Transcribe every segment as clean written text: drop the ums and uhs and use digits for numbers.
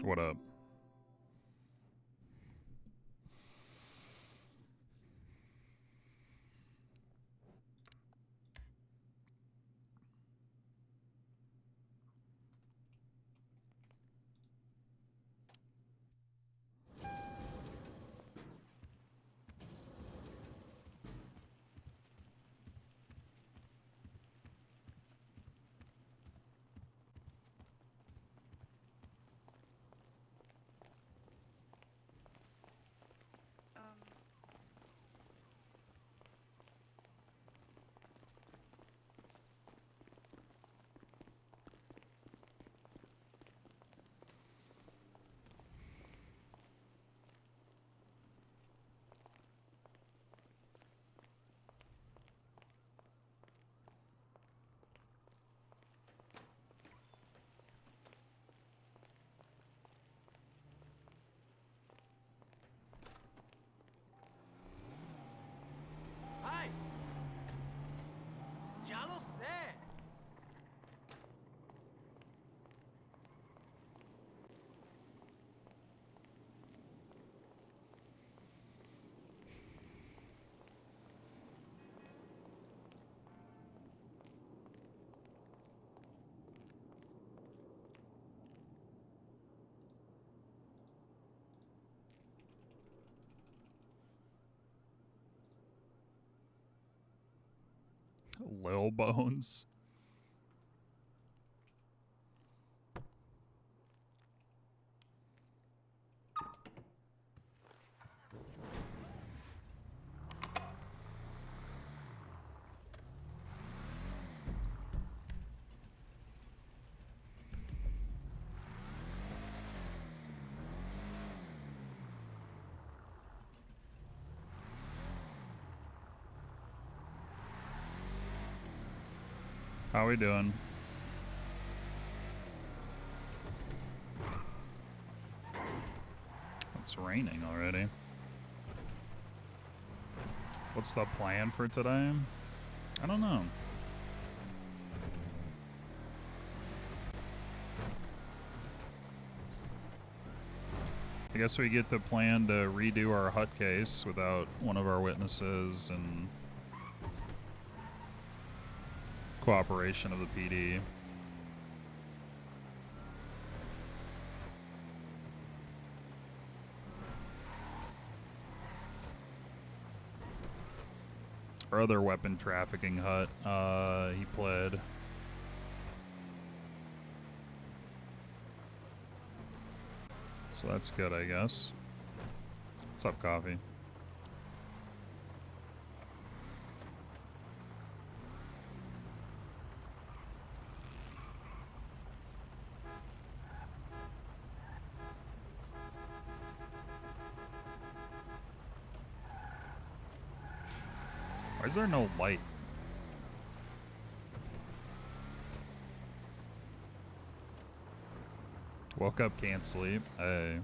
What up? ¡Ay! ¡Ya lo sé! Lil Bones. How we doing? It's raining already. What's the plan for today? I don't know. I guess we get to plan to redo our hut case without one of our witnesses and cooperation of the PD. Our other weapon trafficking hut, he pled. So that's good, I guess. What's up, Coffee? Why is there no light? Woke up, can't sleep. Hey.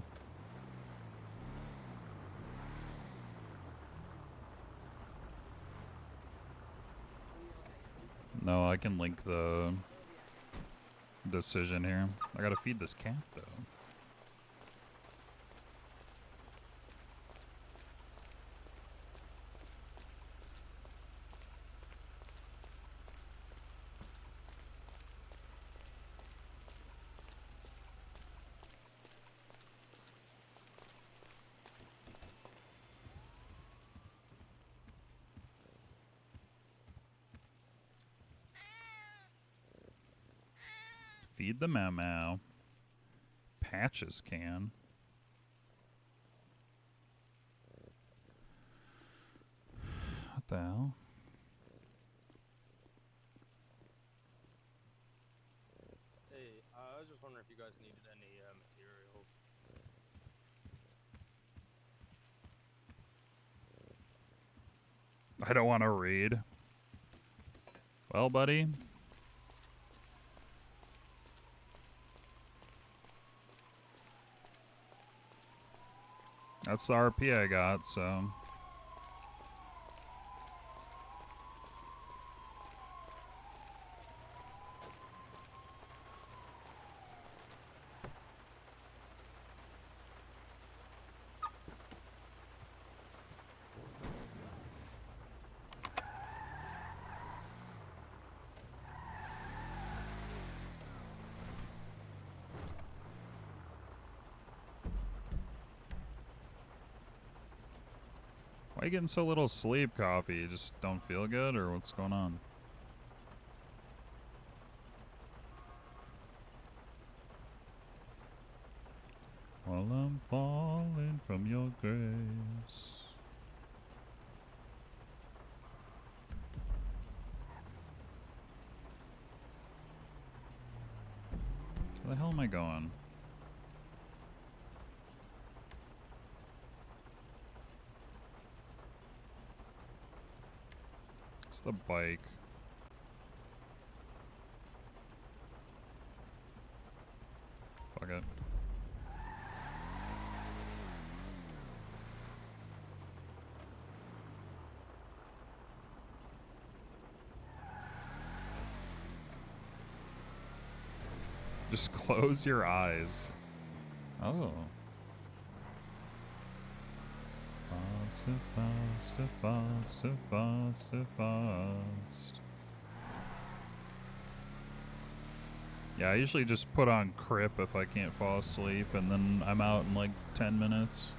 No, I can link the decision here. I gotta feed this cat, though. Feed the mau. Patches can. What the hell? Hey, I was just wondering if you guys needed any materials. I don't want to read. Well, buddy. That's the RP I got, so... Why are you getting so little sleep, Coffee? You just don't feel good, or what's going on? While I'm falling from your grace. Where the hell am I going? It's the bike. Fuck it. Just close your eyes. Oh. Faster, faster, faster, faster, fast. Yeah, I usually just put on Crip if I can't fall asleep, and then I'm out in like 10 minutes.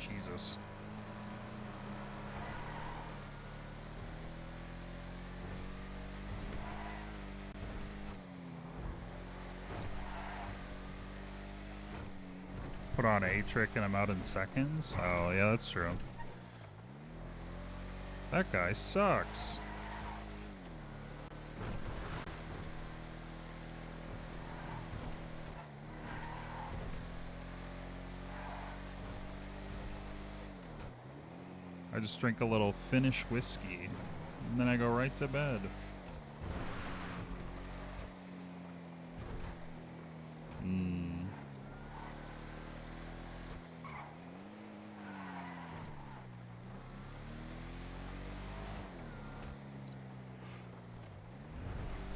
Jesus. Put on A-Trick and I'm out in seconds? Oh, yeah, that's true. That guy sucks. I just drink a little Finnish whiskey, and then I go right to bed.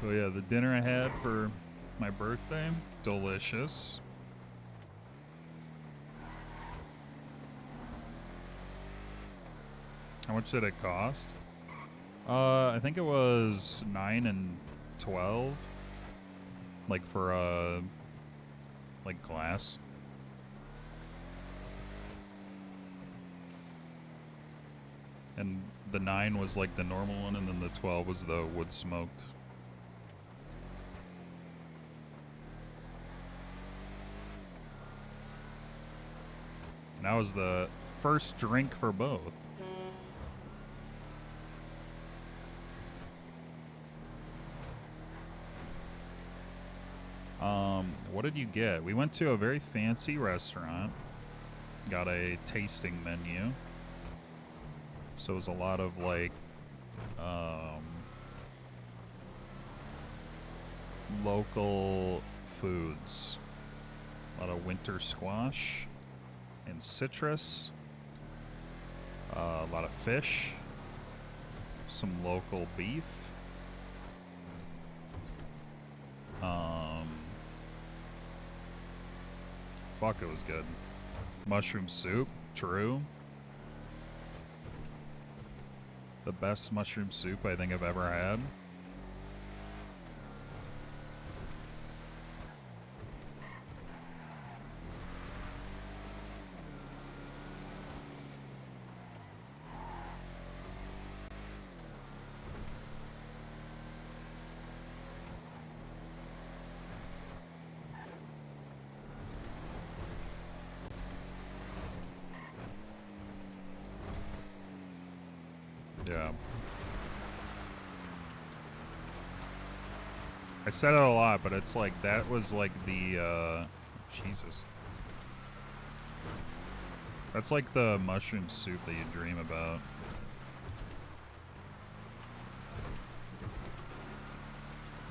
So yeah, the dinner I had for my birthday, delicious. How much did it cost? I think it was 9 and 12. Like for like glass. And the 9 was like the normal one, and then the 12 was the wood smoked. And that was the first drink for both. What did you get? We went to a very fancy restaurant. Got a tasting menu. So it was a lot of like local foods. A lot of winter squash and citrus. A lot of fish. Some local beef. Fuck, it was good. Mushroom soup, true. The best mushroom soup I think I've ever had. Yeah. I said it a lot, but it's like, that was like the, Jesus. That's like the mushroom soup that you dream about.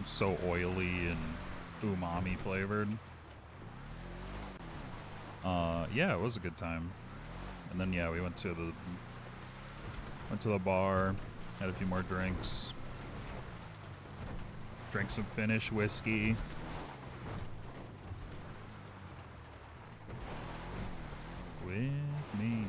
It's so oily and umami flavored. Yeah, it was a good time. And then, yeah, we went to the bar, had a few more drinks. Drank some Finnish whiskey. With me.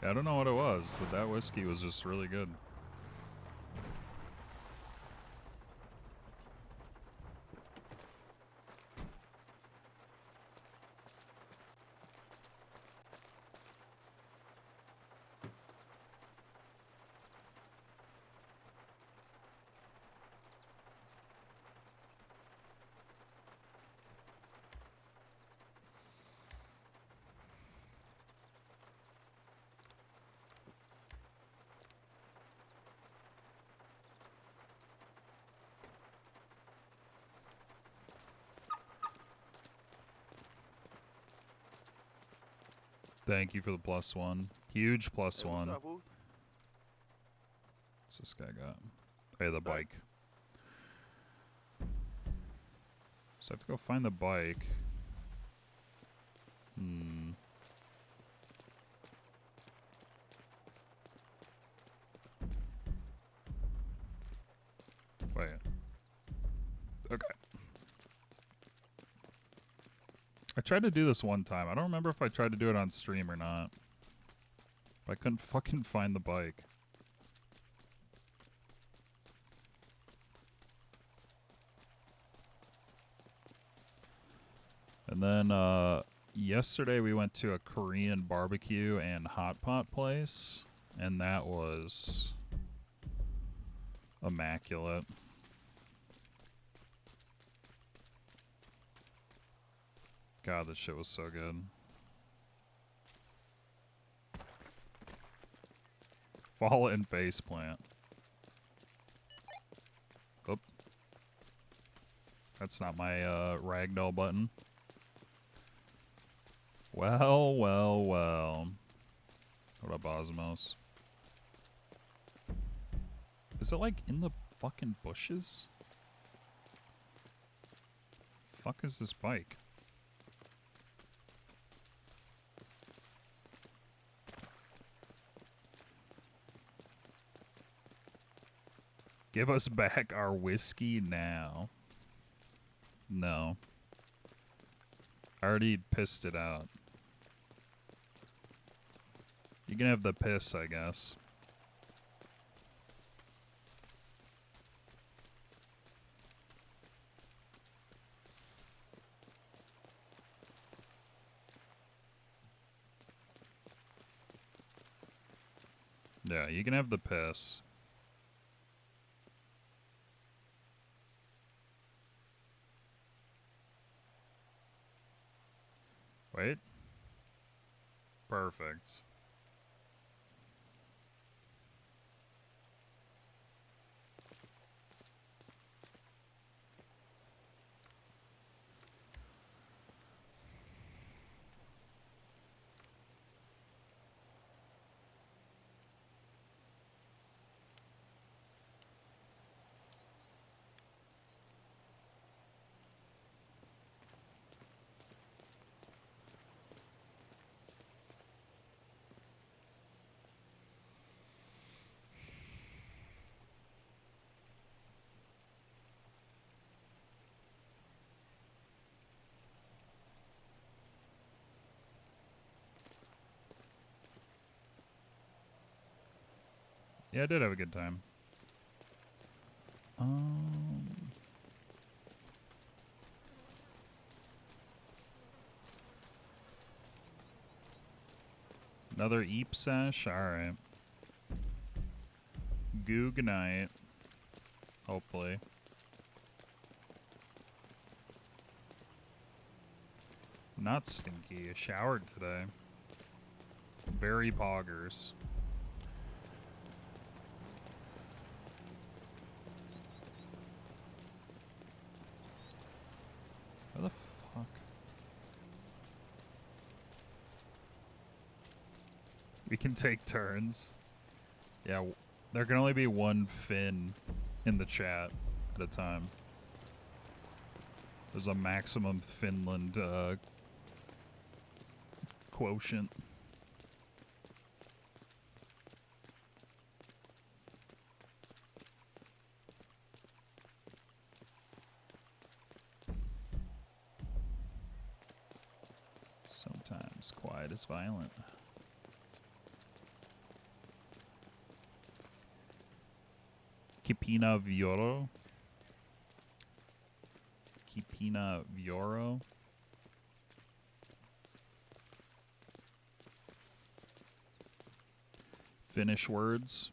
I don't know what it was, but that whiskey was just really good. Thank you for the +1. Huge +1. What's up, Wolf? What's this guy got? Hey, the bike. So I have to go find the bike. Wait. Okay. I tried to do this one time. I don't remember if I tried to do it on stream or not. But I couldn't fucking find the bike. And then, yesterday we went to a Korean barbecue and hot pot place. And that was immaculate. God, this shit was so good. Fallen face plant. Oop. That's not my ragdoll button. Well, well, well. What up, Osmos? Is it like in the fucking bushes? Fuck is this bike? Give us back our whiskey now. No. I already pissed it out. You can have the piss, I guess. Yeah, you can have the piss. Wait. Perfect. Yeah, I did have a good time. Another Eep sesh? Alright. Goog night. Hopefully. Not stinky. I showered today. Very poggers. Where the fuck? We can take turns. Yeah, there can only be one Finn in the chat at a time. There's a maximum Finland quotient. Sometimes quiet is violent. Kipina Vioro. Kipina Vioro. Finnish words.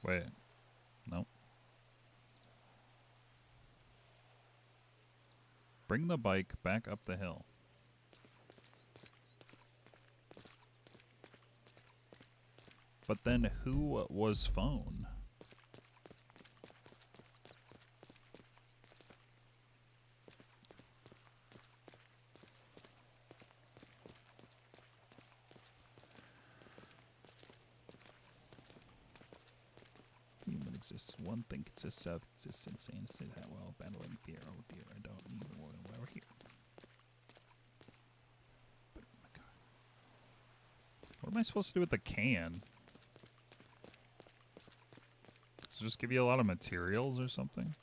Wait. Nope. Bring the bike back up the hill. But then who was phone? Human exists. One thing consists of existence and say that while battling fear. Oh dear, I don't need more than why we're here. But, oh my god. What am I supposed to do with the can? Does it just give you a lot of materials or something?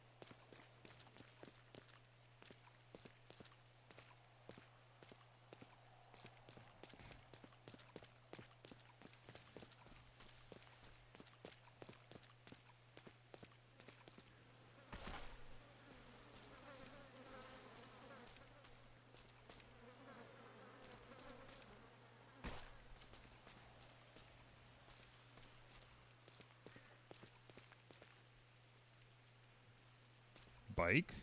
Bike?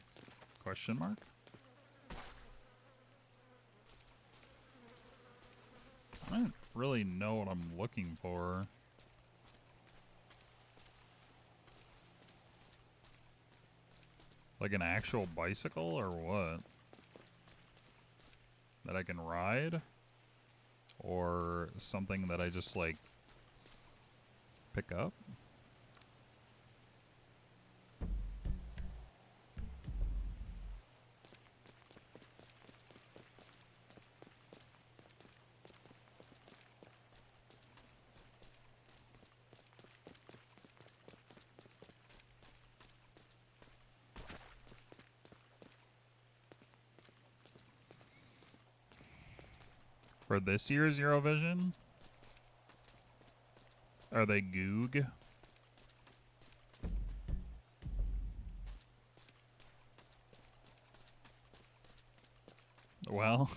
Question mark? I don't really know what I'm looking for. Like an actual bicycle or what? That I can ride? Or something that I just like pick up? For this year's Eurovision? Are they Goog? Well,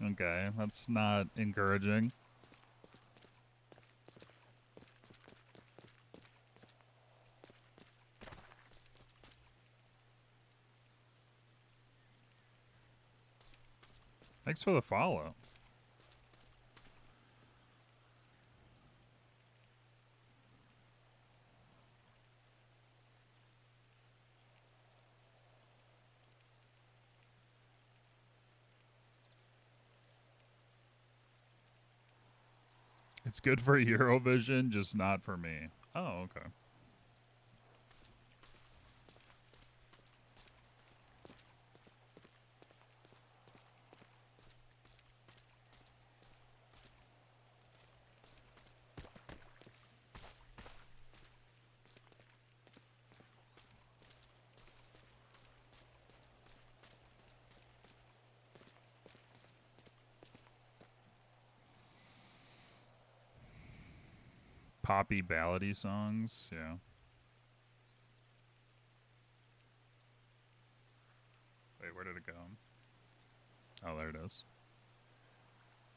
okay, that's not encouraging. Thanks for the follow. It's good for Eurovision, just not for me. Oh, okay. Poppy ballady songs, yeah. Wait, where did it go? Oh, there it is.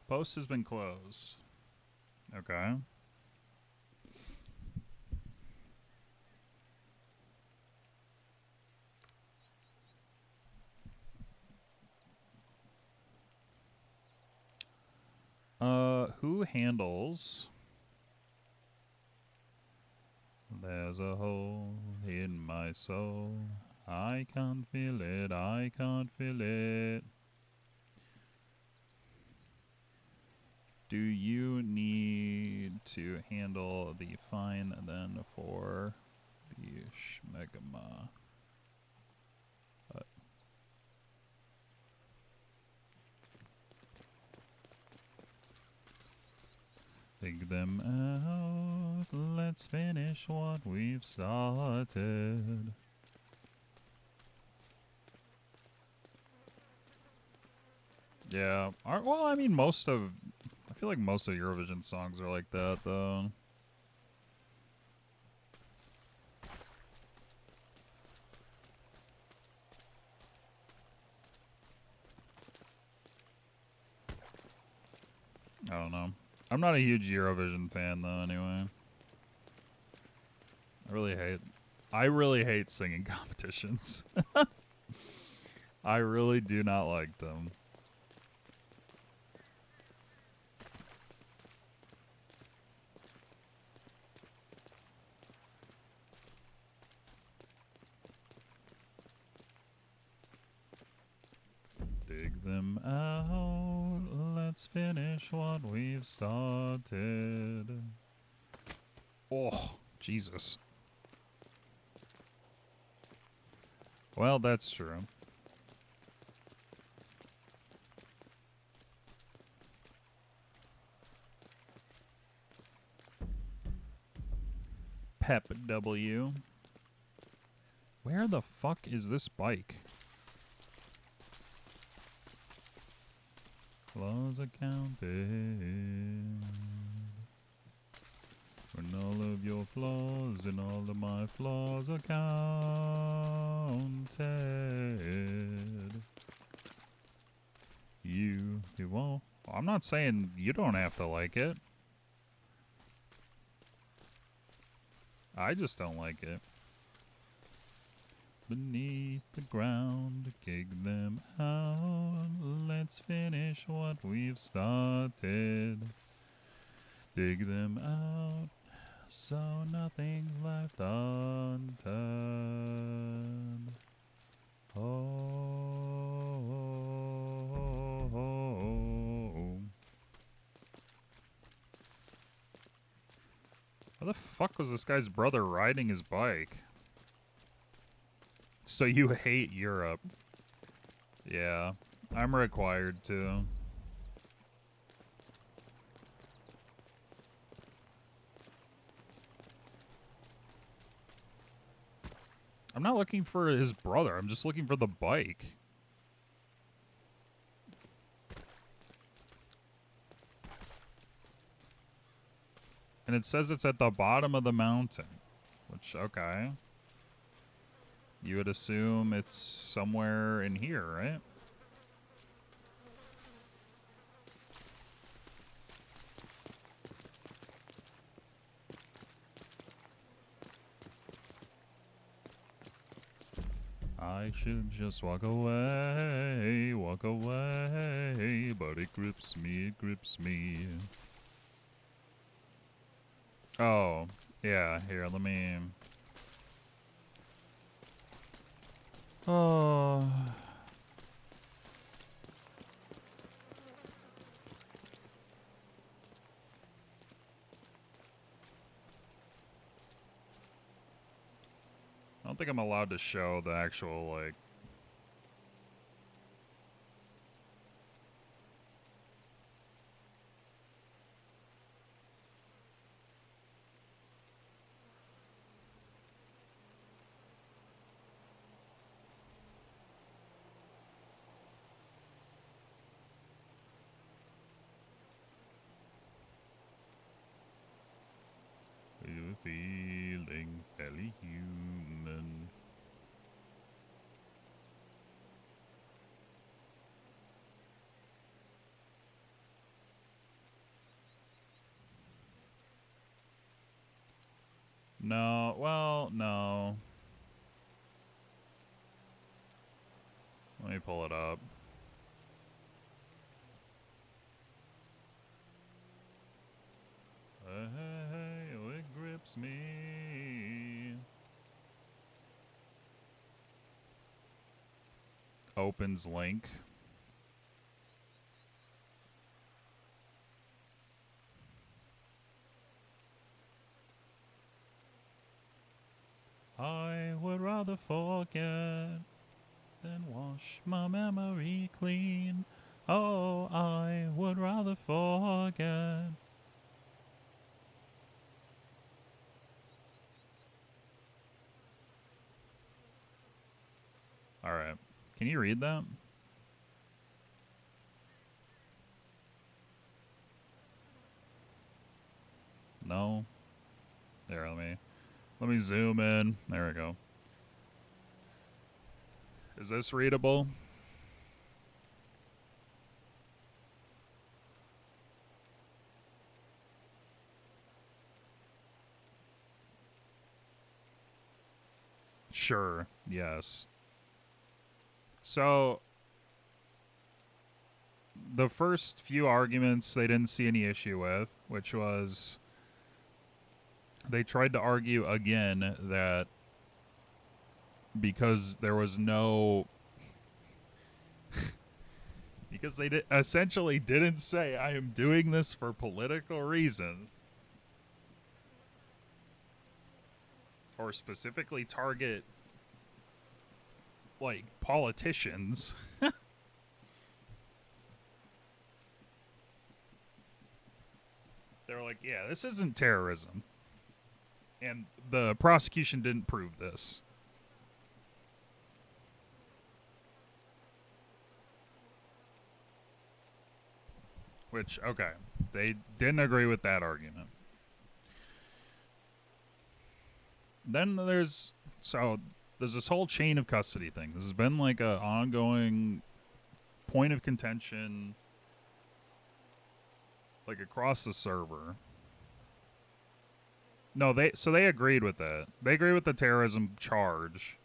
Post has been closed. Okay. Who handles... There's a hole in my soul. I can't feel it, I can't feel it. Do you need to handle the fine then for the schmegma? Dig them out, let's finish what we've started. Yeah. Well, I mean, I feel like most of Eurovision songs are like that, though. I don't know. I'm not a huge Eurovision fan, though, anyway. I really hate singing competitions. I really do not like them. Dig them out. Let's finish what we've started. Oh, Jesus. Well, that's true. Pep W. Where the fuck is this bike? Flaws are counted. When all of your flaws and all of my flaws are counted. You won't. I'm not saying you don't have to like it. I just don't like it. Beneath the ground, kick them out. Let's finish what we've started. Dig them out, so nothing's left unturned. Oh. How the fuck was this guy's brother riding his bike? So you hate Europe. Yeah, I'm required to. I'm not looking for his brother. I'm just looking for the bike. And it says it's at the bottom of the mountain. Which, okay. You would assume it's somewhere in here, right? I should just walk away, but it grips me. Oh, yeah, here, let me... Oh... I don't think I'm allowed to show the actual, like... You're feeling fairly human. No, well, no. Let me pull it up. Hey, it grips me. Opens link. I would rather forget than wash my memory clean. Oh, I would rather forget. Alright. Can you read that? No. There, let me zoom in. There we go. Is this readable? Sure. Yes. So the first few arguments they didn't see any issue with, which was they tried to argue again that because there was no because they essentially didn't say I am doing this for political reasons or specifically target like politicians. They're like, yeah, this isn't terrorism. And the prosecution didn't prove this. Which, okay, they didn't agree with that argument. Then there's this whole chain of custody thing. This has been like a ongoing point of contention, like across the server. No, they agreed with that. They agree with the terrorism charge.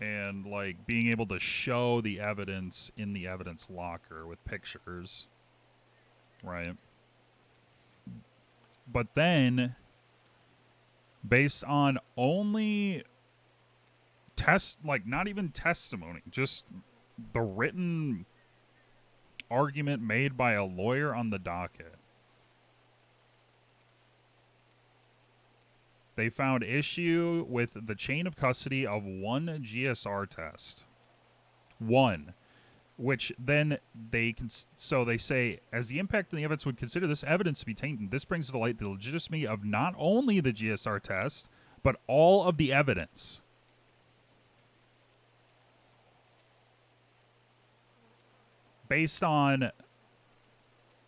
And like being able to show the evidence in the evidence locker with pictures. Right. But then based on only not even testimony, just the written argument made by a lawyer on the docket, they found issue with the chain of custody of one GSR test. One. Which then they say, as the impact on the evidence would consider this evidence to be tainted, this brings to light the legitimacy of not only the GSR test, but all of the evidence. Based on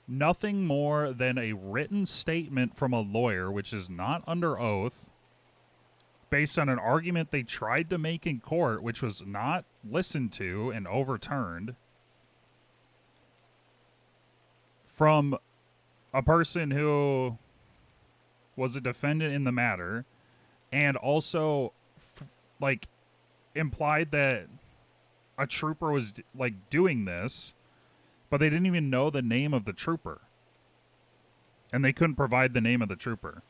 nothing more than a written statement from a lawyer, which is not under oath, based on an argument they tried to make in court, which was not listened to and overturned, from a person who was a defendant in the matter, and also implied that a trooper was doing this, but they didn't even know the name of the trooper, and they couldn't provide the name of the trooper.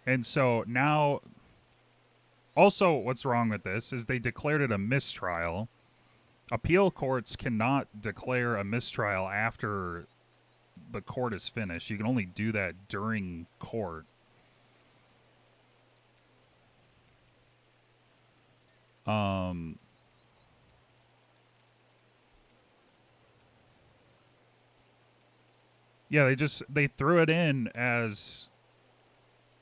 And so now, also what's wrong with this is they declared it a mistrial. Appeal courts cannot declare a mistrial after the court is finished. You can only do that during court. Yeah, they threw it in as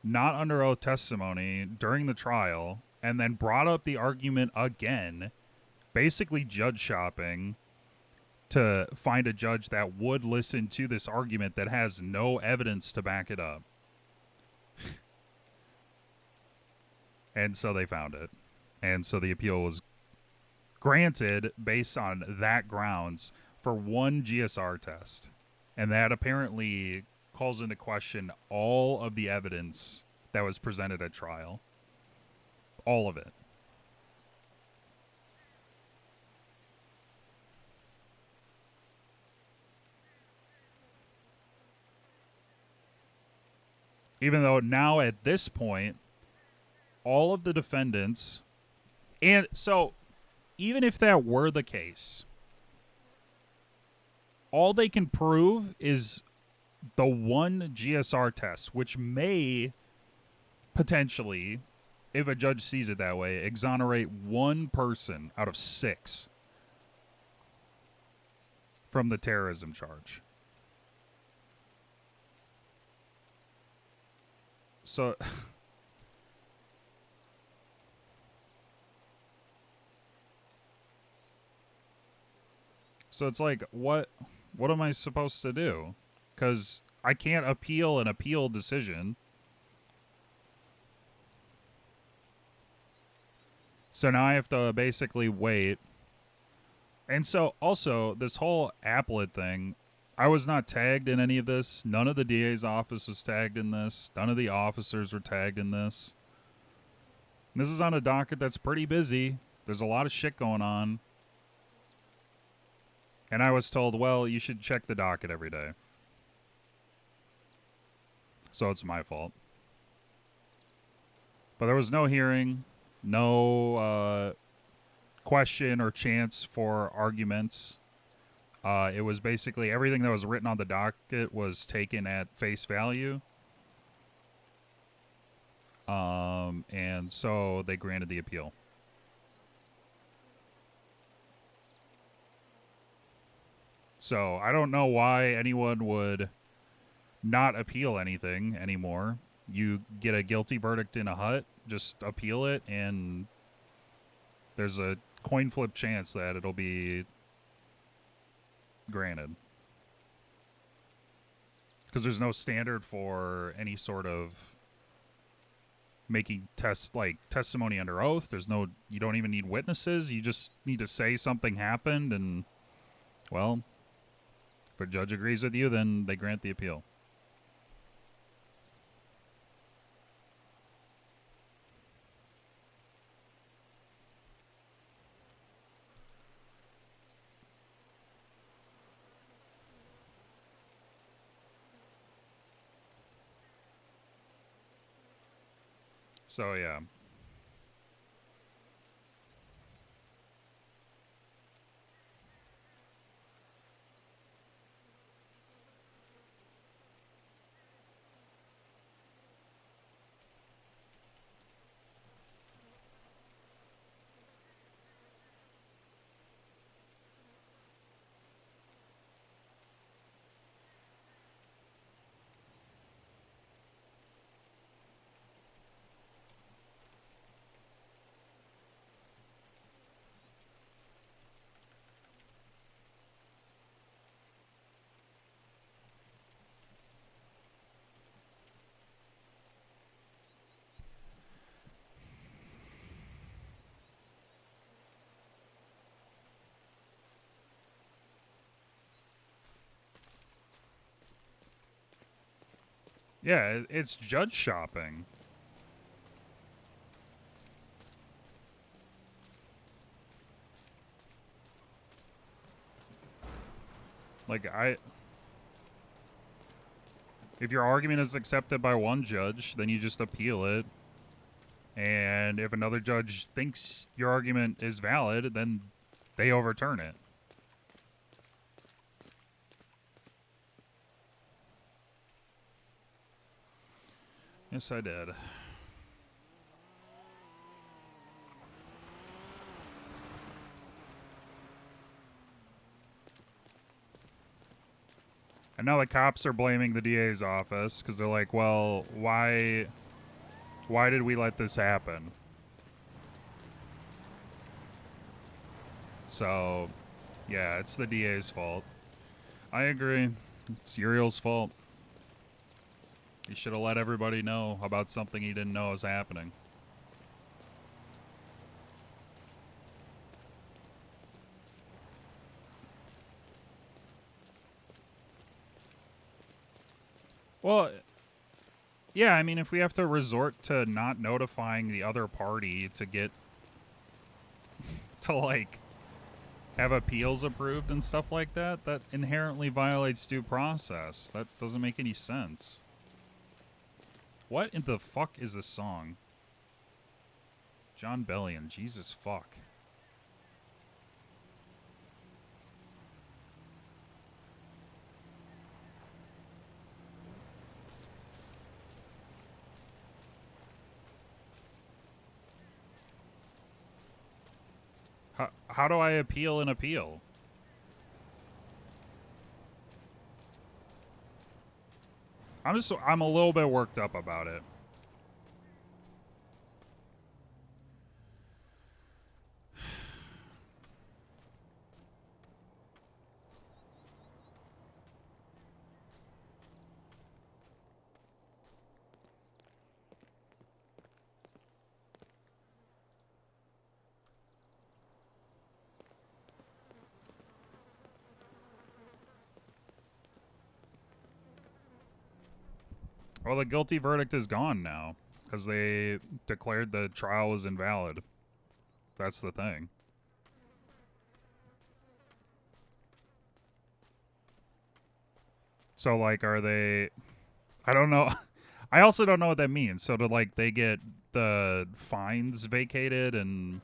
not under oath testimony during the trial, and then brought up the argument again, basically judge shopping to find a judge that would listen to this argument that has no evidence to back it up. And so they found it. And so the appeal was granted based on that grounds for one GSR test. And that apparently calls into question all of the evidence that was presented at trial. All of it. Even though now at this point, all of the defendants, and so even if that were the case, all they can prove is the one GSR test, which may potentially, if a judge sees it that way, exonerate one person out of 6 from the terrorism charge. So . So it's like, what am I supposed to do? Because I can't appeal an appeal decision. So now I have to basically wait. And so also this whole applet thing, I was not tagged in any of this. None of the DA's office was tagged in this. None of the officers were tagged in this. And this is on a docket that's pretty busy. There's a lot of shit going on. And I was told, well, you should check the docket every day. So it's my fault. But there was no hearing, no question or chance for arguments. It was basically everything that was written on the docket was taken at face value. And so they granted the appeal. So I don't know why anyone would not appeal anything anymore. You get a guilty verdict in a hut, just appeal it, and there's a coin flip chance that it'll be granted. Because there's no standard for any sort of making testimony under oath. You don't even need witnesses. You just need to say something happened, and well, if a judge agrees with you, then they grant the appeal. So yeah. Yeah, it's judge shopping. Like, if your argument is accepted by one judge, then you just appeal it. And if another judge thinks your argument is valid, then they overturn it. Yes, I did. And now the cops are blaming the DA's office because they're like, well, why did we let this happen? So, yeah, it's the DA's fault. I agree. It's Uriel's fault. He should have let everybody know about something he didn't know was happening. Well, yeah, I mean, if we have to resort to not notifying the other party to get to, like, have appeals approved and stuff like that, that inherently violates due process. That doesn't make any sense. What in the fuck is this song? John Bellion, Jesus fuck. How do I appeal an appeal? I'm a little bit worked up about it. Well, the guilty verdict is gone now because they declared the trial was invalid. That's the thing. So, like, are they... I don't know. I also don't know what that means. So, like, they get the fines vacated and...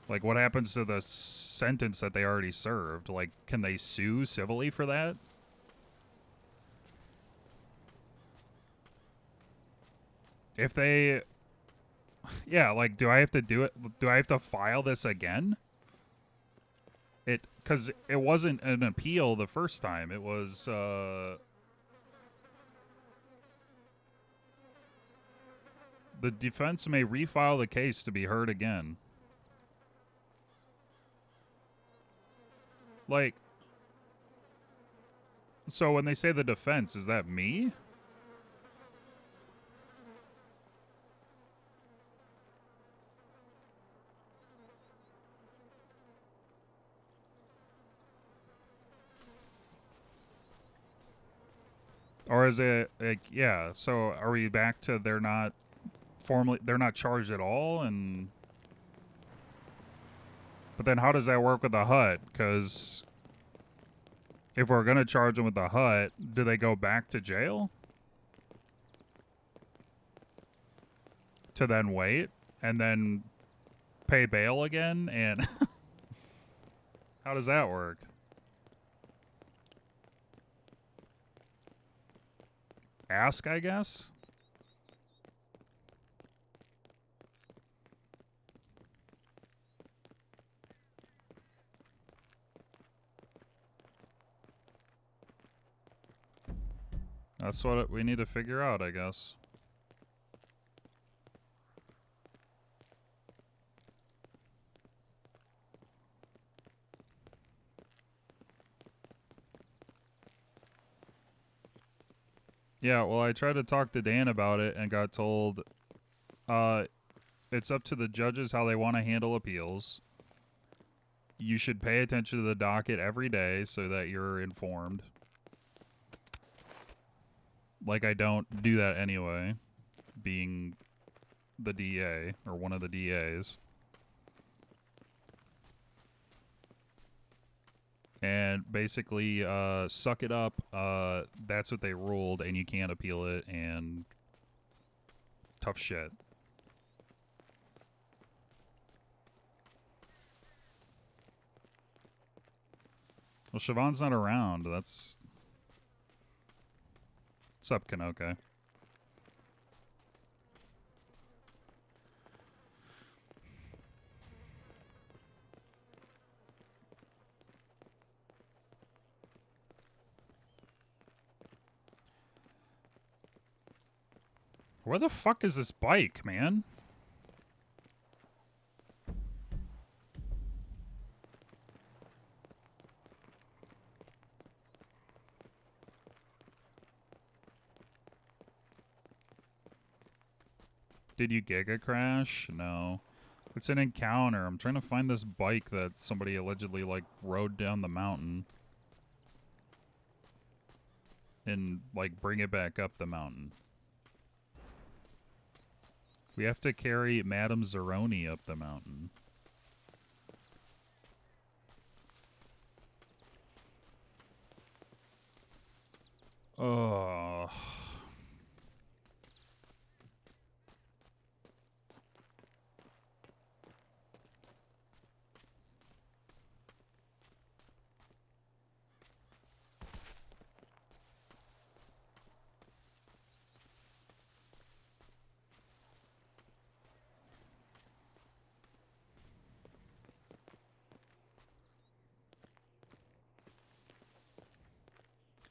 Like, what happens to the sentence that they already served? Like, can they sue civilly for that? If they... Yeah, like, do I have to do it? Do I have to file this again? Because it wasn't an appeal the first time. It was, the defense may refile the case to be heard again. Like, so when they say the defense, is that me? Or is it, like, yeah, so are we back to they're not charged at all? And but then how does that work with the hut? Because if we're going to charge them with the hut, do they go back to jail? To then wait and then pay bail again? And how does that work? Ask, I guess? That's what we need to figure out, I guess. Yeah, well, I tried to talk to Dan about it and got told it's up to the judges how they want to handle appeals. You should pay attention to the docket every day so that you're informed. Like, I don't do that anyway, being the DA, or one of the DAs. And basically, suck it up. That's what they ruled, and you can't appeal it, and tough shit. Well, Siobhan's not around. That's... What's up, Kanoke? Where the fuck is this bike, man? Did you Giga crash? No. It's an encounter. I'm trying to find this bike that somebody allegedly, like, rode down the mountain. And, like, bring it back up the mountain. We have to carry Madame Zeroni up the mountain. Ugh.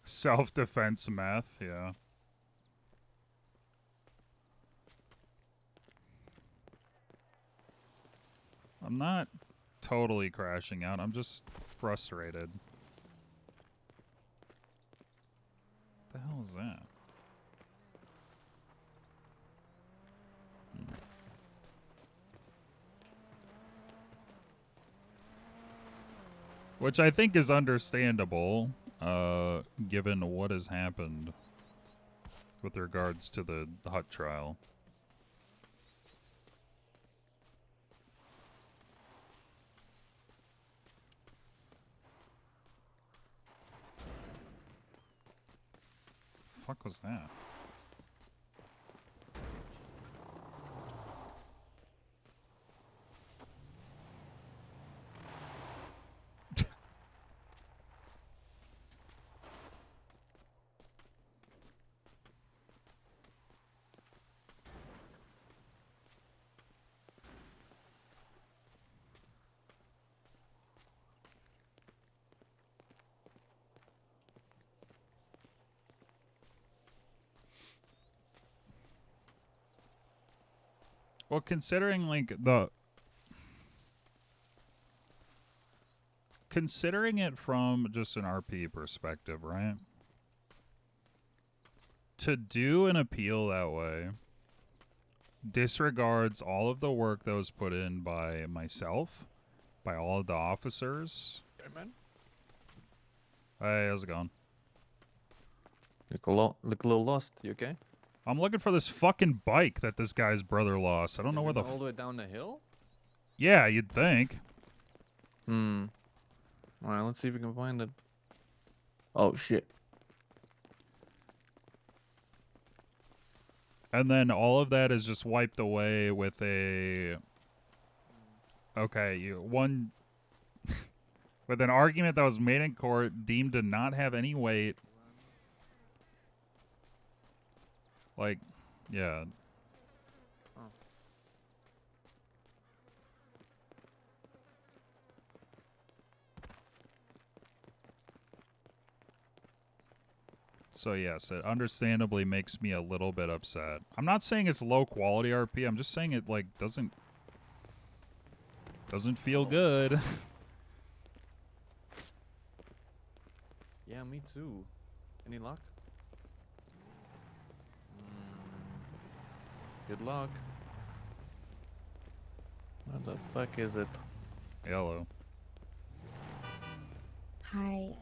Self-defense meth, yeah. I'm not totally crashing out. I'm just frustrated. What the hell is that? Which I think is understandable, given what has happened. with regards to the hut trial. Fuck was that? Well, considering considering it from just an RP perspective, right? To do an appeal that way disregards all of the work that was put in by myself, by all of the officers. Hey, man. Hey, how's it going? Look a little lost. You okay? I'm looking for this fucking bike that this guy's brother lost. I don't know Is where it the all the way down the hill? Yeah, you'd think. Alright, let's see if we can find it. Oh, shit. And then all of that is just wiped away with a one with an argument that was made in court deemed to not have any weight. Like, yeah. Oh. So yes, it understandably makes me a little bit upset. I'm not saying it's low quality RP. I'm just saying it like doesn't feel good. Yeah, me too. Any luck? Good luck. What the fuck is it? Hello. Hi.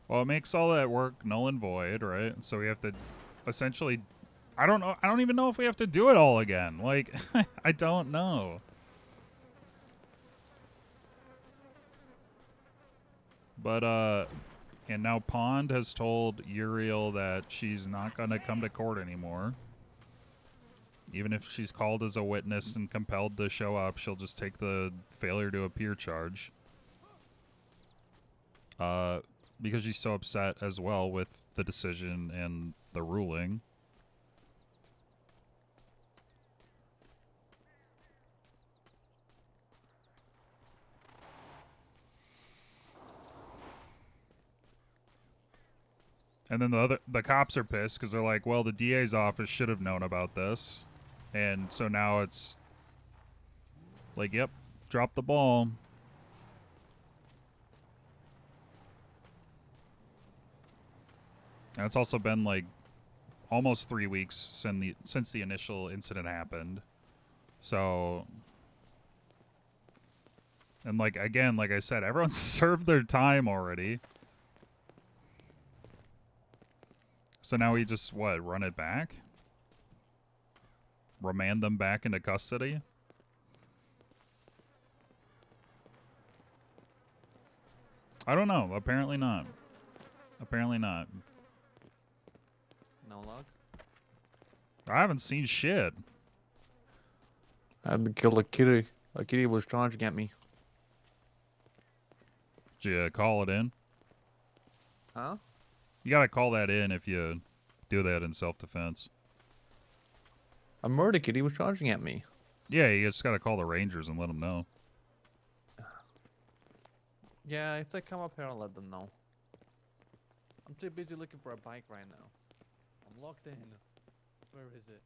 Well, it makes all that work null and void, right? So we have to essentially I don't know. I don't even know if we have to do it all again. Like I don't know. But and now Pond has told Uriel that she's not going to come to court anymore. Even if she's called as a witness and compelled to show up, she'll just take the failure to appear charge. Because she's so upset as well with the decision and the ruling. And then the cops are pissed because they're like, well, the DA's office should have known about this. And so now it's like, yep, drop the ball. And it's also been like almost 3 weeks since the initial incident happened. So, and like again, like I said, everyone's served their time already. So now we just run it back? Remand them back into custody? I don't know. Apparently not. Apparently not. No luck? I haven't seen shit. I had to kill a kitty. A kitty was charging at me. Did you call it in? Huh? You gotta call that in if you do that in self-defense. A murder kitty was charging at me. Yeah, you just gotta call the Rangers and let them know. Yeah, if they come up here, I'll let them know. I'm too busy looking for a bike right now. I'm locked in. Where is it?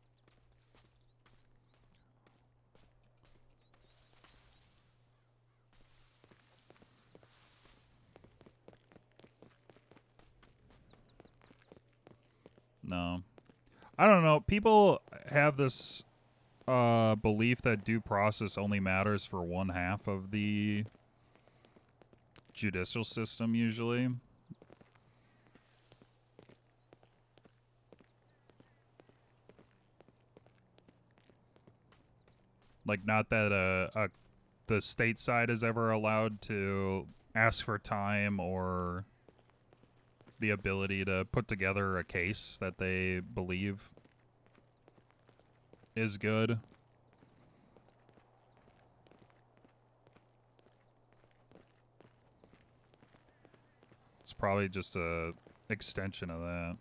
No. I don't know. People have this belief that due process only matters for one half of the judicial system usually. Like, not that the state side is ever allowed to ask for time or the ability to put together a case that they believe is good. It's probably just a extension of that.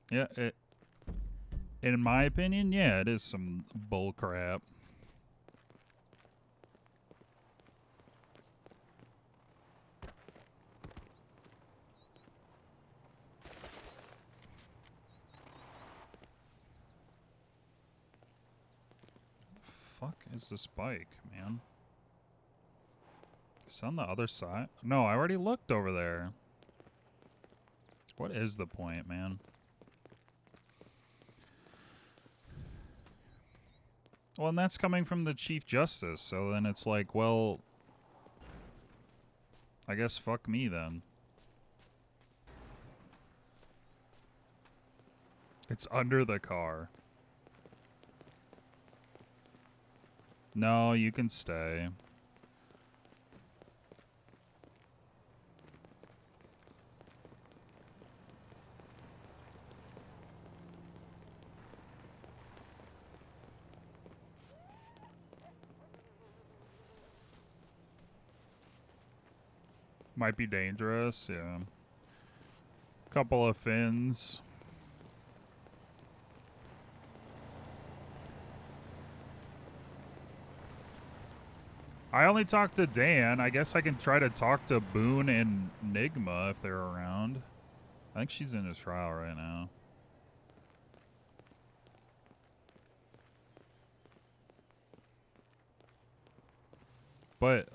Yeah, in my opinion, yeah, it is some bull crap. Fuck is this bike, man? It's on the other side. No, I already looked over there. What is the point, man? Well, and that's coming from the Chief Justice, so then it's like, well, I guess fuck me then. It's under the car. No, you can stay. Might be dangerous, yeah. Couple of fins. I only talked to Dan. I guess I can try to talk to Boone and Nigma if they're around. I think she's in his trial right now. But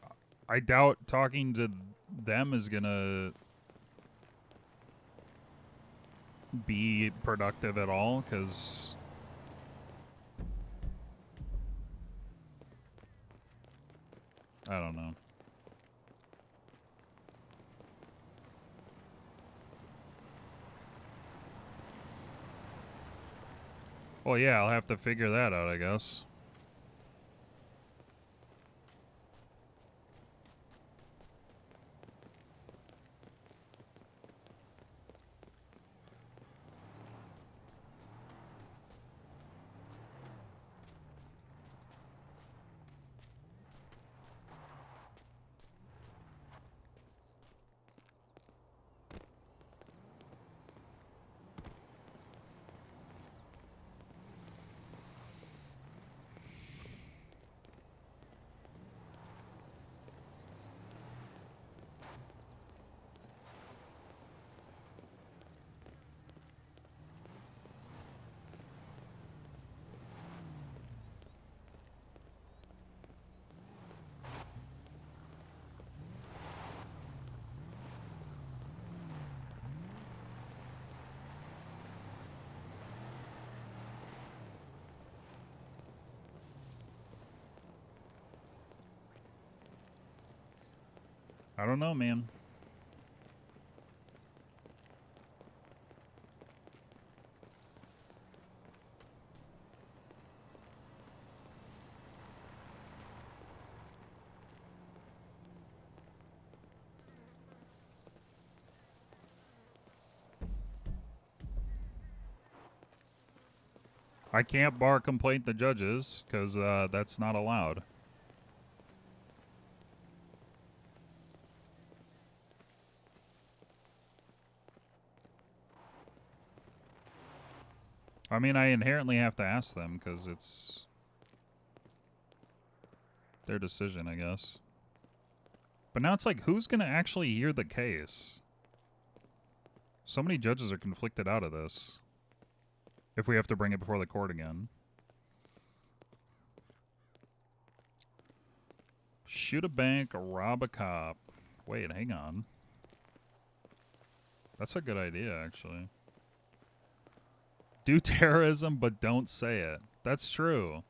I doubt talking to them is gonna be productive at all, because I don't know. Well, yeah, I'll have to figure that out, I guess. I don't know, man. I can't bar complaint the judges, because that's not allowed. I mean, I inherently have to ask them, because it's their decision, I guess. But now it's like, who's going to actually hear the case? So many judges are conflicted out of this. If we have to bring it before the court again. Shoot a bank, rob a cop. Wait, hang on. That's a good idea, actually. Do terrorism, but don't say it. That's true.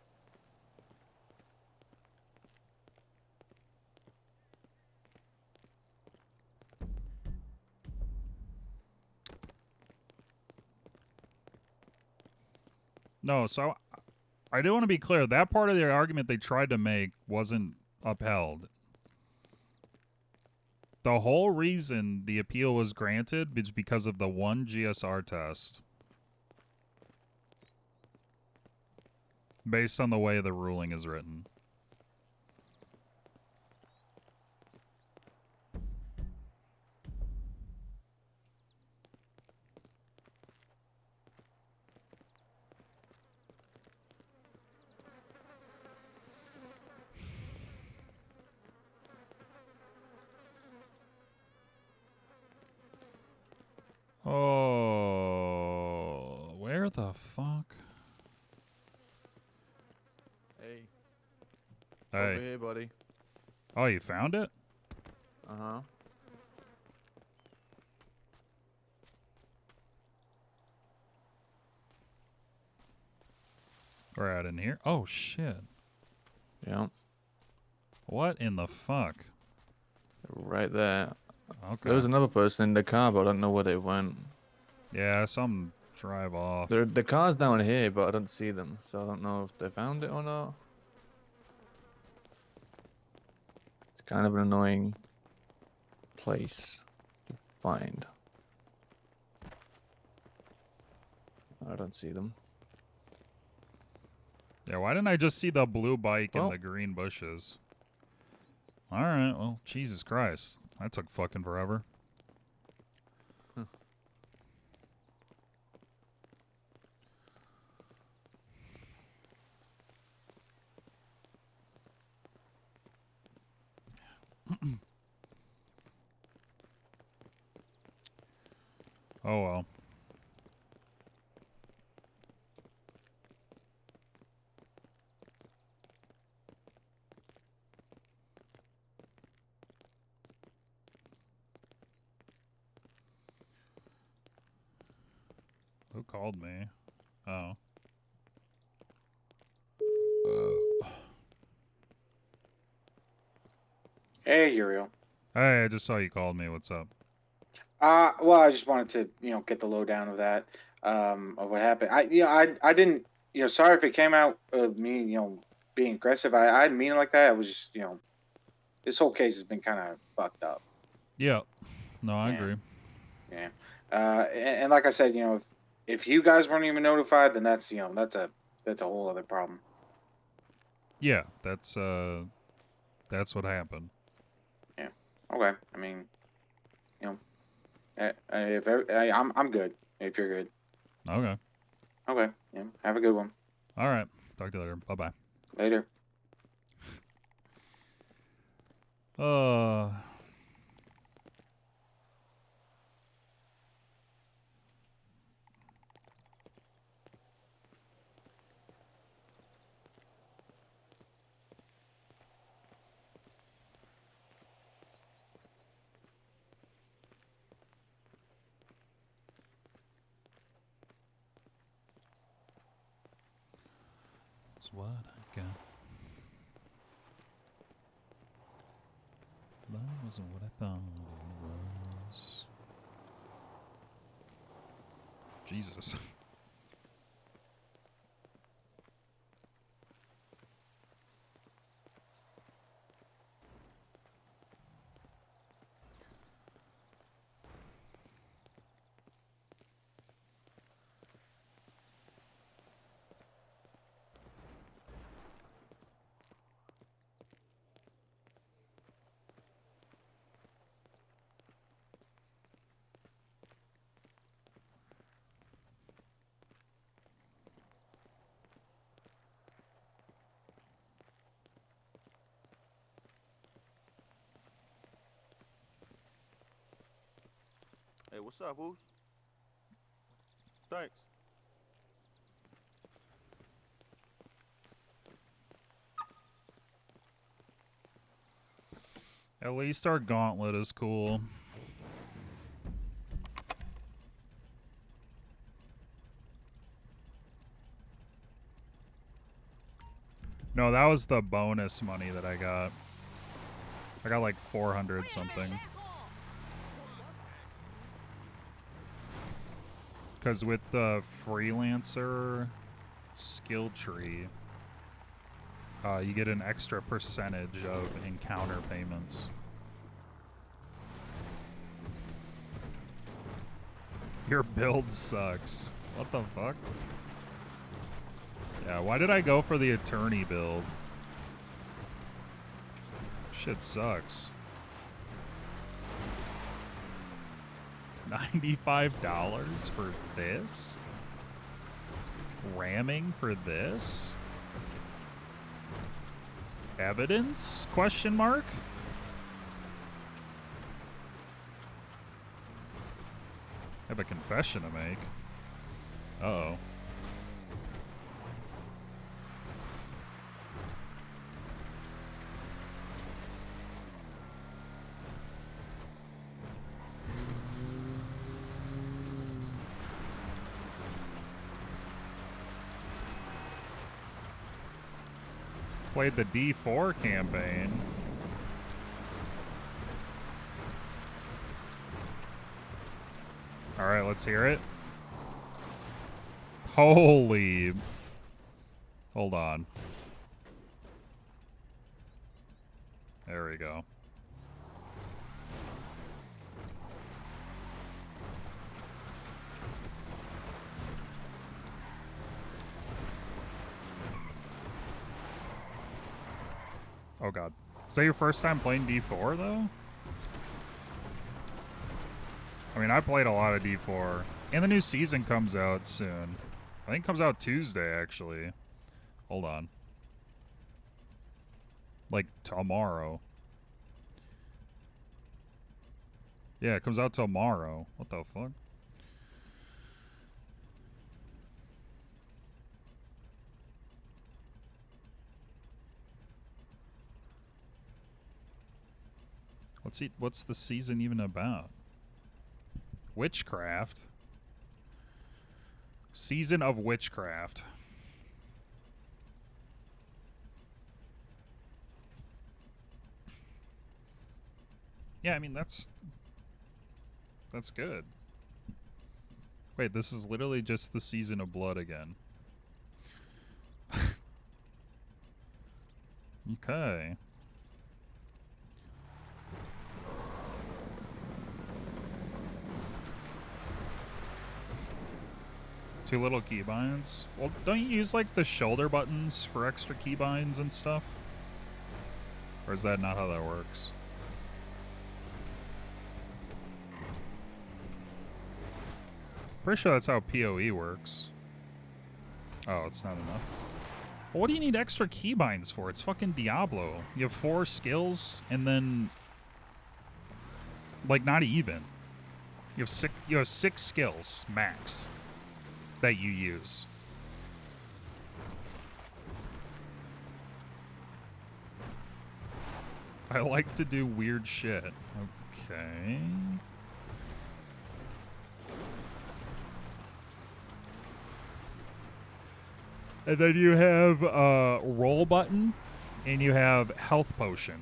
No, so I do want to be clear. That part of the argument they tried to make wasn't upheld. The whole reason the appeal was granted is because of the one GSR test. Based on the way the ruling is written. Oh, where the fuck? Hey. Hey. Over here, buddy. Oh, you found it? Uh-huh. We're out in here. Oh, shit. Yeah. What in the fuck? Right there. Okay. There was another person in the car, but I don't know where they went. Yeah, some drive off. The car's down here, but I don't see them, so I don't know if they found it or not. It's kind of an annoying place to find. I don't see them. Yeah, why didn't I just see the blue bike Well. and the green bushes? Alright, well, Jesus Christ. That took fucking forever. Huh. Oh well. Who called me? Oh. Hey, Uriel. Hey, I just saw you called me. What's up? Well, I just wanted to, get the lowdown of that, of what happened. I didn't, sorry if it came out of me, being aggressive. I didn't mean it like that. I was just, this whole case has been kind of fucked up. Yeah. No, I Yeah. agree. Yeah. And like I said, if you guys weren't even notified, then that's, that's a whole other problem. Yeah, that's what happened. Yeah. Okay. I mean, if I'm good. If you're good. Okay. Okay. Yeah. Have a good one. All right. Talk to you later. Bye-bye. Later. That's what I got. That wasn't what I thought it was. Jesus. Hey, what's up, Woos? Thanks. At least our gauntlet is cool. No, that was the bonus money that I got. I got like 400 something. Because with the freelancer skill tree, you get an extra percentage of encounter payments. Your build sucks. What the fuck? Yeah, why did I go for the attorney build? Shit sucks. $95 for this? Ramming for this? Evidence? Question mark? I have a confession to make. Uh-oh. Played the D4 campaign. Alright, let's hear it. Holy. Hold on. There we go. Oh god. Is that your first time playing D4 though? I mean, I played a lot of D4. And the new season comes out soon. I think it comes out Tuesday, actually. Hold on. Like, tomorrow. Yeah, it comes out tomorrow. What the fuck? What's the season even about? Witchcraft? Season of Witchcraft. Yeah, I mean, that's good. Wait, this is literally just the season of blood again. Okay. Two little keybinds? Well, don't you use, like, the shoulder buttons for extra keybinds and stuff? Or is that not how that works? Pretty sure that's how PoE works. Oh, it's not enough. Well, what do you need extra keybinds for? It's fucking Diablo. You have 4 skills, and then... like, not even. You have 6 skills, max, that you use. I like to do weird shit. Okay. And then you have roll button, and you have health potion.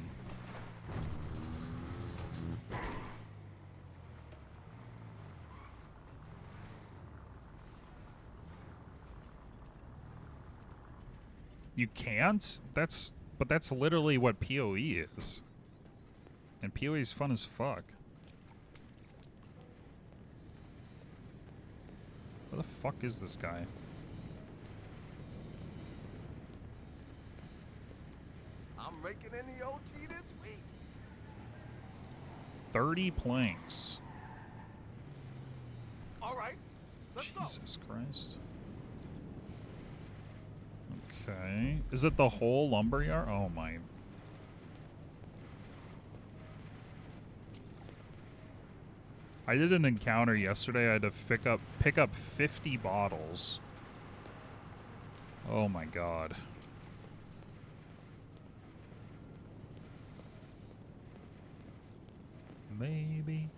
You can't? But that's literally what PoE is. And PoE is fun as fuck. Where the fuck is this guy? I'm raking in the OT this week. 30 planks. All right, let's go. Jesus Christ. Okay. Is it the whole lumberyard? Oh my. I did an encounter yesterday. I had to pick up 50 bottles. Oh my god. maybe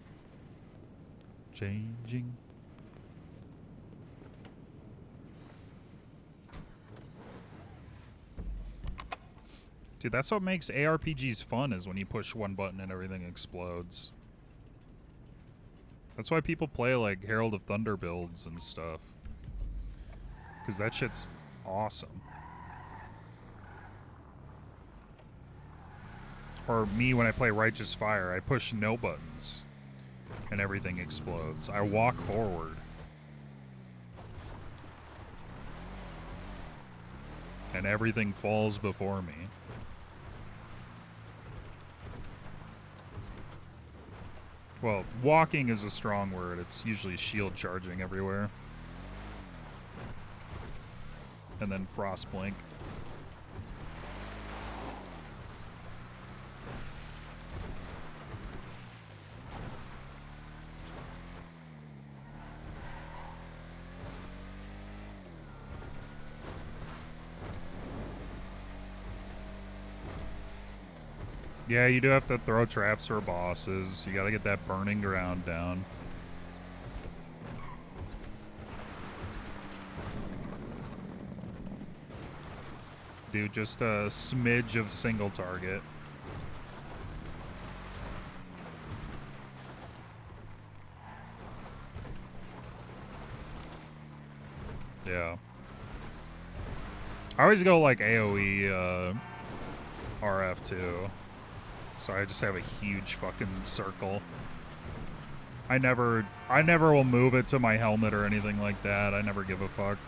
changing. Dude, that's what makes ARPGs fun, is when you push one button and everything explodes. That's why people play like Herald of Thunder builds and stuff. Because that shit's awesome. Or me when I play Righteous Fire, I push no buttons and everything explodes. I walk forward. And everything falls before me. Well, walking is a strong word. It's usually shield charging everywhere. And then frost blink. Yeah, you do have to throw traps for bosses. You gotta get that burning ground down. Do just a smidge of single target. Yeah. I always go like AoE RF too. So I just have a huge fucking circle. I never will move it to my helmet or anything like that. I never give a fuck.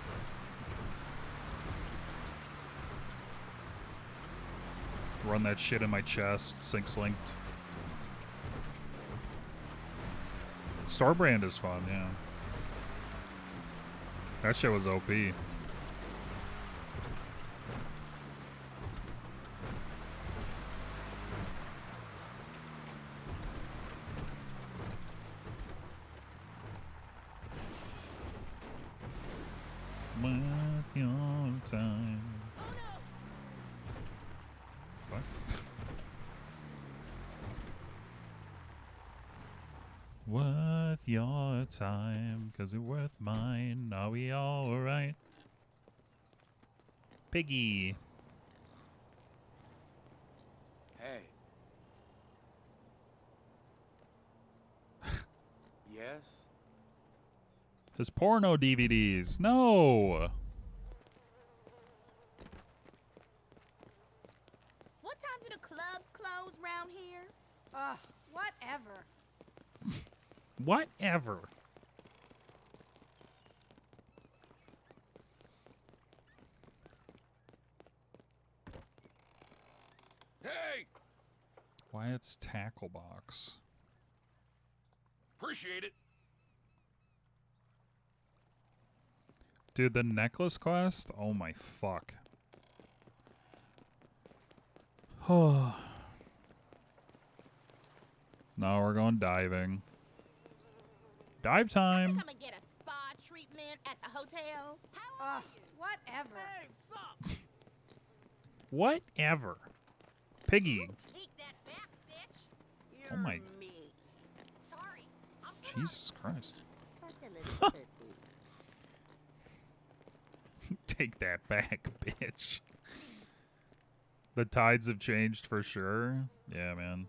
Run that shit in my chest, syncs linked. Starbrand is fun, yeah. That shit was OP. Worth your time. Fuck. Worth your time, 'cause it's worth mine. Are we alright? Piggy. Hey. Yes? His porno DVDs. No. What time do the clubs close round here? Ugh, whatever. Whatever. Hey! Wyatt's tackle box. Appreciate it. Dude, the necklace quest? Oh my fuck. Oh. No, we're going diving. Dive I time. can come and get a spa treatment at the hotel. Ugh, whatever. Hey, sup? Whatever. Piggy. Take that back, bitch. Oh my. Meat. Sorry, I'm Jesus Christ. such a little pussy. Take that back, bitch. The tides have changed for sure. Yeah, man.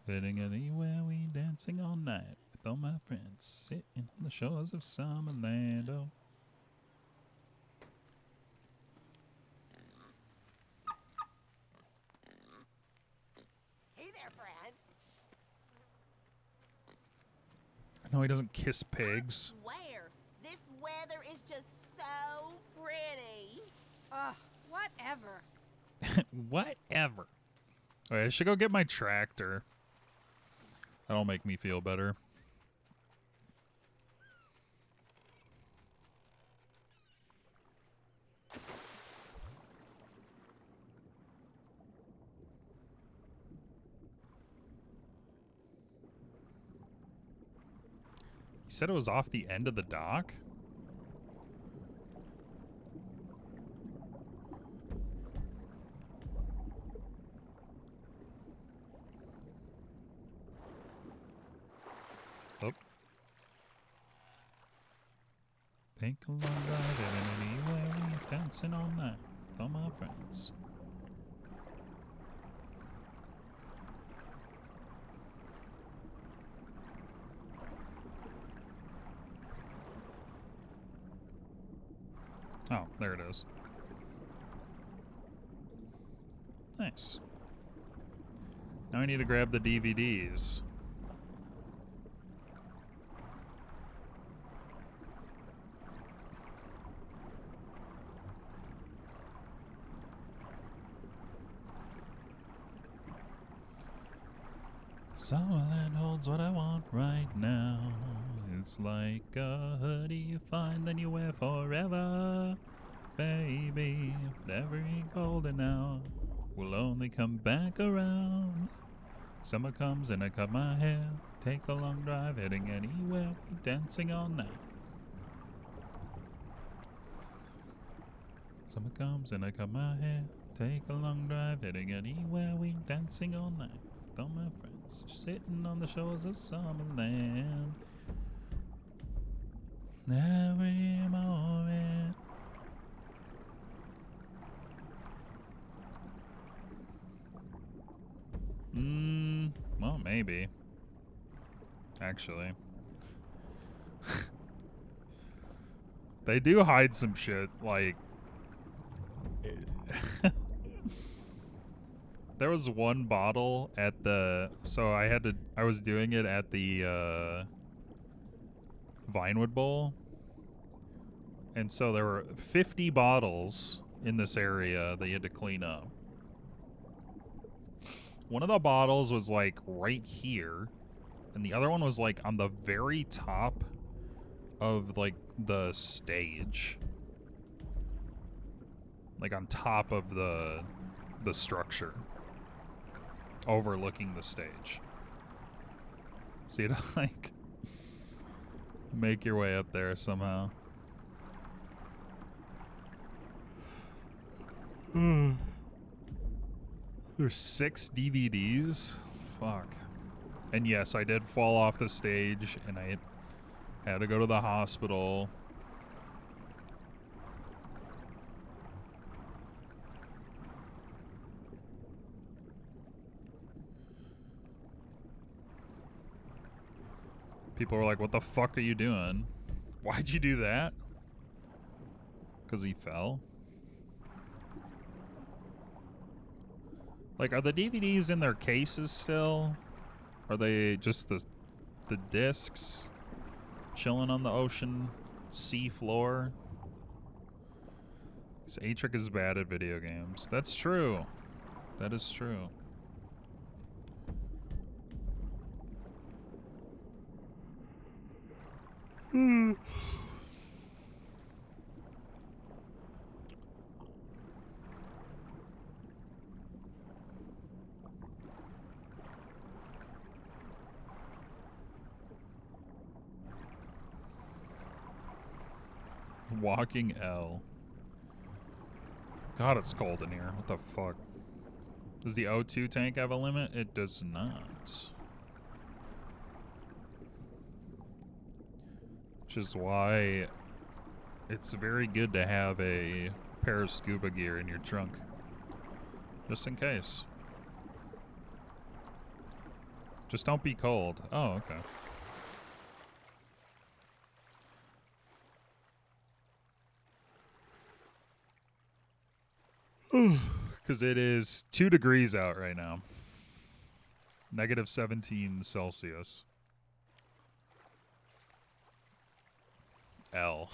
Fitting anywhere, we dancing all night with all my friends, sitting on the shores of Summerland. Oh. Hey there, friend. No, he doesn't kiss pigs. I swear, this weather is just so pretty. Ugh, whatever. Whatever. Alright, I should go get my tractor. That'll make me feel better. You said it was off the end of the dock? Take a long drive anywhere we dancing all night with all my friends. Oh, there it is. Nice. Now I need to grab the DVDs. Summerland holds what I want right now. It's like a hoodie you find then you wear forever. Baby, never ain't golden now. Will only come back around. Summer comes and I cut my hair. Take a long drive, heading anywhere. We dancing all night. Summer comes and I cut my hair. Take a long drive, heading anywhere. We dancing all night. With all my friends, sitting on the shores of Summerland. Every moment. Well, maybe. Actually. They do hide some shit, like... There was one bottle at the... So I was doing it at the, Vinewood Bowl. And so there were 50 bottles in this area that you had to clean up. One of the bottles was like right here, and the other one was like on the very top of like the stage. Like on top of the structure. Overlooking the stage. So you'd like make your way up there somehow. There's 6 DVDs? Fuck. And yes, I did fall off the stage, and I had to go to the hospital. People were like, what the fuck are you doing? Why'd you do that? Because he fell? Like, are the DVDs in their cases still? Are they just the discs chilling on the ocean sea floor? Because A-Trick is bad at video games. That's true. That is true. Walking L. God, it's cold in here. What the fuck? Does the O2 tank have a limit? It does not. Which is why it's very good to have a pair of scuba gear in your trunk. Just in case. Just don't be cold. Oh, okay. Because it is 2 degrees out right now. Negative 17 Celsius. L.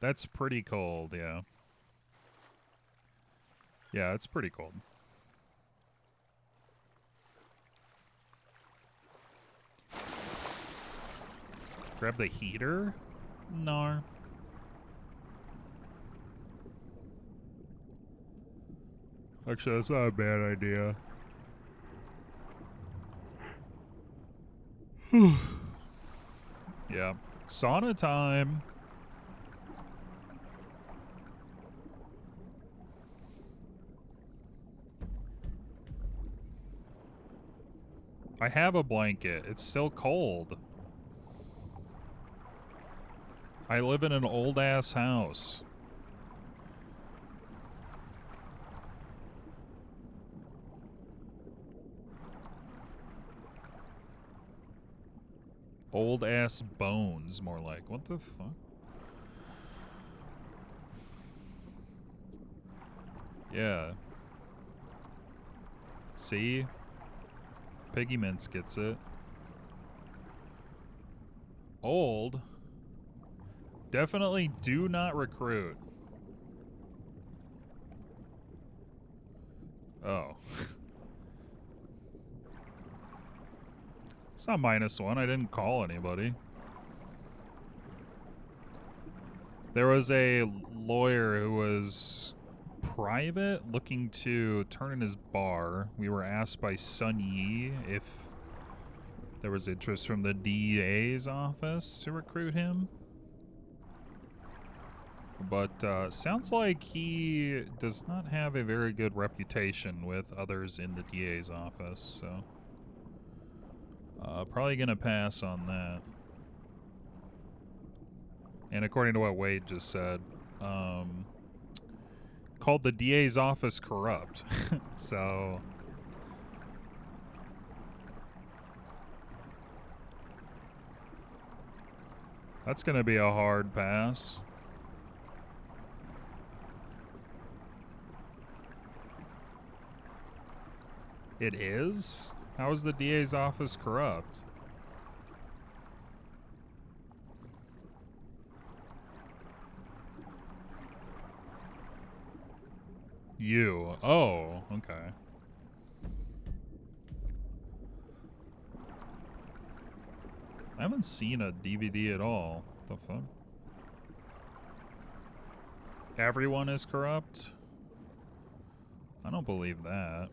That's pretty cold, yeah. Yeah, it's pretty cold. Grab the heater? No. Actually, that's not a bad idea. Yeah. Sauna time. I have a blanket. It's still cold. I live in an old-ass house. Old-ass bones, more like. What the fuck? Yeah. See? Piggy Mints gets it. Old. Definitely do not recruit. Oh. It's not -1. I didn't call anybody. There was a lawyer who was private looking to turn in his bar. We were asked by Sun Yi if there was interest from the DA's office to recruit him. But sounds like he does not have a very good reputation with others in the DA's office, so probably gonna pass on that. And according to what Wade just said, called the DA's office corrupt. So that's gonna be a hard pass. It is? How is the DA's office corrupt? You. Oh, okay. I haven't seen a DVD at all. What the fuck? Everyone is corrupt? I don't believe that.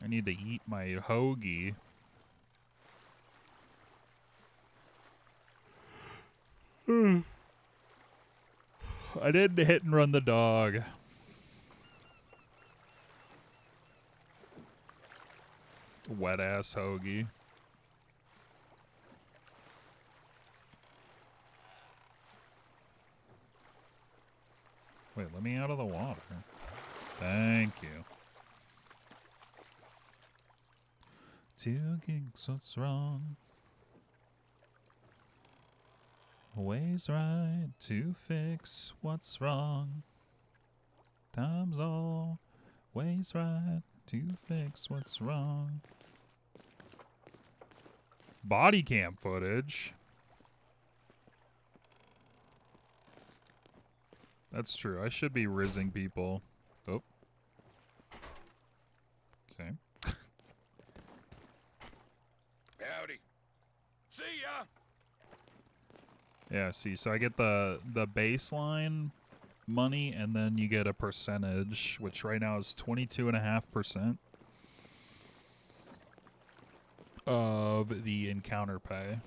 I need to eat my hoagie. I didn't hit and run the dog. Wet ass hoagie. Wait, let me out of the water. Thank you. Two gigs, what's wrong? Ways right to fix what's wrong. Time's all ways right to fix what's wrong. Body cam footage. That's true. I should be rizzing people. Oh. Okay. Howdy. See ya. Yeah, see, so I get the baseline money, and then you get a percentage, which right now is 22.5% of the encounter pay.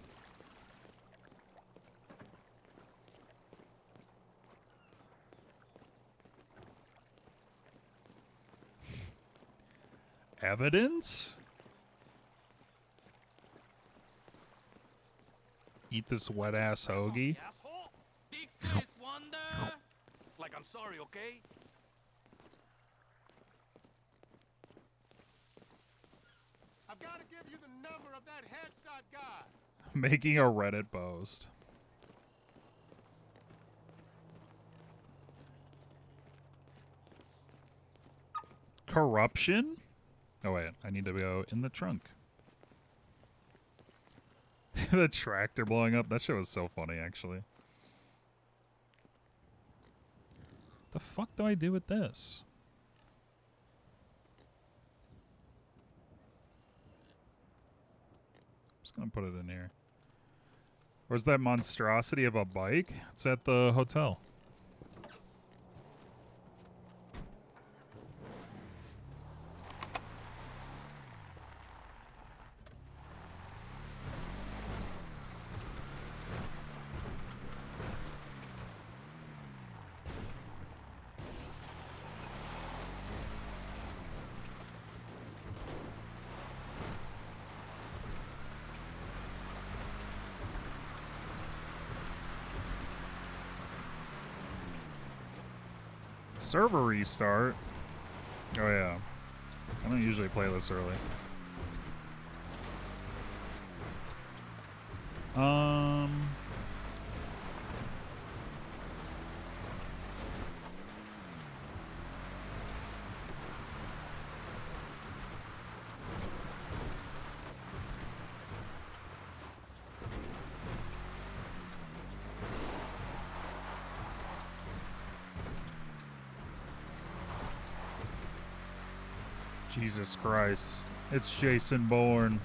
Evidence? Eat this wet ass hoagie. Asshole. Dick-faced wonder. Like I'm sorry, okay? I've got to give you the number of that headshot guy. Making a Reddit post. Corruption? Oh wait, I need to go in the trunk. The tractor blowing up. That shit was so funny, actually. The fuck do I do with this? Just gonna put it in here. Where's that monstrosity of a bike? It's at the hotel. Server restart. Oh yeah. I don't usually play this early. Jesus Christ. It's Jason Bourne.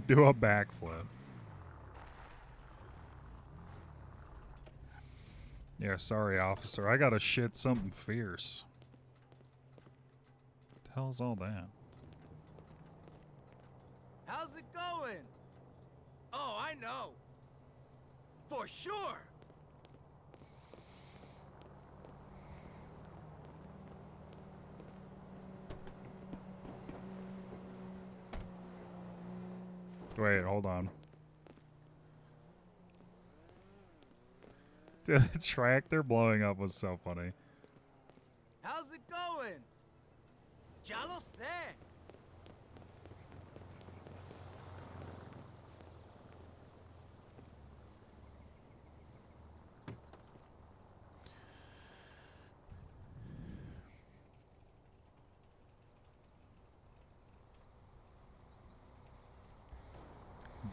Do a backflip. Yeah, sorry, officer. I gotta shit something fierce. What the hell's all that? How's it going? Oh, I know. For sure. Wait, hold on. Dude, the tractor blowing up was so funny. How's it going? Ya lo sé.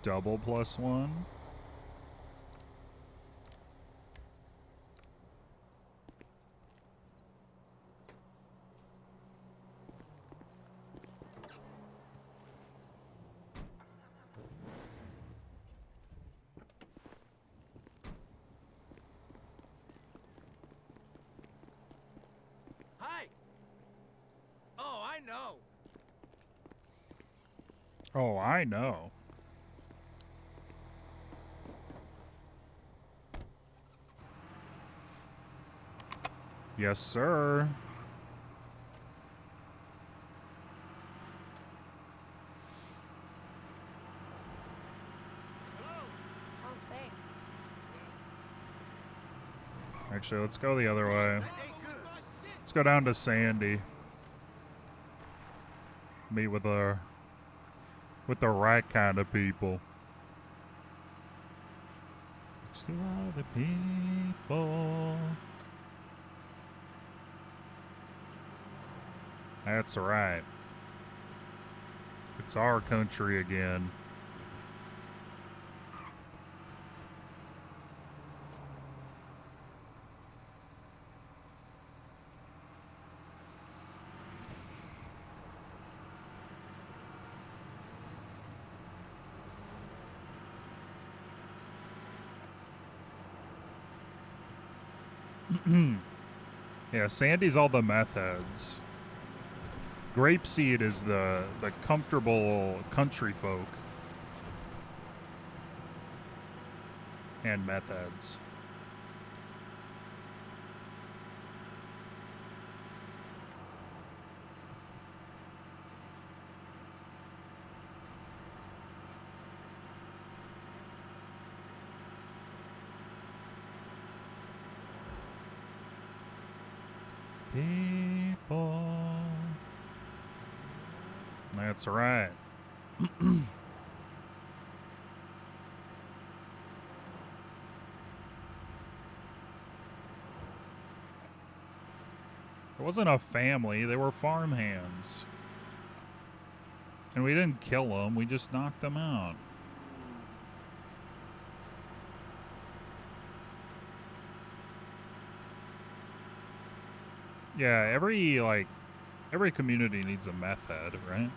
Double +1. Hi. Oh, I know. Oh, I know. Yes, sir. How's things? Actually, let's go the other way. Let's go down to Sandy. Meet with the right kind of people. Next to other people. That's right. It's our country again. Yeah, Sandy's all the meth heads. Grapeseed is the comfortable country folk. And meth heads. People. That's right. It wasn't a family, they were farmhands. And we didn't kill them, we just knocked them out. Yeah, every community needs a meth head, right?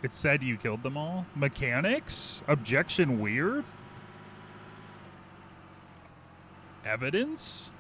It said you killed them all? Mechanics? Objection weird? Evidence?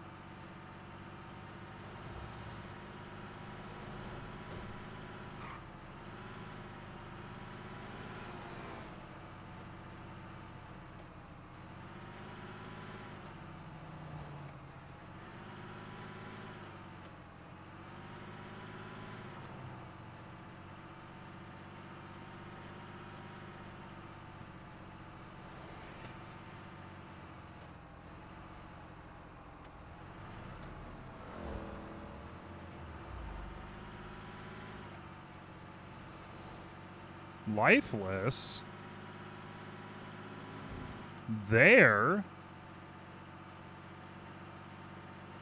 Lifeless? There?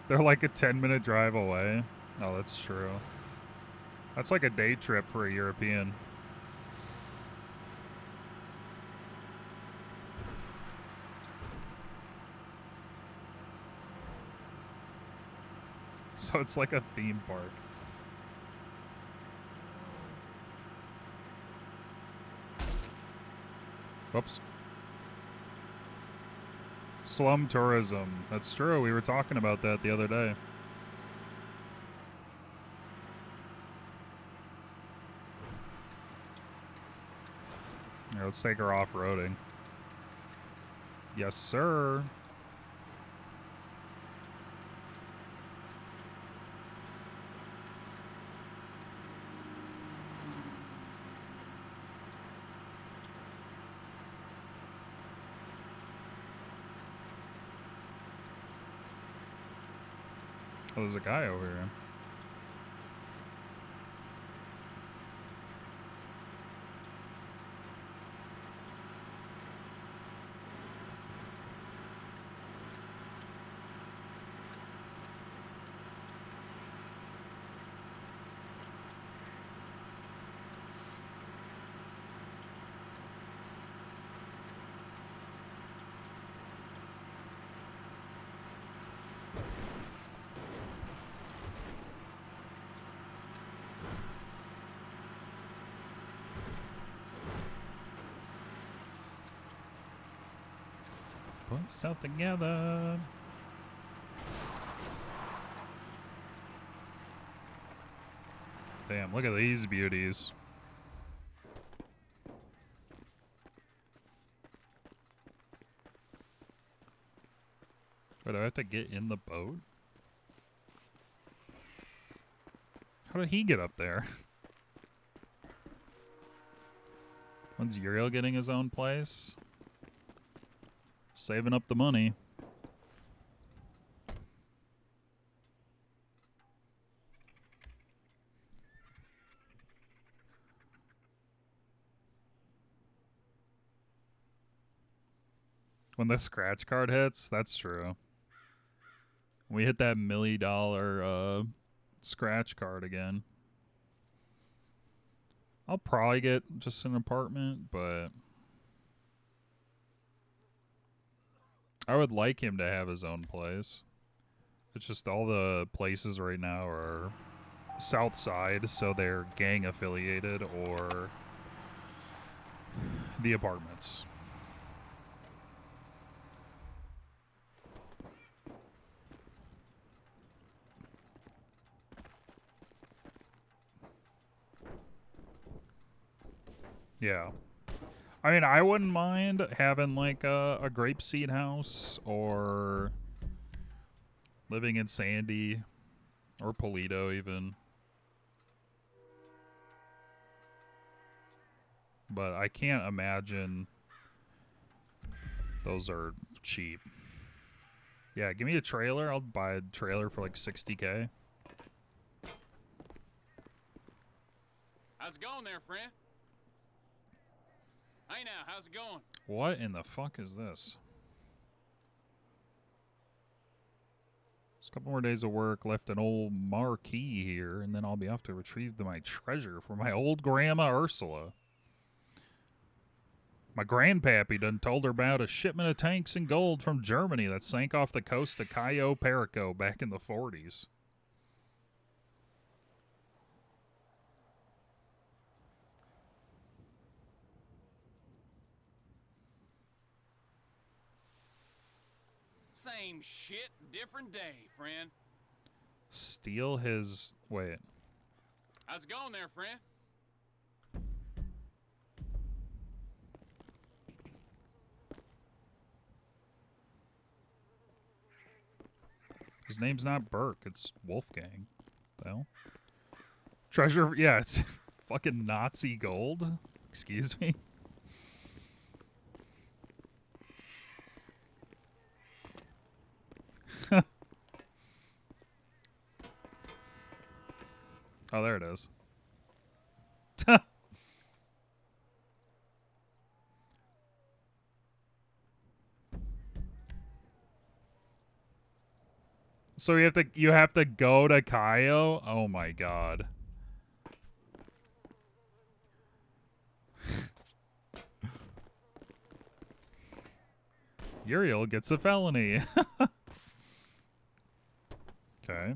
They're like a 10-minute drive away. Oh, that's true. That's like a day trip for a European. So it's like a theme park. Whoops. Slum tourism. That's true. We were talking about that the other day. Here, let's take her off-roading. Yes, sir. Oh, there's a guy over here. Put stuff together. Damn, look at these beauties. Wait, do I have to get in the boat? How did he get up there? When's Uriel getting his own place? Saving up the money. When the scratch card hits, that's true. We hit that $1 million scratch card again. I'll probably get just an apartment, but I would like him to have his own place. It's just all the places right now are South Side, so they're gang affiliated, or the apartments. Yeah. I mean, I wouldn't mind having like a grapeseed house or living in Sandy or Polito even. But I can't imagine those are cheap. Yeah, give me a trailer. I'll buy a trailer for like $60K. How's it going there, friend? Hey now, how's it going? What in the fuck is this? Just a couple more days of work, left an old marquee here, and then I'll be off to retrieve my treasure for my old grandma Ursula. My grandpappy done told her about a shipment of tanks and gold from Germany that sank off the coast of Cayo Perico back in the 40s. Same shit, different day, friend. Steal his... Wait. How's it going there, friend? His name's not Burke, it's Wolfgang. Well, treasure... Yeah, it's fucking Nazi gold. Excuse me. Oh, there it is. So you have to go to Kaio? Oh my god. Uriel gets a felony. Okay.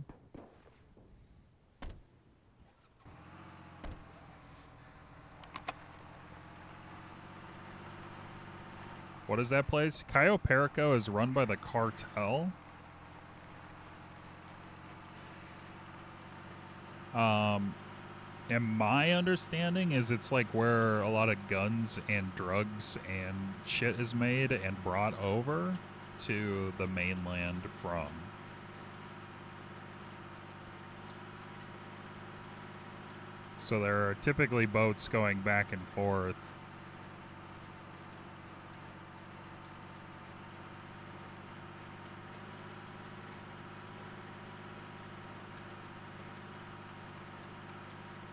What is that place? Cayo Perico is run by the cartel. And my understanding is it's like where a lot of guns and drugs and shit is made and brought over to the mainland from. So there are typically boats going back and forth.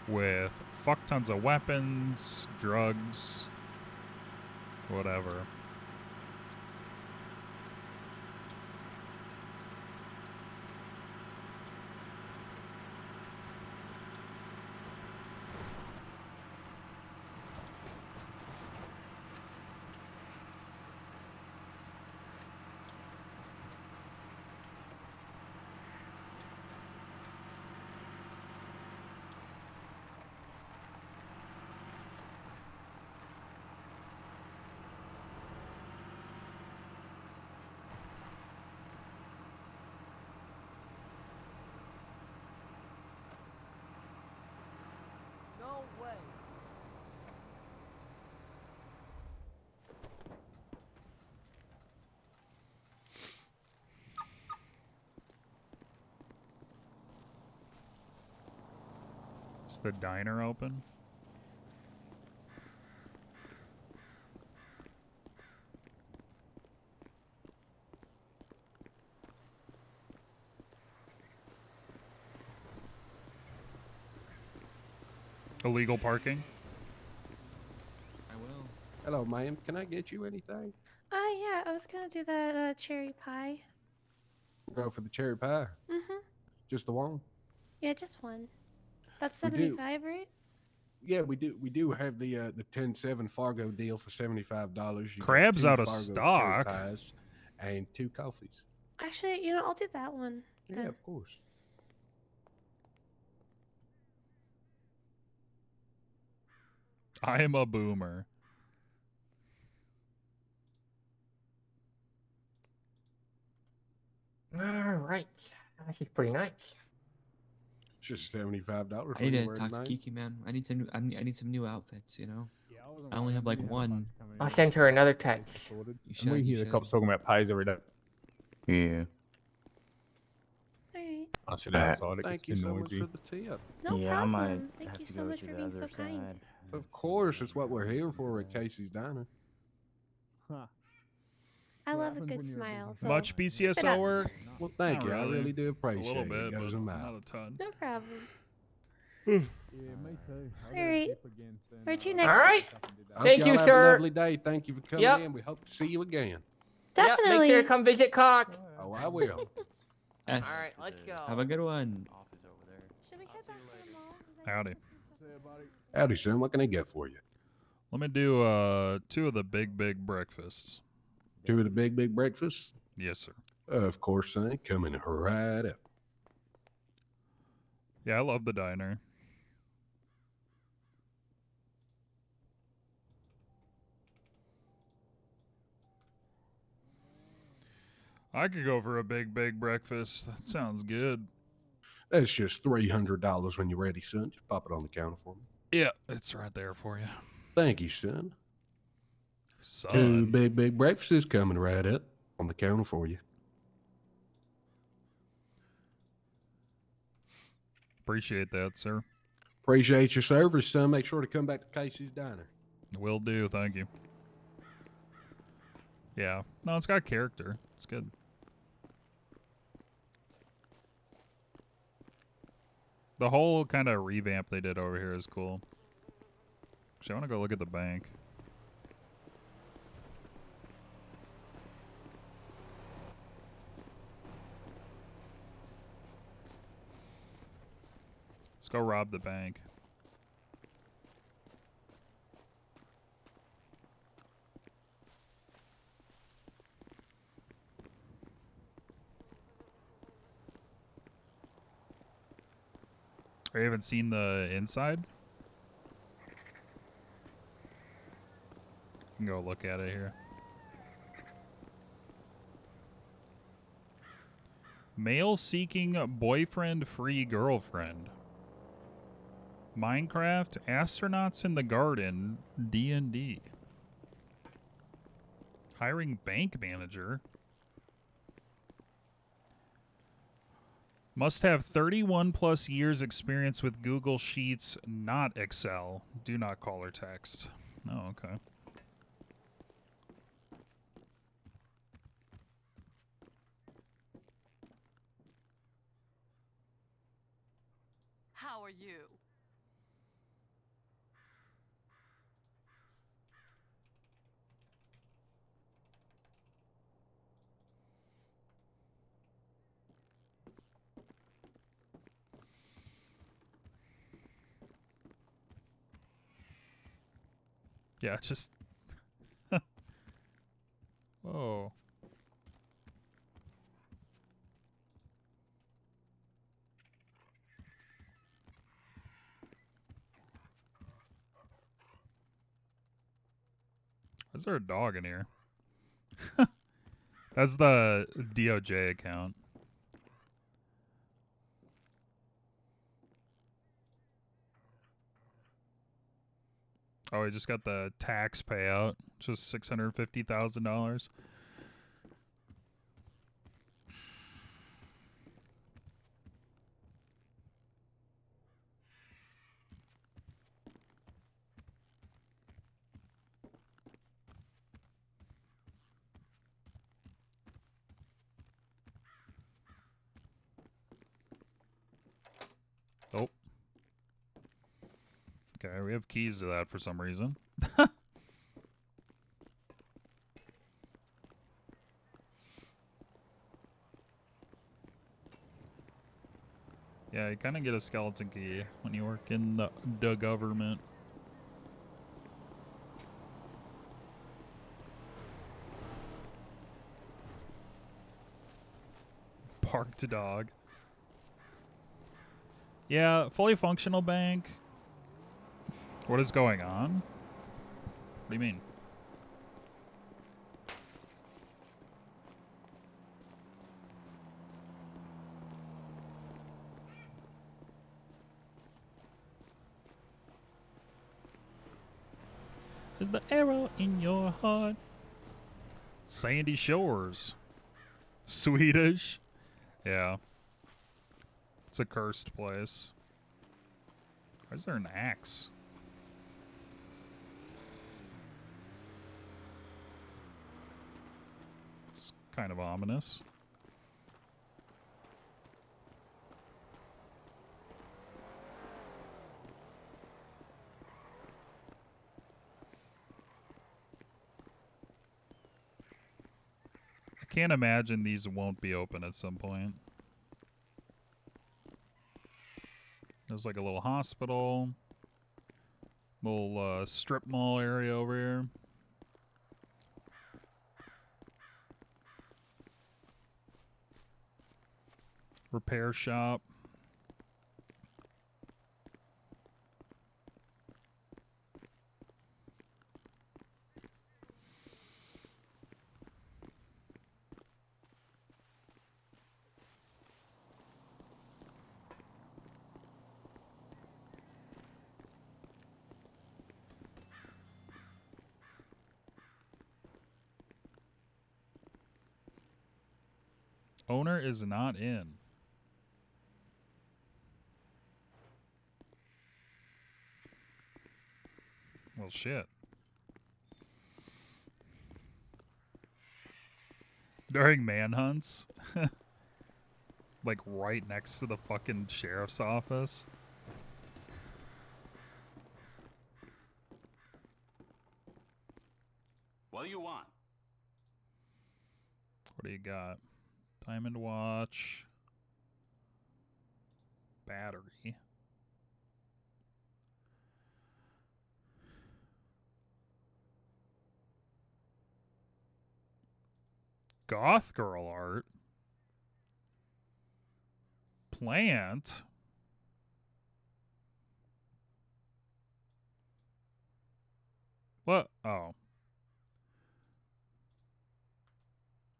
With fuck tons of weapons, drugs, whatever. No way. Is the diner open? Illegal parking? I will. Hello, ma'am. Can I get you anything? Yeah, I was gonna do that cherry pie. Go for the cherry pie. Mm-hmm. Just the one? Yeah, just one. That's We do. 75, right? Yeah, we do. We do have the 10-7 Fargo deal for $75. You Crab's got 2 out of Fargo stock. cherry pies and 2 coffees. Actually, I'll do that one. Yeah, then. of course. I am a boomer. All right. This is pretty nice. It's just $75. I need to talk to Kiki, man. I need some. I need some new outfits. I only have like one. I'll send her another text. You And should. we You hear the should. cops talking about pies every day. Yeah. Alright. I sit outside, it gets Thank too you so much noisy. for the tip. No Yeah, I might problem. Thank have you to so go much to for the being so other kind. side. Of course, it's what we're here for at Casey's Diner. I love a good smile. So Much keep it BCSO up. work? Well, thank Not you. I really. really do A appreciate little it. bit, It goes but a not mile. a ton. No problem. Yeah, me too. Alright. Where to All next? right. Hope Thank y'all you, have sir. a lovely day. Thank you for coming Yep. in. We hope to see you again. Yep, Definitely. make sure to come visit Cock. Oh, I will. All Yes. right, let's go. Have a good one. Office over there. Should we head back to the mall? Is that Howdy. good? Howdy, son. What can I get for you? Let me do 2 of the big breakfasts. 2 of the big breakfasts? Yes, sir. Of course, son. Coming right up. Yeah, I love the diner. I could go for a big breakfast. That sounds good. That's just $300 when you're ready, son. Just pop it on the counter for me. Yeah, it's right there for you. Thank you, son. 2 Son. big breakfasts coming right up on the counter for you. Appreciate that, sir. Appreciate your service, son. Make sure to come back to Casey's Diner. Will do, thank you. Yeah. No, it's got character. It's good. The whole kind of revamp they did over here is cool. Actually, I want to go look at the bank. Let's go rob the bank. I haven't seen the inside. You can go look at it here. Male seeking boyfriend-free girlfriend. Minecraft, astronauts in the garden, D&D. Hiring bank manager. Must have 31 plus years experience with Google Sheets, not Excel. Do not call or text. Oh, okay. How are you? Yeah, just... Whoa. Is there a dog in here? That's the DOJ account. Oh, we just got the tax payout. Just $650,000. Oh. Okay, we have keys to that for some reason. Yeah, you kind of get a skeleton key when you work in the government. Parked dog. Yeah, fully functional bank. What is going on? What do you mean? Is the arrow in your heart? Sandy Shores. Swedish. Yeah. It's a cursed place. Why is there an axe? It's kind of ominous. I can't imagine these won't be open at some point. There's like a little hospital. Little strip mall area over here. Repair shop. Owner is not in. Well, shit. During manhunts, like right next to the fucking sheriff's office. What do you want? What do you got? Diamond watch. Battery. Goth girl art. Plant. What? Oh.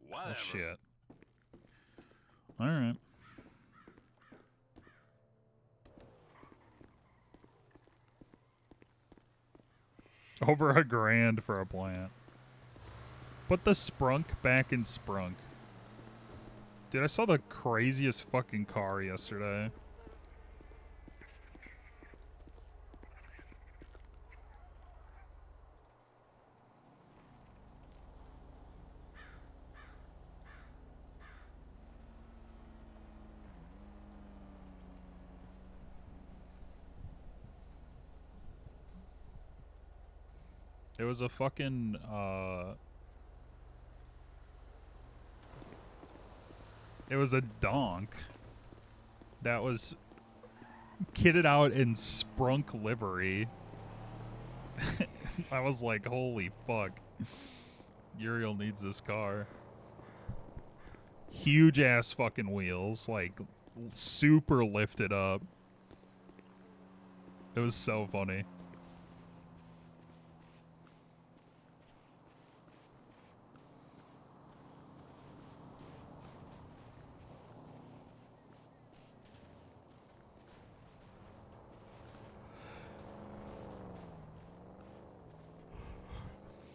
Whatever. Oh, shit. All right. Over $1,000 for a plant. Put the sprunk back in sprunk. Dude, I saw the craziest fucking car yesterday. It was a fucking, it was a donk that was kitted out in sprunk livery. I was like, holy fuck. Uriel needs this car. Huge ass fucking wheels, like super lifted up. It was so funny.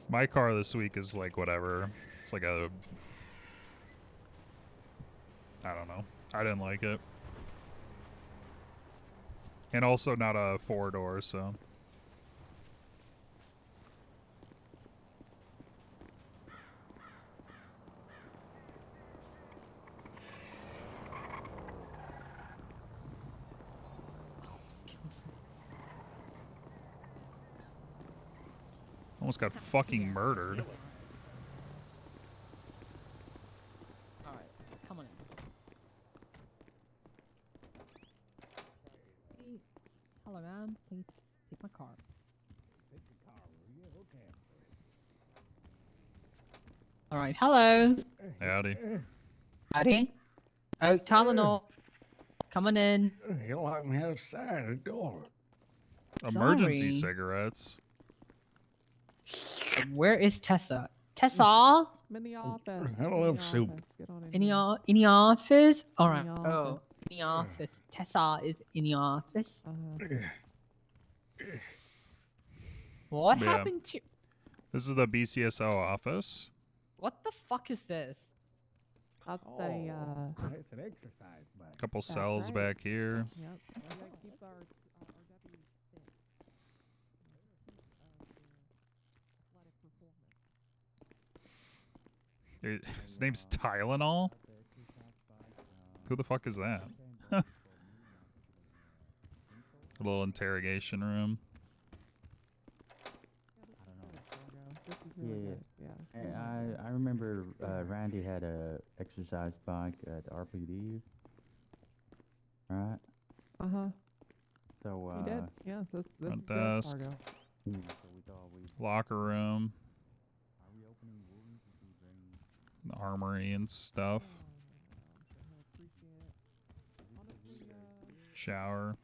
My car this week is like whatever. It's like a... I don't know. I didn't like it. And also not a 4-door, so... Almost got fucking murdered. Alright, come on in. Hey, hello, ma'am. Please take my car. Take the car, will you? Okay. Alright, hello. Howdy. Howdy. Oh, Tylenol. Come on in. You locked me outside the door. Emergency Sorry. cigarettes. Where is Tessa? Tessa? I'm in the office. I love soup. Get on in here. In the office? All right. the Oh, in the office. Tessa is in the office. What Yeah. happened to? This is the BCSO office. What the fuck is this? That's it's an exercise bike. Couple cells back here. Yep. That keeps our deputies fit. His name's Tylenol? Who the fuck is that? A little interrogation room. I remember Randy had a exercise bike at RPD. Right? So He did. Yeah, this front is good, desk. Fargo. So we thought we Locker room. are we opening wounds if we bring The armory and stuff. Shower.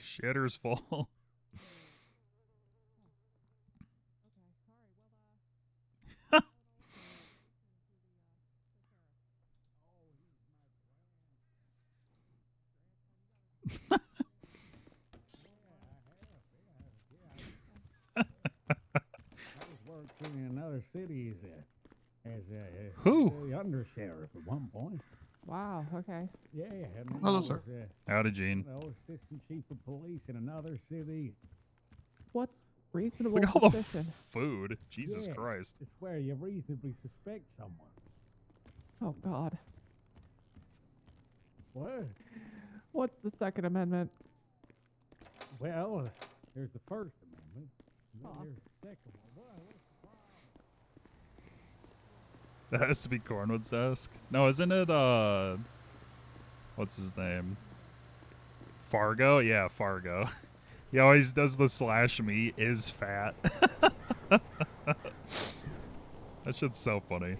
Shitter's full. Worked in another city as a Who? undersheriff at one point. Wow. Okay. Yeah. And then Hello, I sir. was, Howdy, Gene. assistant chief of police in another city. What's Reasonable Look at all the suspicion. food. Jesus Yeah, Christ. it's where you reasonably suspect someone. Oh, God. What? What's the Second Amendment? Well, there's the First Amendment. And then there's the second one. What's the problem? That has to be Cornwood's desk. No, isn't it, what's his name? Fargo? Yeah, Fargo. He always does the slash meat is fat. That shit's so funny.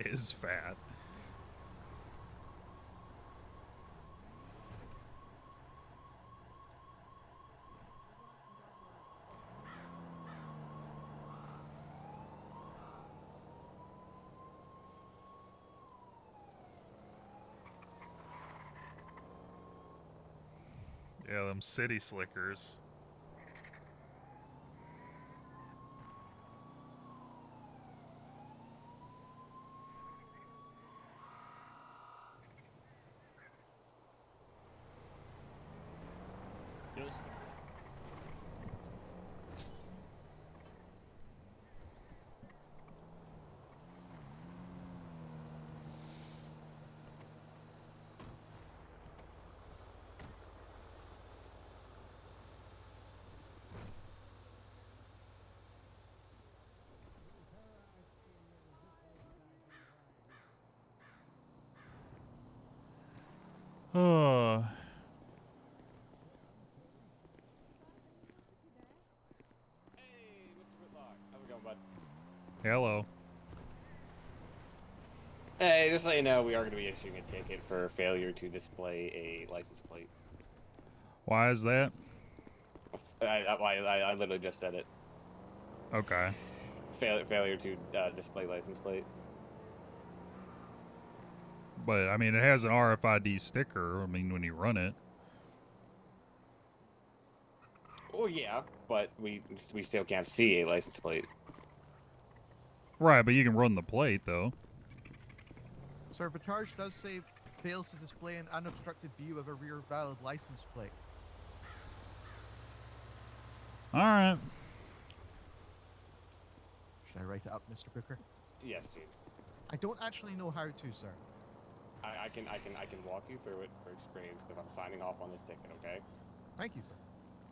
Is fat. Yeah, them city slickers. Oh. Hey, Mr. Whitlock. How's it going, bud? Hello. Hey, just so you know, we are going to be issuing a ticket for failure to display a license plate. Why is that? I literally just said it. Okay. Failure to display license plate. But, I mean, it has an RFID sticker, I mean, when you run it. Oh, yeah, but we still can't see a license plate. Right, but you can run the plate, though. Sir, the charge does say fails to display an unobstructed view of a rear valid license plate. Alright. Should I write it up, Mr. Booker? Yes, Gene. I don't actually know how to, sir. I can walk you through it for experience because I'm signing off on this ticket, okay? Thank you, sir.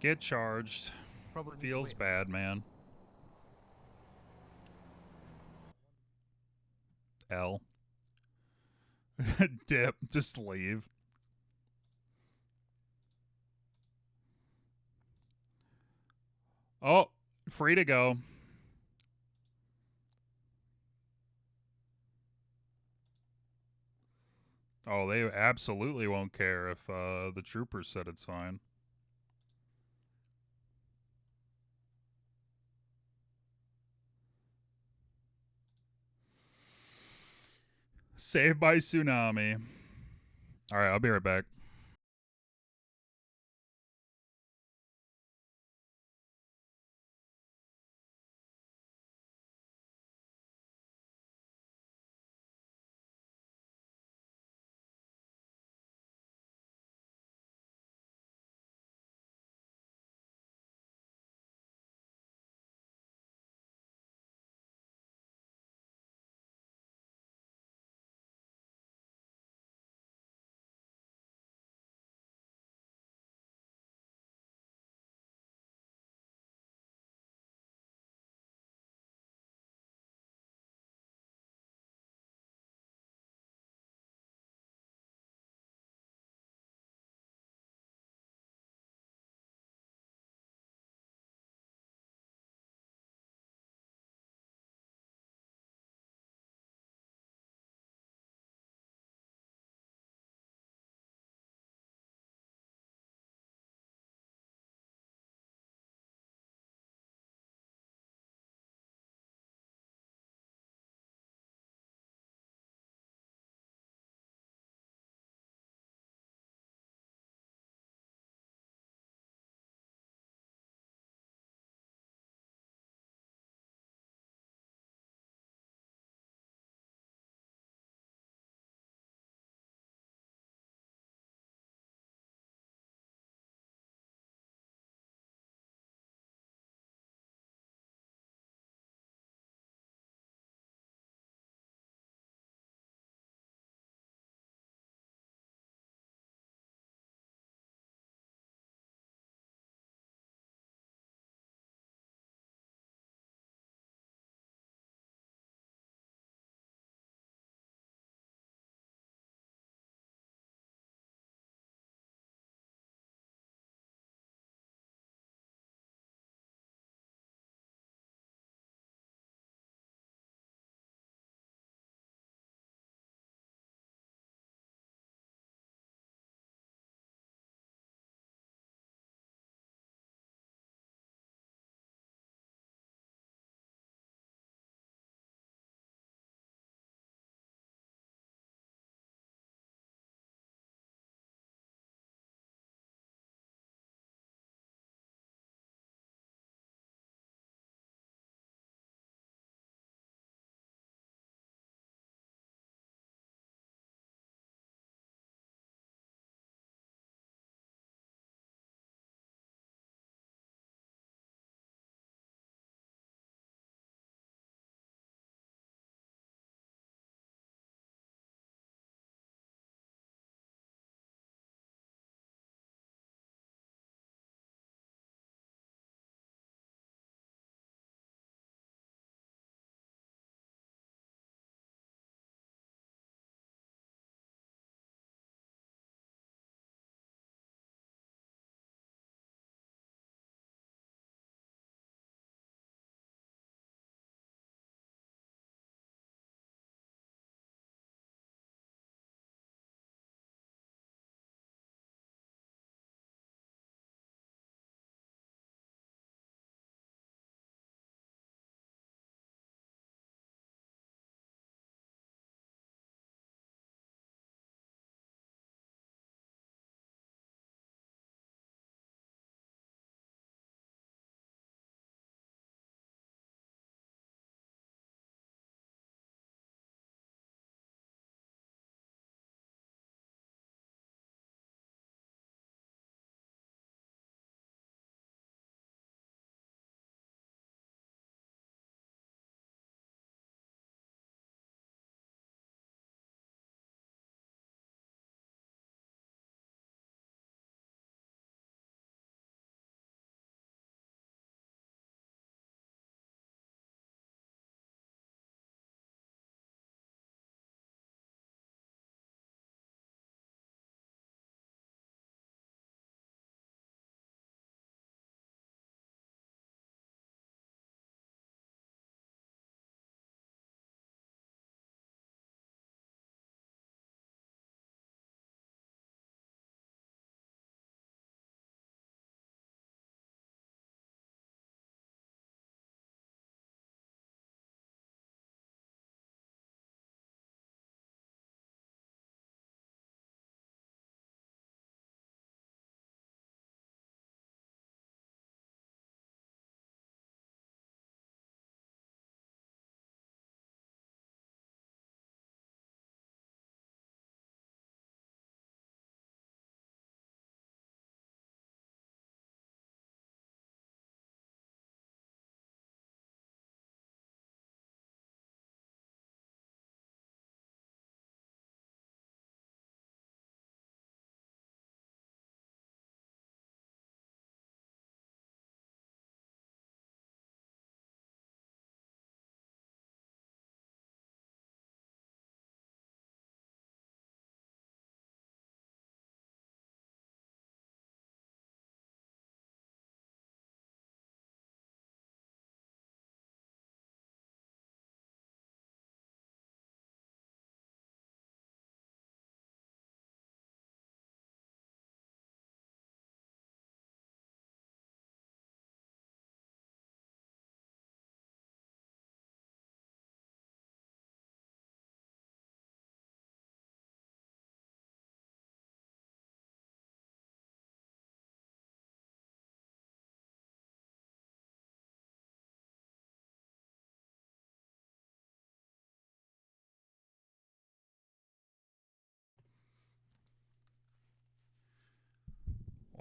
Get charged. Probably need to Feels wait. bad, man. L. Dip. Just leave. Oh, free to go. Oh, they absolutely won't care if the troopers said it's fine. Saved by tsunami. All right, I'll be right back.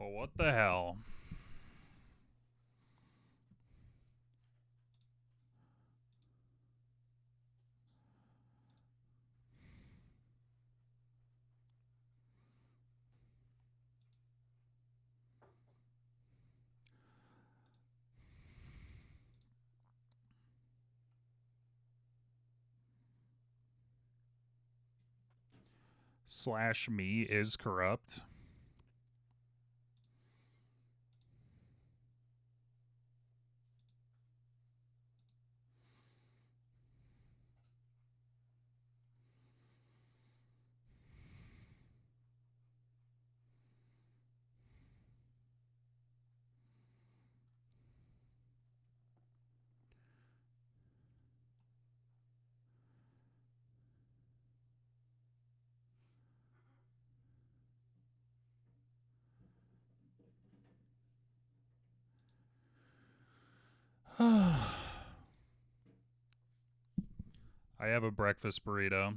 Well, what the hell? Slash me is corrupt. I have a breakfast burrito.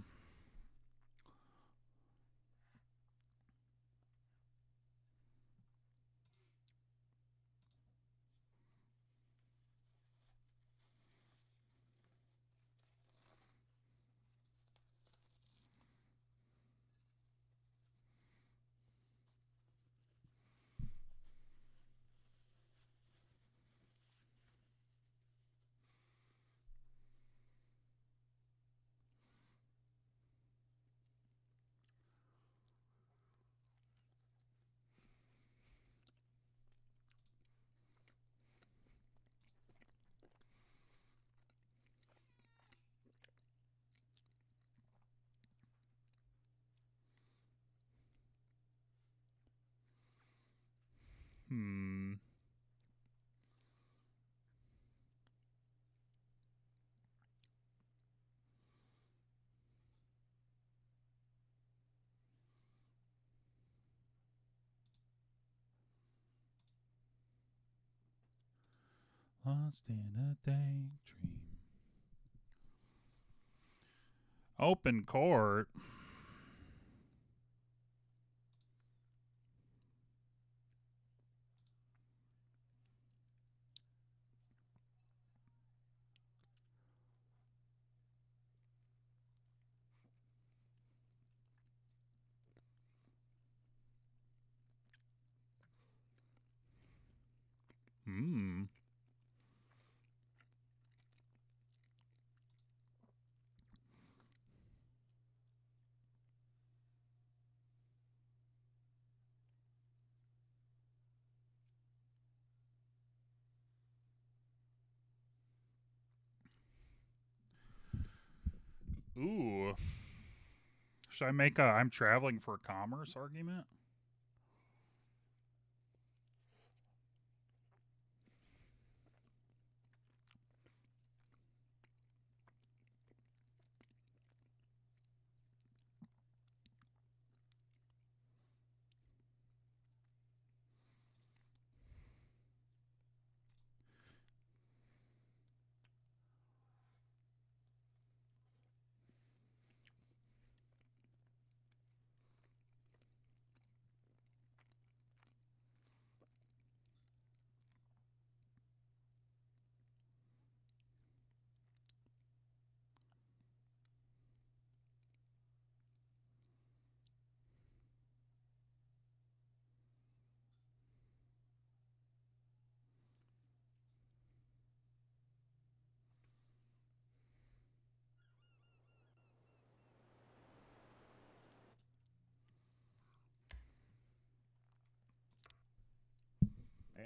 Lost in a daydream. Open court. Ooh. Should I make a I'm traveling for commerce argument?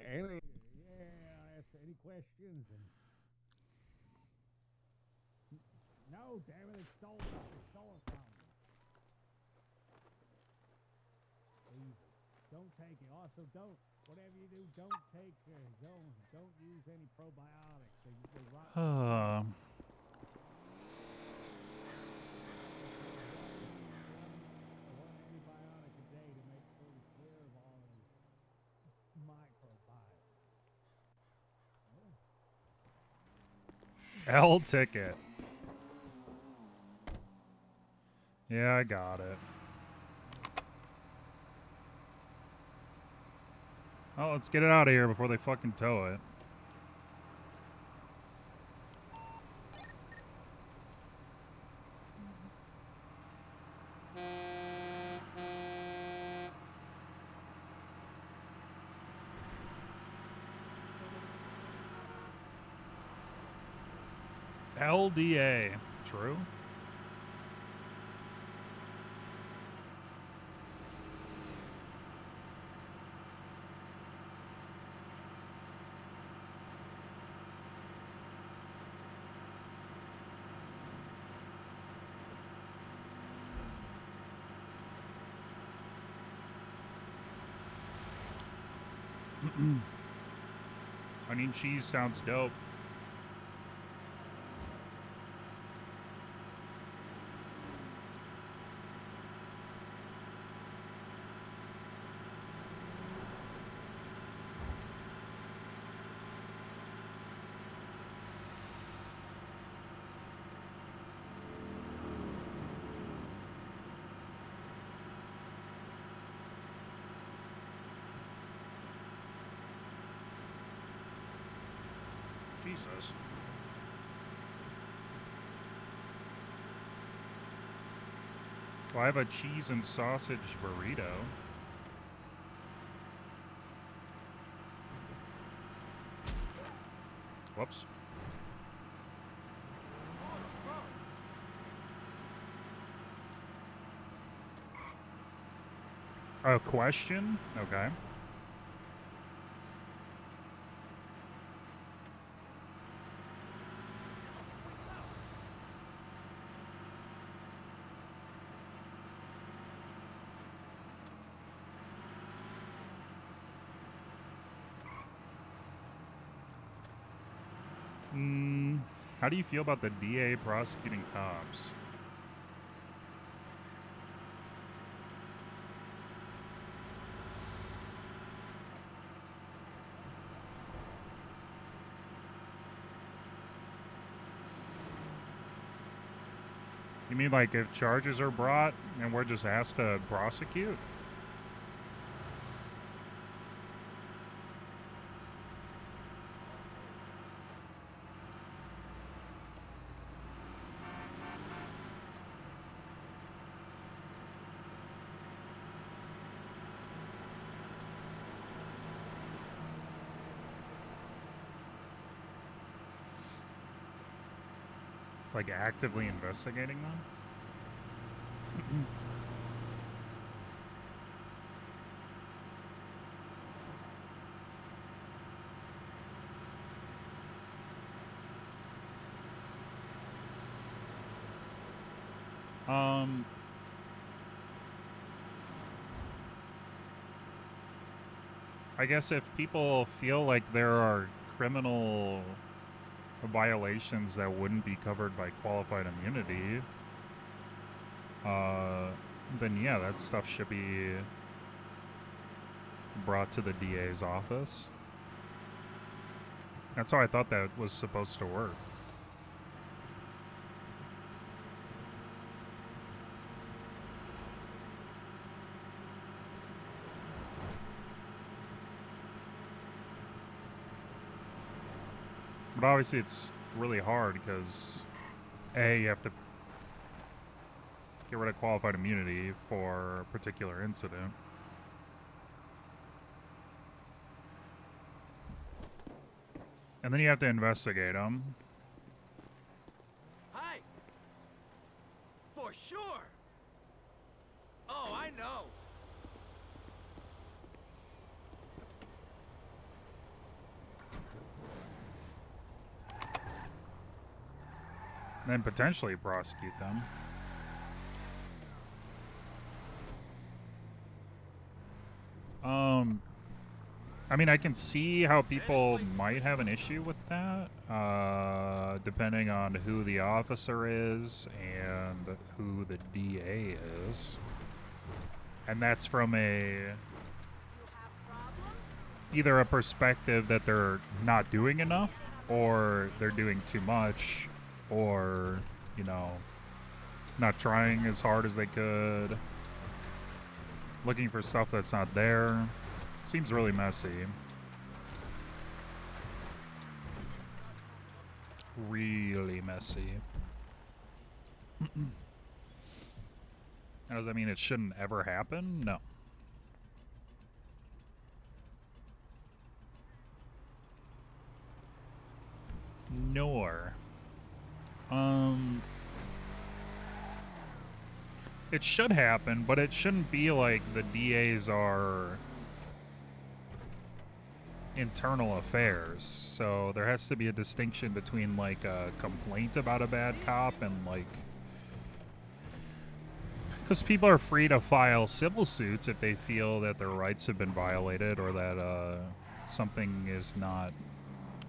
Alien, yeah, ask any questions and... No, damn it, it's stolen. It's stolen from me. Please, don't take it. Also, don't, whatever you do, don't take, don't use any probiotics. They rot. One antibiotic a day to make sure we clear of all those microbiomes. L ticket. Yeah, I got it. Well, let's get it out of here before they fucking tow it. LDA. True. Onion cheese sounds dope. Jesus. Well, I have a cheese and sausage burrito. Whoops. A question? Okay. How do you feel about the DA prosecuting cops? You mean like if charges are brought and we're just asked to prosecute? Like actively investigating them? I guess if people feel like there are criminal violations that wouldn't be covered by qualified immunity, then yeah, that stuff should be brought to the DA's office. That's how I thought that was supposed to work. But obviously it's really hard because A, you have to get rid of qualified immunity for a particular incident. And then you have to investigate them. Hi. For sure. Oh, I know. And then potentially prosecute them. I mean, I can see how people might have an issue with that, depending on who the officer is and who the DA is. And that's from either a perspective that they're not doing enough, or they're doing too much, or, you know, not trying as hard as they could, looking for stuff that's not there. Seems really messy. Really messy. Now, does that mean it shouldn't ever happen? No. Nor. It should happen, but it shouldn't be like the DAs are internal affairs. So there has to be a distinction between like a complaint about a bad cop and like, because people are free to file civil suits if they feel that their rights have been violated or that something is not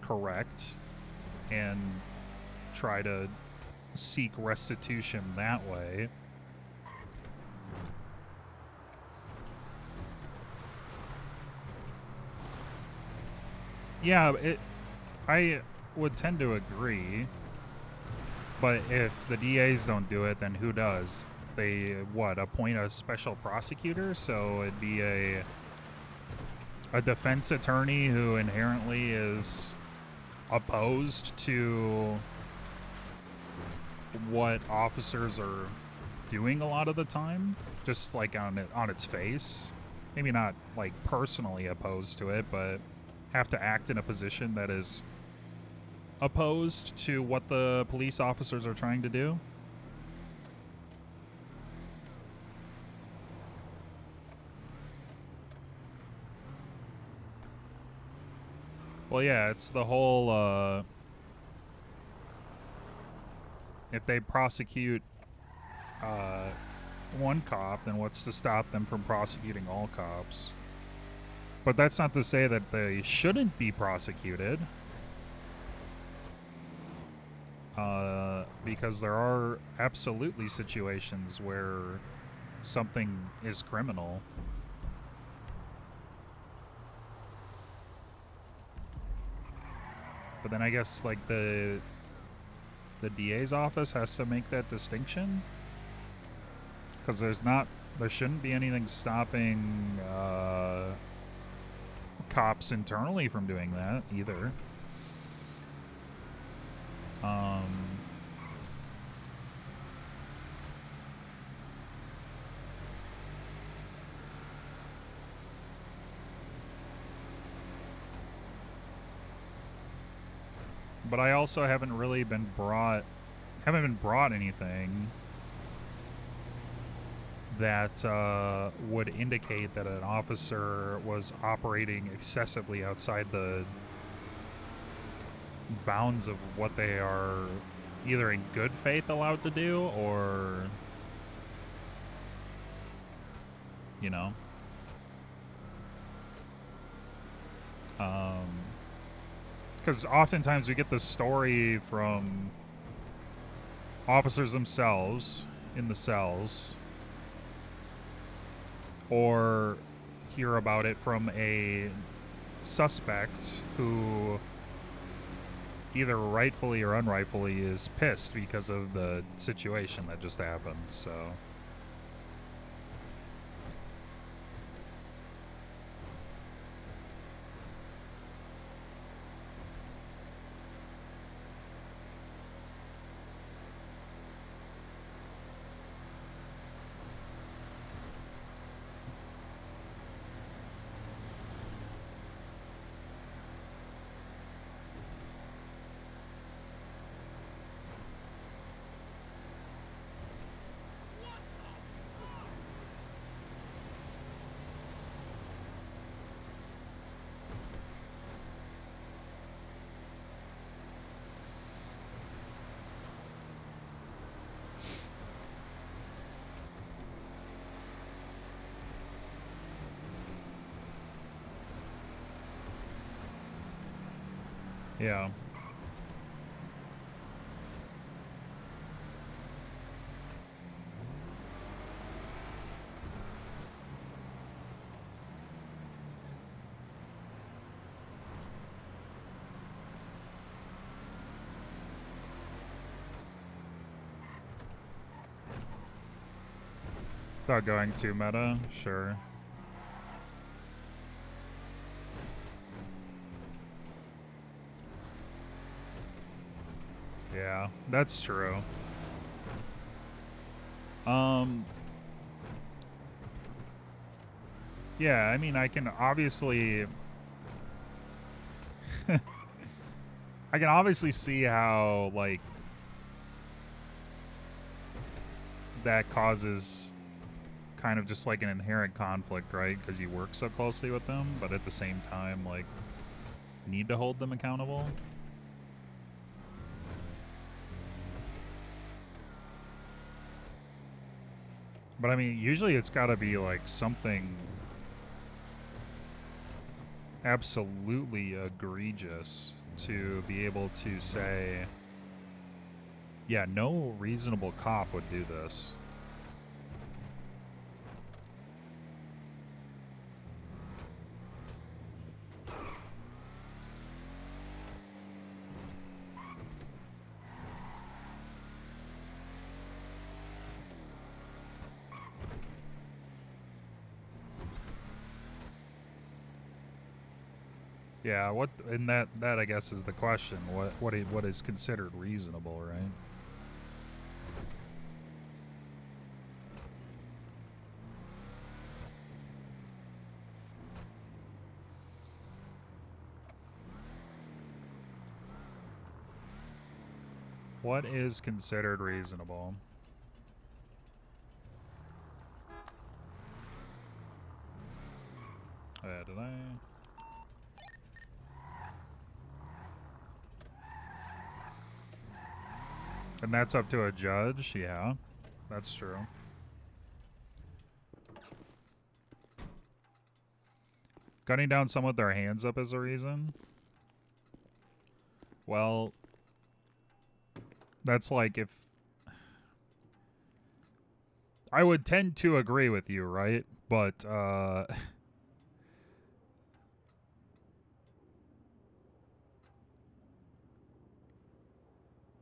correct, and try to seek restitution that way. Yeah, I would tend to agree, but if the DAs don't do it, then who does? They, what, appoint a special prosecutor? So it'd be a defense attorney who inherently is opposed to what officers are doing a lot of the time, just like on its face. Maybe not like personally opposed to it, but have to act in a position that is opposed to what the police officers are trying to do. Well, yeah, it's the whole, if they prosecute one cop, then what's to stop them from prosecuting all cops? But that's not to say that they shouldn't be prosecuted. Because there are absolutely situations where something is criminal. But then I guess like the DA's office has to make that distinction, because there shouldn't be anything stopping cops internally from doing that either. But I also haven't been brought anything that would indicate that an officer was operating excessively outside the bounds of what they are either in good faith allowed to do, or, you know, because oftentimes we get the story from officers themselves in the cells, or hear about it from a suspect who either rightfully or unrightfully is pissed because of the situation that just happened. So yeah. Without going too meta, sure. Yeah, that's true. Yeah, I mean, I can obviously I can obviously see how, like, that causes kind of just like an inherent conflict, right? Because you work so closely with them, but at the same time, like, need to hold them accountable. But I mean, usually it's got to be like something absolutely egregious to be able to say, yeah, no reasonable cop would do this. Yeah, and that I guess is the question. What is considered reasonable, right? What is considered reasonable? Did I? And that's up to a judge? Yeah, that's true. Gunning down someone with their hands up is a reason? Well, that's like if... I would tend to agree with you, right? But,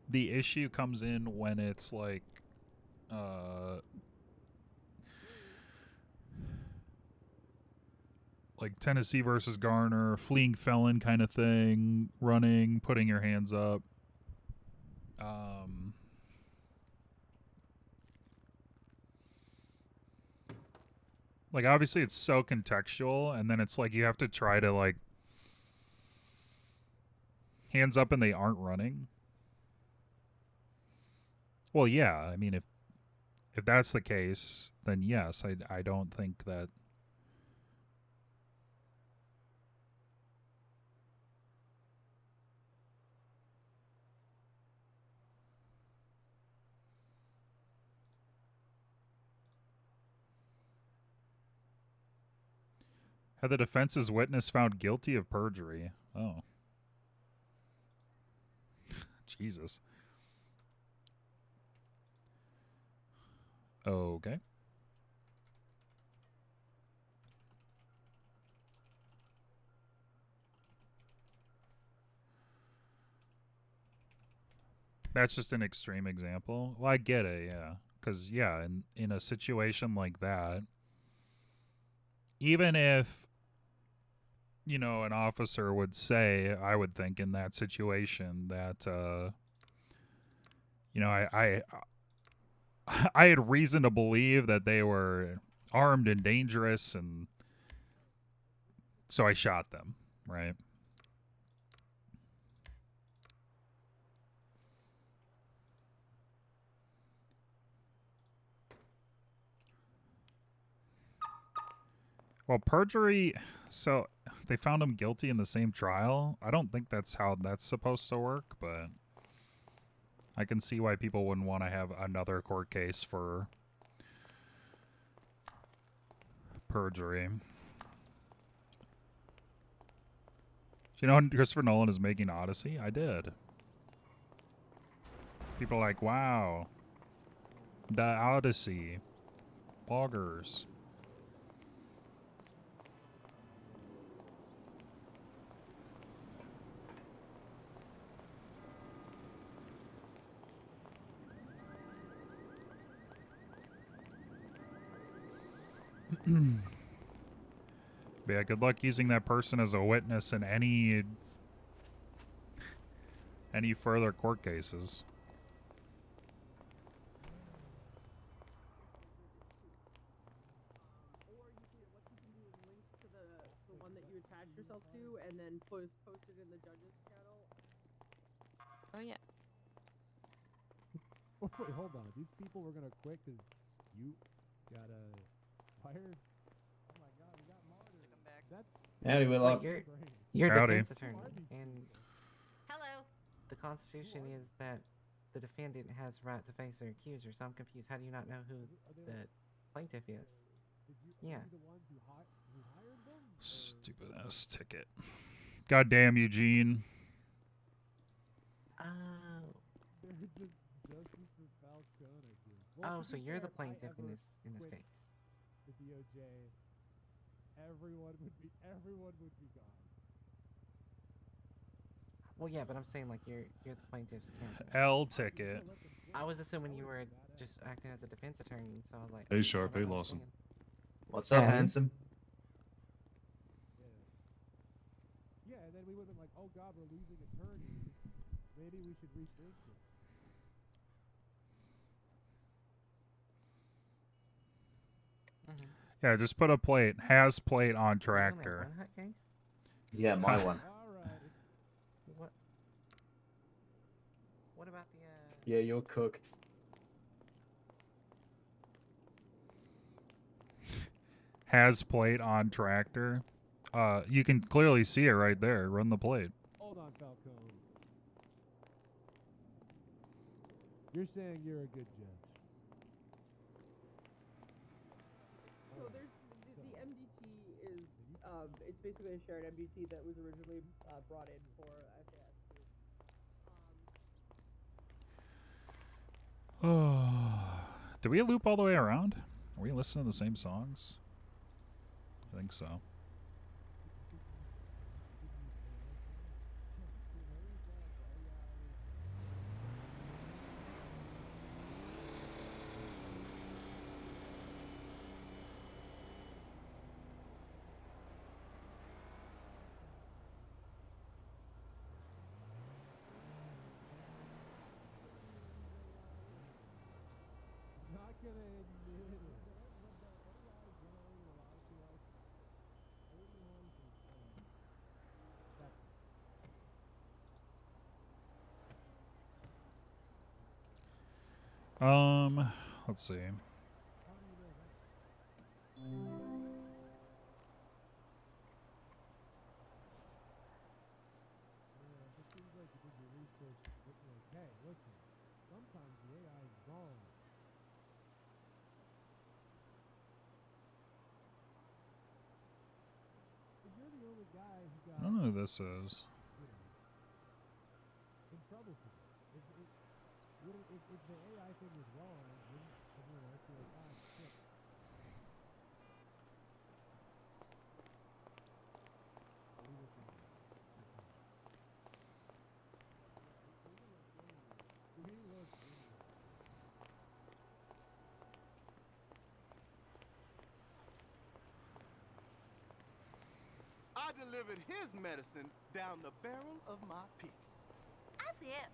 the issue comes in when it's like, like Tennessee versus Garner, fleeing felon kind of thing, running, putting your hands up. Like, obviously it's so contextual, and then it's like you have to try to, like, hands up and they aren't running. Well, yeah, I mean, if that's the case, then yes, I don't think that... Had the defense's witness found guilty of perjury. Oh. Jesus. Okay. That's just an extreme example. Well, I get it, yeah. Because, yeah, in a situation like that, even if, you know, an officer would say, I would think in that situation that, you know, I had reason to believe that they were armed and dangerous, and so I shot them, right? Well, perjury, so they found him guilty in the same trial. I don't think that's how that's supposed to work, but I can see why people wouldn't want to have another court case for perjury. Do you know Christopher Nolan is making Odyssey? I did. People are like, wow, the Odyssey, bloggers. But yeah, good luck using that person as a witness in any any further court cases. The one that you attach yourself to, and then post it in the judges channel. Oh yeah. Oh, wait, hold on. These people were gonna quit because you got fired. Oh my God, we got martyred. That's Howdy, Whitlock. You're a Howdy. defense attorney, and Hello. the Constitution is that the defendant has the right to face their accuser. So I'm confused. How do you not know who the plaintiff is? Yeah. Stupid ass ticket. Goddamn, Eugene. Oh. Well, Oh, to so be you're the fair, if I plaintiff in ever this quit case. The DOJ, everyone would be gone. Well, yeah, but I'm saying like you're the plaintiff's counsel. L ticket. I was assuming you were just acting as a defense attorney, so I was like, Hey, I Sharp. don't Hey, Lawson. understand. What's up, Howdy. handsome? Yeah, and then we would have been like, oh God, we're losing attorneys. Maybe we should rethink it. Yeah, just put a plate. Has plate on tractor. One hot case? Yeah, my one. What? What about the Yeah, you're cooked. Has plate on tractor. You can clearly see it right there. Run the plate. Hold on, Falcone. You're saying you're a good judge. So there's the MDT is it's basically a shared MDT that was originally brought in for SAS. Did we loop all the way around? Are we listening to the same songs? I think so. Not gonna admit it. Let's see. It seems like you did your research, but you're like, hey, listen, sometimes the AI is wrong. But you're the only guy who got, I don't know who this is. in trouble for this. If the AI thing was wrong, wouldn't everyone else be like, ah, shit. I delivered his medicine down the barrel of my piece. As if.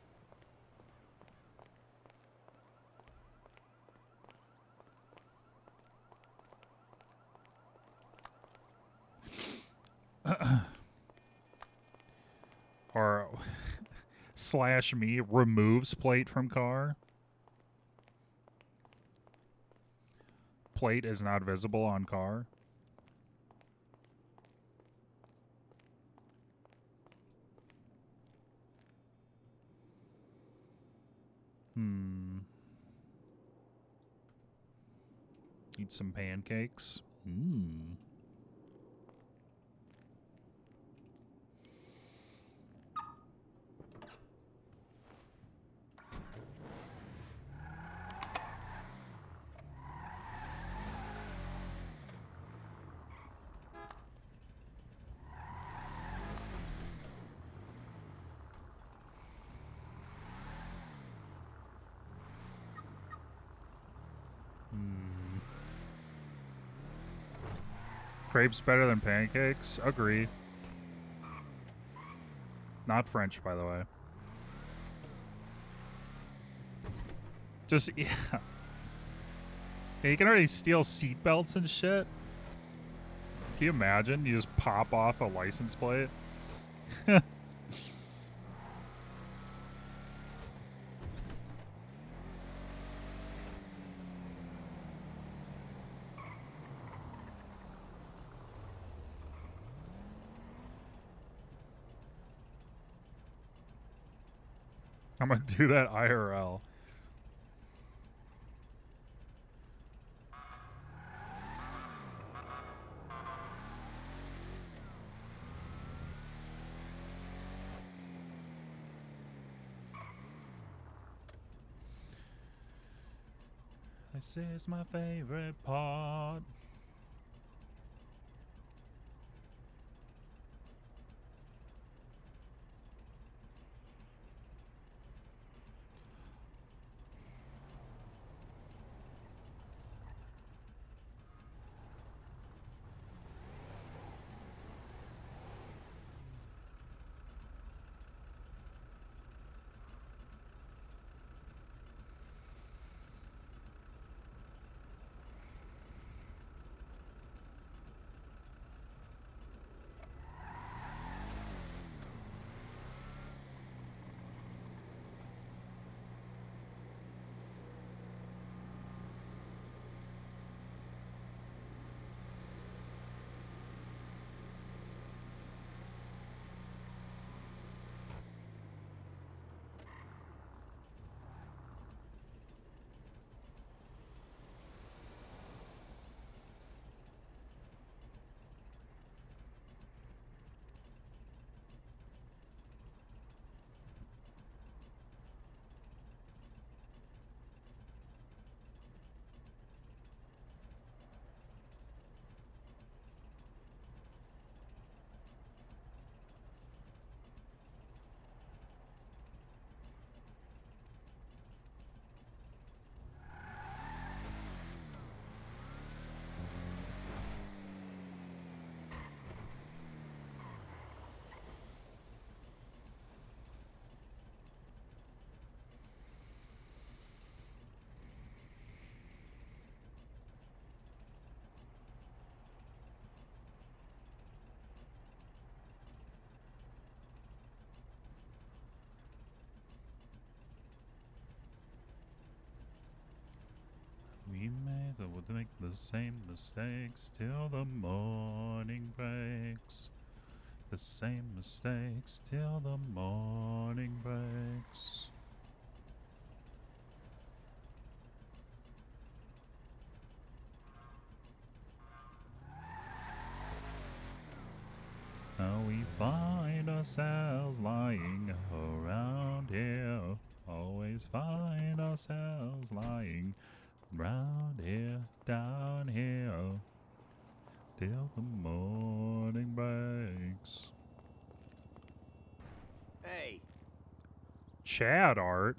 Or slash me removes plate from car. Plate is not visible on car. Eat some pancakes. Crepes better than pancakes? Agree. Not French, by the way. Just, yeah. You can already steal seatbelts and shit. Can you imagine? You just pop off a license plate. I'm gonna do that IRL. This is my favorite part. We may as well make the same mistakes till the morning breaks. The same mistakes till the morning breaks. Now we find ourselves lying around here. Always find ourselves lying round here, down here, till the morning breaks. Hey. Chad art.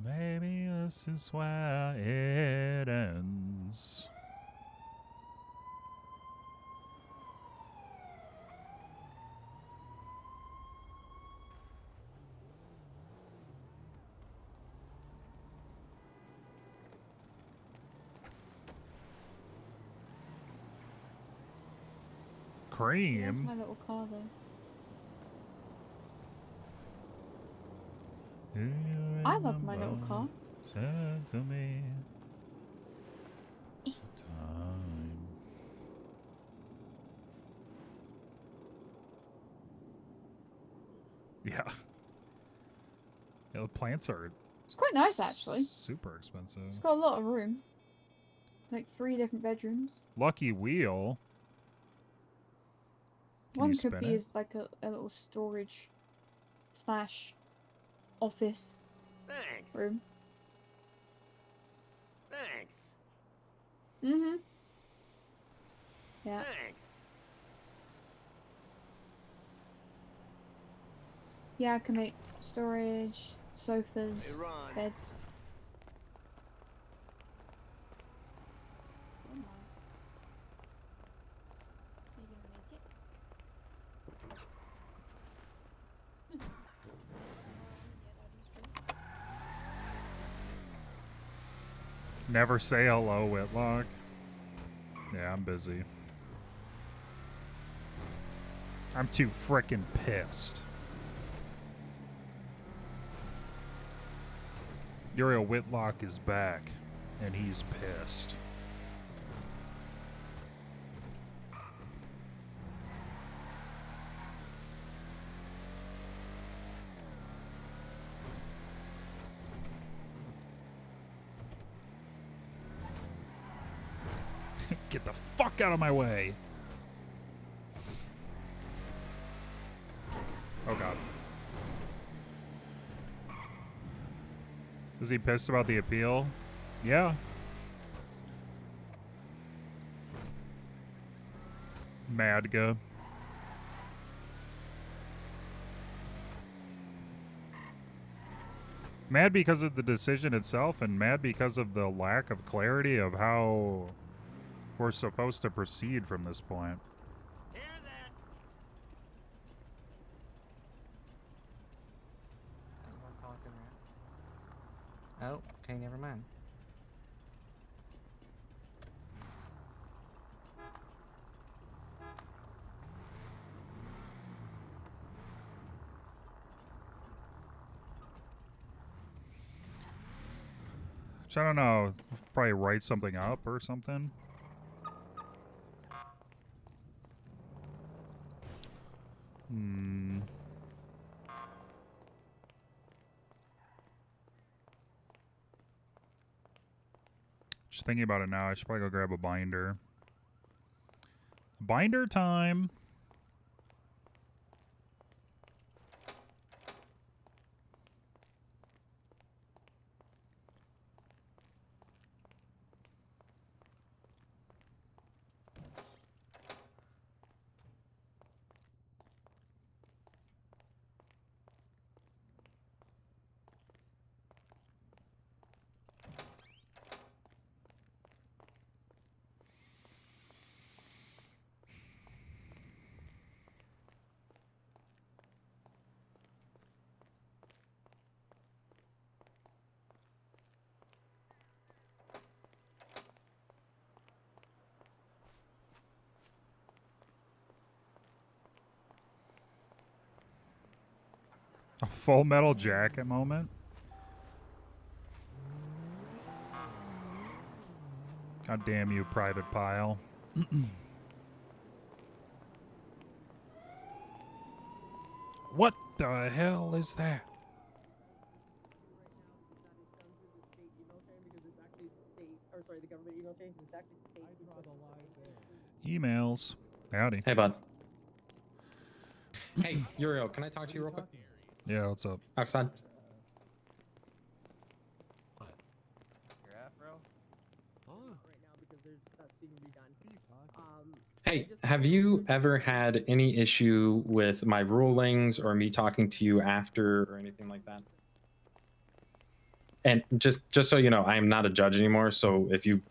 Maybe this is where it ends. Cream. My little car though. I love my little car. Said to me, time. Yeah. Yeah, the plants are. It's quite nice actually. Super expensive. It's got a lot of room. Like 3 different bedrooms. Lucky wheel. Can One you could spin be it? as like a little storage slash office Thanks. room. Thanks. Mm-hmm. Yeah. Thanks. Yeah, I can make storage, sofas, Hey, Ron. beds. Never say hello, Whitlock. Yeah, I'm busy. I'm too frickin' pissed. Uriel Whitlock is back, and he's pissed. Get the fuck out of my way. Oh god. Is he pissed about the appeal? Yeah. Madga. Mad because of the decision itself, and mad because of the lack of clarity of how we're supposed to proceed from this point. Oh, okay, never mind. Which I don't know. Probably write something up or something. Just thinking about it now, I should probably go grab a binder. Binder time! A Full Metal Jacket moment? God damn you, Private Pile. What the hell is that? The government email chain, it's actually state. Emails. Howdy. Hey, bud. Hey, Uriel, can I talk to you real quick? Yeah, what's up? Outside. Your afro? Right now because there's stuff being redone. Hey, have you ever had any issue with my rulings or me talking to you after or anything like that? And just so you know, I am not a judge anymore. So if you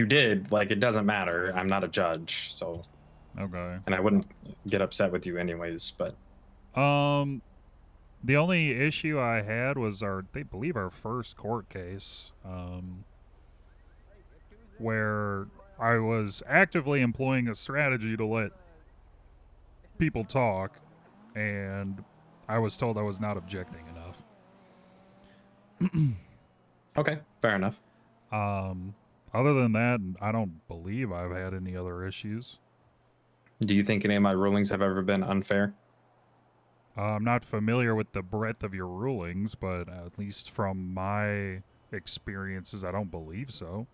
did, like, it doesn't matter. I'm not a judge. So okay. And I wouldn't get upset with you anyways. But the only issue I had was they believe our first court case, where I was actively employing a strategy to let people talk, and I was told I was not objecting enough. Okay, fair enough. Other than that, I don't believe I've had any other issues. Do you think any of my rulings have ever been unfair? I'm not familiar with the breadth of your rulings, but at least from my experiences, I don't believe so.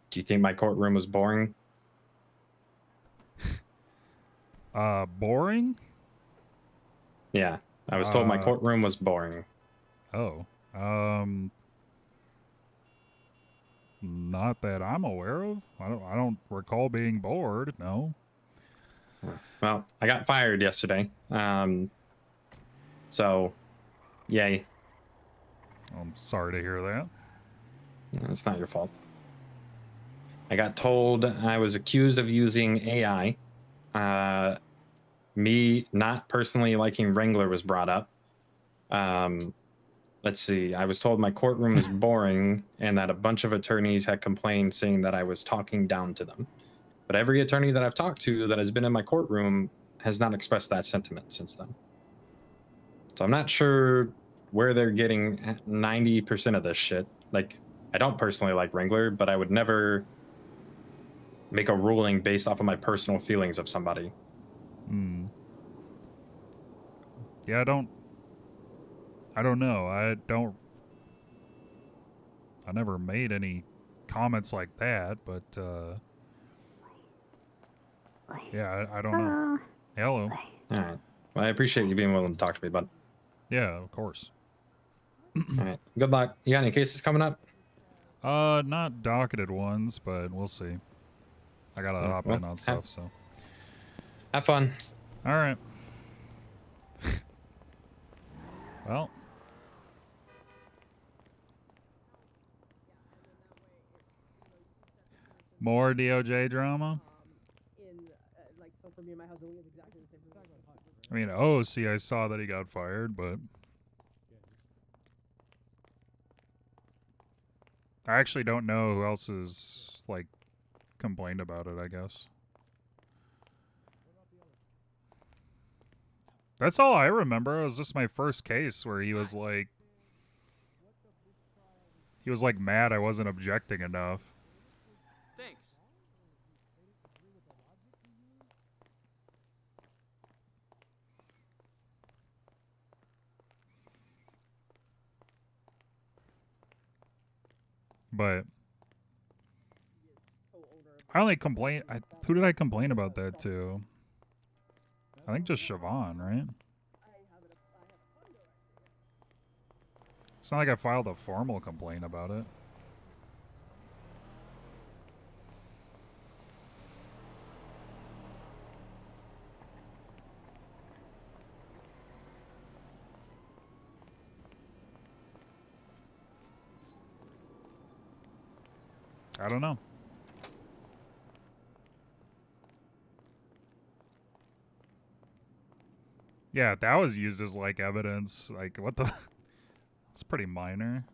Do you think my courtroom was boring? Boring? Yeah, I was told my courtroom was boring. Oh, not that I'm aware of. I don't recall being bored. No. Well, I got fired yesterday. So, yay. I'm sorry to hear that. It's not your fault. I got told I was accused of using AI. Me not personally liking Wrangler was brought up. let's see. I was told my courtroom is boring and that a bunch of attorneys had complained saying that I was talking down to them. But every attorney that I've talked to that has been in my courtroom has not expressed that sentiment since then. So I'm not sure where they're getting 90% of this shit. Like, I don't personally like Wrangler, but I would never make a ruling based off of my personal feelings of somebody. Yeah, I don't know. I never made any comments like that, but yeah, I don't know. Hello. All right. Well, I appreciate you being willing to talk to me, bud. Yeah, of course. All right. Good luck. You got any cases coming up? Not docketed ones, but we'll see. I gotta hop well, in on stuff, so. Have fun. All right. Well. More DOJ drama? Like, so for me and my husband, we have exactly the same thing. I mean, oh, see, I saw that he got fired, but I actually don't know who else is, like, complained about it, I guess. That's all I remember. It was just my first case where he was like mad I wasn't objecting enough. Thanks. But I only complain. Who did I complain about that to? I think just Siobhan, right? It's not like I filed a formal complaint about it. I don't know. Yeah, that was used as, like, evidence. Like, what the... It's pretty minor.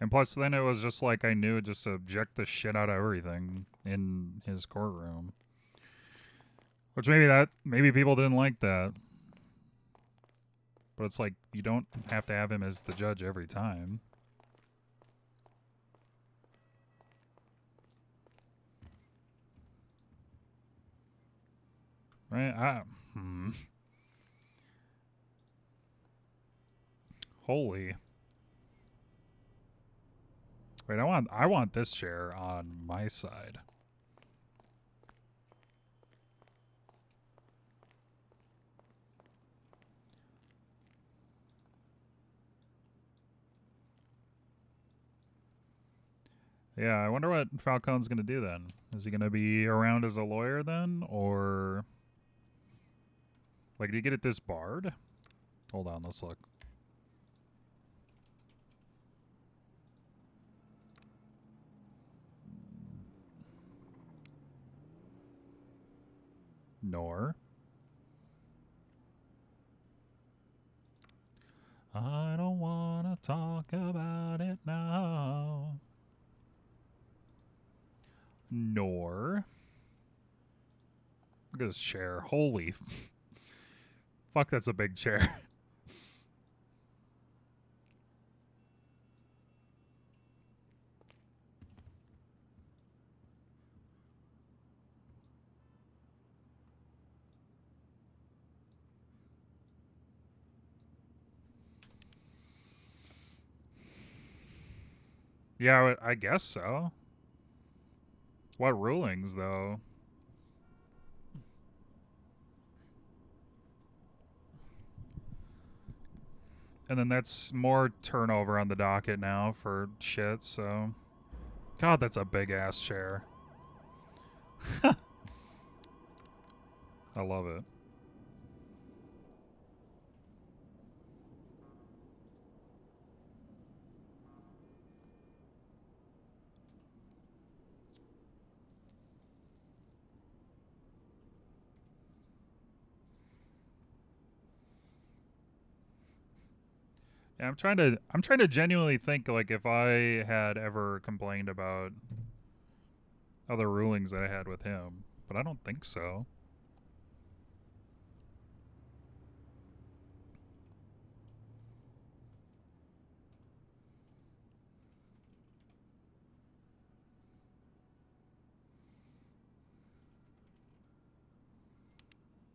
And plus, then it was just like I knew just to object the shit out of everything in his courtroom. Which maybe people didn't like that. But it's like, you don't have to have him as the judge every time. Right? Holy. Wait, I want this chair on my side. Yeah, I wonder what Falcone's gonna do then. Is he gonna be around as a lawyer then, or like, did he get it disbarred? Hold on, let's look. Nor. I don't wanna talk about it now. Nor. Look at this chair. Holy. Fuck, that's a big chair. Yeah, I guess so. What rulings, though? And then that's more turnover on the docket now for shit, so... God, that's a big-ass chair. I love it. Yeah, I'm trying to genuinely think like if I had ever complained about other rulings that I had with him, but I don't think so.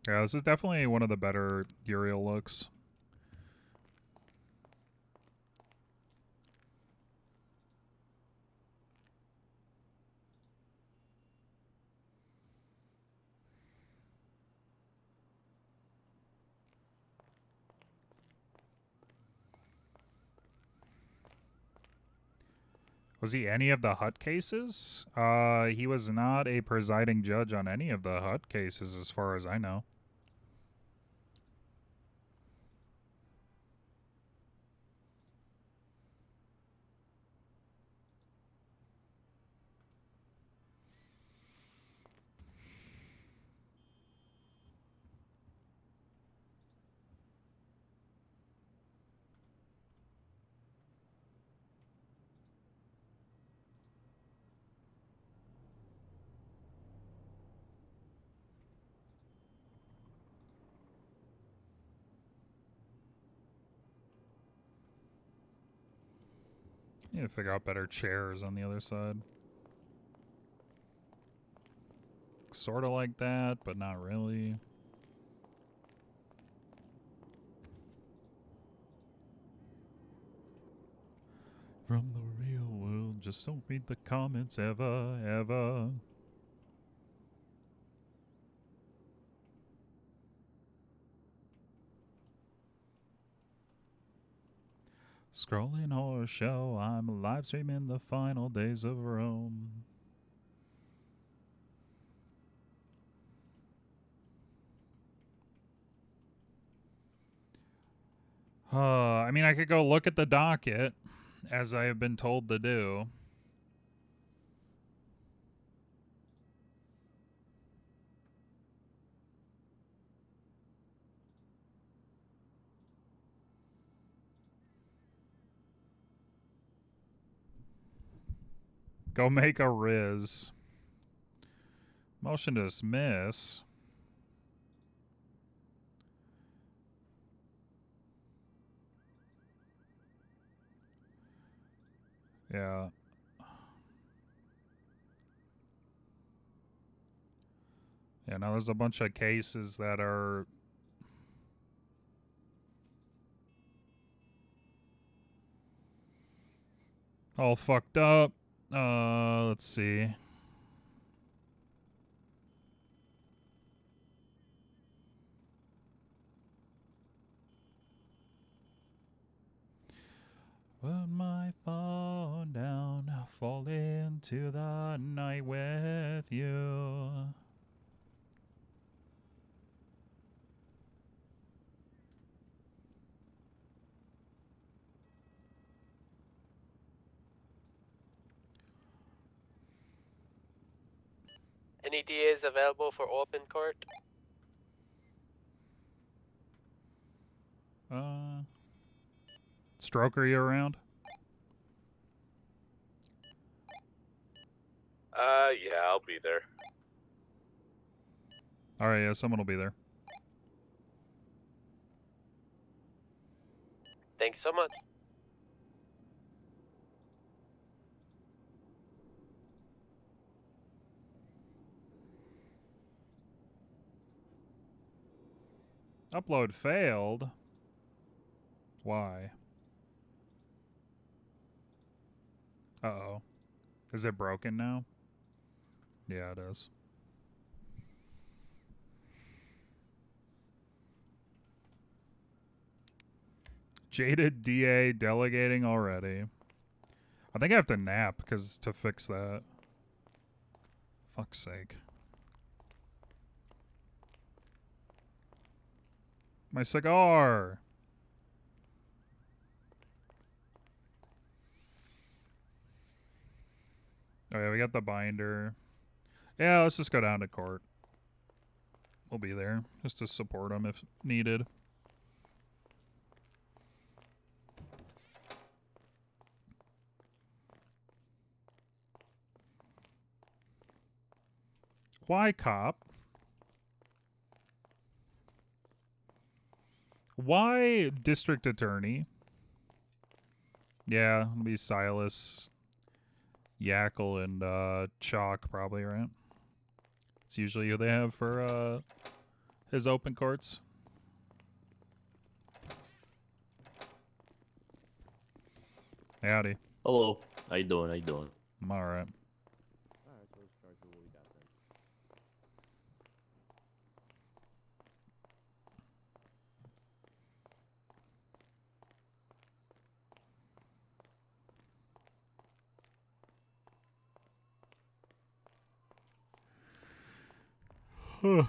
Yeah, this is definitely one of the better Uriel looks. Was he any of the Hut cases? He was not a presiding judge on any of the Hut cases as far as I know. Need to figure out better chairs on the other side. Sort of like that, but not really. From the real world, just don't read the comments ever, ever. Scrolling horror show, I'm live streaming the final days of Rome. I mean, I could go look at the docket, as I have been told to do. Go make a Riz. Motion to dismiss. Yeah. Yeah, now there's a bunch of cases that are all fucked up. Let's see. Put my phone down, fall into the night with you. Any DAs available for open court? Stroker, you around? Yeah, I'll be there. Alright, yeah, someone will be there. Thanks so much. Upload failed? Why? Uh-oh. Is it broken now? Yeah, it is. Jaded DA delegating already. I think I have to nap because to fix that. Fuck's sake. My cigar! Oh yeah, we got the binder. Yeah, let's just go down to court. We'll be there just to support them if needed. Why cop? Why district attorney? Yeah, it'll be Silas, Yackle, and Chalk probably, right? It's usually who they have for his open courts. Howdy. Hello. How you doing? How you doing? I'm alright. Alright, so let's start with what we got then.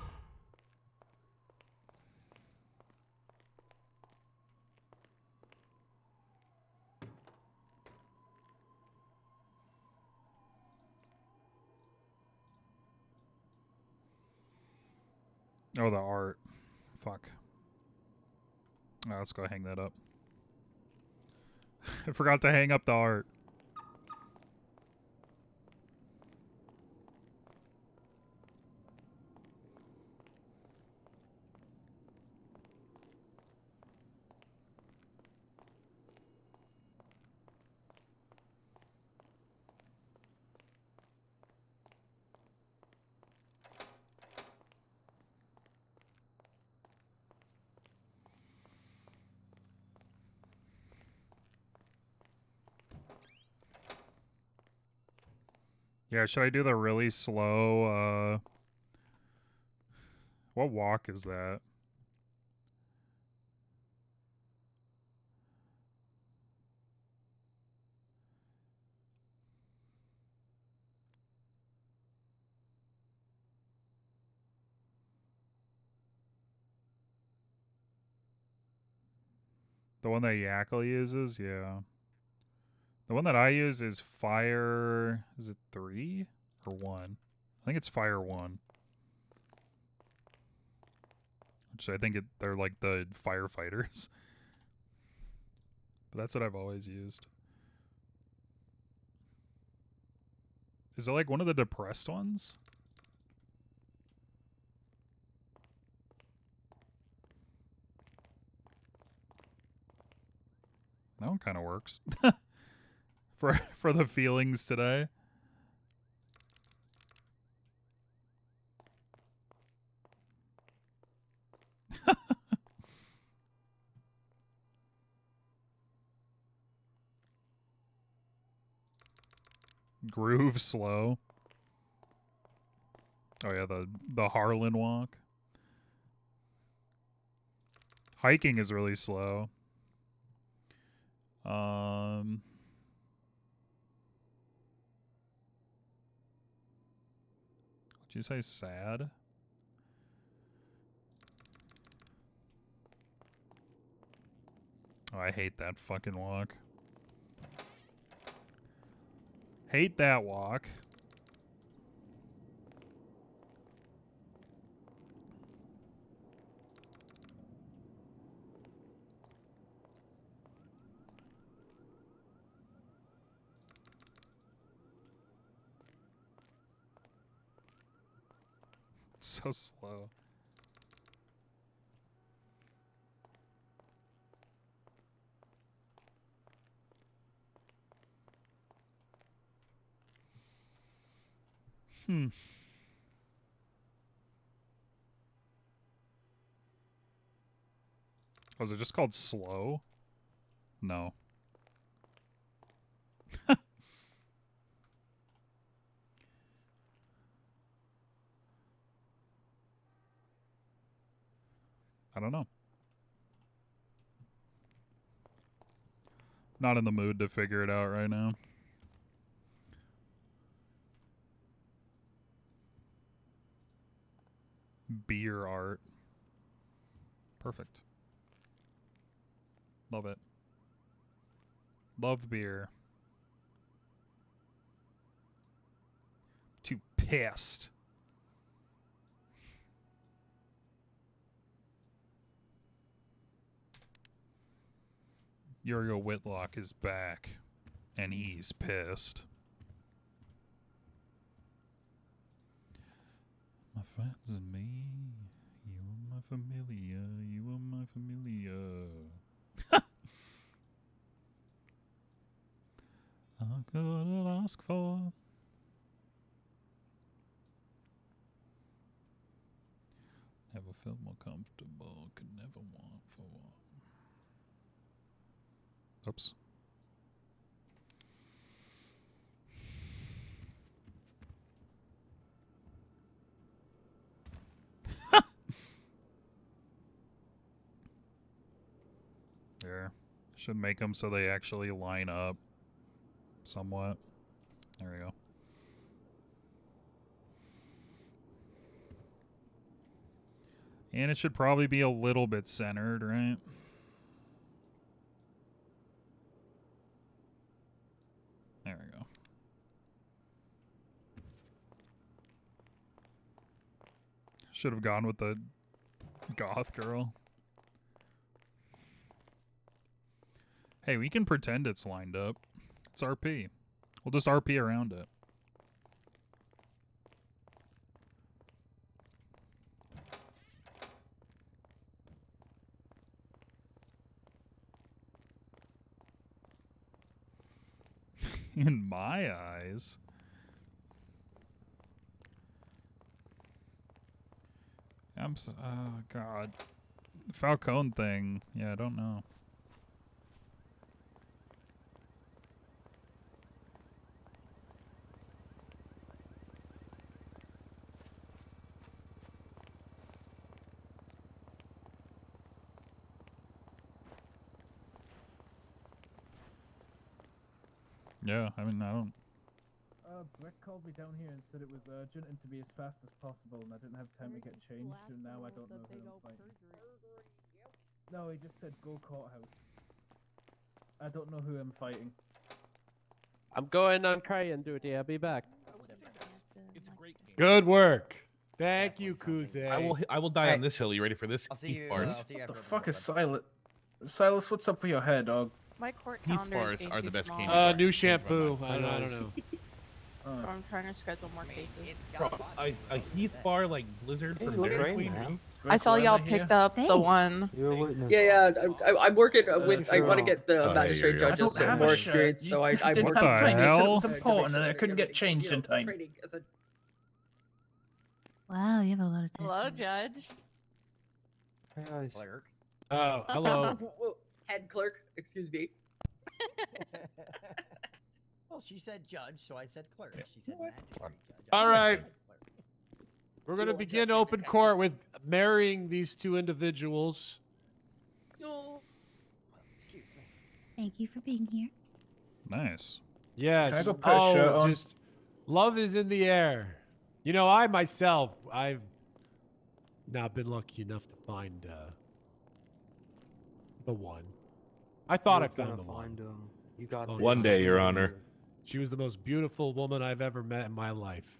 Oh, the art. Fuck. Oh, let's go hang that up. I forgot to hang up the art. Yeah, should I do the really slow, what walk is that? The one that Yackle uses? Yeah. The one that I use is Fire... Is it 3? Or 1? I think it's Fire 1. Which I think they're like the firefighters. But that's what I've always used. Is it like one of the depressed ones? That one kind of works. for the feelings today. Groove slow. Oh yeah, the Harlan walk. Hiking is really slow. Would you say sad? Oh, I hate that fucking walk. Hate that walk. It's so slow. Was it just called slow? No. I don't know. Not in the mood to figure it out right now. Beer art. Perfect. Love it. Love beer. Too pissed. Uriel Whitlock is back, and he's pissed. My friends and me, you are my familiar, you are my familiar. I couldn't ask for. Never felt more comfortable, could never want for one. Oops. There. Should make them so they actually line up somewhat. There we go. And it should probably be a little bit centered, right? There we go. Should have gone with the goth girl. Hey, we can pretend it's lined up. It's RP. We'll just RP around it. In my eyes. Oh, God. Falcone thing. Yeah, I don't know. Yeah, I mean, I don't... Brett called me down here and said it was urgent and to be as fast as possible, and I didn't have time to get changed, and now I don't know who I'm fighting. No, he just said go courthouse. I don't know who I'm fighting. I'm going on crying duty. I'll be back. It's a great game. Good work. Thank you, Kuze. I will die on this hill. You ready for this? I'll see Heath you, bars. I'll What the fuck is Silas? Silas, what's up with your hair, dog? My court Heath calendar bars is getting are too the best small. candy. new shampoo. I don't know. So I'm trying to schedule more cases. Bro, a Heath bar like Blizzard from Dairy Queen. I saw y'all picked up the one. Yeah, I'm working with. I want to get the Oh, magistrate yeah, judges I don't have more a experience, shirt. so I didn't worked have with time. You said it hell? was important, and I couldn't get changed in time. training as a Wow, you have a lot of time. Hello, Judge. clerk. Oh, hello. Head clerk, excuse me. Well, she said judge, so I said clerk. She said magistrate judge. All right. We're going to You'll begin adjust open everything. court with marrying these two individuals. No. Excuse me. Thank you for being here. Nice. Yes. Can I go put a shirt on? Just love is in the air. You know, I myself, I've not been lucky enough to find the one. I thought I found the one. You got Oh, this. yeah. Day, Your Honor. She was the most beautiful woman I've ever met in my life.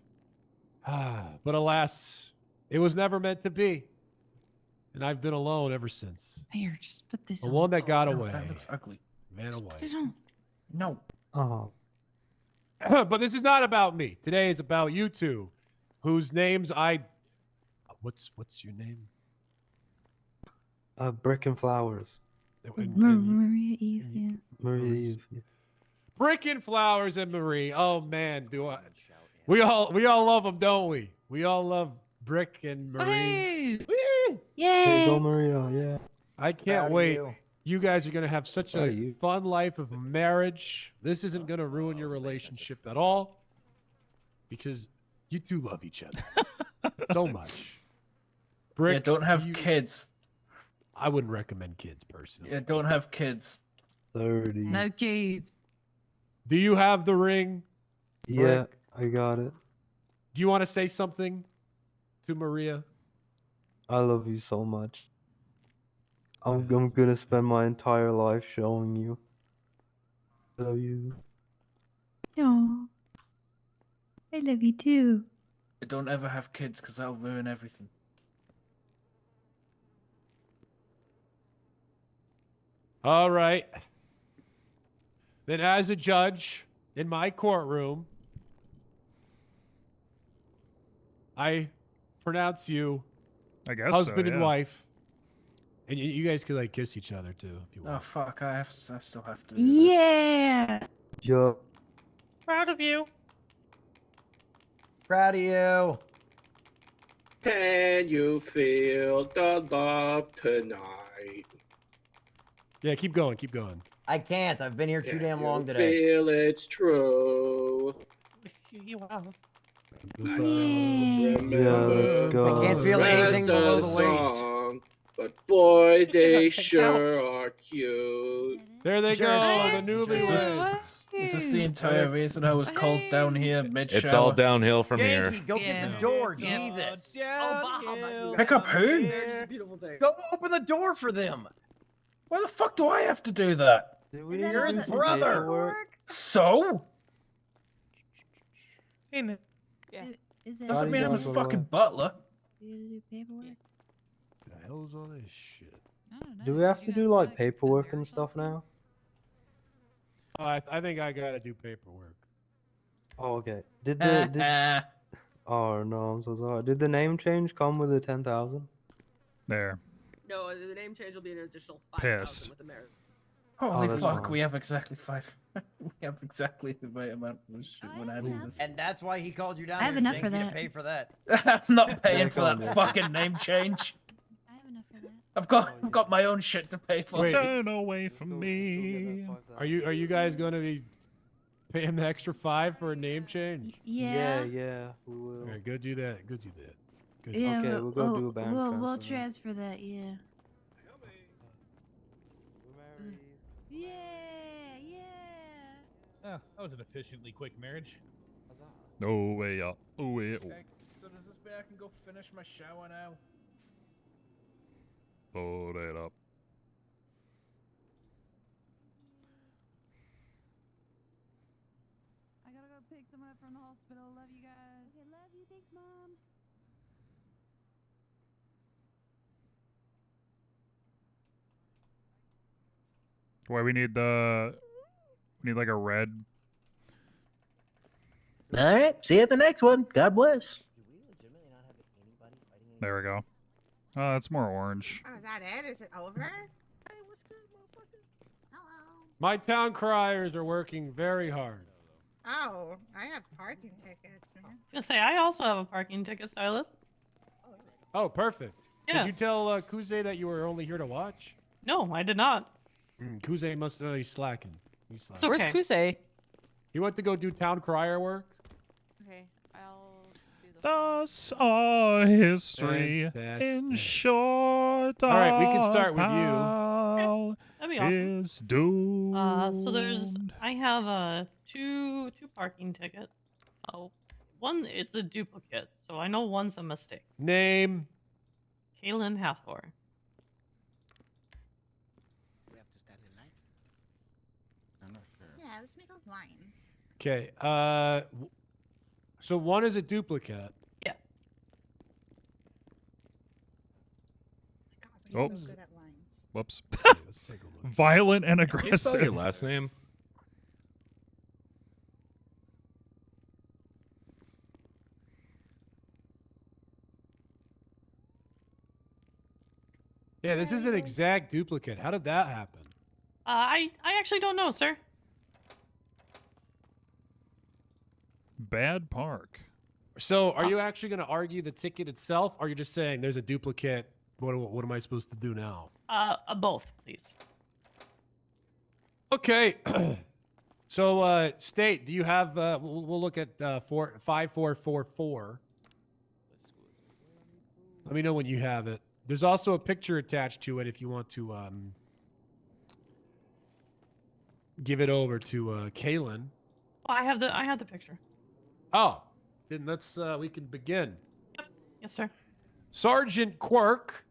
But alas, it was never meant to be. And I've been alone ever since. Here, just put this The on. one that got No, away that looks ugly. ran Just away. put it on. No. Oh. But this is not about me. Today is about you two, whose names I. What's your name? Brick and Flowers. Maria Eve, yeah. Maria Eve. Brick and Flowers and Marie. Oh man, do I? We all love them, don't we? We all love Brick and Marie. Woo! There Yay! you go, Maria. Yeah. I can't Proud of wait. you. You guys are gonna have such Proud a of you. fun life of marriage. This isn't gonna ruin your relationship at all, because you two love each other so much. Brick, Yeah, don't have you- kids. I wouldn't recommend kids personally. Yeah, don't have kids. 30. No kids. Do you have the ring? Yeah, Brick? I got it. Do you want to say something to Maria? I love you so much. I'm gonna spend my entire life showing you. I love you. Aw. I love you too. Don't ever have kids, because that'll ruin everything. All right. Then, as a judge in my courtroom, I pronounce you I guess husband so, and yeah. wife, and you guys could like kiss each other too if you want. Oh fuck! I still have to. Yeah. Yo. Proud of you. Proud of you. Can you feel the love tonight? Yeah, keep going, keep going. I can't. I've been here too damn You long today. feel it's true. You are. I don't Yeah, let's remember go. I can't feel the anything rest of below the the waist. song, but boy, they check it sure are cute. There they go, the newlyweds. Is this the entire reason I was called down here mid-shower? It's all downhill from Yankee, here. go get the door, Jesus. Pick up who? Marriage is a beautiful thing. Go open the door for them. Why the fuck do I have to do that? You're his brother. So? Yeah. Doesn't mean I'm his fucking butler. Do paperwork? The hell's all this shit? Do we have to do like paperwork and stuff now? Oh, I think I gotta do paperwork. Oh, okay. Did the Oh no, I'm so sorry. Did the name change come with the 10,000? There. No, the name change will be an additional Pissed. 5,000 with the marriage. Holy that's fuck! fine. We have exactly 5. We have exactly the right amount for this shit when I do this. And that's why he called you down I have here, enough for Yankee, that. to pay for that. I'm not paying for fine, that yeah. fucking name change. I have enough for that. I've got my own shit to pay for. Wait. Turn away from me. Are you guys gonna be paying the extra 5 for a name change? Yeah. Yeah, we will. All right, go do that. Go do that. Good. Yeah, Okay, we'll go do a bank We'll transfer transfer that. Yeah. Yeah. Yeah. Oh, that was an efficiently quick marriage. No way up. Oh way. Okay, so does this mean I can go finish my shower now? Load it up. I gotta go pick someone up from the hospital. Love you guys. Okay, love you. Thanks, Mom. Why we need like a red. All right. See you at the next one. God bless. There we go. Oh, that's more orange. Oh, is that it? Is it over? My town criers are working very hard. Oh, I have parking tickets, man. I was gonna say, I also have a parking ticket, Silas. Oh, perfect. Yeah. Did you tell Kuze that you were only here to watch? No, I did not. Kuze must he's slacking. He's slacking. So where's Kuse? He went to go do town crier work. Okay, I'll do the. Thus our history Fantastic. in short. All right, we can start with you. you. That'd be awesome. Is doomed. So I have two parking tickets. Oh, one it's a duplicate, so I know one's a mistake. Name. Kaylin Hathor. We have to stand in line. I'm not sure. Yeah, let's make a line. Okay. So one is a duplicate. Yeah. God, we're Oops. so good at lines. Whoops. Let's take a look. Violent and Can you spell your aggressive. last name? Yeah, this is an exact duplicate. How did that happen? I actually don't know, sir. Bad park. So, are you actually going to argue the ticket itself, or are you just saying there's a duplicate? What am I supposed to do now? Both, please. Okay. So, State, do you have? We'll look at 5444. Let me know when you have it. There's also a picture attached to it if you want to give it over to Kaylin. Well, I have the picture. Oh, then let's we can begin. Yes, sir. Sergeant Quirk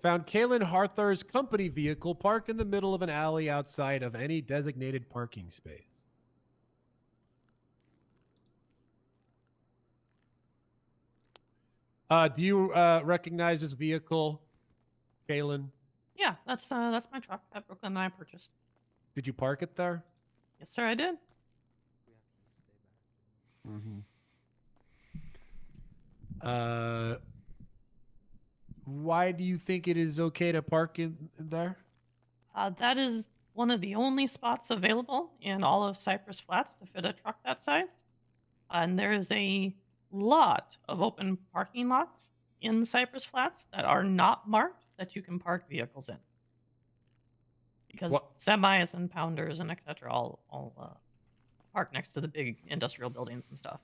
found Kaylin Harthur's company vehicle parked in the middle of an alley outside of any designated parking space. Do you recognize this vehicle, Kaylin? Yeah, that's my truck that Brooklyn and I purchased. Did you park it there? Yes, sir, I did. Mm-hmm. Why do you think it is okay to park in there? That is one of the only spots available in all of Cypress Flats to fit a truck that size. And there is a lot of open parking lots in Cypress Flats that are not marked that you can park vehicles in. Because semis and pounders and etc. all park next to the big industrial buildings and stuff.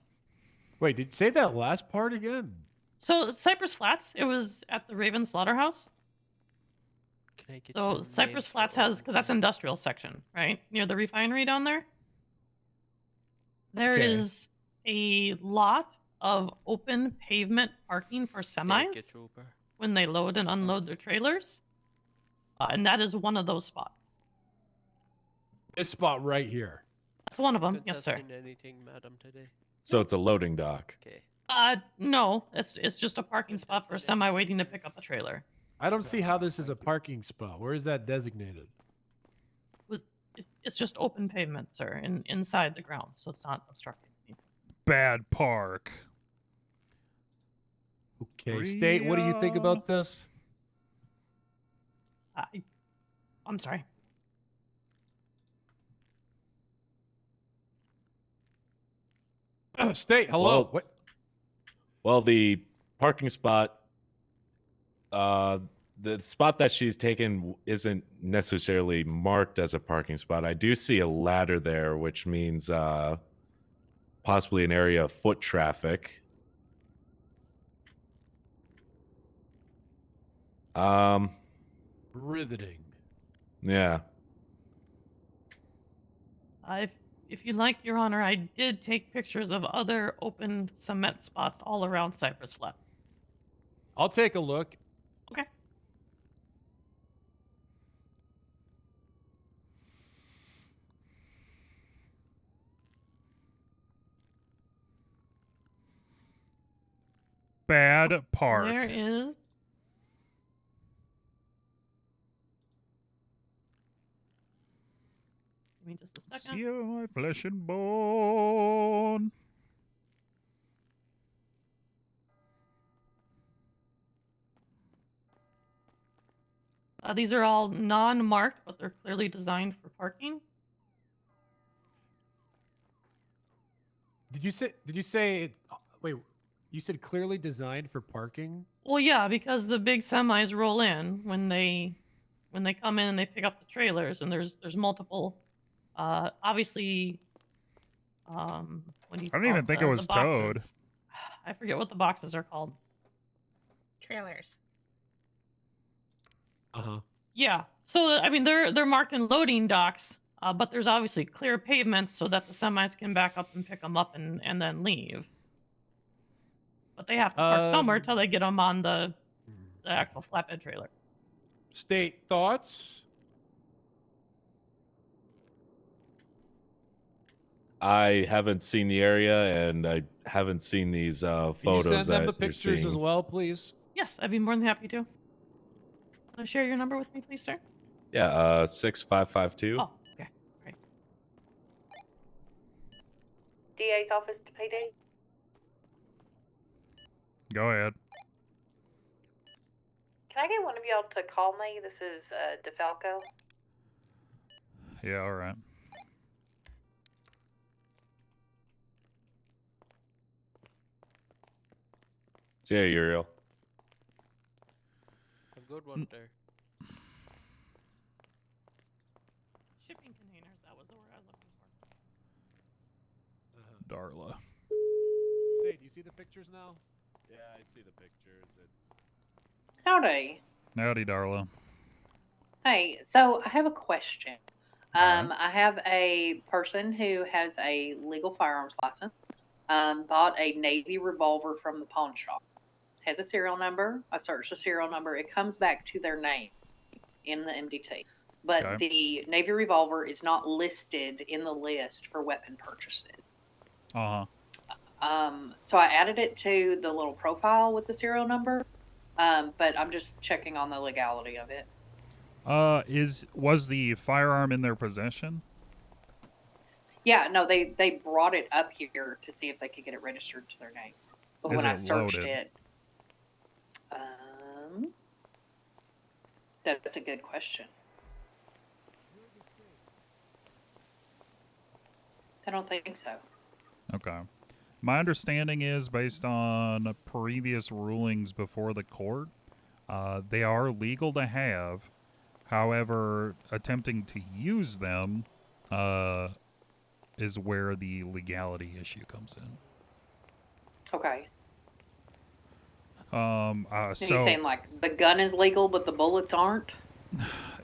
Wait, did you say that last part again? So Cypress Flats, it was at the Raven Slaughterhouse. Can I get So your Cypress names Flats to has, because that's industrial section, right? Near the refinery down there. There Okay. is a lot of open pavement parking for Take it, semis Trooper. when they load and unload their trailers. And that is one of those spots. This spot right here. That's one of them, yes, sir. Contesting anything, madam, today? So it's a loading dock. Okay. No, it's just a parking spot for a semi waiting to pick up a trailer. I don't see how this is a parking spot. Where is that designated? It's just open pavement, sir, inside the grounds, so it's not obstructing anything. Bad park. Okay, State, what do you think about this? I'm sorry. State, hello. Well, well, the parking spot, the spot that she's taken isn't necessarily marked as a parking spot. I do see a ladder there, which means possibly an area of foot traffic. Riveting. Yeah. If you like, Your Honor, I did take pictures of other open cement spots all around Cypress Flats. I'll take a look. Okay. Bad park. There is. Give me just a second. See my flesh and bone. These are all non-marked, but they're clearly designed for parking. Did you say it? Wait, you said clearly designed for parking? Well, yeah, because the big semis roll in when they come in and they pick up the trailers, and there's multiple. Obviously, what do you I don't call even think it the was towed. boxes? I forget what the boxes are called. Trailers. Uh-huh. Yeah. So I mean, they're marked in loading docks, but there's obviously clear pavements so that the semis can back up and pick them up and then leave. But they have to park somewhere till they get them on the actual flatbed trailer. State thoughts? I haven't seen the area, and I haven't seen these photos. Can you send them the that you're pictures as seeing. well, please? Yes, I'd be more than happy to. Want to share your number with me, please, sir? Yeah, 6552. Oh, okay. Great. DA's office to PD. Go ahead. Can I get one of y'all to call me? This is DeFalco. Yeah, all right. So yeah, Uriel. A good one there. Shipping containers, that was the word I was looking for. Darla. State, do you see the pictures now? Yeah, I see the pictures. It's Howdy. Howdy, Darla. Hey, so I have a question. I have a person who has a legal firearms license, bought a Navy revolver from the pawn shop. Has a serial number. I searched the serial number. It comes back to their name in the MDT. But Okay. the Navy revolver is not listed in the list for weapon purchases. So I added it to the little profile with the serial number, but I'm just checking on the legality of it. Was the firearm in their possession? Yeah, no, they brought it up here to see if they could get it registered to their name. But Is when I it searched loaded? it, That's a good question. I don't think so. Okay. My understanding is, based on previous rulings before the court, they are legal to have. However, attempting to use them is where the legality issue comes in. Okay. So you're saying like the gun is legal, but the bullets aren't?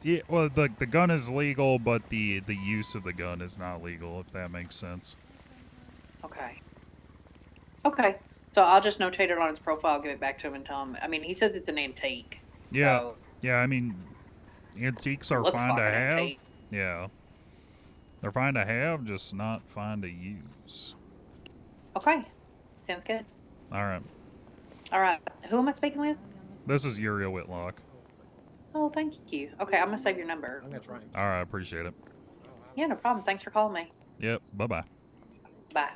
Yeah, well, the gun is legal, but the use of the gun is not legal, if that makes sense. Okay. Okay. So I'll just notate it on his profile, give it back to him, and tell him. I mean, he says it's an antique. Yeah. So Yeah, I mean, antiques are looks fine like to an have. antique. Yeah. They're fine to have, just not fine to use. Okay. Sounds good. All right. All right. Who am I speaking with? This is Uriel Whitlock. Oh, thank you. Okay, I'm gonna save your number. I'm gonna try. All right, appreciate it. Yeah, no problem. Thanks for calling me. Yep, bye-bye. Bye.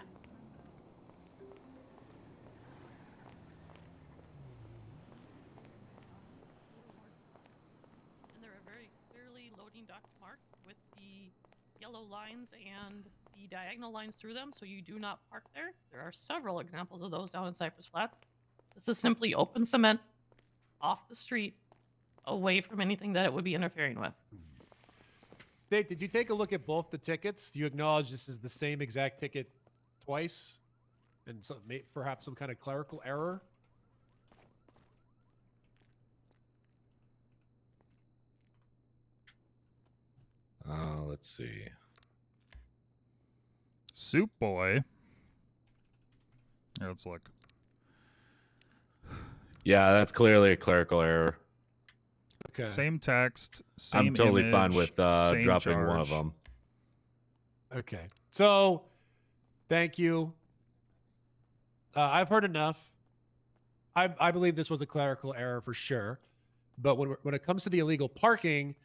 And there are very clearly loading docks marked with the yellow lines and the diagonal lines through them, so you do not park there. There are several examples of those down in Cypress Flats. This is simply open cement off the street, away from anything that it would be interfering with. State, did you take a look at both the tickets? Do you acknowledge this is the same exact ticket twice? And so perhaps some kind of clerical error? Let's see. Soup Boy. Here, let's look. Yeah, that's clearly a clerical error. Okay. Same text, same I'm totally fine image, with same dropping one of charge. them. Okay. So, thank you. I've heard enough. I believe this was a clerical error for sure. But when it comes to the illegal parking,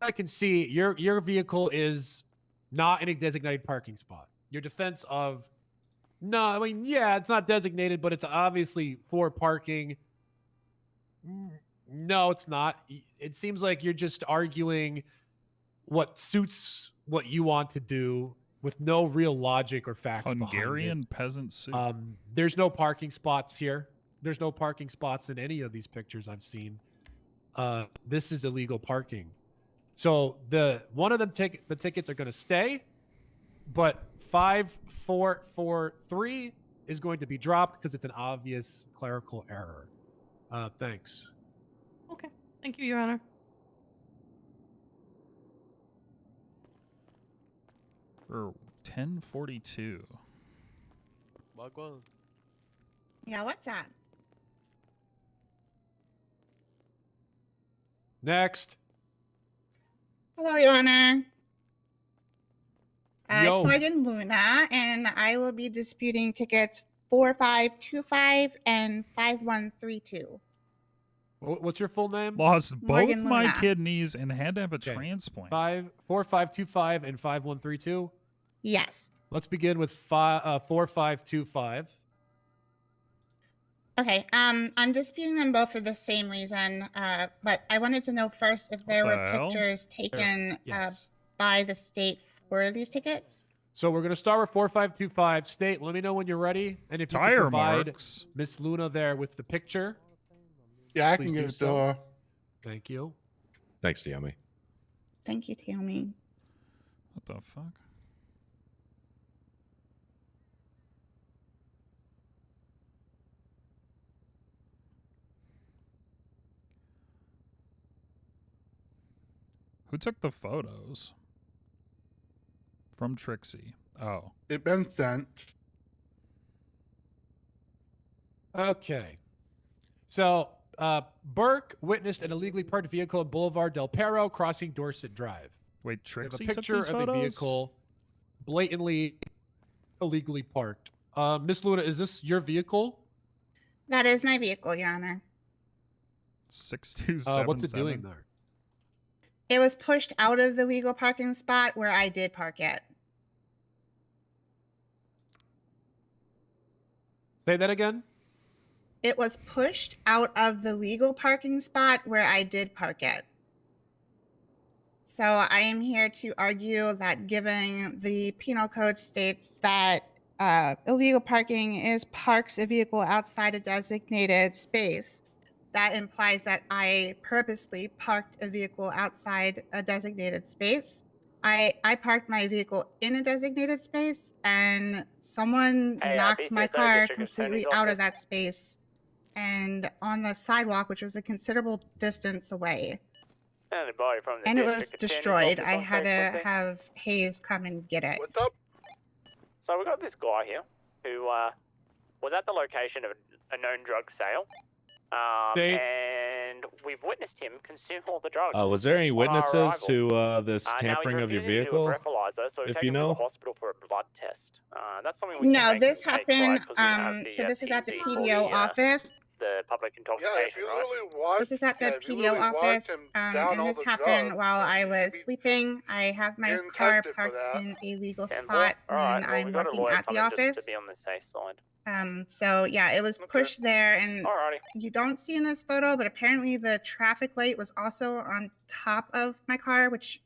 I can see your vehicle is not in a designated parking spot. Your defense of, no, I mean, yeah, it's not designated, but it's obviously for parking. No, it's not. It seems like you're just arguing what suits what you want to do with no real logic or facts Hungarian behind peasant soup. it. There's no parking spots here. There's no parking spots in any of these pictures I've seen. This is illegal parking. So one of them the tickets are going to stay, but 5443 is going to be dropped because it's an obvious clerical error. Thanks. Okay. Thank you, Your Honor. For 1042. Wagwan. Yeah, what's that? Next. Hello, Your Honor. Yo. It's Morgan Luna, and I will be disputing tickets 4525 and 5132. What's your full name? Lost Morgan both my Luna. kidneys and had to have a Okay. transplant. 4525 and 5132. Yes. Let's begin with 4525. Okay. I'm disputing them both for the same reason. But I wanted to know first if there What were the hell? pictures taken Yes. by the state for these tickets. So we're going to start with 4525. State, let me know when you're ready. And if you Tire can provide marks. Miss Luna there with the picture. Yeah, I please can do get it so. to her. Thank you. Thanks, Tiami. Thank you, Tammy. What the fuck? Who took the photos? From Trixie. Oh. It been sent. Okay. So Burke witnessed an illegally parked vehicle in Boulevard Del Perro crossing Dorset Drive. Wait, We have Trixie a took picture these of photos? a vehicle blatantly illegally parked. Miss Luna, is this your vehicle? That is my vehicle, Your Honor. 6277. What's it doing there? It was pushed out of the legal parking spot where I did park it. Say that again. It was pushed out of the legal parking spot where I did park it. So I am here to argue that given the penal code states that illegal parking is parks a vehicle outside a designated space, that implies that I purposely parked a vehicle outside a designated space. I parked my vehicle in a designated space, and someone knocked my car completely out of that space and on the sidewalk, which was a considerable distance away. Anybody from the And it was district attorney's destroyed. office I on had stage, to please? have Hayes come and get it. What's up? So we got this guy here who was at the location of a known drug sale, and we've witnessed him consume all the drugs. Was there any on our witnesses arrival. to this Now he's tampering of your refusing to do a vehicle? breathalyzer, so we If take you him to the know. hospital for a blood test. That's something we can No, make this him take, right? happened. 'Cause we have the So this is at the PZ for PDO office. the public intoxication, right? This is at the PDO office, and this happened while I was sleeping. I have my car parked in a legal spot when I'm we got a working lawyer at the coming just office. to be on the safe side. So yeah, it was pushed there, and Alrighty. you don't see in this photo, but apparently the traffic light was also on top of my car, which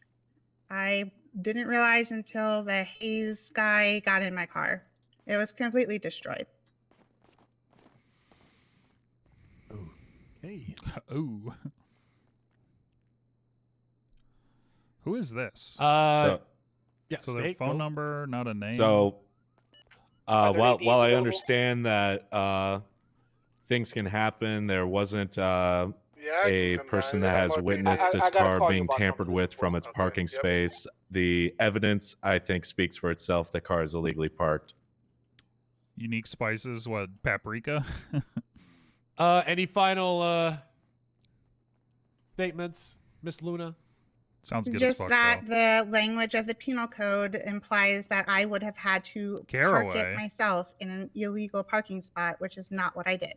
I didn't realize until the Hayes guy got in my car. It was completely destroyed. Hey. Ooh. Who is this? Yeah. So their State, phone go. number, not a name. So, Are there while any while I available? understand that things can happen, there wasn't a person that has witnessed this car being tampered with from its parking space. The evidence, I think, speaks for itself. The car is illegally parked. Unique spices, what, paprika? Any final statements, Miss Luna? Sounds good Just as fuck, that though. the language of the penal code implies that I would have had to park Caraway. it myself in an illegal parking spot, which is not what I did.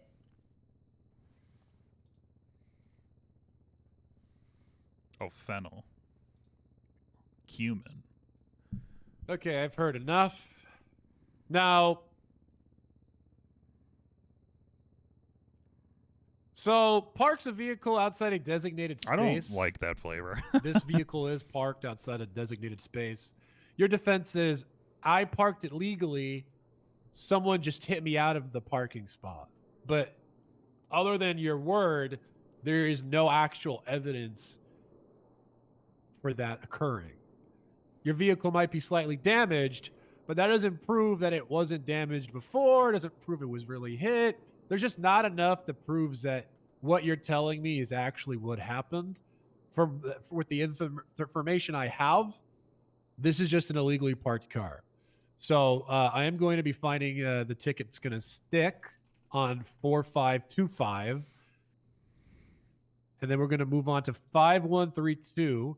Oh, fennel. Cumin. Okay, I've heard enough. Now, so parks a vehicle outside a designated space. I don't like that flavor. This vehicle is parked outside a designated space. Your defense is, I parked it legally. Someone just hit me out of the parking spot. But other than your word, there is no actual evidence for that occurring. Your vehicle might be slightly damaged, but that doesn't prove that it wasn't damaged before. It doesn't prove it was really hit. There's just not enough that proves that what you're telling me is actually what happened. With the information I have, this is just an illegally parked car. So I am going to be finding the ticket's going to stick on 4525. And then we're going to move on to 5132.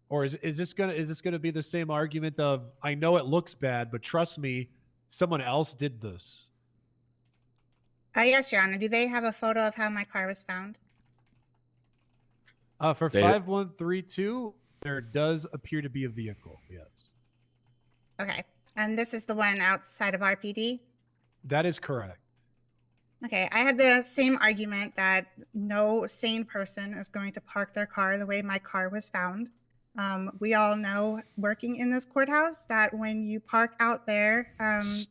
Or is this gonna be the same argument of, I know it looks bad, but trust me, someone else did this? Yes, Your Honor. Do they have a photo of how my car was found? For State it. 5132, there does appear to be a vehicle. Yes, Okay. And this is the one outside of RPD? that is correct. Okay. I had the same argument that no sane person is going to park their car the way my car was found. We all know, working in this courthouse, that when you park out there,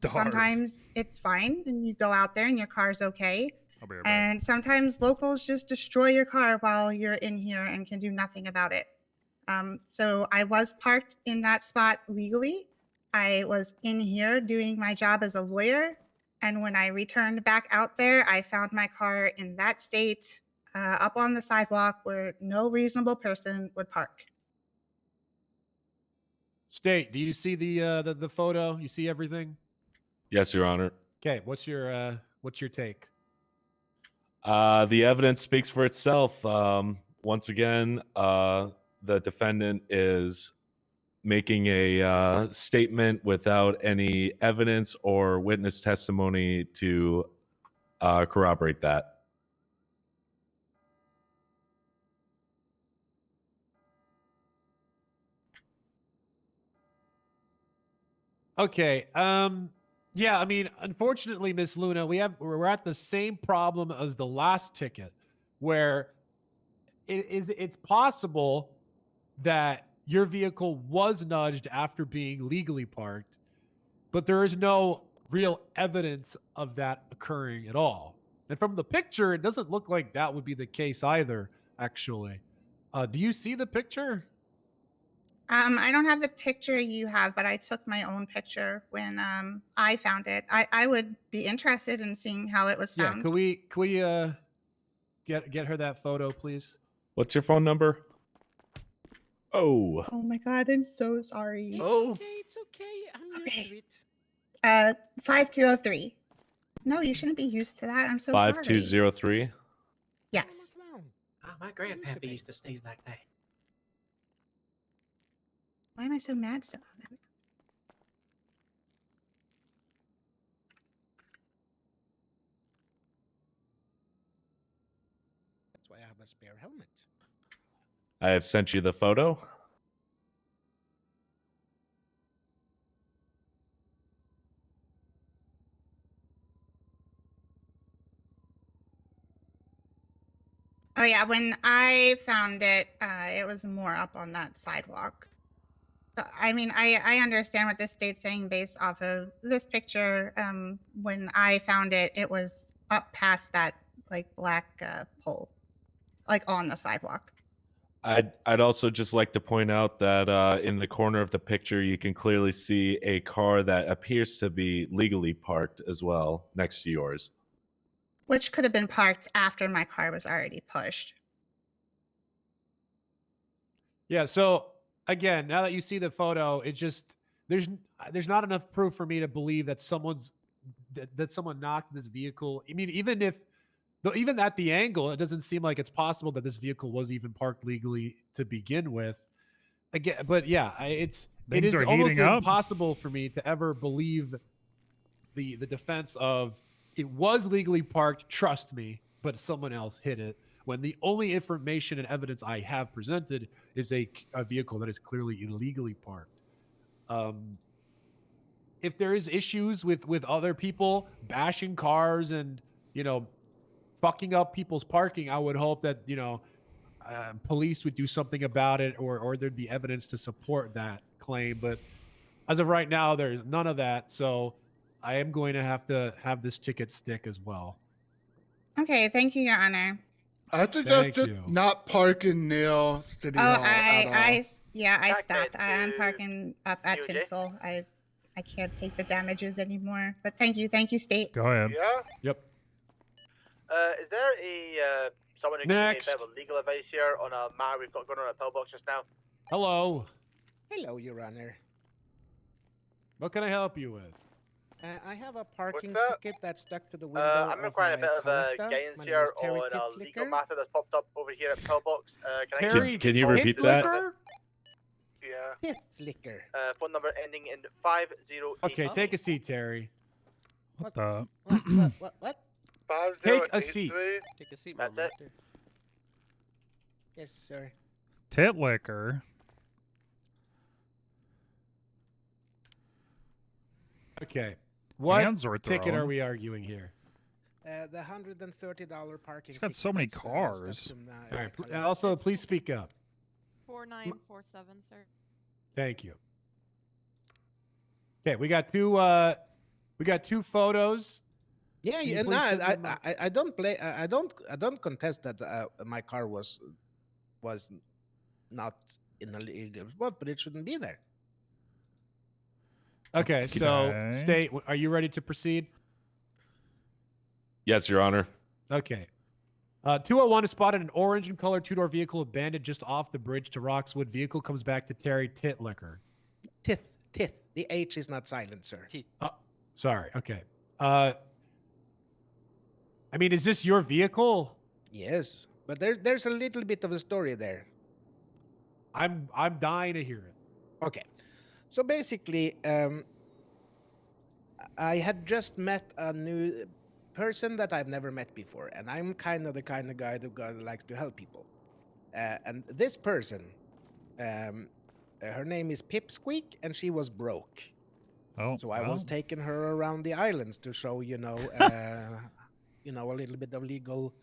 sometimes it's fine and you go out there and your car's okay. I'll be right back. And sometimes locals just destroy your car while you're in here and can do nothing about it. So I was parked in that spot legally. I was in here doing my job as a lawyer. And when I returned back out there, I found my car in that state, up on the sidewalk where no reasonable person would park. State, do you see the photo? You see everything? Yes, Your Honor. Okay, what's your take? The evidence speaks for itself. Once again, the defendant is making a statement without any evidence or witness testimony to corroborate that. Okay. Yeah, I mean, unfortunately, Miss Luna, we're at the same problem as the last ticket, where it's possible that your vehicle was nudged after being legally parked, but there is no real evidence of that occurring at all. And from the picture, it doesn't look like that would be the case either, actually. Do you see the picture? I don't have the picture you have, but I took my own picture when I found it. I would be interested in seeing how it was Yeah, found. could we get her that photo, please? What's your phone number? Oh. Oh my god, I'm so sorry. It's okay. I'm used to it. 5203. No, you shouldn't be used to that. I'm so sorry. 5203. Yes. Oh, my grandpappy used to sneeze like that. Why am I so mad still? That's why I have a spare helmet. I have sent you the photo. Oh yeah, when I found it, it was more up on that sidewalk. So, I mean, I understand what the state's saying based off of this picture. When I found it, it was up past that like black pole, like on the sidewalk. I'd also just like to point out that in the corner of the picture, you can clearly see a car that appears to be legally parked as well next to yours. Which could have been parked after my car was already pushed. Yeah, so again, now that you see the photo, it just there's not enough proof for me to believe that someone knocked this vehicle. I mean, even at the angle, it doesn't seem like it's possible that this vehicle was even parked legally to begin with. Again, but yeah, it Things is are almost heating up. impossible for me to ever believe the defense of it was legally parked, trust me, but someone else hit it, when the only information and evidence I have presented is a vehicle that is clearly illegally parked. If there is issues with other people bashing cars and, fucking up people's parking, I would hope that, police would do something about it, or there'd be evidence to support that claim. But as of right now, there's none of that. So I am going to have this ticket stick as well. Okay, thank you, Your Honor. I suggested not parking near City Hall at all. I stopped. I'm parking up at Tinsel. I can't take the damages anymore. But thank you, State. Go ahead. Yeah. Yep. Is there a someone who can give me a bit of legal advice here on a matter we've got going on at Pillbox just now? Hello. Hello, Your Honor. What can I help you with? I have a parking ticket that's stuck to the window. I'm requiring a bit of guidance here on a legal matter that's popped up over here at Pillbox. Can you repeat that? Yeah. Fifth liquor. Phone number ending in 508. Okay, take a seat, Terry. What the? What? Take a seat. Take a seat, That's Mom. it. Yes, sir. Tit liquor. Okay. What Hands were ticket thrown. are we arguing here? The $130 parking. It's got ticket so many that's, cars. stuck in, All right. Also, please speak up. 4947, sir. Thank you. Okay, we got two photos. Yeah, Can you yeah, please no, send them up? I don't play. I don't contest that my car was not in a legal spot, but it shouldn't be there. Okay, so Okay. State, are you ready to proceed? Yes, Your Honor. Okay. 201 is spotted an orange and colored two-door vehicle abandoned just off the bridge to Roxwood. Vehicle comes back to Terry Titlicker. Tith. The H is not silent, sir. Sorry. Okay. I mean, is this your vehicle? Yes, but there's a little bit of a story there. I'm dying to hear it. Okay. So basically, I had just met a new person that I've never met before, and I'm kind of the kind of guy that likes to help people. And this person, her name is Pipsqueak, and she was broke. Oh, so I was wow. taking her around the islands to show, a little bit of legal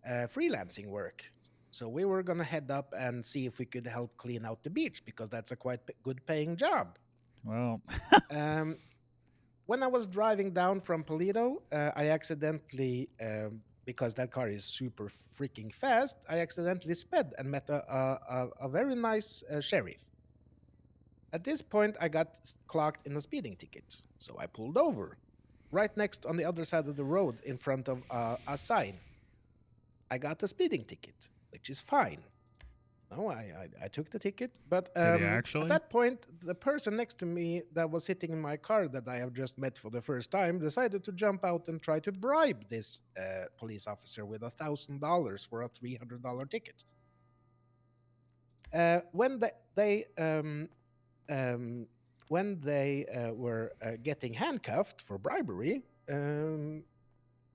freelancing work. So we were going to head up and see if we could help clean out the beach because that's a quite good paying job. Well, when I was driving down from Polito, I accidentally, because that car is super freaking fast, I accidentally sped and met a very nice sheriff. At this point, I got clocked in a speeding ticket. So I pulled over right next on the other side of the road in front of a sign. I got a speeding ticket, which is fine. No, I took the ticket, but Did he at actually? that point, the person next to me that was sitting in my car that I have just met for the first time decided to jump out and try to bribe this police officer with $1,000 for a $300 ticket. When they were getting handcuffed for bribery,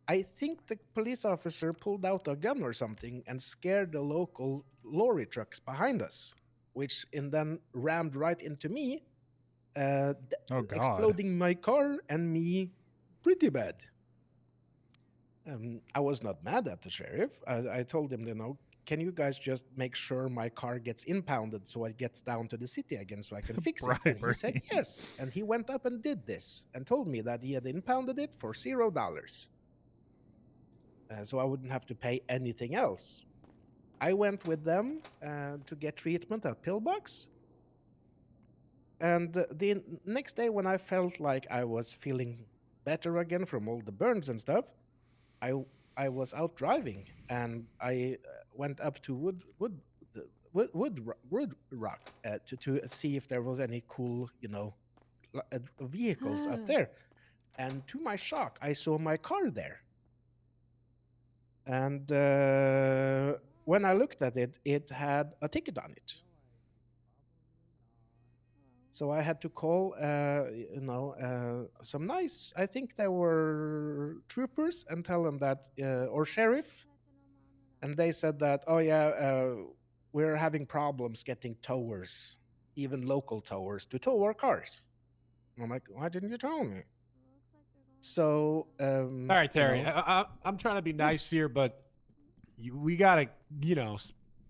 I think the police officer pulled out a gun or something and scared the local lorry trucks behind us, which then rammed right into me, Oh, God. exploding my car and me pretty bad. I was not mad at the sheriff. I told him, can you guys just make sure my car gets impounded so it gets down to the city again so I can fix it? And he said yes. And he went up and did this and told me that he had impounded it for $0. So I wouldn't have to pay anything else. I went with them to get treatment at Pillbox. And the next day when I felt like I was feeling better again from all the burns and stuff, I was out driving and I went up to Woodrock to see if there was any cool, vehicles up there. And to my shock, I saw my car there. And when I looked at it, it had a ticket on it. So I had to call, some nice, I think there were troopers, and tell them that, or sheriff. And they said that, oh yeah, we're having problems getting towers, even local towers, to tow our cars. And I'm like, why didn't you tell me? So, all right, Terry, I'm trying to be nice here, but we gotta,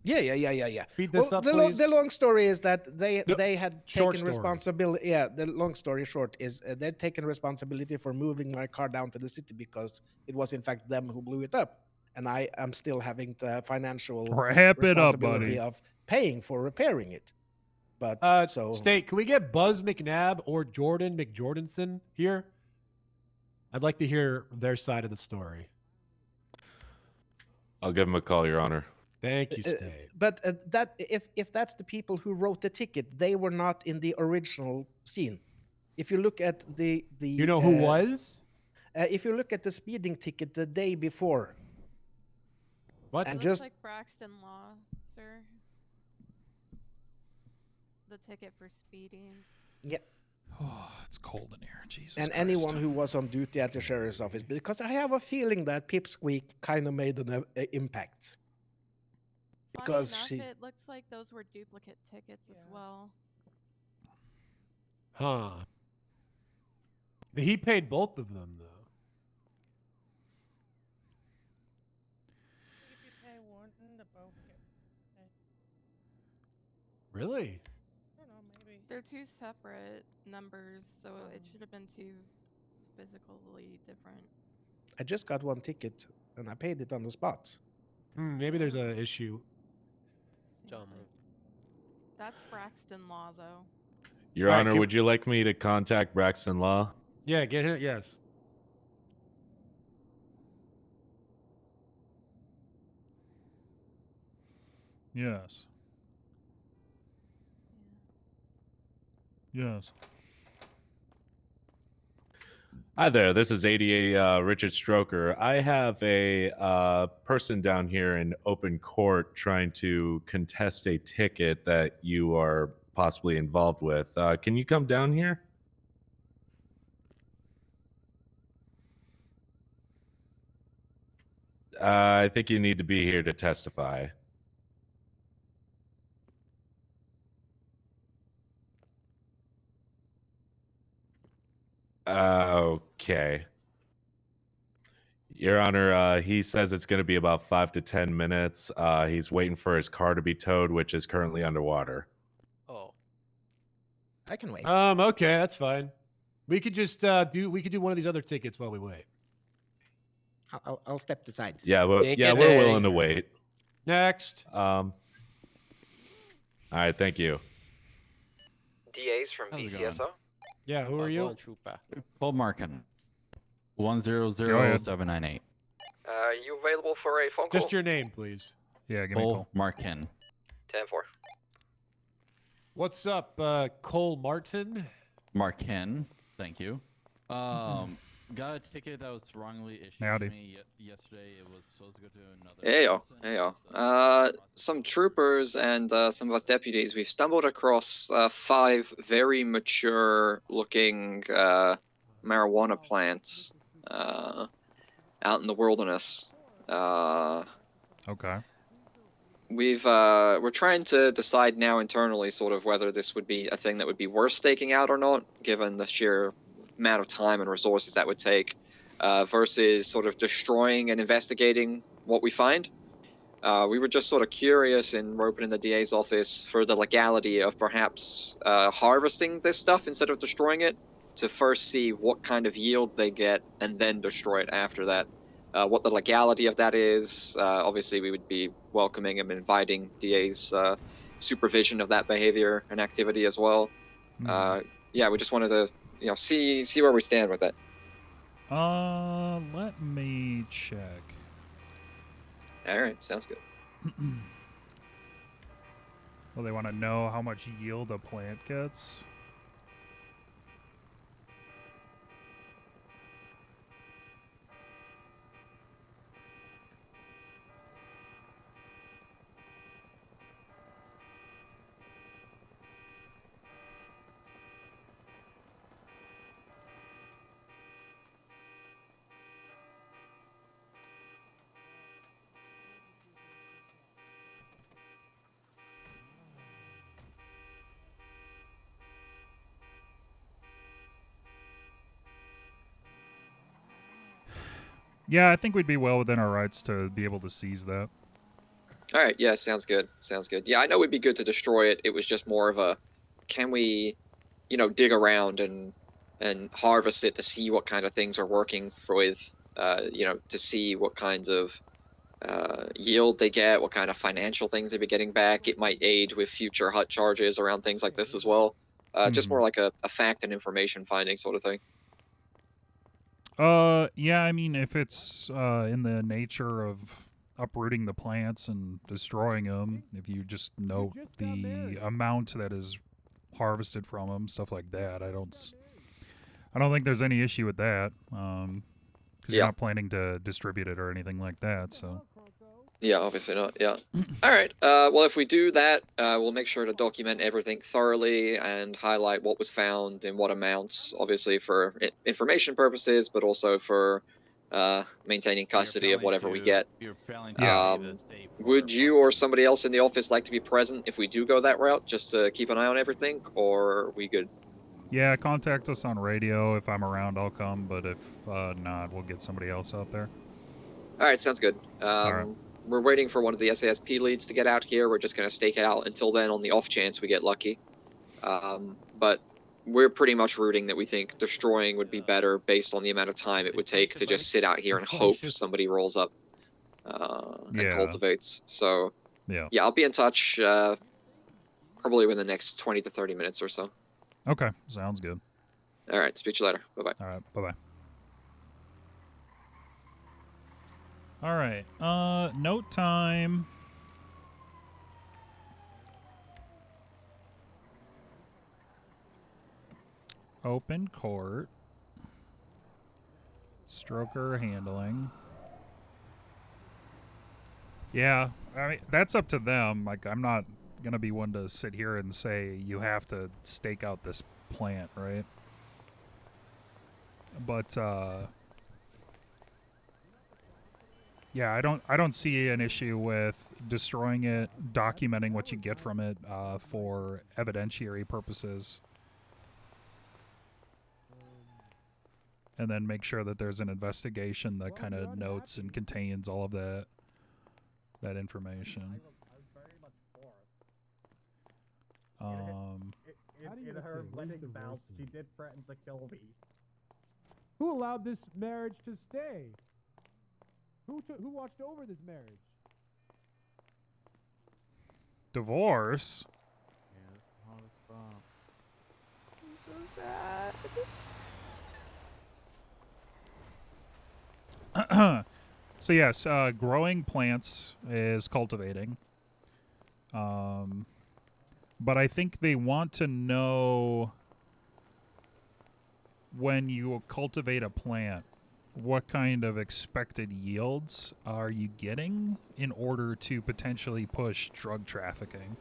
Yeah. Speed this up, the please. long story is that they had short taken story. responsibility. Yeah, the long story short is they'd taken responsibility for moving my car down to the city because it was in fact them who blew it up, and I am still having the financial Wrap it up, responsibility buddy. of paying for repairing it. But State, can we get Buzz McNabb or Jordan McJordanson here? I'd like to hear their side of the story. I'll give him a call, Your Honor. Thank you, State. But that if that's the people who wrote the ticket, they were not in the original scene. If you look at the you know who was? If you look at the speeding ticket the day before. What? It And looks just like Braxton Law, sir. The ticket for speeding. Yeah. Oh, it's cold in here. Jesus and Christ. anyone who was on duty at the sheriff's office, because I have a feeling that Pipsqueak kind of made an impact. Because Funny enough, it looks like those were duplicate tickets as well. Huh. He paid both of them, though. Really? I don't know, maybe. They're two separate numbers, so it should have been two physically different. I just got one ticket and I paid it on the spot. Maybe there's an issue. That's Braxton Law, though. Your Honor, would you like me to contact Braxton Law? Yeah, get him. Yes. Yes. Yes. Hi there, this is ADA Richard Stroker. I have a person down here in open court trying to contest a ticket that you are possibly involved with. Can you come down here? I think you need to be here to testify. Okay. Your Honor, he says it's going to be about 5 to 10 minutes. He's waiting for his car to be towed, which is currently underwater. Oh. I can wait. Okay, that's fine. We could just do one of these other tickets while we wait. I'll step aside. Yeah, we're willing to wait. Next. All right, thank you. DA's from BCSO. Yeah, who are you? Paul Markin. 100798. You available for a phone call? Just your name, please. Yeah, give me a Paul call. Markin. 10-4. What's up, Cole Martin? Markin. Thank you. Got a ticket that was wrongly issued Howdy. to me yesterday. It was supposed to go to another. Heyo. Some troopers and some of us deputies, we've stumbled across 5 very mature-looking marijuana plants out in the wilderness. Okay. We're trying to decide now internally sort of whether this would be a thing that would be worth staking out or not, given the sheer amount of time and resources that would take, versus sort of destroying and investigating what we find. We were just sort of curious in roping in the DA's office for the legality of perhaps harvesting this stuff instead of destroying it, to first see what kind of yield they get and then destroy it after that. What the legality of that is, obviously we would be welcoming and inviting DA's supervision of that behavior and activity as well. Yeah, we just wanted to, see where we stand with it. Let me check. All right, sounds good. Well, they want to know how much yield a plant gets. Yeah, I think we'd be well within our rights to be able to seize that. All right, yeah, sounds good. Sounds good. Yeah, I know it'd be good to destroy it. It was just more of a, can we, dig around and harvest it to see what kind of things are working with, to see what kinds of yield they get, what kind of financial things they'd be getting back. It might aid with future HUT charges around things like this as well. Just more like a fact and information finding sort of thing. Yeah, I mean, if it's in the nature of uprooting the plants and destroying them, if you just note the amount that is harvested from them, stuff like that, I don't think there's any issue with that. Because you're not planning to distribute it or anything like that, so. Yeah, obviously not. Yeah. All right. Well, if we do that, we'll make sure to document everything thoroughly and highlight what was found in what amounts, obviously for information purposes, but also for maintaining custody of whatever we get. Would you or somebody else in the office like to be present if we do go that route, just to keep an eye on everything, or are we good? Yeah, contact us on radio. If I'm around, I'll come, but if not, we'll get somebody else out there. All right, sounds good. All right. We're waiting for one of the SASP leads to get out here. We're just going to stake it out until then on the off chance we get lucky. But we're pretty much rooting that we think destroying would be better based on the amount of time it would take to just sit out here and hope somebody rolls up and cultivates. So, yeah, I'll be in touch probably within the next 20 to 30 minutes or so. Okay, sounds good. All right, speak to you later. Bye-bye. All right, bye-bye. All right, note time. Open court. Stroker handling. Yeah, I mean, that's up to them. Like, I'm not going to be one to sit here and say you have to stake out this plant, right? But, yeah, I don't see an issue with destroying it, documenting what you get from it for evidentiary purposes. and then make sure that there's an investigation that kind of notes and contains all of that information. In her wedding vows, she did threaten to kill me. Who allowed this marriage to stay? Who watched over this marriage? Divorce? Yeah, that's the hottest spot. I'm so sad. So yes, growing plants is cultivating. But I think they want to know when you cultivate a plant, what kind of expected yields are you getting in order to potentially push drug trafficking?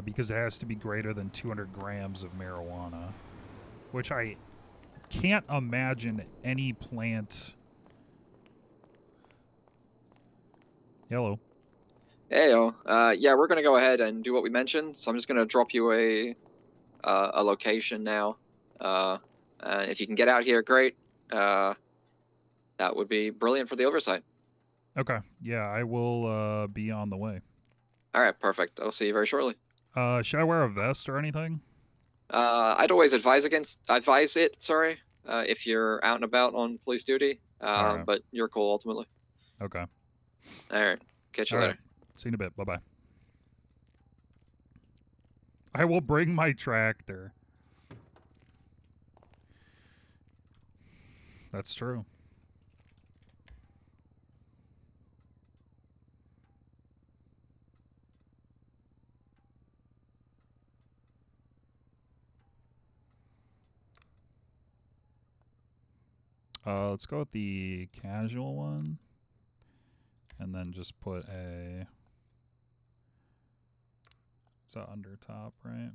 Because it has to be greater than 200 grams of marijuana, which I can't imagine any plant. Hello. Heyo. Yeah, we're gonna go ahead and do what we mentioned. So I'm just gonna drop you a location now. If you can get out here, great. That would be brilliant for the oversight. Okay. Yeah, I will be on the way. All right, perfect. I'll see you very shortly. Should I wear a vest or anything? I'd always advise it. Sorry, if you're out and about on police duty. Right. But you're cool ultimately. Okay. All right. Catch you All later. right. See you in a bit. Bye-bye. I will bring my tractor. That's true. Let's go with the casual one. And then just put a... It's a under top, right?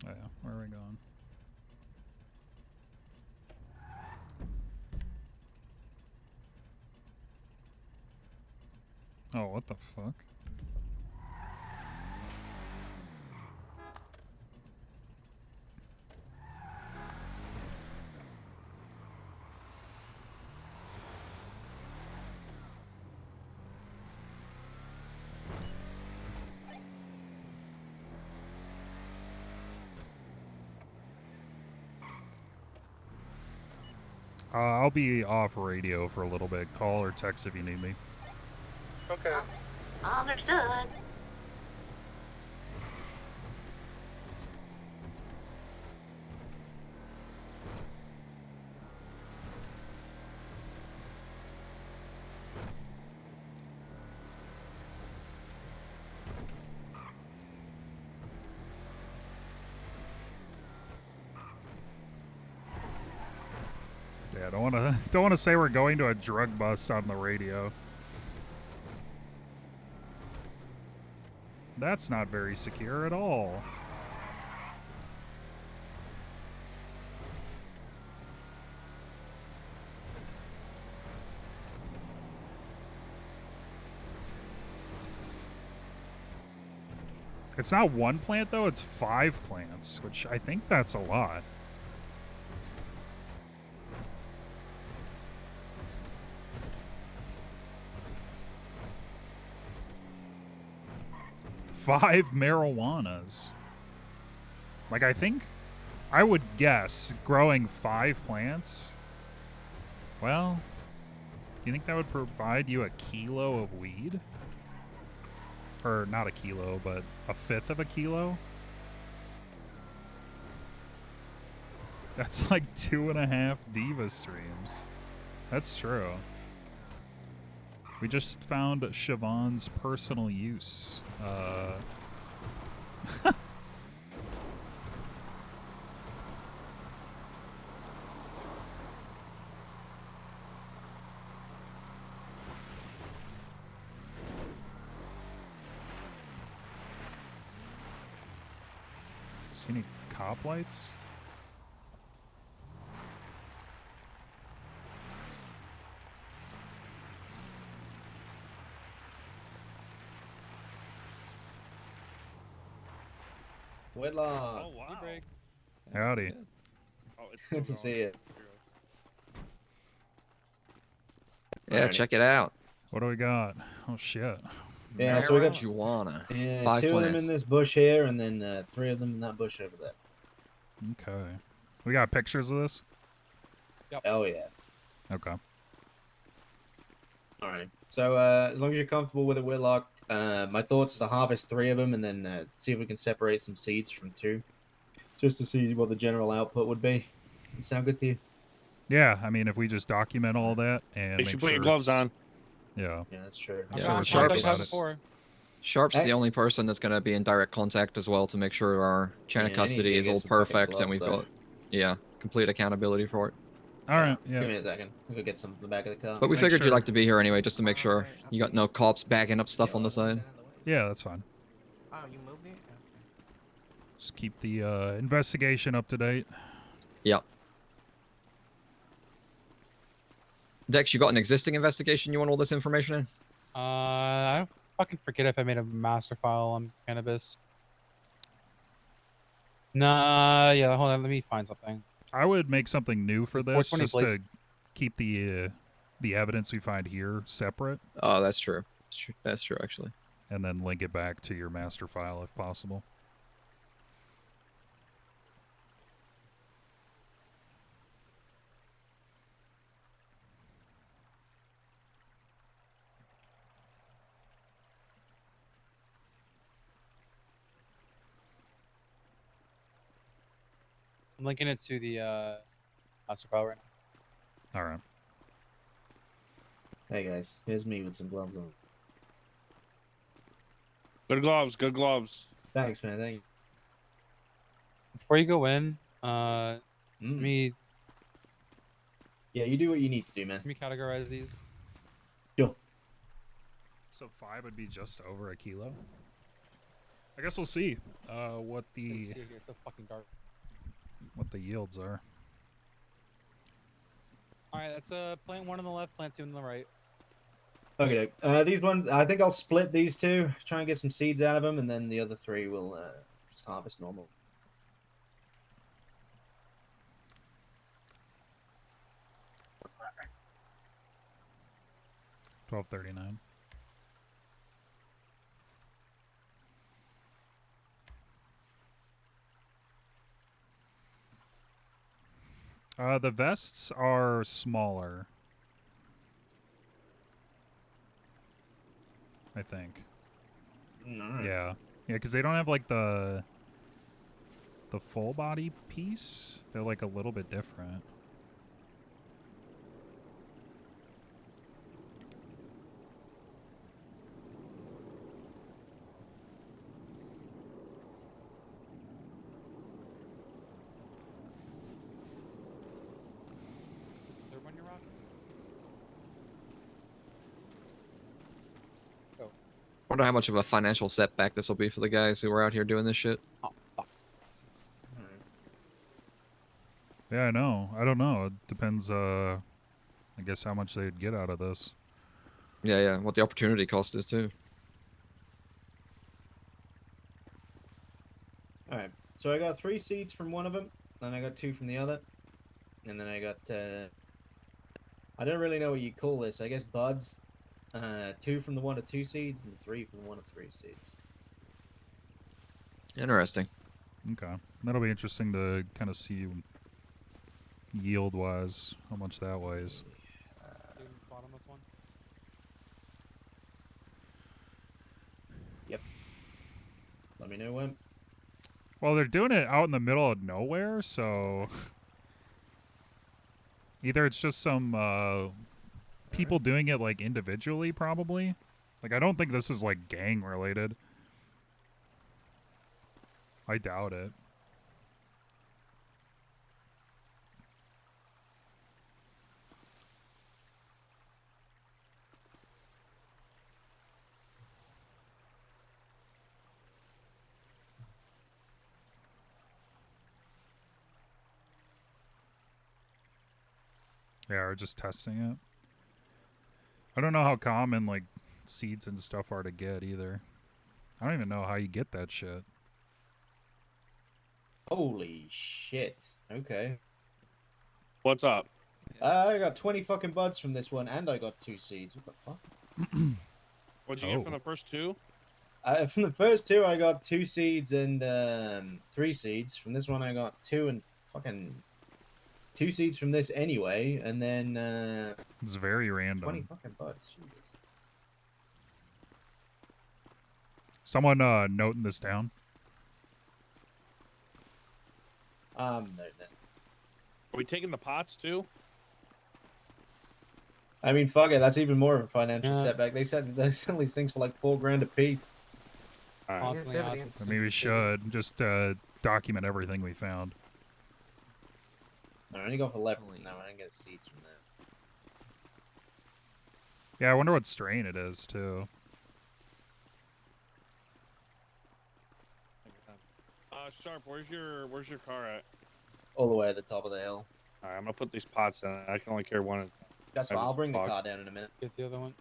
Oh yeah, where are we going? Oh, what the fuck? I'll be off radio for a little bit. Call or text if you need me. Okay. Understood. Yeah, don't wanna say we're going to a drug bust on the radio. That's not very secure at all. It's not one plant though, it's 5 plants, which I think that's a lot. Five marijuanas. Like, I would guess growing 5 plants. Well, do you think that would provide you a kilo of weed? Or not a kilo, but a fifth of a kilo? That's like 2.5 Diva streams. That's true. We just found Siobhan's personal use. See any cop lights? Whitlock. Oh wow. Howdy. Oh, it's Good to see you. Yeah, check it out. What do we got? Oh shit. Yeah, so we got marijuana. Yeah, 5 two of them plants. in this bush here, and then 3 of them in that bush over there. Okay. We got pictures of this? Yep. Oh yeah. Okay. Alrighty. So as long as you're comfortable with it, Whitlock, my thoughts is to harvest 3 of them and then see if we can separate some seeds from 2, just to see what the general output would be. Sound good to you? Yeah, I mean, if we just document all that and Make sure you make put your sure gloves it's- on. Yeah. Yeah, that's true. I'm Yeah, sure we're Sharp's, talking about it. Sharp's Hey. the only person that's going to be in direct contact as well to make sure our chain of Yeah, I need custody to is get all some fucking perfect and gloves, we've though. got, yeah, complete accountability for it. All right, Give me a second. I'll go get some from the back of the car. But we Make figured sure- you'd like to be here anyway, just to make sure you got no cops bagging up stuff on the side. Yeah, that's fine. Oh, you moved it? Okay. Just keep the investigation up to date. Yep. Dex, you got an existing investigation you want all this information in? I don't fucking forget if I made a master file on cannabis. Nah, yeah, hold on, let me find something. I would make something new for this 420 just place. to keep the evidence we find here separate. Oh, that's true. That's true, actually. And then link it back to your master file if possible. I'm linking it to the master file right now. All right. Hey guys, here's me with some gloves on. Good gloves. Good gloves. Thanks, man. Thank you. Before you go in, let me Yeah, you do what you need to do, man. let me categorize these. Sure. So 5 would be just over a kilo. I guess we'll see what the See it here, it's so fucking dark. yields are. All right, that's plant 1 on the left, plant 2 on the right. Okay, these ones, I think I'll split these 2, try and get some seeds out of them, and then the other 3 will just harvest normal. $12.39. The vests are smaller, I think. Alright. Yeah, because they don't have like the full body piece. They're like a little bit different. Is the third one you're rocking? Oh. Wonder how much of a financial setback this will be for the guys who are out here doing this shit. Oh, fuck. Yeah, I know. I don't know. It depends. I guess how much they'd get out of this. Yeah, yeah. What the opportunity cost is too. Alright, so I got 3 seeds from one of them, then I got 2 from the other, and then I got, I don't really know what you call this, I guess buds. 2 from the 1 of 2 seeds, and 3 from the 1 of 3 seeds. Interesting. Okay, that'll be interesting to kind of see yield-wise how much that weighs. Doing the spot on this one. Yep. Let me know when. Well, they're doing it out in the middle of nowhere, so either it's just some people doing it like individually, probably. Like, I don't think this is like gang related. I doubt it. Yeah, or just testing it. I don't know how common like seeds and stuff are to get either. I don't even know how you get that shit. Holy shit. Okay. What's up? I got 20 fucking buds from this one, and I got 2 seeds. What the fuck? What'd you get from the first 2? From the first 2, I got 2 seeds and 3 seeds. From this one, I got 2 and fucking 2 seeds from this anyway, and then It's very random. 20 fucking buds. Jesus. Someone noting this down. No. Are we taking the pots too? I mean, fuck it. That's even more of a financial setback. They said they sell these things for like $4,000 a piece. Constantly awesome. Maybe we should just document everything we found. I only got 11. No, I didn't get seeds from that. Yeah, I wonder what strain it is too. Sharp, where's your car at? All the way at the top of the hill. All right, I'm gonna put these pots in. I can only carry one at a time. That's fine. I'll bring the car down in a minute. Get the other one.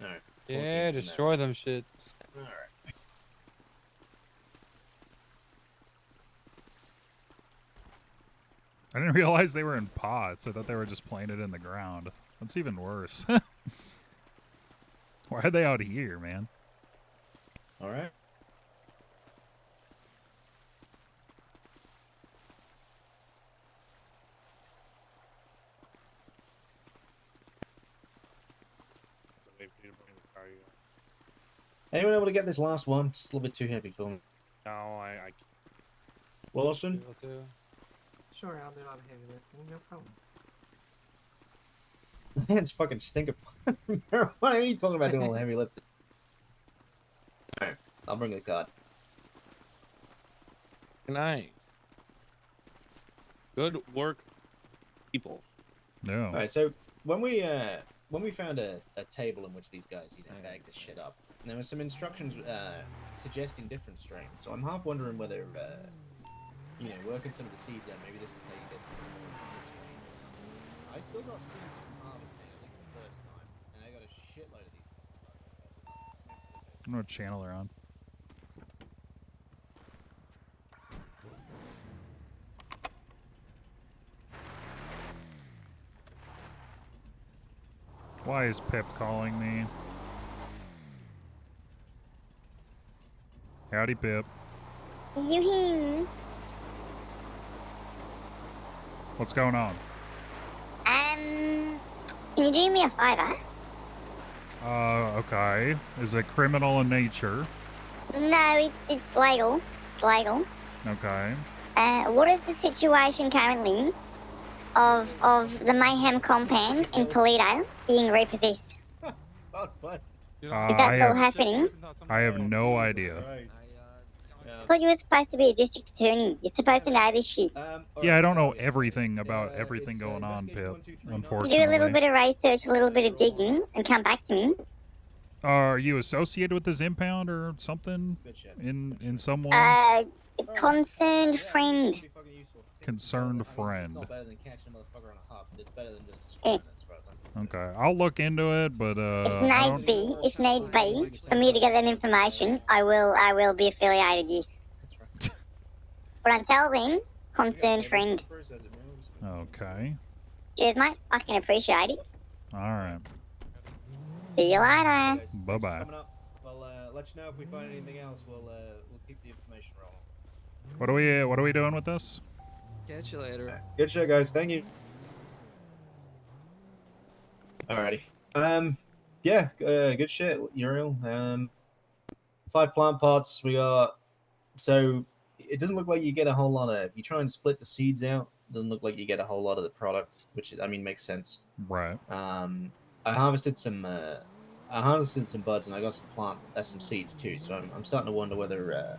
Alright. Yeah, destroy them shits. Alright. I didn't realize they were in pots. I thought they were just playing it in the ground. That's even worse. Why are they out here, man? Alright. Anyone able to get this last one? It's a little bit too heavy for me. No, I can't. Wilson? Sure, I'll do all the heavy lifting, no problem. The hands fucking stink of marijuana. What are you talking about doing all the heavy lifting? Alright, I'll bring the card. Nice. Good work, people. No. Alright, so when we found a table in which these guys, bagged this shit up, there were some instructions suggesting different strains. So I'm half wondering whether, working some of the seeds out, maybe this is how you get some more strains or something. I still got seeds from harvesting, at least the first time, and I got a shitload of these. I don't know what channel they're on. Why is Pip calling me? Howdy, Pip. You here? What's going on? Can you do me a favor? Okay. Is it criminal in nature? No, it's legal. It's legal. Okay. What is the situation currently of the Mayhem compound in Toledo being repossessed? Is that still happening? I have no idea. I thought you were supposed to be a district attorney. You're supposed to know this shit. Yeah, I don't know everything about everything going on, Pip. You Unfortunately. do a little bit of research, a little bit of digging, and come back to me. Are you associated with this impound or something? In some way? Concerned friend. Concerned friend. It's not better than catching a motherfucker on a hop, but it's better than just destroying it, as far as I'm concerned. Okay, I'll look into it, but If needs be, for me to get that information, I will be affiliated. Yes. But until then, concerned friend. Okay. Cheers, mate. Fucking appreciate it. All right. See you later. Bye bye. Coming up, I'll let you know if we find anything else. We'll keep the information rolling. What are we doing with this? Catch you later. Good shit, guys. Thank you. Alrighty. Yeah, good shit, Uriel. 5 plant pots. We got. So it doesn't look like you get a whole lot of. If you try and split the seeds out, it doesn't look like you get a whole lot of the product, which makes sense. Right. I harvested some buds, and I got some seeds too. So I'm starting to wonder whether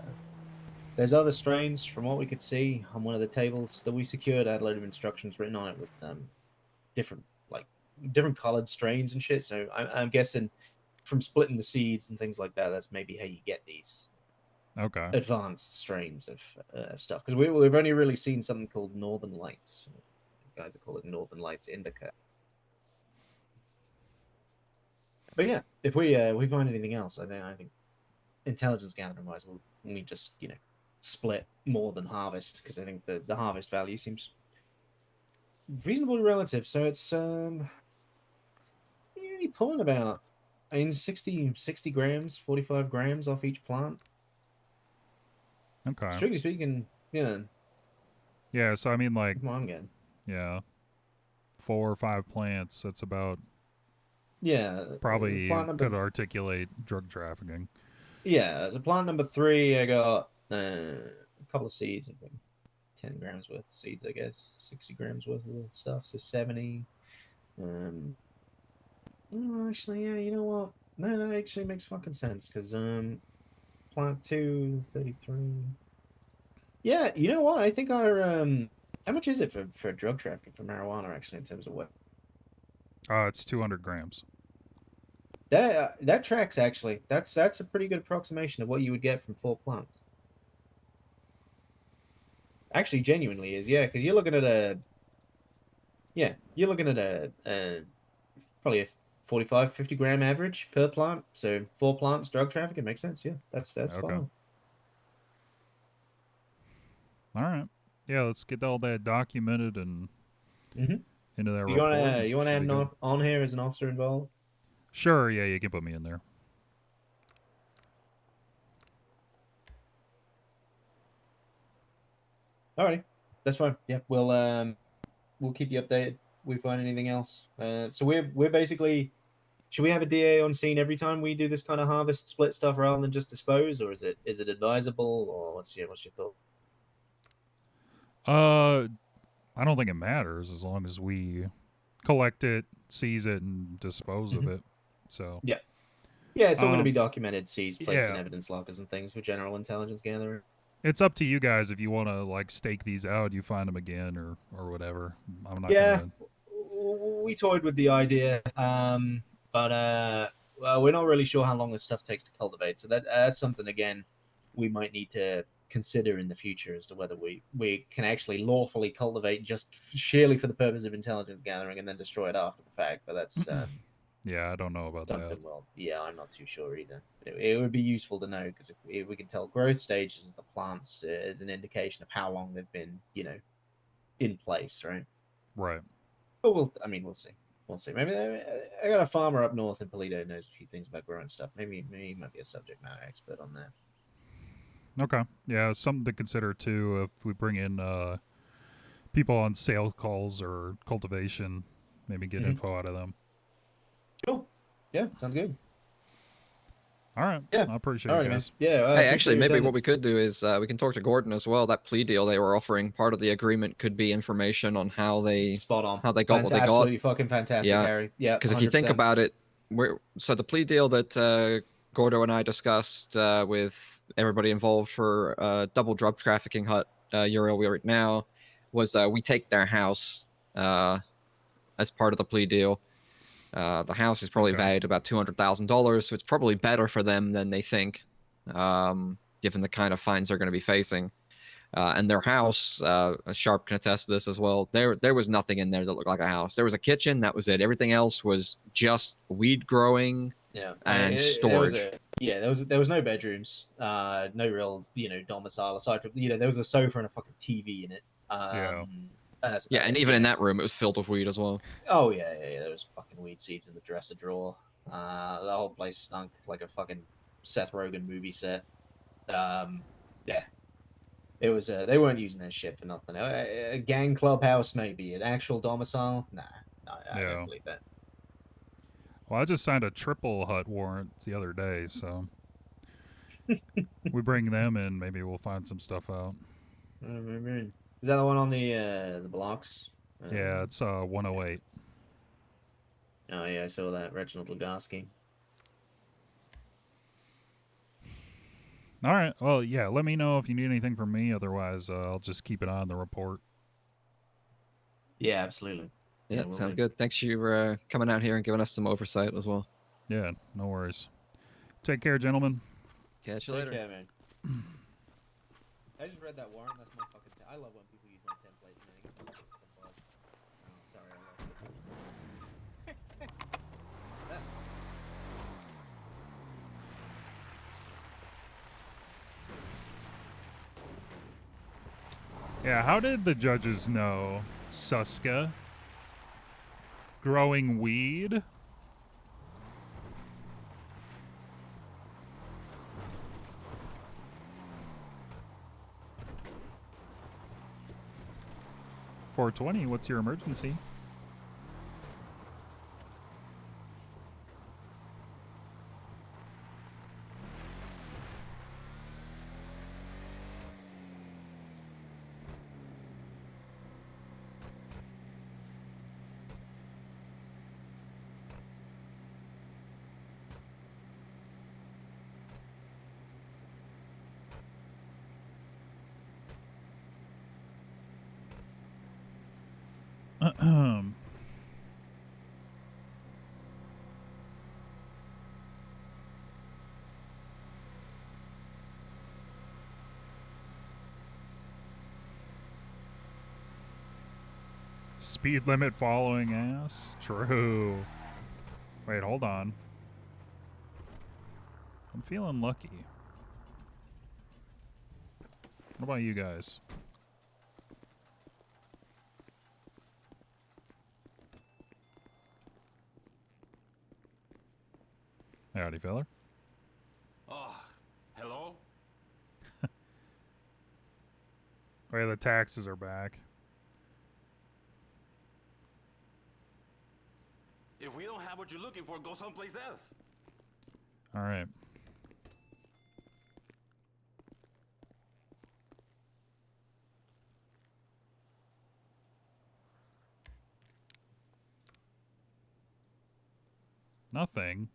there's other strains. From what we could see on one of the tables that we secured, I had a load of instructions written on it with different different colored strains and shit. So I'm guessing from splitting the seeds and things like that, that's maybe how you get these Okay. advanced strains of stuff. Because we've only really seen something called Northern Lights. Guys that call it Northern Lights Indica. But yeah, if we find anything else, I think intelligence gathering wise, we just split more than harvest, because I think the harvest value seems reasonably relative. So it's you're only pulling about 60 grams, 45 grams off each plant. Okay. Strictly speaking, yeah. Yeah, so I mean, like, Come on, again. yeah, 4 or 5 plants. That's about. Yeah, Probably plant number. could articulate drug trafficking. Yeah, the plant number 3, I got a couple of seeds. I think 10 grams worth of seeds, I guess. 60 grams worth of stuff, so 70. Oh, actually, yeah, you know what? No, that actually makes fucking sense, because plant 2, 33. Yeah, you know what? I think our how much is it for drug trafficking, for marijuana, actually, in terms of what? It's 200 grams. That tracks, actually. That's a pretty good approximation of what you would get from 4 plants. Actually, genuinely is, yeah, because you're looking at a probably a 45, 50 gram average per plant. So 4 plants, drug trafficking makes sense. Yeah, that's spot Okay. on. All right. Yeah, let's get all that documented and into that You report. want to add on here as an officer involved? Sure. Yeah, you can put me in there. Alrighty, that's fine. Yeah, we'll keep you updated. We find anything else. So we're basically. Should we have a DA on scene every time we do this kind of harvest split stuff rather than just dispose, or is it advisable, or what's your thought? I don't think it matters as long as we collect it, seize it, and dispose of it. So yeah, it's all going to be documented, seized, placed in yeah. evidence lockers and things for general intelligence gathering. It's up to you guys if you want to like stake these out. You find them again or whatever. I'm not Yeah, gonna. we toyed with the idea, but well, we're not really sure how long this stuff takes to cultivate. So that's something again we might need to consider in the future as to whether we can actually lawfully cultivate just sheerly for the purpose of intelligence gathering and then destroy it after the fact. But that's yeah, I don't know about something. that. Well, yeah, I'm not too sure either. It would be useful to know, because if we can tell growth stages of the plants is an indication of how long they've been, in place, right? Right. But we'll see. We'll see. Maybe I got a farmer up north in Polito who knows a few things about growing stuff. Maybe he might be a subject matter expert on that. Okay. Yeah, something to consider too if we bring in people on sale calls or cultivation, maybe get info out of them. Sure. Yeah, sounds good. All right. Yeah. I appreciate All it, right, guys. man. Yeah. Hey, actually, maybe what we could do is we can talk to Gordon as well. That plea deal they were offering, part of the agreement could be information on how they spot on, how they got what they got. Absolutely fucking fantastic, Harry. Yeah. Because if you think about it, so the plea deal that Gordo and I discussed with everybody involved for double drug trafficking hut Uriel right now was we take their house as part of the plea deal. The house is probably valued about $200,000, so it's probably better for them than they think, given the kind of fines they're going to be facing. And their house, Sharp can attest to this as well. There was nothing in there that looked like a house. There was a kitchen, that was it. Everything else was just weed growing and storage. There was no bedrooms, no real domicile aside from there was a sofa and a fucking TV in it. And even in that room, it was filled with weed as well. Oh yeah. There was fucking weed seeds in the dresser drawer. The whole place stunk like a fucking Seth Rogen movie set. Yeah. It was they weren't using that shit for nothing. A gang clubhouse, maybe. An actual domicile? Nah, I don't believe that. Well, I just signed a triple hut warrant the other day, so we bring them in, maybe we'll find some stuff out. Is that the one on the blocks? Yeah, it's 108. Oh yeah, I saw that. Reginald Lugoski. All right. Well, yeah, let me know if you need anything from me. Otherwise, I'll just keep an eye on the report. Yeah, absolutely. Yeah, sounds Absolutely. good. Thanks for coming out here and giving us some oversight as well. Yeah, no worries. Take care, gentlemen. Catch you Take later. care, man. I just read that warrant. That's my fucking. I love when people use my templates, man. It gives me such a fucking buzz. Oh, sorry, I lost it. Ah. Yeah, how did the judges know Suska growing weed? $420, what's your emergency? Speed limit following ass? True. Wait, hold on. I'm feeling lucky. What about you guys? Howdy, feller. Oh, hello? Wait, the taxes are back. If we don't have what you're looking for, go someplace else. All right. Nothing.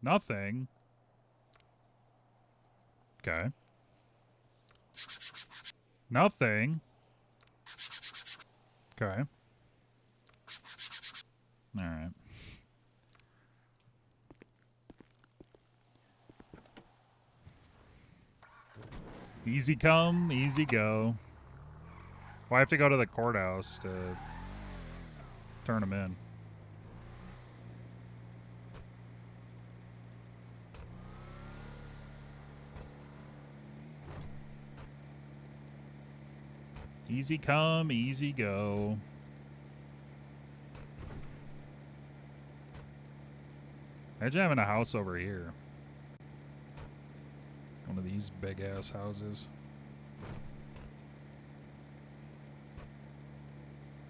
Nothing. Okay. Nothing. Okay. All right. Easy come, easy go. Well, I have to go to the courthouse to turn them in. Easy come, easy go. Imagine having a house over here. One of these big ass houses.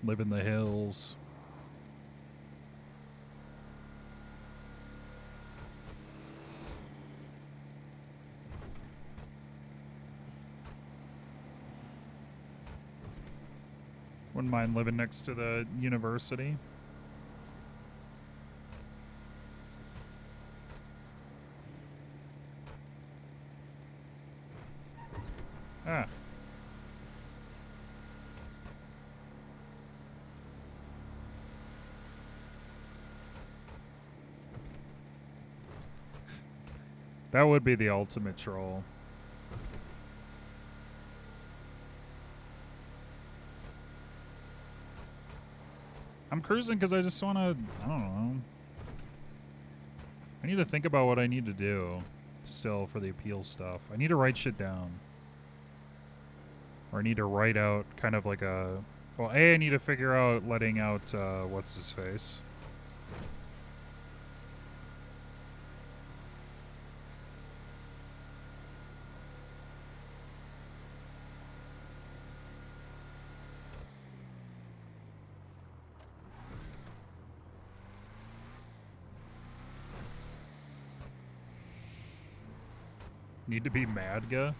Live in the hills. Wouldn't mind living next to the university. Ah. That would be the ultimate troll. I'm cruising because I just want to, I don't know. I need to think about what I need to do still for the appeal stuff. I need to write shit down. Or I need to write out kind of like a, well, I need to figure out letting out, what's his face? Need to be Madga?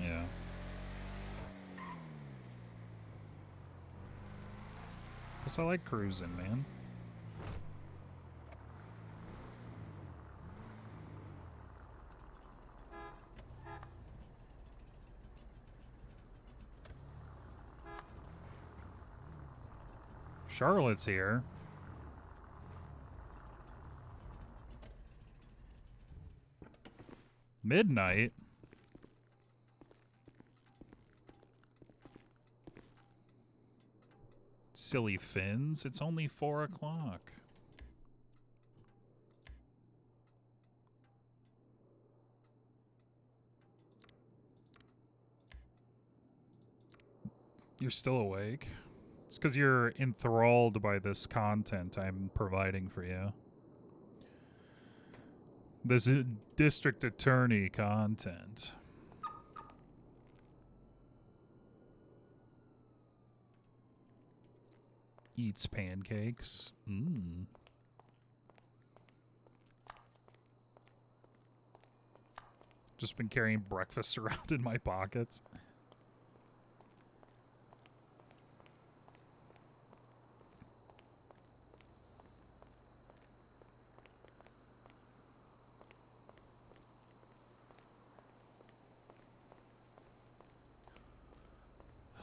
Yeah. Guess I like cruising, man. Charlotte's here. Midnight? Silly fins. It's only 4 o'clock. You're still awake? It's because you're enthralled by this content I'm providing for you. This is district attorney content. Eats pancakes. Mmm. Just been carrying breakfast around in my pockets.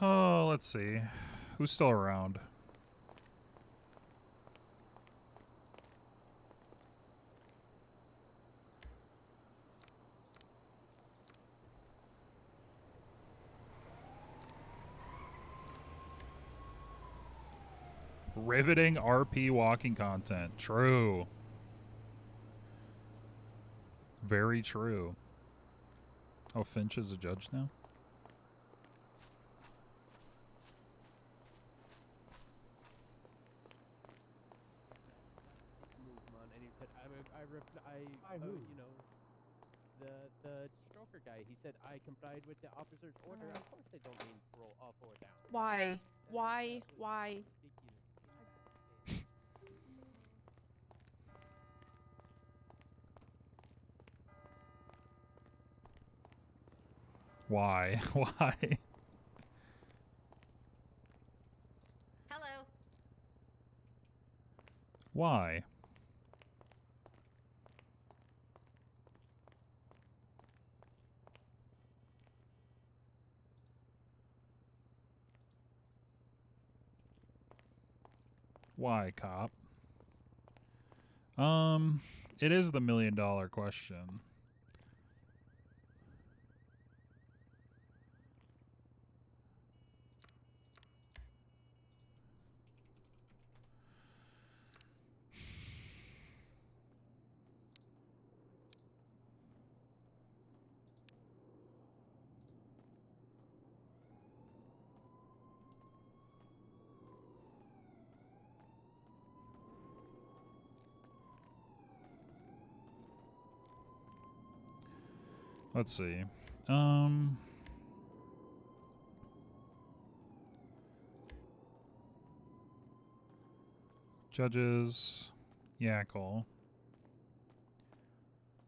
Oh, let's see. Who's still around? Riveting RP walking content. True. Very true. Oh, Finch is a judge now? And he said, you know, the stroker guy, he said, I complied with the officer's order. Of course they don't mean roll up or down. Why? Why? Why? Why? Hello. Why? Why, cop? It is the $1 million question. Let's see. Judges. Yackle.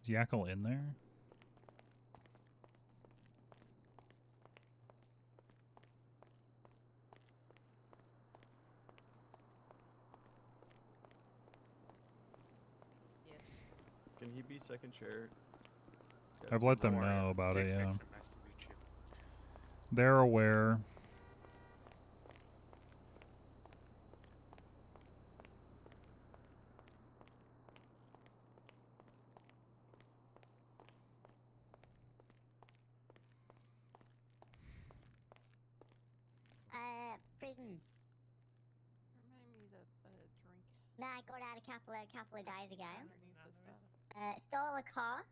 Is Yackle in there? Can he be second chair? I've let them know about it, yeah. They're aware. Prison. Remind me to drink. Nah, I got out a couple of days ago. Stole a car.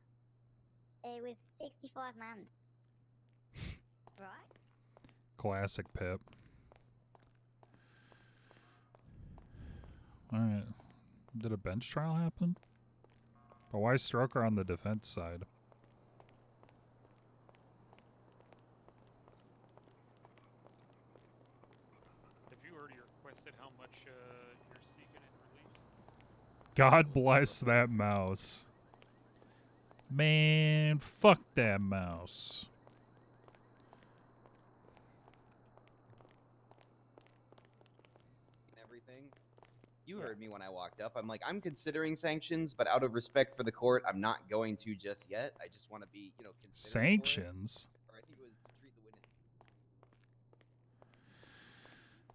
It was 65 months. Right? Classic Pip. Alright. Did a bench trial happen? But why is Stroker on the defense side? Have you already requested how much you're seeking in relief? God bless that mouse. Man, fuck that mouse. Everything. You heard me when I walked up. I'm like, I'm considering sanctions, but out of respect for the court, I'm not going to just yet. I just want to be, you know, considerate for it. Sanctions? Or I think it was treat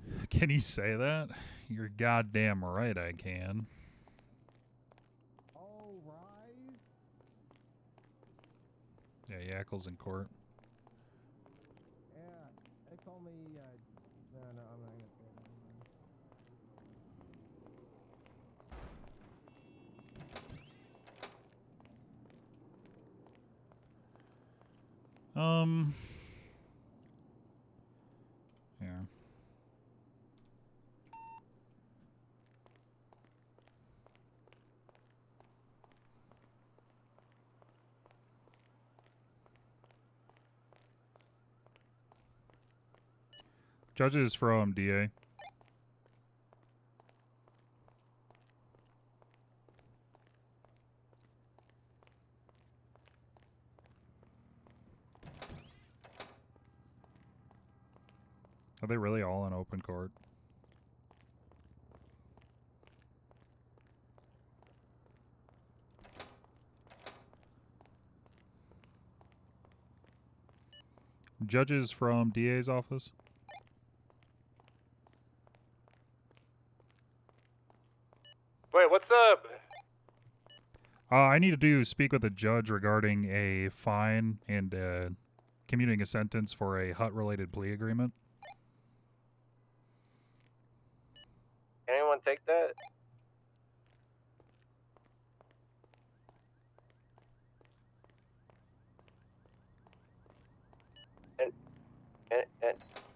the Can he say that? You're goddamn right I can. All rise. Yeah, Yakkel's in court. Yeah, they call me. No, I'm not gonna say that. Yeah. Judges from DA. Are they really all in open court? Judges from DA's office. Wait, what's up? I need to speak with the judge regarding a fine and commuting a sentence for a hut-related plea agreement. Can anyone take that?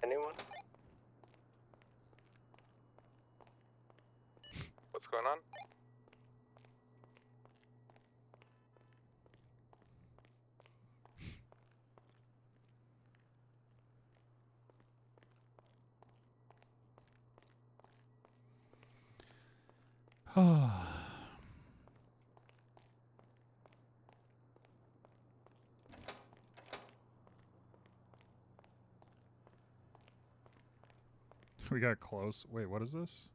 Anyone? What's going on? We got close. Wait, what is this?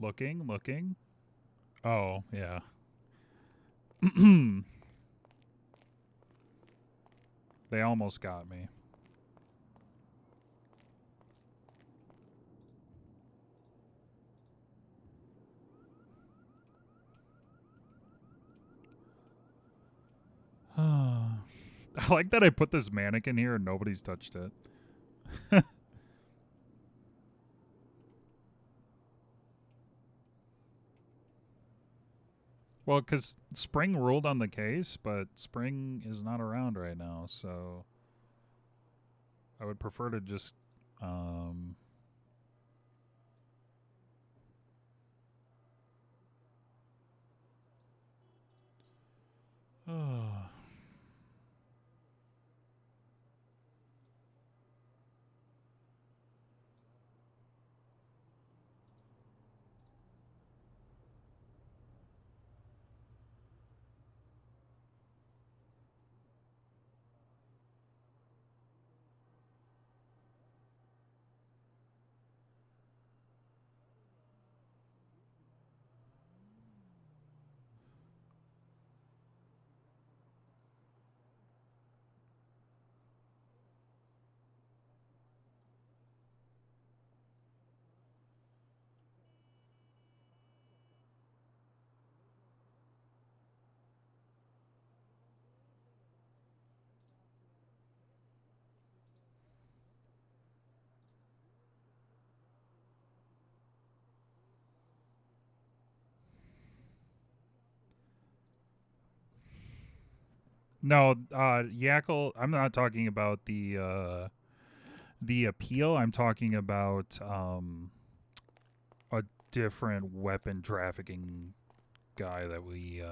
Looking. Oh, yeah. They almost got me. I like that I put this mannequin here and nobody's touched it. Well, because Spring ruled on the case, but Spring is not around right now, so I would prefer to just no, Yakkel, I'm not talking about the appeal. I'm talking about a different weapon trafficking guy that we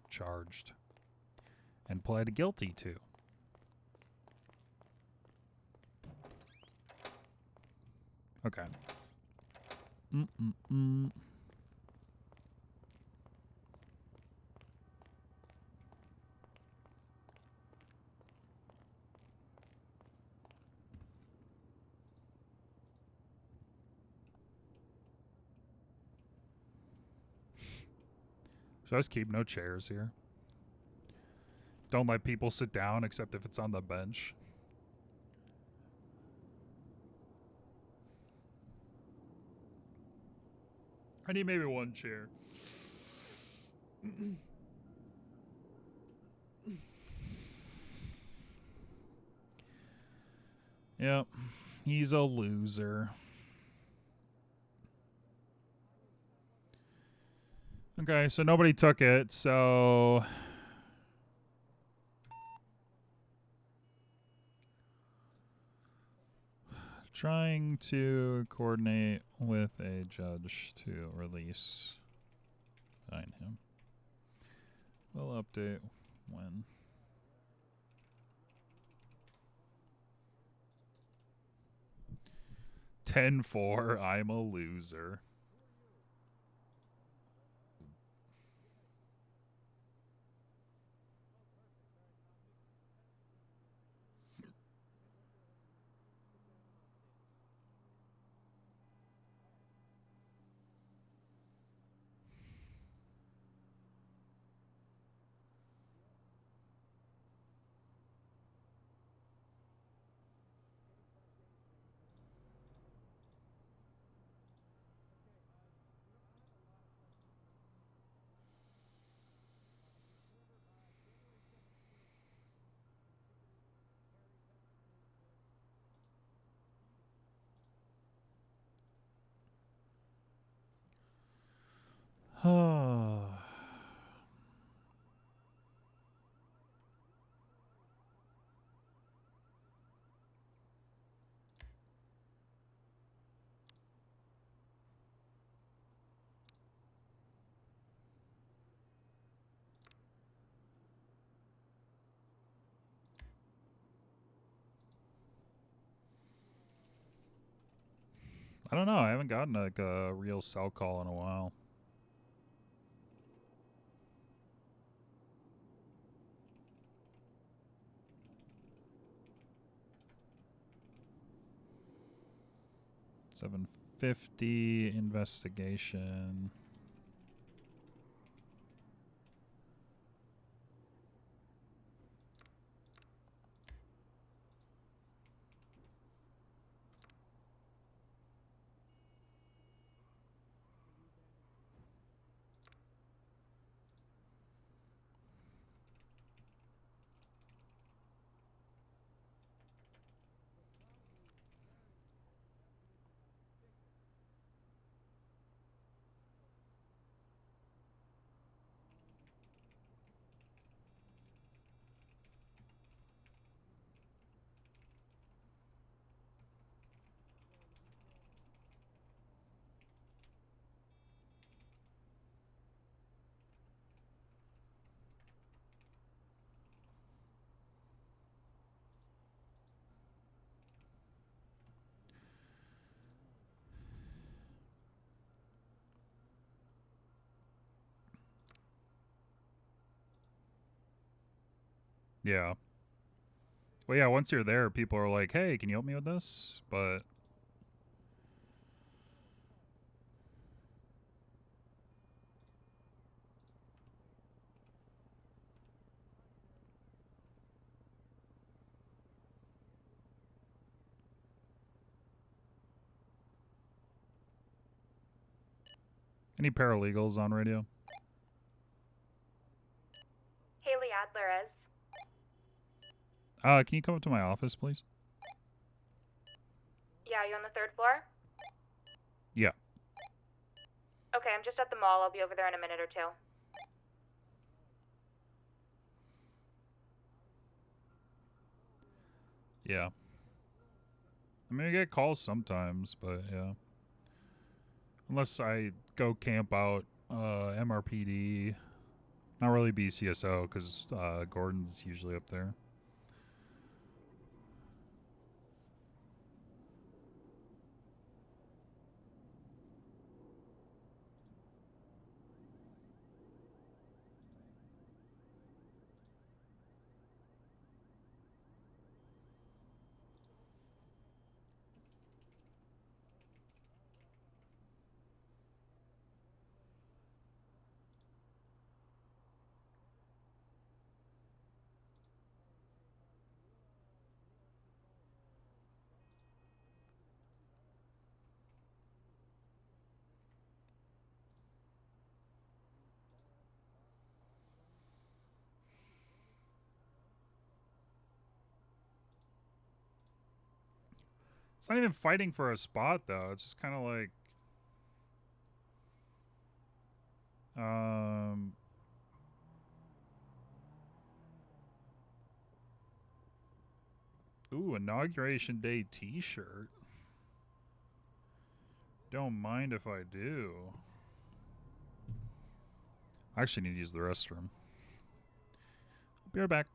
charged and pled guilty to. Okay. Should I just keep no chairs here? Don't let people sit down except if it's on the bench. I need maybe one chair. Yep. He's a loser. Okay, so nobody took it, so... Trying to coordinate with a judge to release fine him. We'll update when. "10-4, I'm a loser." Oh. I don't know. I haven't gotten like a real cell call in a while. $750 investigation. Yeah. Well, yeah, once you're there, people are like, "Hey, can you help me with this?" But any paralegals on radio? Haley Adler is. Can you come up to my office, please? Yeah, you on the third floor? Yeah. Okay, I'm just at the mall. I'll be over there in a minute or two. Yeah. I mean, I get calls sometimes, but yeah. Unless I go camp out MRPD. Not really BCSO, because Gordon's usually up there. It's not even fighting for a spot though. It's just kind of like, ooh, inauguration day T-shirt. Don't mind if I do. I actually need to use the restroom. Be right back.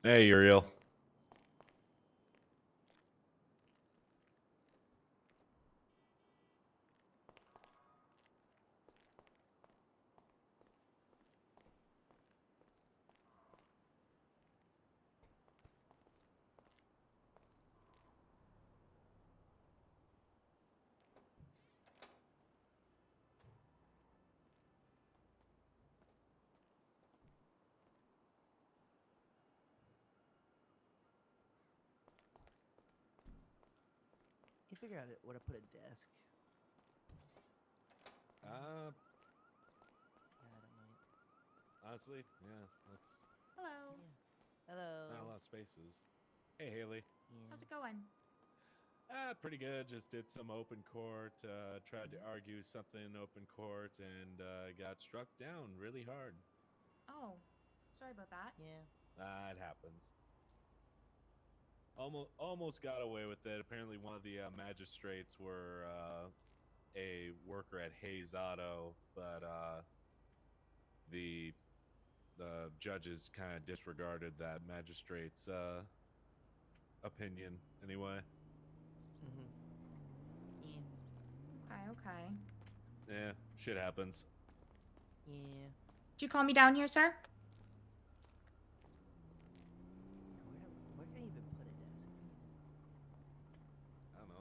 Hey, Uriel. You figure out where to put a desk. Uh, Yeah, I don't know yet. honestly, yeah, that's Hello. Hello. not a lot of spaces. Hey, Haley. How's it going? Pretty good. Just did some open court. Tried to argue something in open court and got struck down really hard. Oh, sorry about that. Yeah. It happens. Almost got away with it. Apparently, one of the magistrates were a worker at Hayes Auto, but the judges kind of disregarded that magistrate's opinion, anyway. Okay. Yeah, shit happens. Yeah. Did you call me down here, sir? Where can I even put a desk? I don't know.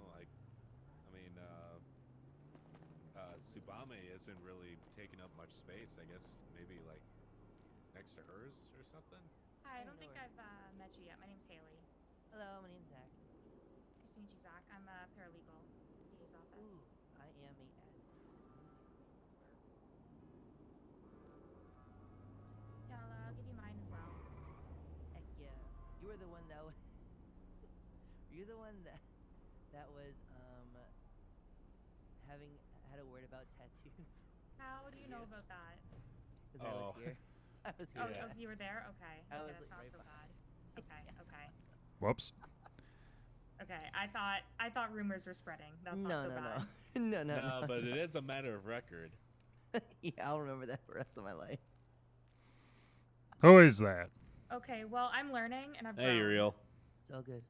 Subame isn't really taking up much space. I guess maybe like next to hers or something. Hi, I don't think I've met you yet. My name's Haley. Hello, my name's Zach. Nice to meet you, Zach. I'm a paralegal at the DA's office. Ooh, I am a admin assistant. Yeah, I'll give you mine as well. Heck yeah. You were the one that was you're the one that was had a word about tattoos. How do you know about that? Because I was here. I was here. Oh, you were there? Okay. I Okay, was that's not right so behind. bad. Okay. Whoops. Okay, I thought rumors were spreading. That's not so bad. No. But it is a matter of record. Yeah, I'll remember that for the rest of my life. Who is that? Okay, well, I'm learning and I've Hey, grown. Uriel. It's all good.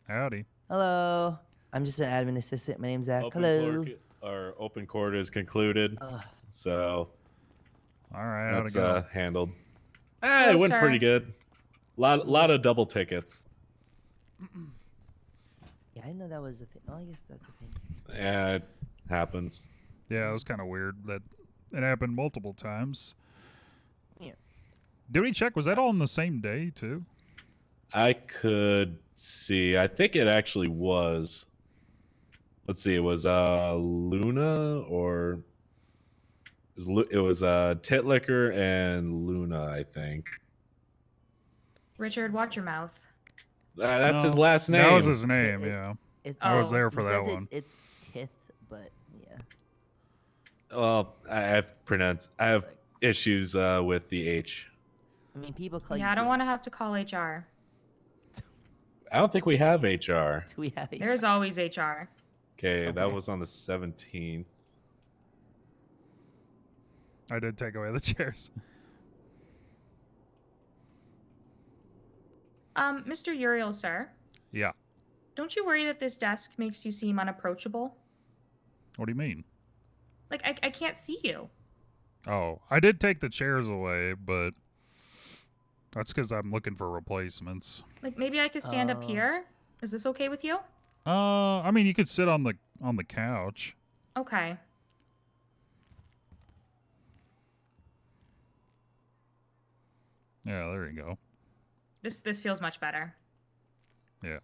Howdy. Hello. I'm just an admin assistant. My name's Zach. Open court is concluded. So all right, how'd that's it go? handled. Hello, It went sir. pretty good. Lot of double tickets. Yeah, I didn't know that was a thing. Oh, I guess that's a thing. Yeah, it happens. Yeah, it was kind of weird that it happened multiple times. Yeah. Did we check? Was that all on the same day too? I could see. I think it actually was. Let's see. It was Luna or it was Titlicker and Luna. I think Richard, watch your mouth. that's his No, last name. That was his name. Yeah, I was there for that one. It's Tith, but yeah. Well, I have issues with the H. I mean, people call you. Yeah, I don't want to have to call HR. I don't think we have HR. Do we have HR? There's always HR. Okay, that was on the 17th. I did take away the chairs. Mr. Uriel, sir. Yeah. Don't you worry that this desk makes you seem unapproachable? What do you mean? Like, I can't see you. Oh, I did take the chairs away, but that's because I'm looking for replacements. Like, maybe I could stand up here? Is this okay with you? I mean, you could sit on the couch. Okay. Yeah, there you go. This feels much better. Yeah.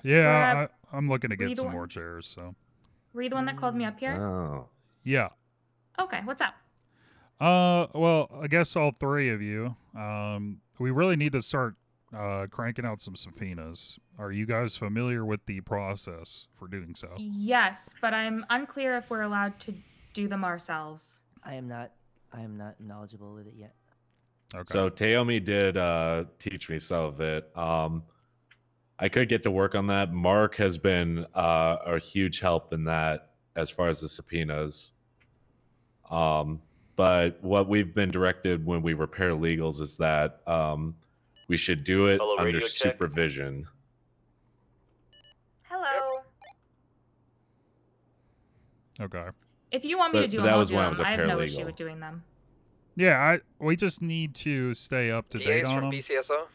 Yeah, I'm looking to get some more chairs, so. Were you the one that called me up here? Oh. Yeah. Okay, what's up? Well, I guess all three of you. We really need to start cranking out some subpoenas. Are you guys familiar with the process for doing so? Yes, but I'm unclear if we're allowed to do them ourselves. I am not knowledgeable with it yet. Okay. So Taomi did teach me some of it. I could get to work on that. Mark has been a huge help in that as far as the subpoenas. But what we've been directed when we were paralegals is that we should do it Hello, under radio check. supervision. Hello. Okay. If you want me to But do that them, I'll was do when I them. was a I have no issue paralegal. with doing them. Yeah, we just need to stay up to date DAs on from them. BCSO?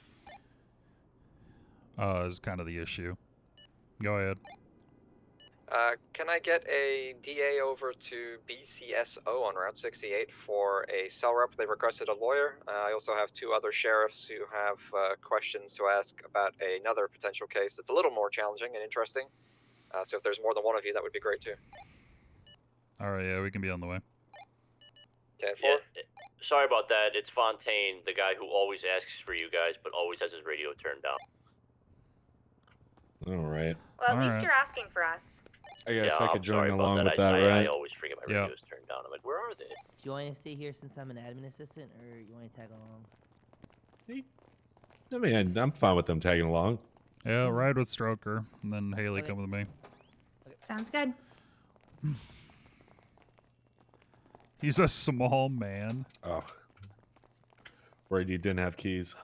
Is kind of the issue. Go ahead. Can I get a DA over to BCSO on Route 68 for a cell rep? They requested a lawyer. I also have two other sheriffs who have questions to ask about another potential case that's a little more challenging and interesting. So if there's more than one of you, that would be great too. All right, yeah, we can be on the way. 10-4. Yeah, sorry about that. It's Fontaine, the guy who always asks for you guys, but always has his radio turned down. All right. Well, at All least right. you're asking for us. I guess Yeah, I could I'm join sorry about along that. with that, I right? always forget my Yeah. radio's turned down. I'm like, where are they? Do you want me to stay here since I'm an admin assistant, or you want to tag along? I mean, I'm fine with them tagging along. Yeah, ride with Stroker, and then Haley Okay. come with me. Sounds good. He's a small man. Oh. Or you didn't have keys?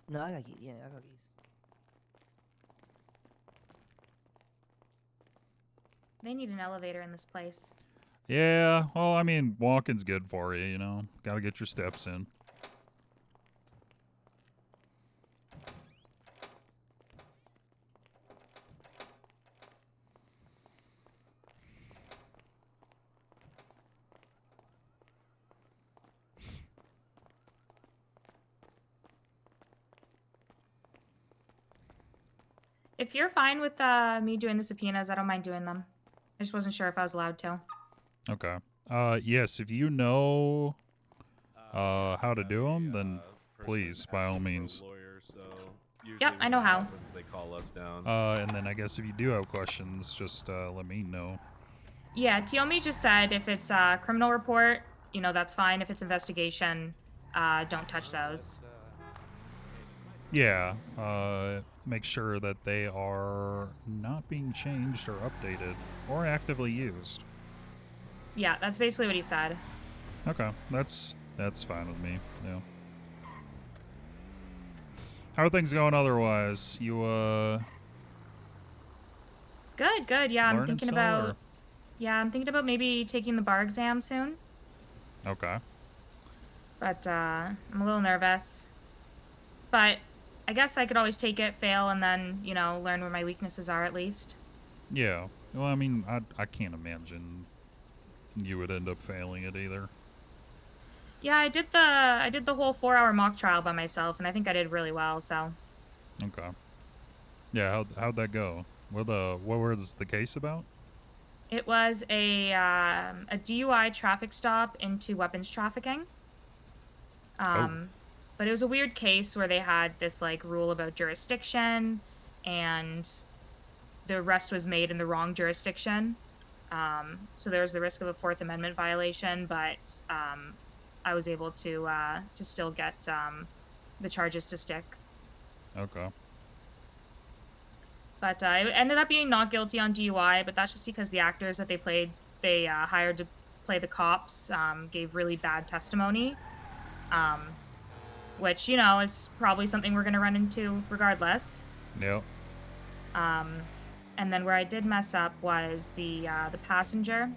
No, I got keys. Yeah, I got keys. They need an elevator in this place. Yeah, well, I mean, walking's good for you, you know? Gotta get your steps in. If you're fine with me doing the subpoenas, I don't mind doing them. I just wasn't sure if I was allowed to. Okay. Yes, if you know how to do them, then please, by all means. Yep, I know how. They call us down. And then I guess if you do have questions, just let me know. Yeah, Tiomi just said if it's a criminal report, you know, that's fine. If it's investigation, don't touch those. Yeah, make sure that they are not being changed or updated or actively used. Yeah, that's basically what he said. Okay, that's fine with me. Yeah. How are things going otherwise? You Good. Yeah, I'm learning thinking still, about. or- Yeah, I'm thinking about maybe taking the bar exam soon. Okay. But I'm a little nervous. But I guess I could always take it, fail, and then, you know, learn where my weaknesses are at least. Yeah. Well, I mean, I can't imagine you would end up failing it either. Yeah, I did the whole 4-hour mock trial by myself, and I think I did really well. So. Okay. Yeah. How'd that go? What was the case about? It was a DUI traffic stop into weapons trafficking. But it was a weird case where they had this like rule about jurisdiction, and the arrest was made in the wrong jurisdiction. So there was the risk of a Fourth Amendment violation, but I was able to still get the charges to stick. Okay. But I ended up being not guilty on DUI, but that's just because the actors that they hired to play the cops gave really bad testimony, which, you know, is probably something we're going to run into regardless. Yep. And then where I did mess up was the passenger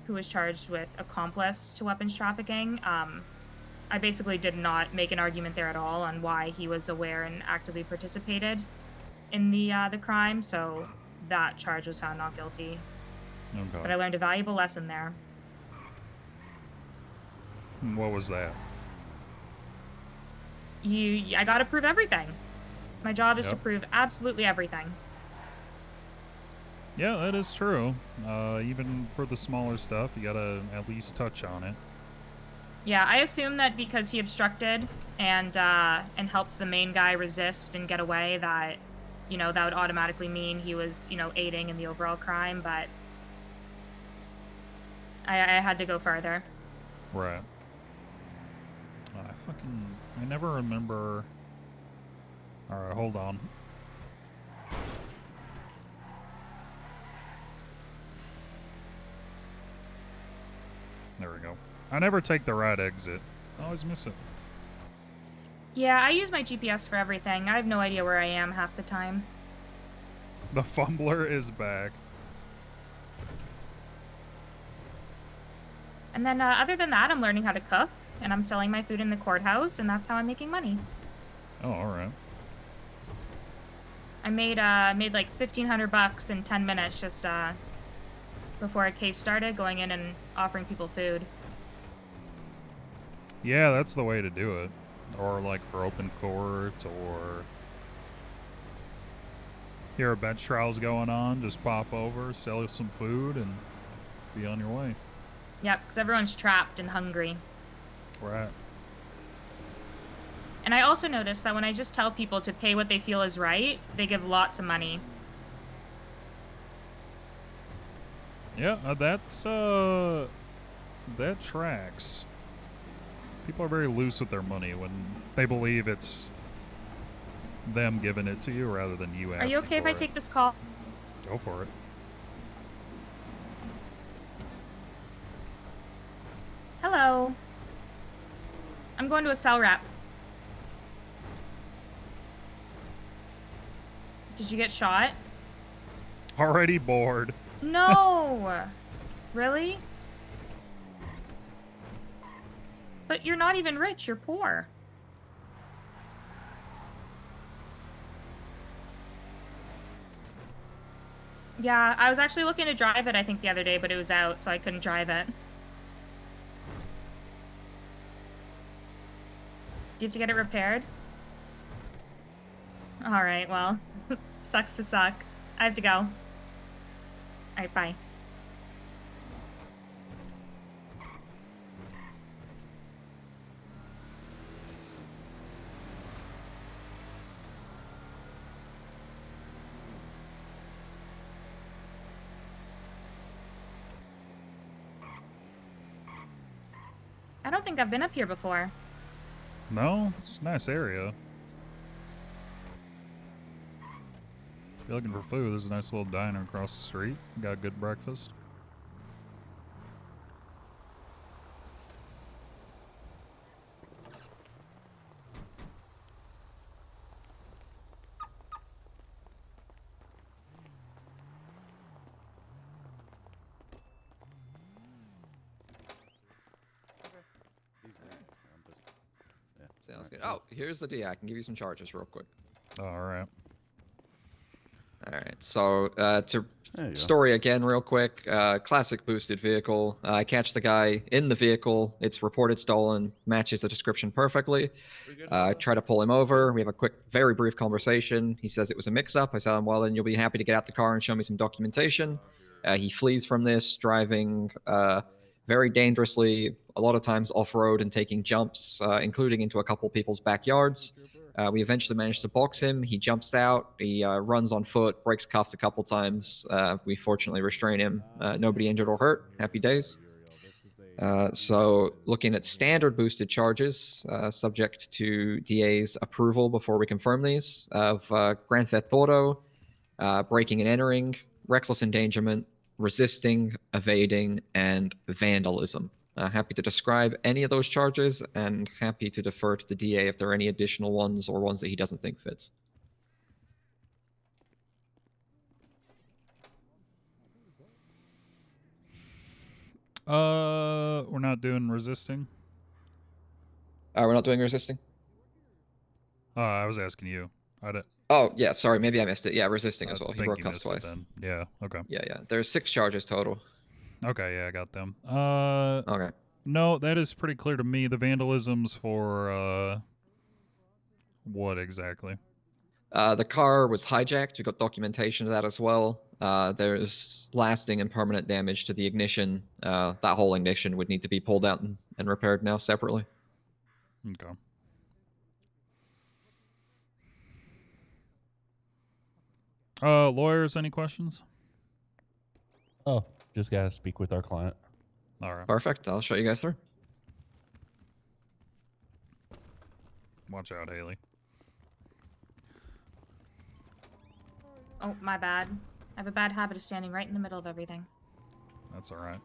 who was charged with accomplice to weapons trafficking. I basically did not make an argument there at all on why he was aware and actively participated in the crime, so that charge was found not guilty. Okay. But I learned a valuable lesson there. What was that? I gotta prove everything. My job is to Yep. prove absolutely everything. Yeah, that is true. Even for the smaller stuff, you gotta at least touch on it. Yeah, I assume that because he obstructed and helped the main guy resist and get away, that, you know, that would automatically mean he was, you know, aiding in the overall crime, but I had to go further. Right. I never remember. Alright, hold on. There we go. I never take the right exit. I always miss it. Yeah, I use my GPS for everything. I have no idea where I am half the time. The fumbler is back. And then other than that, I'm learning how to cook, and I'm selling my food in the courthouse, and that's how I'm making money. Oh, alright. I made like $1,500 in 10 minutes just before a case started, going in and offering people food. Yeah, that's the way to do it. Or like for open court, or hear a bench trial's going on, just pop over, sell some food, and be on your way. Yep, because everyone's trapped and hungry. Right. And I also noticed that when I just tell people to pay what they feel is right, they give lots of money. Yeah, that tracks. People are very loose with their money when they believe it's them giving it to you rather than you asking. Are you okay if I take this call? Go for it. Hello. I'm going to a cell rep. Did you get shot? Already bored. No! Really? But you're not even rich, you're poor. Yeah, I was actually looking to drive it, I think, the other day, but it was out, so I couldn't drive it. Do you have to get it repaired? Alright, well, sucks to suck. I have to go. Alright, bye. I don't think I've been up here before. No, it's a nice area. If you're looking for food, there's a nice little diner across the street. Got good breakfast. Sounds good. Oh, here's the DA. I can give you some charges real quick. All right. All right. So to There you go. story again real quick. Classic boosted vehicle. I catch the guy in the vehicle. It's reported stolen. Matches the description perfectly. Try to pull him over. We have a quick, very brief conversation. He says it was a mix-up. I tell him, well, then you'll be happy to get out the car and show me some documentation. He flees from this, driving very dangerously, a lot of times off-road and taking jumps, including into a couple people's backyards. We eventually managed to box him. He jumps out. He runs on foot, breaks cuffs a couple times. We fortunately restrain him. Nobody injured or hurt. Happy days. So looking at standard boosted charges, subject to DA's approval before we confirm these, of Grand Theft Auto, breaking and entering, reckless endangerment, resisting, evading, and vandalism. Happy to describe any of those charges and happy to defer to the DA if there are any additional ones or ones that he doesn't think fits. We're not doing resisting. We're not doing resisting? I was asking you. Oh, yeah, sorry, maybe I missed it. Yeah, resisting as well. He think broke you cuffs missed it twice. then. Yeah, okay. Yeah. There's 6 charges total. Okay, yeah, I got them. Okay. No, that is pretty clear to me. The vandalism's for, what exactly? The car was hijacked. We got documentation of that as well. There's lasting and permanent damage to the ignition. That whole ignition would need to be pulled out and repaired now separately. Okay. Lawyers, any questions? Oh, just gotta speak with our client. All right. Perfect. I'll show you guys through. Watch out, Haley. Oh, my bad. I have a bad habit of standing right in the middle of everything. That's all right.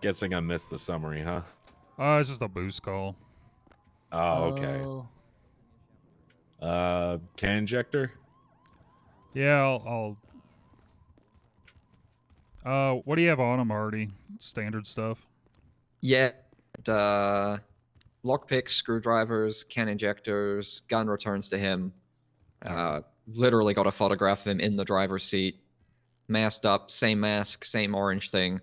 Guessing I missed the summary, huh? It's just a boost call. Oh, okay. Can injector? Yeah, I'll what do you have on him already? Standard stuff? Yeah. Lockpicks, screwdrivers, can injectors, gun returns to him. Literally got a photograph of him in the driver's seat. Masked up, same mask, same orange thing.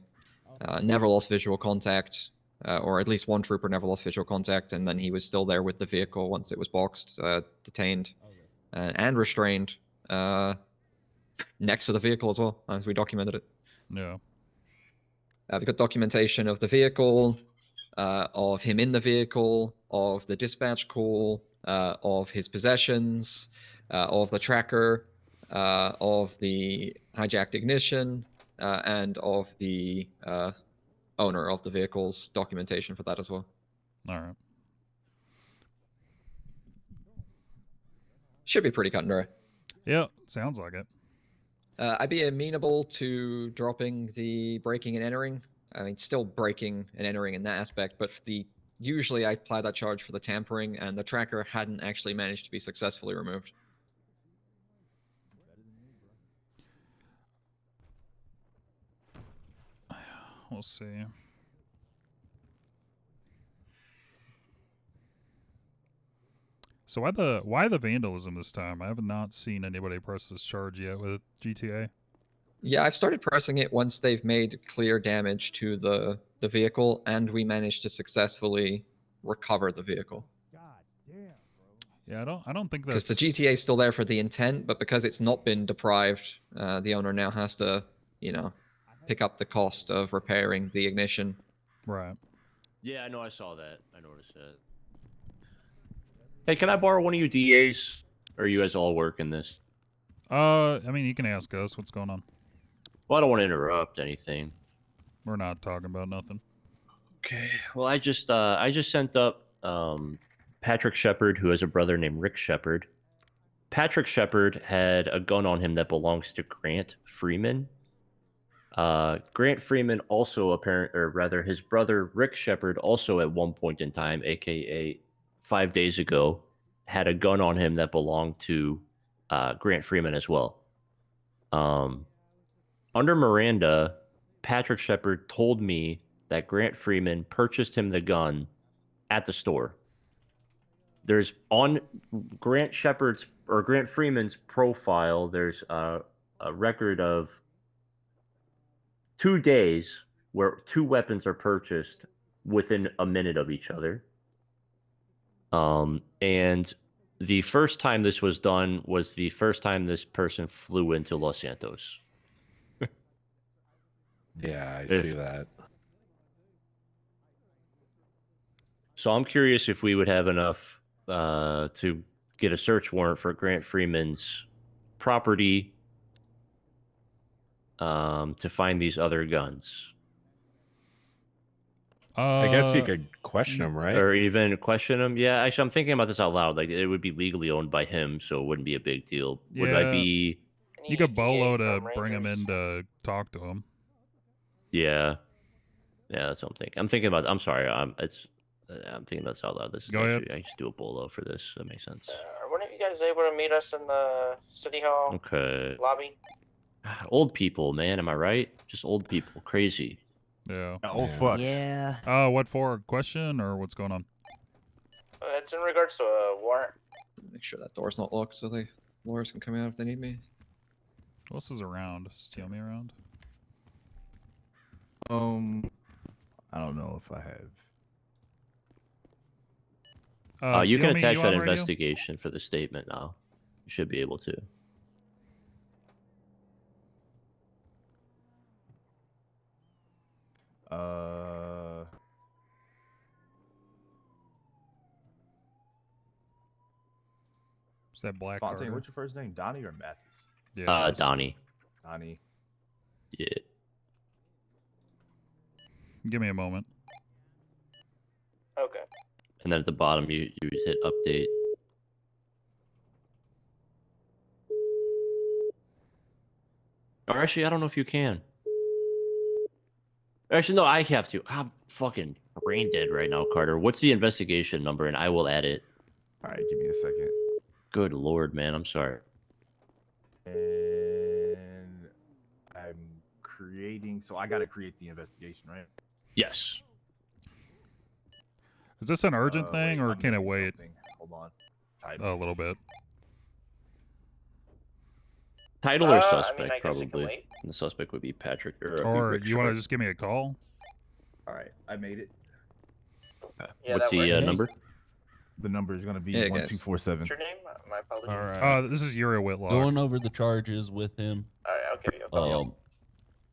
Never lost visual contact. Or at least one trooper never lost visual contact, and then he was still there with the vehicle once it was boxed, detained, and restrained next to the vehicle as well, as we documented it. Yeah. We've got documentation of the vehicle, of him in the vehicle, of the dispatch call, of his possessions, of the tracker, of the hijacked ignition, and of the owner of the vehicle's documentation for that as well. All right. Should be pretty cut and dry. Yeah, sounds like it. I'd be amenable to dropping the breaking and entering. I mean, still breaking and entering in that aspect, but usually I apply that charge for the tampering, and the tracker hadn't actually managed to be successfully removed. We'll see. So why the vandalism this time? I have not seen anybody press this charge yet with GTA. Yeah, I've started pressing it once they've made clear damage to the vehicle, and we managed to successfully recover the vehicle. Yeah, I don't think Because that's the GTA is still there for the intent, but because it's not been deprived, the owner now has to, pick up the cost of repairing the ignition. Right. Yeah, I know. I saw that. I noticed that. Hey, can I borrow one of you DAs? Or you guys all work in this? I mean, you can ask us what's going on. Well, I don't want to interrupt anything. We're not talking about nothing. Okay. Well, I just sent up Patrick Shepard, who has a brother named Rick Shepard. Patrick Shepard had a gun on him that belongs to Grant Freeman. Grant Freeman also his brother Rick Shepard also at one point in time, aka 5 days ago, had a gun on him that belonged to Grant Freeman as well. Under Miranda, Patrick Shepard told me that Grant Freeman purchased him the gun at the store. There's on Grant Freeman's profile, there's a record of 2 days where 2 weapons are purchased within a minute of each other. And the first time this was done was the first time this person flew into Los Santos. Yeah, I see that. So I'm curious if we would have enough to get a search warrant for Grant Freeman's property to find these other guns. I guess you could question him, right? Or even question him. Yeah, actually, I'm thinking about this out loud. Like, it would be legally owned by him, so it wouldn't be a big deal. Would I be... You could bolo to bring him in to talk to him. Yeah. Yeah, that's what I'm thinking. I'm thinking about... I'm sorry. I'm thinking about this out loud. This is Go ahead. I used to do a bolo for this. That makes sense. Are one of you guys able to meet us in the city hall Okay. lobby? Old people, man. Am I right? Just old people. Crazy. Yeah. Old fucks. Yeah. What for? Question or what's going on? It's in regards to a warrant. Make sure that door's not locked so the lawyers can come out if they need me. Who else is around? Is Tiami around? I don't know if I have. You can Tiami, attach you that on radio? investigation for the statement now. You should be able to. Is that Black Fontaine, Carter? what's your first name? Donnie or Mathis? Yeah. Donnie. Donnie. Yeah. Give me a moment. Okay. And then at the bottom, you just hit update. Or actually, I don't know if you can. Actually, no, I have to. I'm fucking brain dead right now, Carter. What's the investigation number? And I will add it. All right, give me a second. Good lord, man. I'm sorry. And I'm creating. So I got to create the investigation, right? Yes. Is this an urgent thing, wait, or I'm can it missing wait? something. Hold on. Type. A little bit. Title or I suspect, mean, I guess it can probably. wait. And the suspect would be Patrick or Or Rick you want to Short. just give me a call? All right, I made it. Okay. Yeah, What's that the works. number? The number is going to be Yeah, 1247. What's your name? My apologies. All right. This is Uriel Whitlock. Going over the charges with him. All right, I'll give you a call.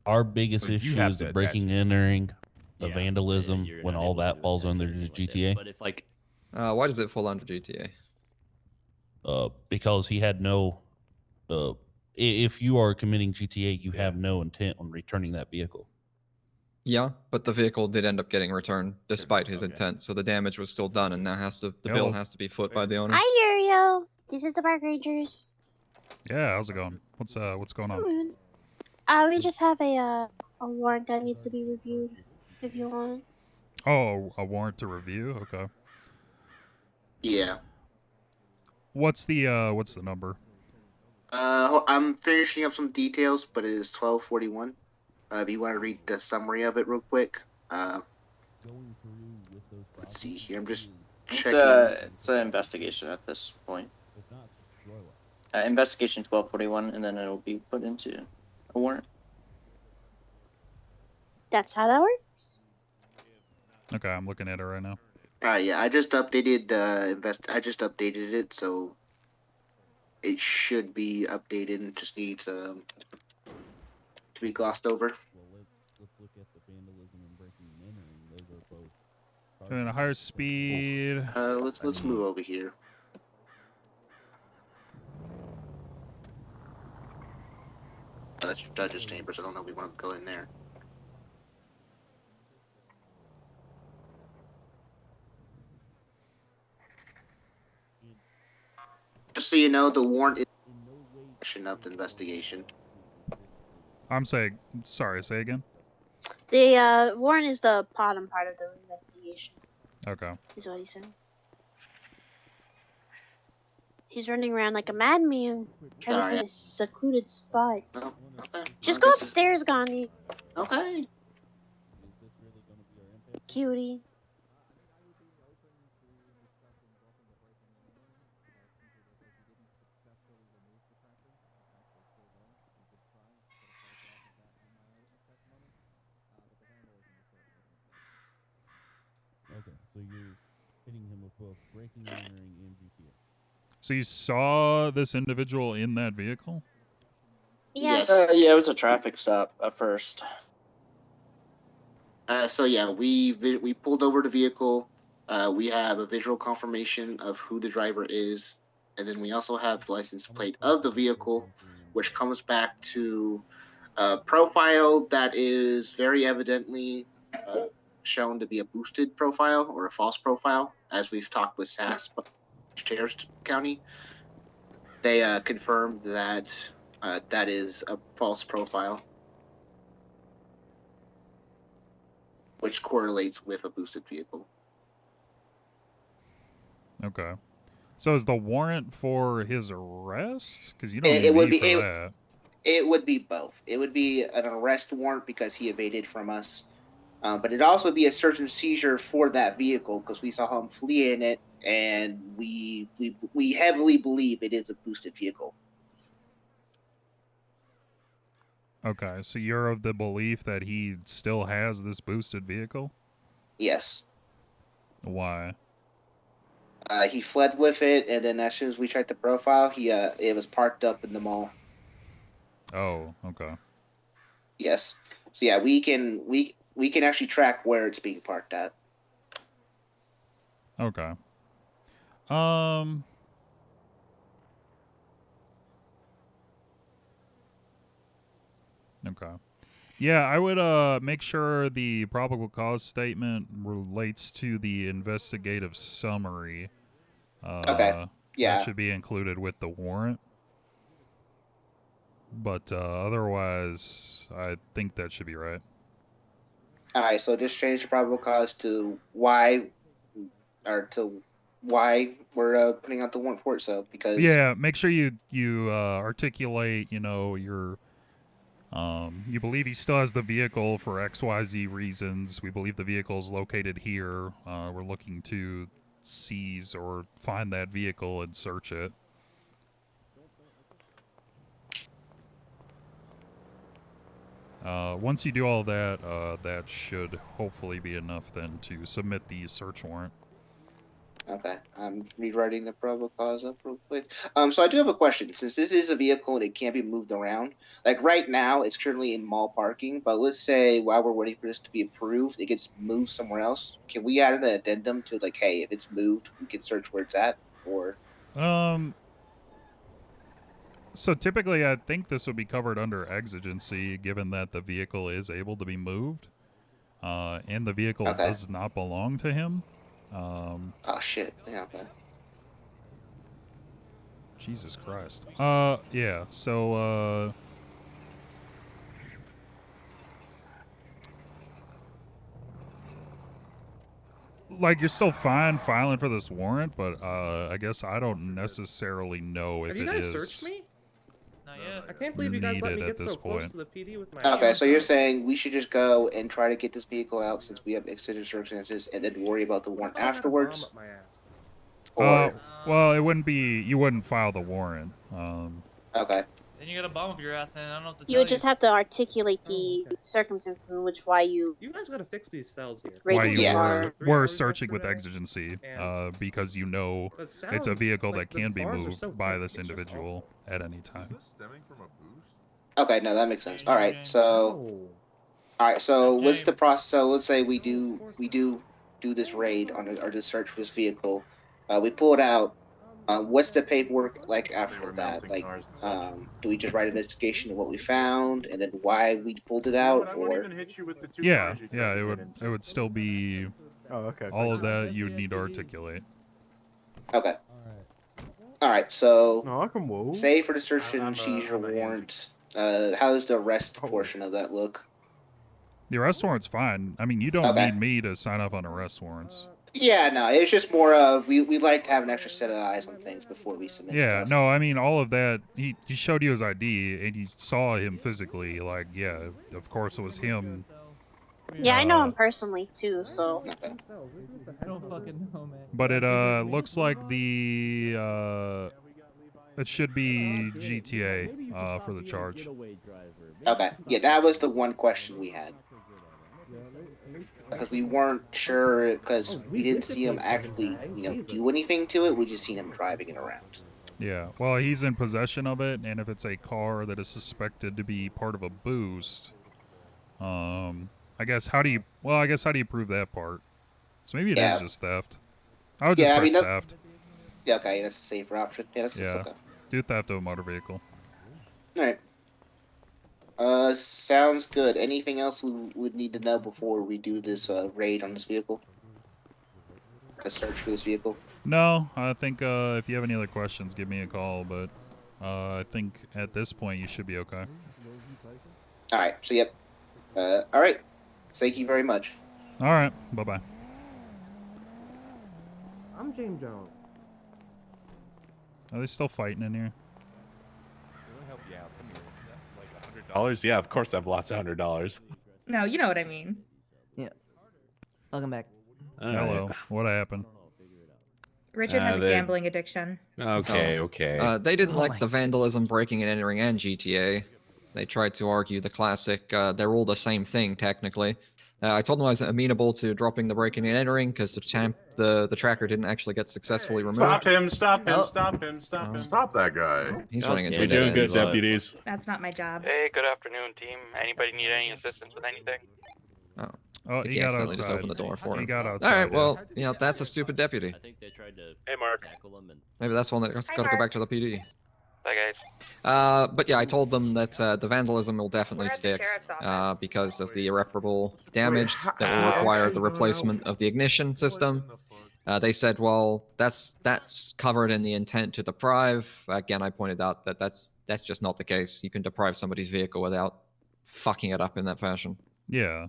Our biggest But you issue have is to the attach breaking, it. entering, the Yeah, vandalism, you're when not all able that to falls attach under anything the like that. GTA. But if like Why does it fall under GTA? Because he had no. If you are committing GTA, you have no intent on returning that vehicle. Yeah, but the vehicle did end up getting returned despite his intent, so the damage was still done, and now the bill has to be foot by the owner. Hi, Uriel. This is the Park Rangers. Yeah, how's it going? What's going on? We just have a warrant that needs to be reviewed, if you want. Oh, a warrant to review? Okay. Yeah. What's the number? I'm finishing up some details, but it is 1241. If you want to read the summary of it real quick. Let's see here. I'm just checking. It's an investigation at this point. Investigation 1241, and then it'll be put into a warrant. That's how that works? Okay, I'm looking at it right now. Yeah, I just updated I just updated it, so it should be updated and just needs to be glossed over. Let's look at the vandalism and breaking and entering. Those are both. Doing a higher speed. Let's move over here. That's your judge's chambers. I don't know if we want to go in there. Just so you know, the warrant is of the investigation. Sorry, say again. The warrant is the bottom part of the investigation. Okay. Is what he said. He's running around like a madman, trying to find a secluded spot. Oh, okay. Just go upstairs, Gandhi. Okay. Cutie. Okay, so you're hitting him with both breaking and entering and GTA. So you saw this individual in that vehicle? Yes. Yeah, it was a traffic stop at first. So yeah, we pulled over the vehicle. We have a visual confirmation of who the driver is, and then we also have the license plate of the vehicle, which comes back to a profile that is very evidently shown to be a boosted profile or a false profile, as we've talked with SAS, Sheriff's County. They confirmed that that is a false profile, which correlates with a boosted vehicle. Okay. So is the warrant for his arrest? Because you don't need me for that. It would be both. It would be an arrest warrant because he evaded from us, but it'd also be a search and seizure for that vehicle because we saw him flee in it, and we heavily believe it is a boosted vehicle. Okay, so you're of the belief that he still has this boosted vehicle? Yes. Why? He fled with it, and then as soon as we checked the profile, it was parked up in the mall. Oh, okay. Yes. So yeah, we can actually track where it's being parked at. Okay. Okay. Yeah, I would make sure the probable cause statement relates to the investigative summary. Okay. Yeah. That should be included with the warrant. But otherwise, I think that should be right. All right, so just change the probable cause to why we're putting out the warrant for it. So because Make sure you articulate, your you believe he still has the vehicle for XYZ reasons. We believe the vehicle is located here. We're looking to seize or find that vehicle and search it. Once you do all that, that should hopefully be enough then to submit the search warrant. Okay, I'm rewriting the probable cause up real quick. So I do have a question. Since this is a vehicle and it can't be moved around, like right now it's currently in mall parking, but let's say while we're waiting for this to be approved, it gets moved somewhere else. Can we add an addendum to like, hey, if it's moved, we can search where it's at, or? So typically, I think this would be covered under exigency, given that the vehicle is able to be moved, and the vehicle does not belong to him. Oh shit! Yeah. Okay. Jesus Christ. Yeah. So like you're still fine filing for this warrant, but I guess I don't necessarily know if Have you it guys is. searched me? No, I can't believe you guys let me needed at get this so close point. to the PD with my. Okay, so you're shotgun. saying we should just go and try to get this vehicle out since we have extended circumstances, and then worry about the warrant I got a bomb afterwards. up my ass. Or Well, it wouldn't be. You wouldn't file the warrant. Okay. Then you got a bomb up your ass, man. I don't know what to You tell would just have to articulate the circumstances in which why you. You guys gotta fix these cells here. Why you Yeah. were searching with exigency, because you know But it's a sounds vehicle like that the can be bars are moved so by thick, this it's just individual at any time. Stemming from a boost? Okay, no, that makes sense. All right, so what's the process? So let's say we do this raid on or this search for this vehicle. We pull it out. What's the paperwork like after that? Like, do we just write an investigation of what we found and then why we pulled it out, I won't or? even hit you with the two Yeah, cars you tried yeah, to it get would. into. It would still be. okay. All of that you would need to articulate. Okay. All right. So, I can move. say for the search and seizure warrant, how does the arrest portion of that look? The arrest warrant's fine. I mean, you don't Okay. need me to sign off on arrest warrants. Yeah, no, it's just more of we like to have an extra set of eyes on things before we submit Yeah, stuff. no, I mean all of that. He showed you his ID and you saw him physically. Like, yeah, of course it was him. Yeah, I know him personally too, so. I don't fucking know, man. But it looks like the it should be GTA for the charge. Okay, yeah, that was the one question we had because we weren't sure because we didn't see him actually, do anything to it. We just seen him driving it around. Yeah, well, he's in possession of it, and if it's a car that is suspected to be part of a boost, I guess how do you prove that part? So maybe it is just theft. I would just press theft. Yeah, okay, that's a safer option. Yeah, that's Yeah, okay. do theft of a motor vehicle. All right. Sounds good. Anything else we would need to know before we do this raid on this vehicle? A search for this vehicle? No, I think if you have any other questions, give me a call. But I think at this point you should be okay. All right. So yep. All right. Thank you very much. All right. Bye bye. I'm James Jones. Are they still fighting in here? Help you out. Like $100? Yeah, of course I've lost $100. No, you know what I mean. Yeah. Welcome back. Hello. What happened? Richard has a they- gambling addiction. Okay. They didn't like the vandalism, breaking and entering, and GTA. They tried to argue the classic, they're all the same thing, technically. I told them I was amenable to dropping the breaking and entering because the tracker didn't actually get successfully removed. Stop him, stop him, Oh. stop him, stop him. Stop that guy. He's running into You're a dead doing end, good, but- deputies. That's not my job. Hey, good afternoon, team. Anybody need any assistance with anything? Oh, I think he got accidentally just outside. opened the door for him. He got outside. All right, yeah. well, that's a stupid deputy. I think they tried to tackle him and Maybe that's one that's got to go back to the PD. Bye, guys. But yeah, I told them that the vandalism will definitely We're at the stick sheriff's because of the irreparable damage that will require the replacement of the ignition system. They said, well, that's covered in the intent to deprive. Again, I pointed out that that's just not the case. You can deprive somebody's vehicle without fucking it up in that fashion. Yeah.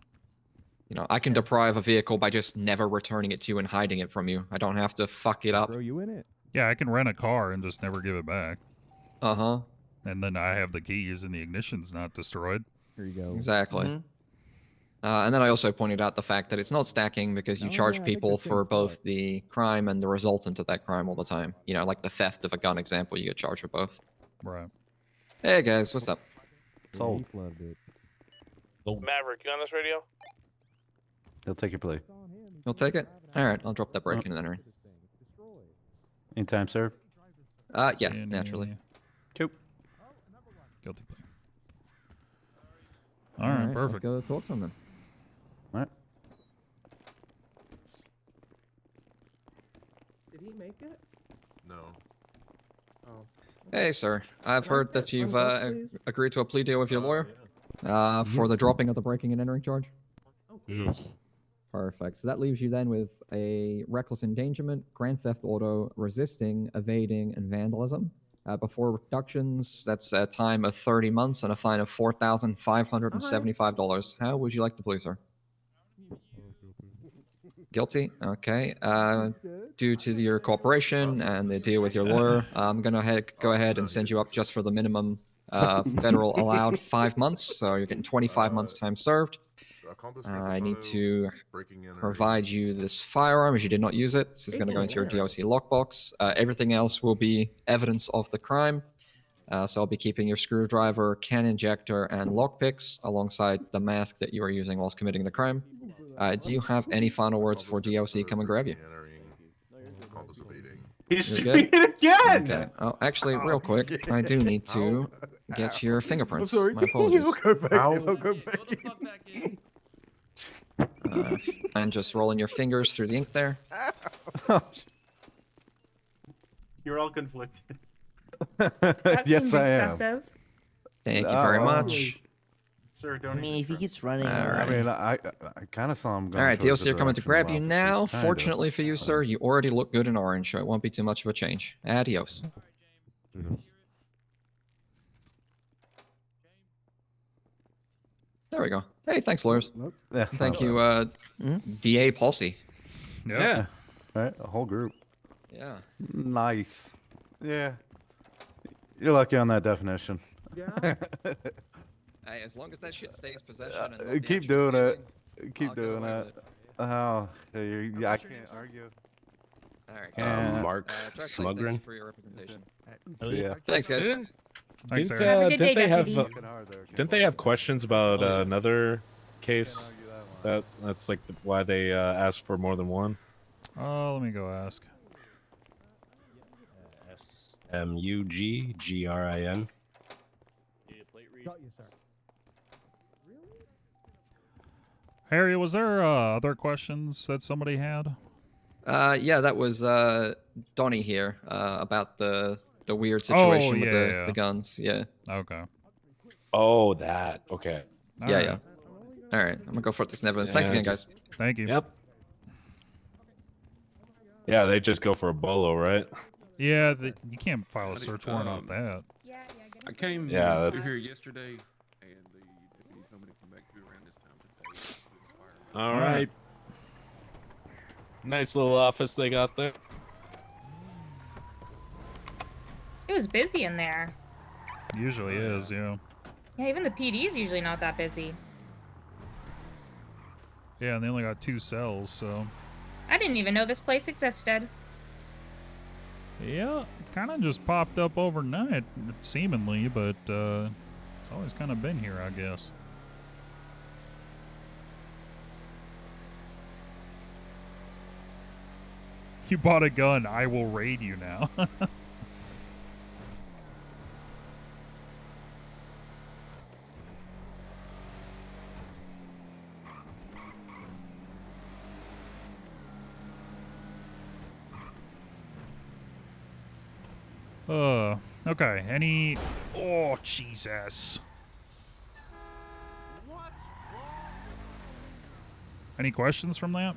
I can deprive a vehicle by just never returning it to you and hiding it from you. I don't have to fuck it up. Throw you in it. Yeah, I can rent a car and just never give it back. Uh-huh. And then I have the keys and the ignition's not destroyed. Here you go. Exactly. And then I also pointed out the fact that it's not stacking because you charge people for both the crime and the resultant of that crime all the time. Like the theft of a gun example, you get charged for both. Right. Hey guys, what's up? Sold. He flubbed it. Maverick, you on this radio? He'll take your play. You'll take it? Alright, I'll drop that break-in and entering. Anytime, sir. Yeah, naturally. Cool. Guilty plea. All right, perfect. Let's go talk to him then. All right. Did he make it? No. Oh. Hey, sir. I've heard that you've agreed to a plea deal with your lawyer for the dropping of the breaking and entering charge. Yes. Perfect. So that leaves you then with a reckless endangerment, grand theft auto, resisting, evading, and vandalism. Before reductions, that's a time of 30 months and a fine of $4,575. How would you like to plead, sir? Guilty? Okay. Due to your cooperation and the deal with your lawyer, I'm going to go ahead and send you up just for the minimum Federal allowed 5 months, so you're getting 25 months time served. I need to provide you this firearm as you did not use it. This is going to go into your DLC lockbox. Everything else will be evidence of the crime. So I'll be keeping your screwdriver, can injector, and lockpicks alongside the mask that you were using whilst committing the crime. Do you have any final words for DLC come and grab you? He's You're doing good? it again. Okay. Oh, actually, real quick, shit. I do need to get your fingerprints. I'm sorry. My apologies. I'll go back. I'll go back in. And just rolling your fingers through the ink there. You're all conflicted. That Yes, seems I am. excessive. Thank you very much. Sir, don't I mean, if he gets running, All right. I mean, I kind of saw him going. All right, towards DLC the are coming to direction grab of you officers, now. kinda. Fortunately for you, sir, you already look good in orange, so it won't be too much of a change. Adios. There we go. Hey, thanks, lawyers. Yeah, Thank you, DA Palsy. Yeah. Right, a whole group. Yeah. Nice. Yeah. You're lucky on that definition. Yeah. Hey, as long as that shit stays possession and not the Keep actual doing it. stealing, Keep I'll get doing away it. with it. Oh, I can't argue. All right, Yeah. guys. Mark Track Slate, thank you Smugrin. for your representation. See ya. Thanks, guys. Thanks, Didn't, sir. Have a good day, didn't they have deputy. didn't they have questions about another case that's like why they asked for more than one? Oh, let me go ask. SMUGGRIN. Got you, sir. Harry, was there other questions that somebody had? Yeah, that was Donnie here about the weird situation with the guns. Yeah. Okay. Oh, that. Okay. Yeah. All right, I'm gonna go for this in evidence. Thanks again, guys. Thank you. Yep. Yeah, they just go for a bolo, right? Yeah, you can't file a search warrant off that. I came Yeah, through that's- here yesterday, and the deputy told me to come back through around this time today. All right. Nice little office they got there. It was busy in there. Usually is, yeah. Yeah, even the PD's usually not that busy. Yeah, and they only got 2 cells, so. I didn't even know this place existed. Yeah, kind of just popped up overnight, seemingly, but it's always kind of been here, I guess. You bought a gun, I will raid you now. Okay, any... Oh, Jesus. Any questions from that?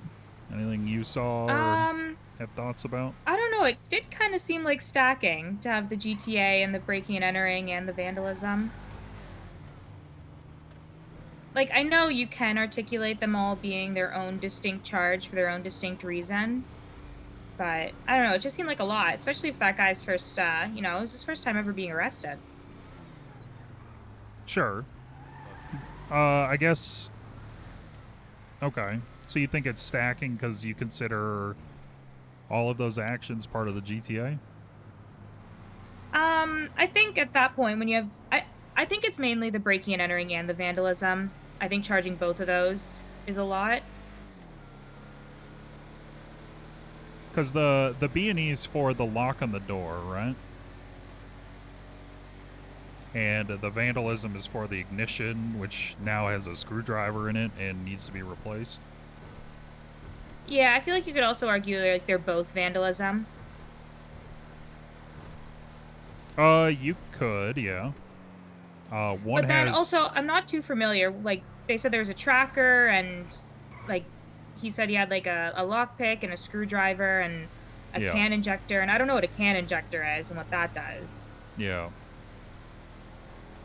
Anything you saw or have thoughts about? I don't know, it did kind of seem like stacking to have the GTA and the breaking and entering and the vandalism. Like, I know you can articulate them all being their own distinct charge for their own distinct reason. But, I don't know, it just seemed like a lot, especially if that guy's first, you know, it was his first time ever being arrested. Sure. I guess... Okay. So you think it's stacking because you consider all of those actions part of the GTA? I think at that point when you have... I think it's mainly the breaking and entering and the vandalism. I think charging both of those is a lot. Because the B&E's for the lock on the door, right? And the vandalism is for the ignition, which now has a screwdriver in it and needs to be replaced. Yeah, I feel like you could also argue like they're both vandalism. You could, yeah. One But then has... also, I'm not too familiar. Like, they said there was a tracker and, like, he said he had, like, a lockpick and a screwdriver and a can injector. And I don't know what a can injector is and what that does. Yeah.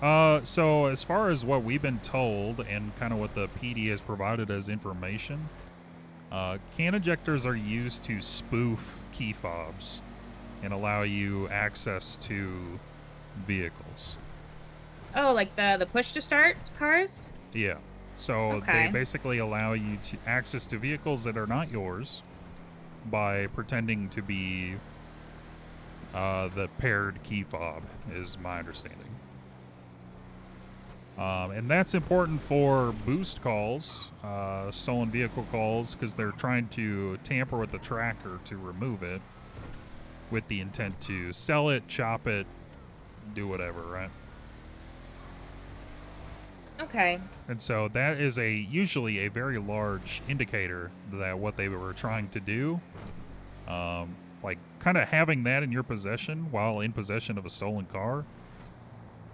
So as far as what we've been told and kind of what the PD has provided as information, can injectors are used to spoof key fobs and allow you access to vehicles. Oh, like the push to start cars? Yeah. So Okay. they basically allow you to access to vehicles that are not yours by pretending to be the paired key fob, is my understanding. And that's important for boost calls, stolen vehicle calls, because they're trying to tamper with the tracker to remove it with the intent to sell it, chop it, do whatever, right? Okay. And so that is usually a very large indicator that what they were trying to do, like kind of having that in your possession while in possession of a stolen car,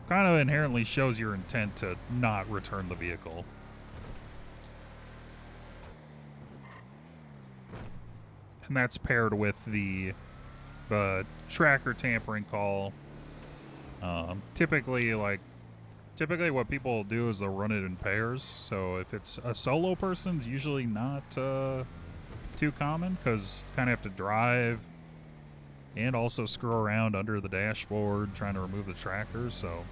kind of inherently shows your intent to not return the vehicle. And that's paired with the tracker tampering call. Typically what people do is they'll run it in pairs. So if it's a solo person, it's usually not too common, because kind of have to drive and also screw around under the dashboard trying to remove the tracker. So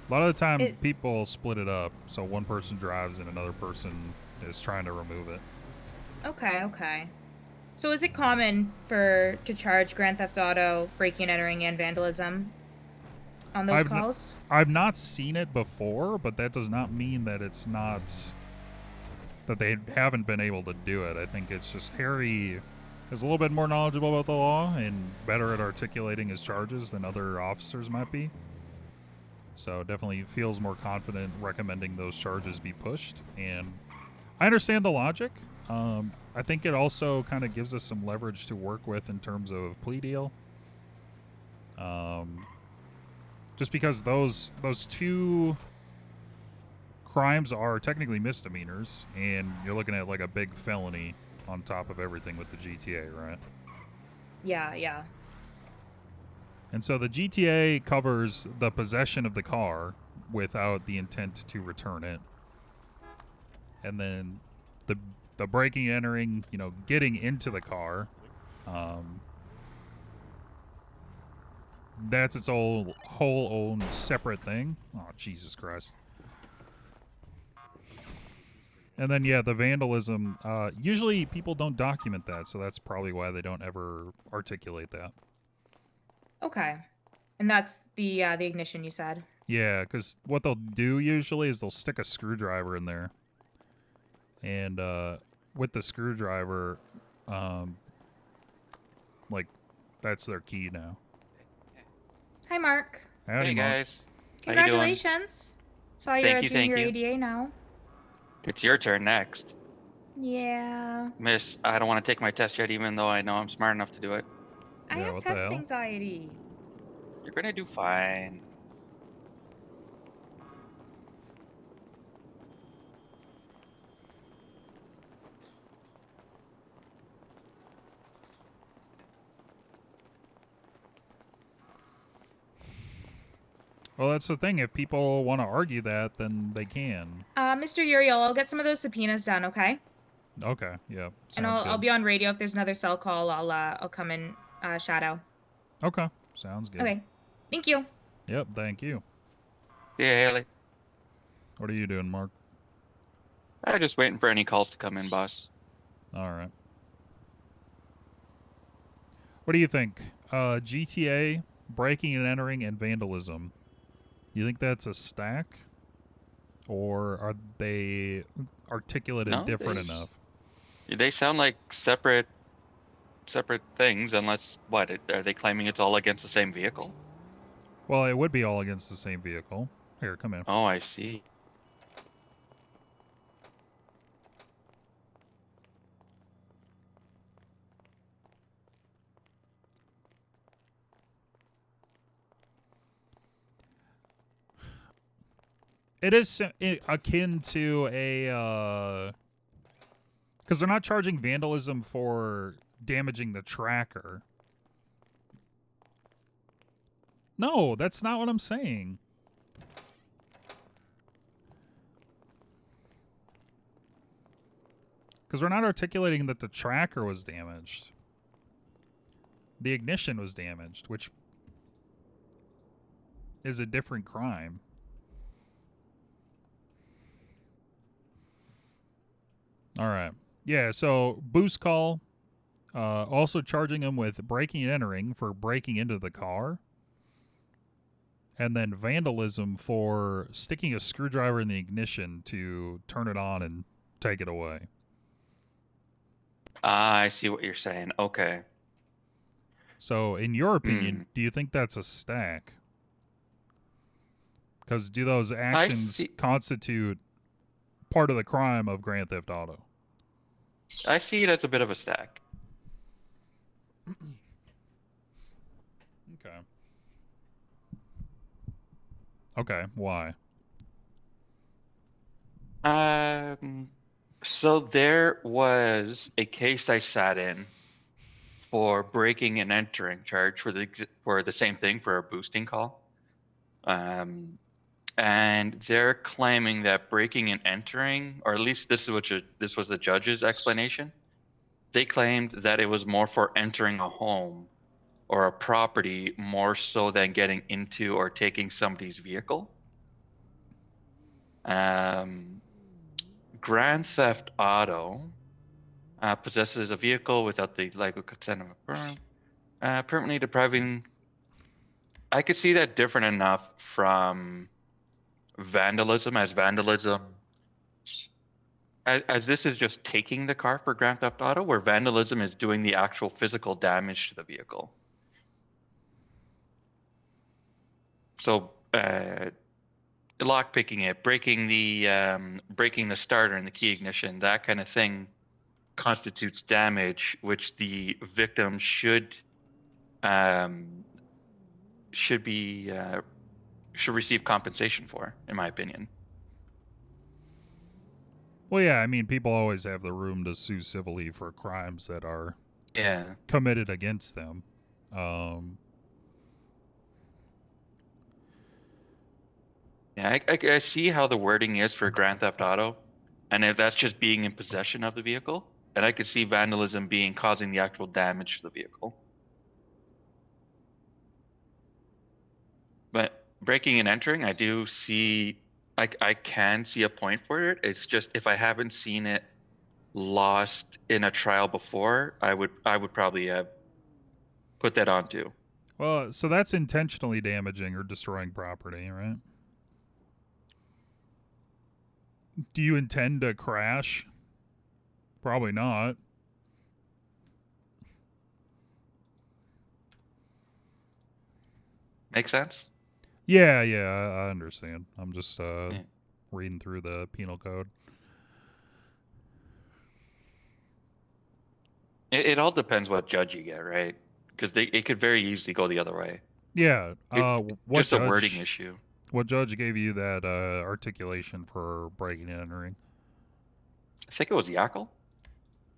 a lot of the time people split it up, so one person drives and another person is trying to remove it. Okay. So is it common to charge Grand Theft Auto, breaking and entering, and vandalism on those calls? I've not seen it before, but that does not mean that it's not, that they haven't been able to do it. I think it's just Harry is a little bit more knowledgeable about the law and better at articulating his charges than other officers might be. So definitely feels more confident recommending those charges be pushed. And I understand the logic. I think it also kind of gives us some leverage to work with in terms of plea deal. Just because those two crimes are technically misdemeanors, and you're looking at like a big felony on top of everything with the GTA, right? Yeah. And so the GTA covers the possession of the car without the intent to return it. And then the breaking, entering, getting into the car, that's its whole own separate thing. Oh, Jesus Christ. And then, yeah, the vandalism, usually people don't document that, so that's probably why they don't ever articulate that. Okay. And that's the ignition you said? Yeah, because what they'll do usually is they'll stick a screwdriver in there. And with the screwdriver, like, that's their key now. Hi, Mark. Howdy, Hey Mark. guys. How you doing? Congratulations. Saw you're a junior ADA now. It's your turn next. Yeah. Miss, I don't want to take my test yet, even though I know I'm smart enough to do it. I have test anxiety. You're gonna do fine. Well, that's the thing. If people want to argue that, then they can. Mr. Uriel, I'll get some of those subpoenas done, okay? Okay, yeah. Sounds And I'll good. be on radio if there's another cell call. I'll come in shadow. Okay, sounds good. Okay. Thank you. Yep, thank you. Yeah, Haley. What are you doing, Mark? I'm just waiting for any calls to come in, boss. All right. What do you think? GTA, breaking and entering, and vandalism. You think that's a stack? Or are they articulate and different enough? They sound like separate things, unless, what, are they claiming it's all against the same vehicle? Well, it would be all against the same vehicle. Here, come in. Oh, I see. It is akin to a, because they're not charging vandalism for damaging the tracker. No, that's not what I'm saying. Because we're not articulating that the tracker was damaged. The ignition was damaged, which is a different crime. All right. Yeah, so boost call, also charging him with breaking and entering for breaking into the car. And then vandalism for sticking a screwdriver in the ignition to turn it on and take it away. I see what you're saying. Okay. So, in your opinion, do you think that's a stack? Because do those actions constitute part of the crime of Grand Theft Auto? I see it as a bit of a stack. Okay. Okay, why? So there was a case I sat in for breaking and entering charge for the same thing, for a boosting call. And they're claiming that breaking and entering, or at least this was the judge's explanation. They claimed that it was more for entering a home or a property more so than getting into or taking somebody's vehicle. Grand Theft Auto possesses a vehicle without the legal consent of a person, permanently depriving. I could see that different enough from vandalism, as this is just taking the car for Grand Theft Auto, where vandalism is doing the actual physical damage to the vehicle. So lock picking it, breaking the starter and the key ignition, that kind of thing constitutes damage, which the victim should receive compensation for, in my opinion. Well, yeah, I mean, people always have the room to sue civilly for crimes that are committed against them. Yeah, I see how the wording is for Grand Theft Auto, and if that's just being in possession of the vehicle, and I could see vandalism being causing the actual damage to the vehicle. But breaking and entering, I do see, I can see a point for it. It's just if I haven't seen it lost in a trial before, I would probably put that on too. Well, so that's intentionally damaging or destroying property, right? Do you intend to crash? Probably not. Make sense? Yeah, I understand. I'm just reading through the penal code. It all depends what judge you get, right? Because it could very easily go the other way. Yeah. What just judge, a wording issue. What judge gave you that articulation for breaking and entering? I think it was Yackle.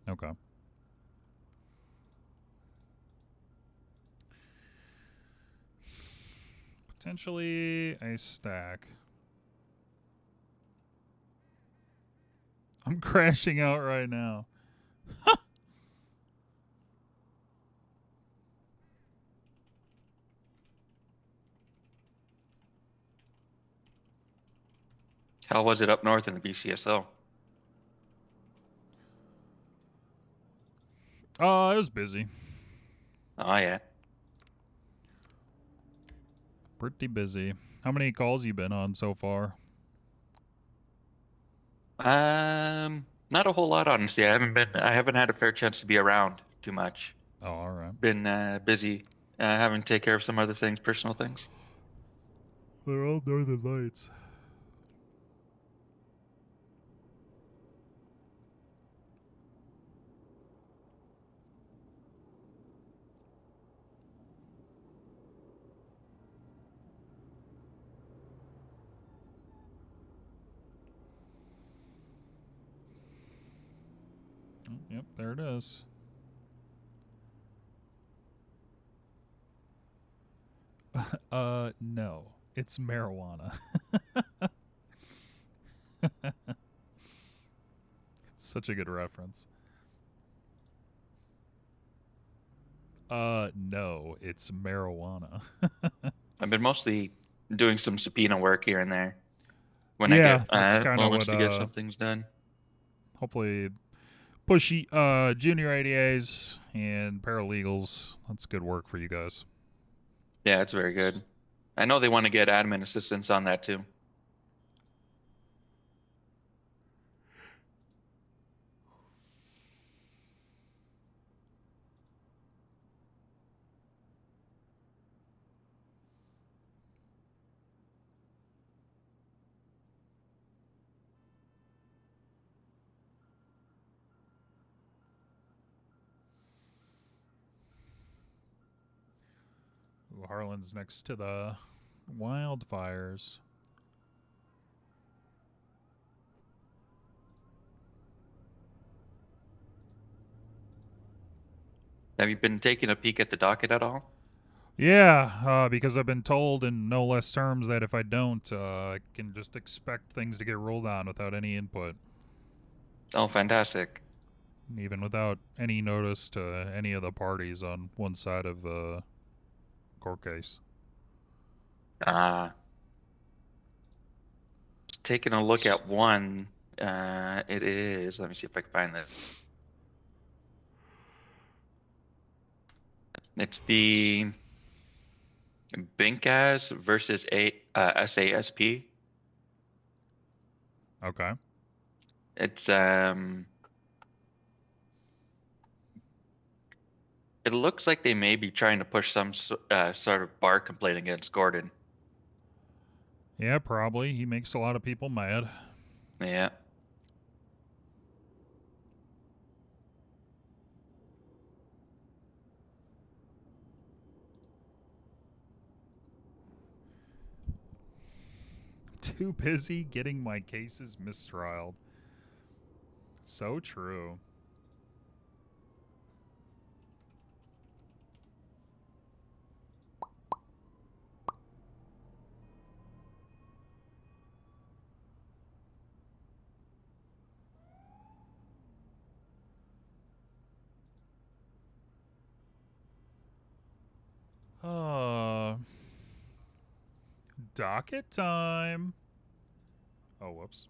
Okay. Potentially a stack. I'm crashing out right now. How was it up north in the BCSO? It was busy. Oh yeah. Pretty busy. How many calls you been on so far? Not a whole lot, honestly. I haven't had a fair chance to be around too much. Oh, all right. Been busy, having to take care of some other things, personal things. They're all Northern Lights. Yep, there it is. No, it's marijuana. It's such a good reference. No, it's marijuana. I've been mostly doing some subpoena work here and there when Yeah, I that's get kinda moments what, to get some things done. Hopefully push junior ADAs and paralegals. That's good work for you guys. Yeah, it's very good. I know they want to get admin assistance on that too. Ooh, Harlan's next to the wildfires. Have you been taking a peek at the docket at all? Yeah, because I've been told in no less terms that if I don't, I can just expect things to get ruled on without any input. Oh, fantastic. Even without any notice to any of the parties on one side of a court case. Taking a look at one. It is. Let me see if I can find this. It's the Binkaz versus SASP. Okay. It's It looks like they may be trying to push some sort of bar complaint against Gordon. Yeah, probably. He makes a lot of people mad. Yeah. Too busy getting my cases mistrialed. So true. Docket time. Oh, whoops.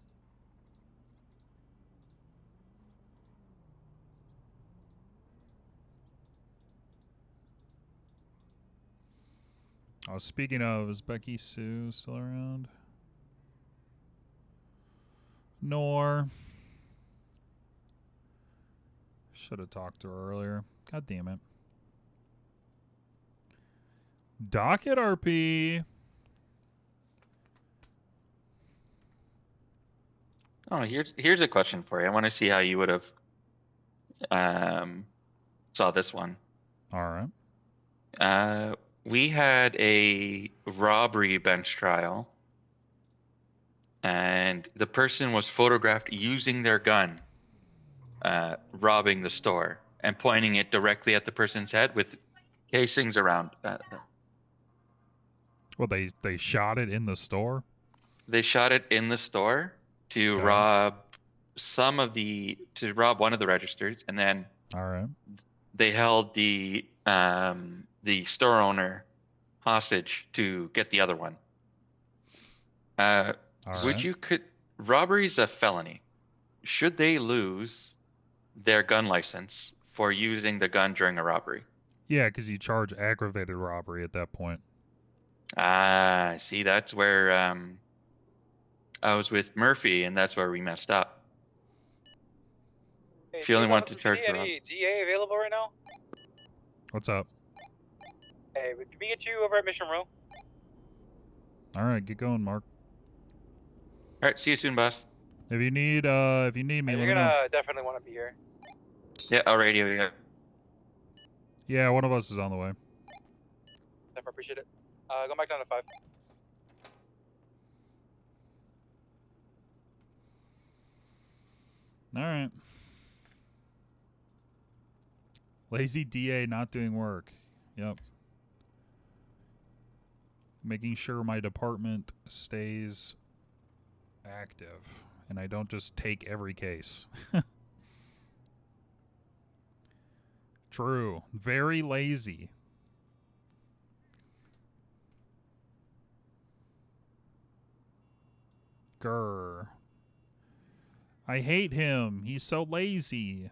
Oh, speaking of, is Becky Sue still around? Nor. Should have talked to her earlier. God damn it. Docket RP. Oh, here's a question for you. I want to see how you would have saw this one. All right. We had a robbery bench trial, and the person was photographed using their gun, robbing the store, and pointing it directly at the person's head with casings around. Well, they shot it in the store? They shot it in the store to Okay. rob one of the registers, and then All right. they held the store owner hostage to get the other one. Robbery is a felony. Should they lose their gun license for using the gun during a robbery? Yeah, because you charge aggravated robbery at that point. See, that's where I was with Murphy, and that's where we messed up. Hey, If you only want to do charge you for need robbery. any DA available right now? What's up? Hey, can we get you over at Mission Row? All right, get going, Mark. All right, see you soon, boss. If you need me, let You're me know. gonna definitely want to be here. Yeah, I'll radio you. Yeah, one of us is on the way. Definitely appreciate it. Go back down to 5. All right. Lazy DA not doing work. Yep. Making sure my department stays active and I don't just take every case. True. Very lazy. Grr. I hate him. He's so lazy.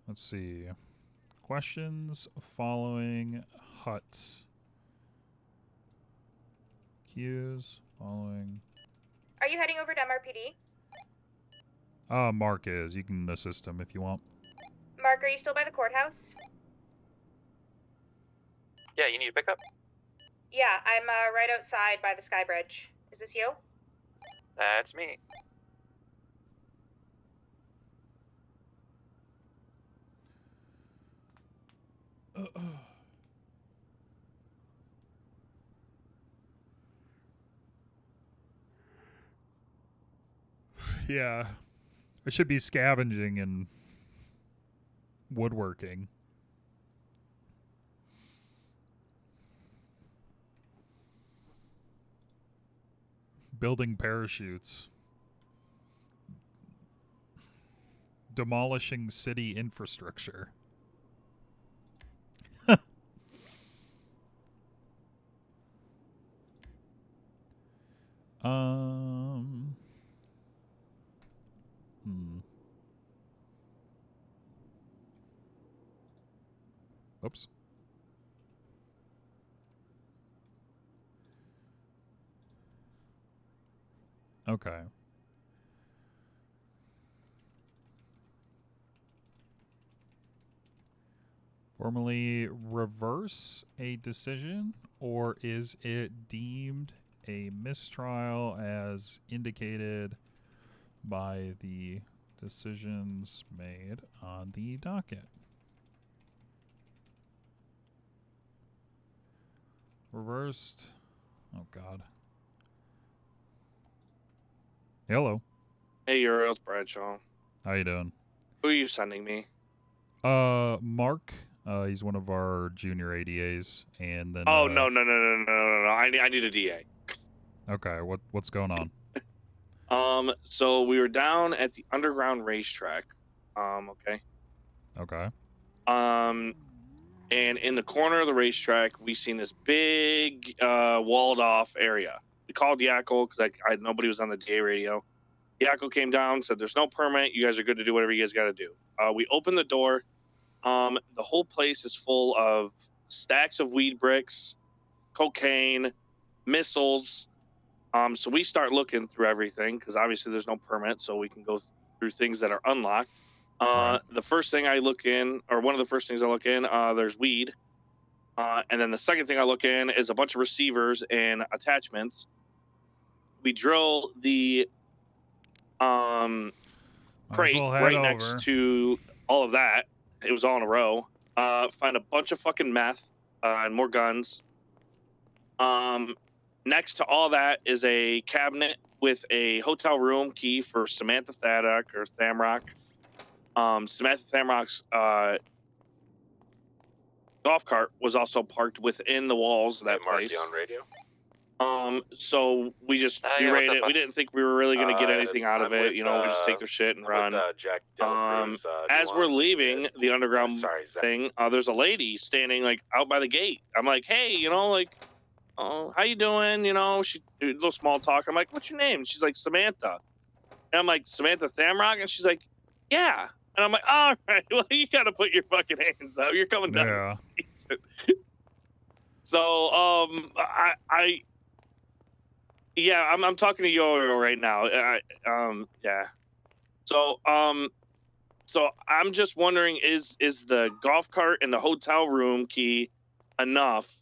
Let's see. Questions following hut. Cues following. Are you heading over to MRPD? Mark is. You can assist him if you want. Mark, are you still by the courthouse? Yeah, you need a pickup? Yeah, I'm right outside by the Sky Bridge. Is this you? That's me. Yeah. I should be scavenging and woodworking. Building parachutes. Demolishing city infrastructure. Oops. Okay. Formally reverse a decision, or is it deemed a mistrial as indicated by the decisions made on the docket? Reversed. Oh, God. Hello. Hey, Uriel, it's Bradshaw. How you doing? Who are you sending me? Mark. He's one of our junior ADAs, and then. Oh, no. I need a DA. Okay, what's going on? So we were down at the underground racetrack. Okay. Okay. And in the corner of the racetrack, we seen this big walled off area. We called Yakko because nobody was on the DA radio. Yakko came down, said there's no permit. You guys are good to do whatever you guys got to do. We opened the door. The whole place is full of stacks of weed bricks, cocaine, missiles. So we start looking through everything because obviously there's no permit, so we can go through things that are unlocked. The first thing I look in, or one of the first things I look in, there's weed. And then the second thing I look in is a bunch of receivers and attachments. We drill the crate right next to all of that. It was all in a row. Find a bunch of fucking meth and more guns. Next to all that is a cabinet with a hotel room key for Samantha Thamrock. Samantha Thamrock's golf cart was also parked within the walls of that place. on radio? So we just we yeah, raided what's it. up, We didn't think we were really gonna get anything out of it. You know, we just take their shit and run. Jack As we're leaving the underground thing, there's a lady standing like out by the gate. I'm like, hey, you know, like, oh, how you doing? You know, she a little small talk. I'm like, what's your name? She's like, Samantha. And I'm like, Samantha Thamrock? And she's like, yeah. And I'm like, all right, well, you gotta put your fucking hands up. You're coming down to the station. So, yeah, I'm talking to Yo right now. Yeah. So, so I'm just wondering, is the golf cart and the hotel room key enough?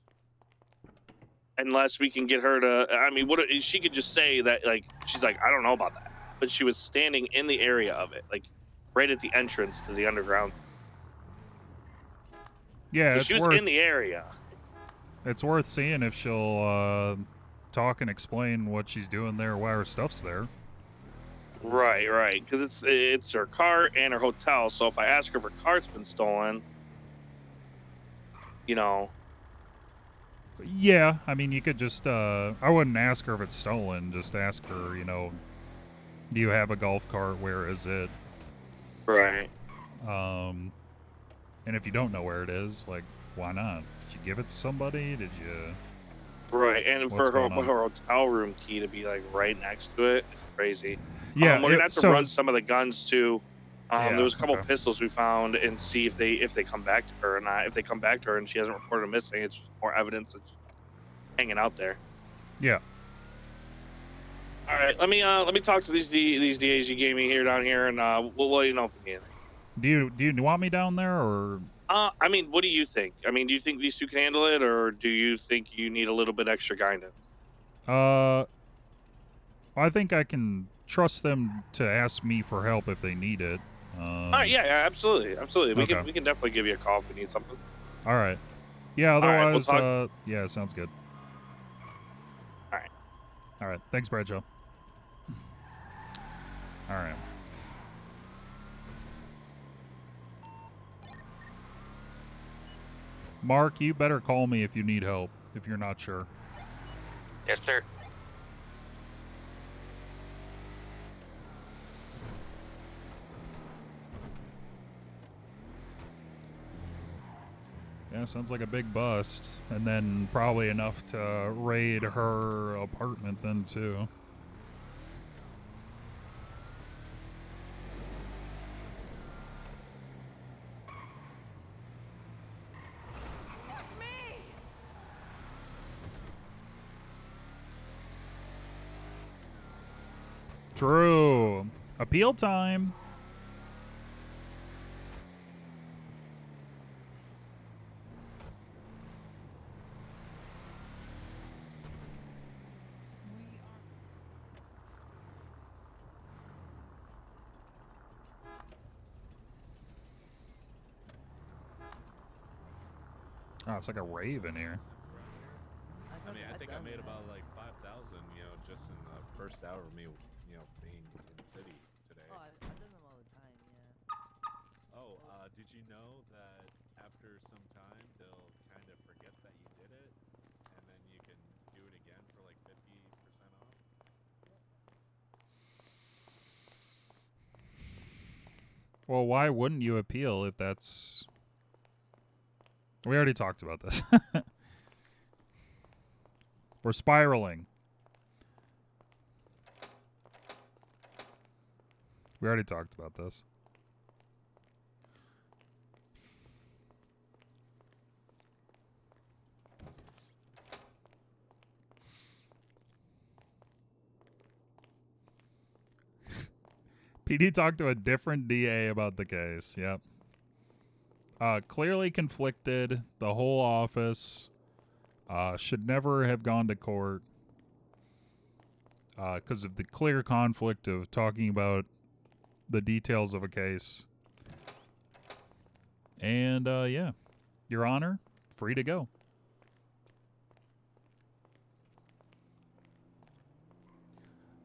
Unless we can get her to, I mean, what she could just say that, like, she's like, I don't know about that, but she was standing in the area of it, like, right at the entrance to the underground. Yeah, she was in the area. It's worth seeing if she'll talk and explain what she's doing there, why her stuff's there. Right, because it's her car and her hotel. So if I ask her if her car's been stolen, you know, Yeah, I mean, you could just, I wouldn't ask her if it's stolen. Just ask her, you know, do you have a golf cart? Where is it? Right. And if you don't know where it is, like, why not? Did you give it to somebody? Did you? Right, and What's for her, going on? her hotel room key to be like right next to it, it's crazy. Yeah, we're gonna have to so run some of the guns too. Yeah, There was a couple okay. pistols we found, and see if they come back to her or not. If they come back to her and she hasn't reported a missing, it's just more evidence that she's hanging out there. Yeah. All right, let me talk to these DAs you gave me here down here, and we'll let you know if we need anything. Do you want me down there or? I mean, what do you think? I mean, do you think these two can handle it, or do you think you need a little bit extra guidance? I think I can trust them to ask me for help if they need it. All right, yeah, absolutely, absolutely. Okay. We can definitely give you a call if we need something. All right. Yeah, All right, we'll otherwise, talk. yeah, sounds good. All right. All right. Thanks, Bradshaw. All right. Mark, you better call me if you need help, if you're not sure. Yes, sir. Yeah, sounds like a big bust. And then probably enough to raid her apartment then, too. True. Appeal time. Oh, it's like a rave in here. I mean, I think I made about like 5,000, just in the first hour of me, being in the city today. Oh, I've done them all the time, yeah. Oh, did you know that after some time they'll kind of forget that you did it, and then you can do it again for like 50% off? Well, why wouldn't you appeal if that's... We already talked about this. We're spiraling. We already talked about this. PD talked to a different DA about the case. Yep. Clearly conflicted. The whole office should never have gone to court because of the clear conflict of talking about the details of a case. And yeah, Your Honor, free to go.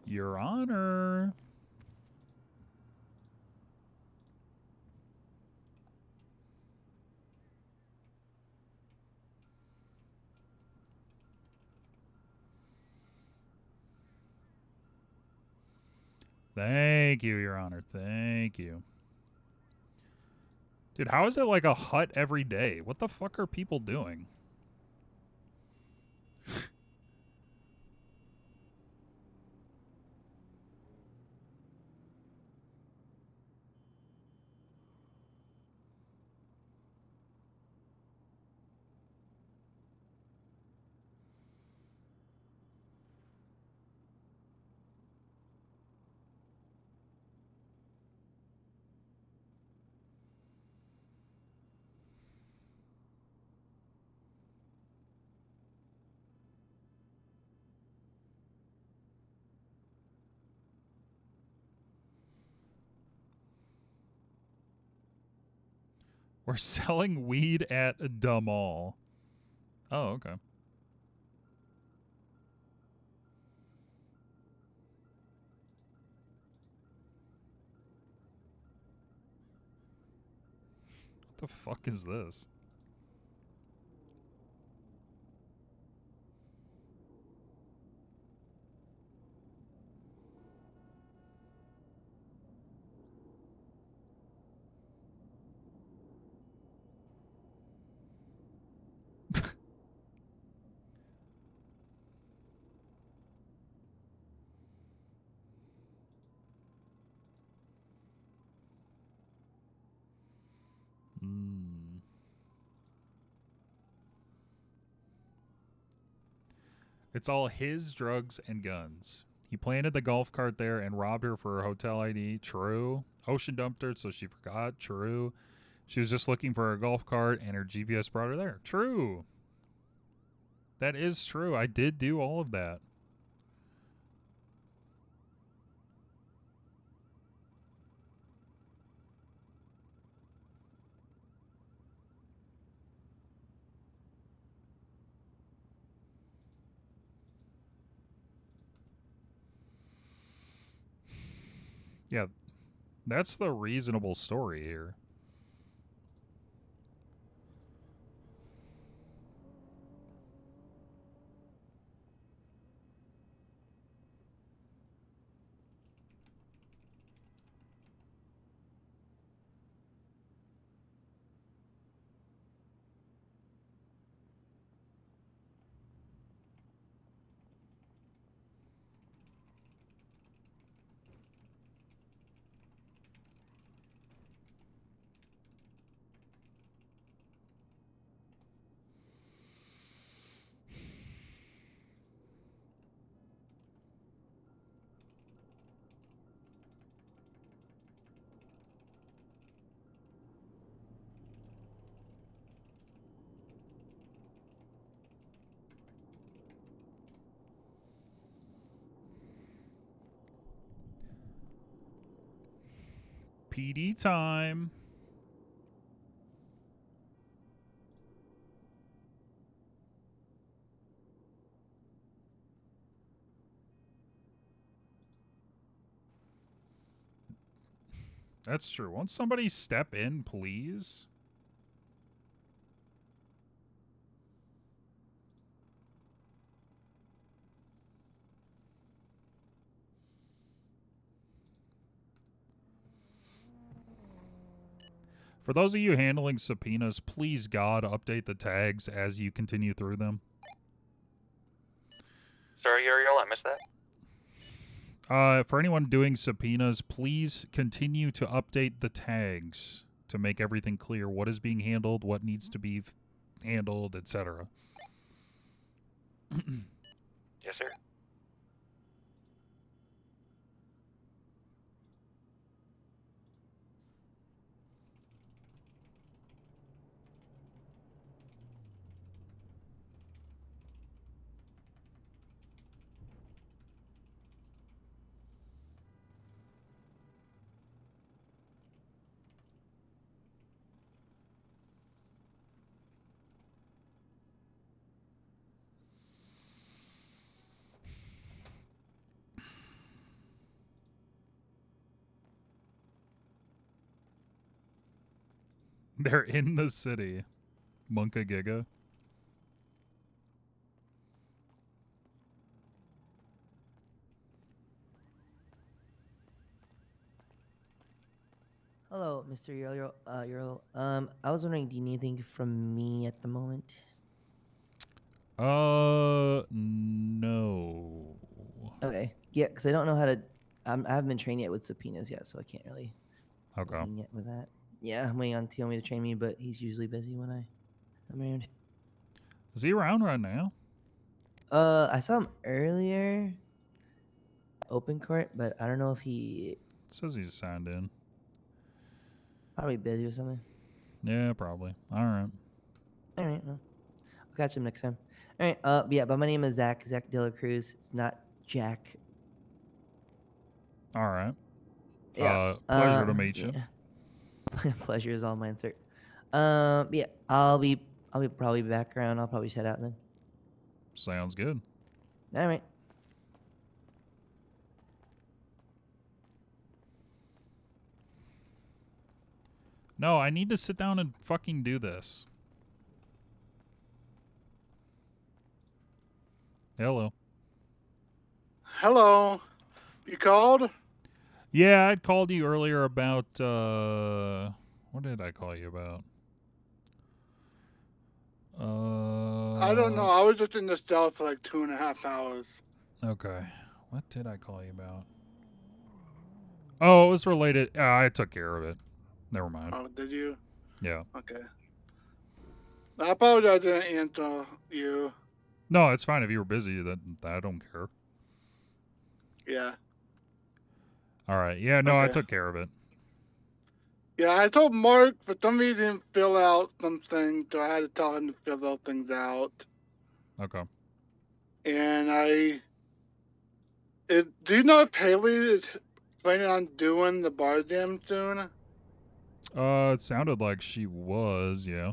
Your Honor. Thank you, Your Honor. Thank you. Dude, how is it like a hut every day? What the fuck are people doing? We're selling weed at the mall. Oh, okay. What the fuck is this? It's all his drugs and guns. He planted the golf cart there and robbed her for her hotel ID. True. Ocean dumped her, so she forgot. True. She was just looking for her golf cart and her GPS brought her there. True. That is true. I did do all of that. Yeah, that's the reasonable story here. PD time. That's true. Won't somebody step in, please? For those of you handling subpoenas, please, God, update the tags as you continue through them. Sorry, Uriel, I missed that. For anyone doing subpoenas, please continue to update the tags to make everything clear. What is being handled, what needs to be handled, etc. Yes, sir. They're in the city. Monka Giga. Hello, Mr. Uriel. I was wondering, do you need anything from me at the moment? No. Okay. Yeah, because I don't know how to. I haven't been trained yet with subpoenas yet, so I can't really. Okay. Looking yet with that. Yeah, I'm waiting on Tiomi to train me, but he's usually busy when I'm around. Is he around right now? I saw him earlier. Open court, but I don't know if he. It says he's signed in. Probably busy or something. Yeah, probably. All right. All right. Well, I'll catch him next time. All right. Yeah, but my name is Zach De La Cruz. It's not Jack. All right. Yeah. Pleasure to meet you. Yeah. Pleasure is all mine, sir. Yeah, I'll be probably back around. I'll probably head out then. Sounds good. All right. No, I need to sit down and fucking do this. Hello. Hello. You called? Yeah, I'd called you earlier about, what did I call you about? I don't know. I was just in this cell for like 2.5 hours. Okay. What did I call you about? Oh, it was related. I took care of it. Never mind. Oh, did you? Yeah. Okay. I apologize I didn't answer you. No, it's fine if you were busy. That I don't care. Yeah. All right. Yeah. No, I Okay. took care of it. Yeah, I told Mark for some reason he didn't fill out something, so I had to tell him to fill those things out. Okay. And do you know if Haley is planning on doing the bar exam soon? It sounded like she was. Yeah.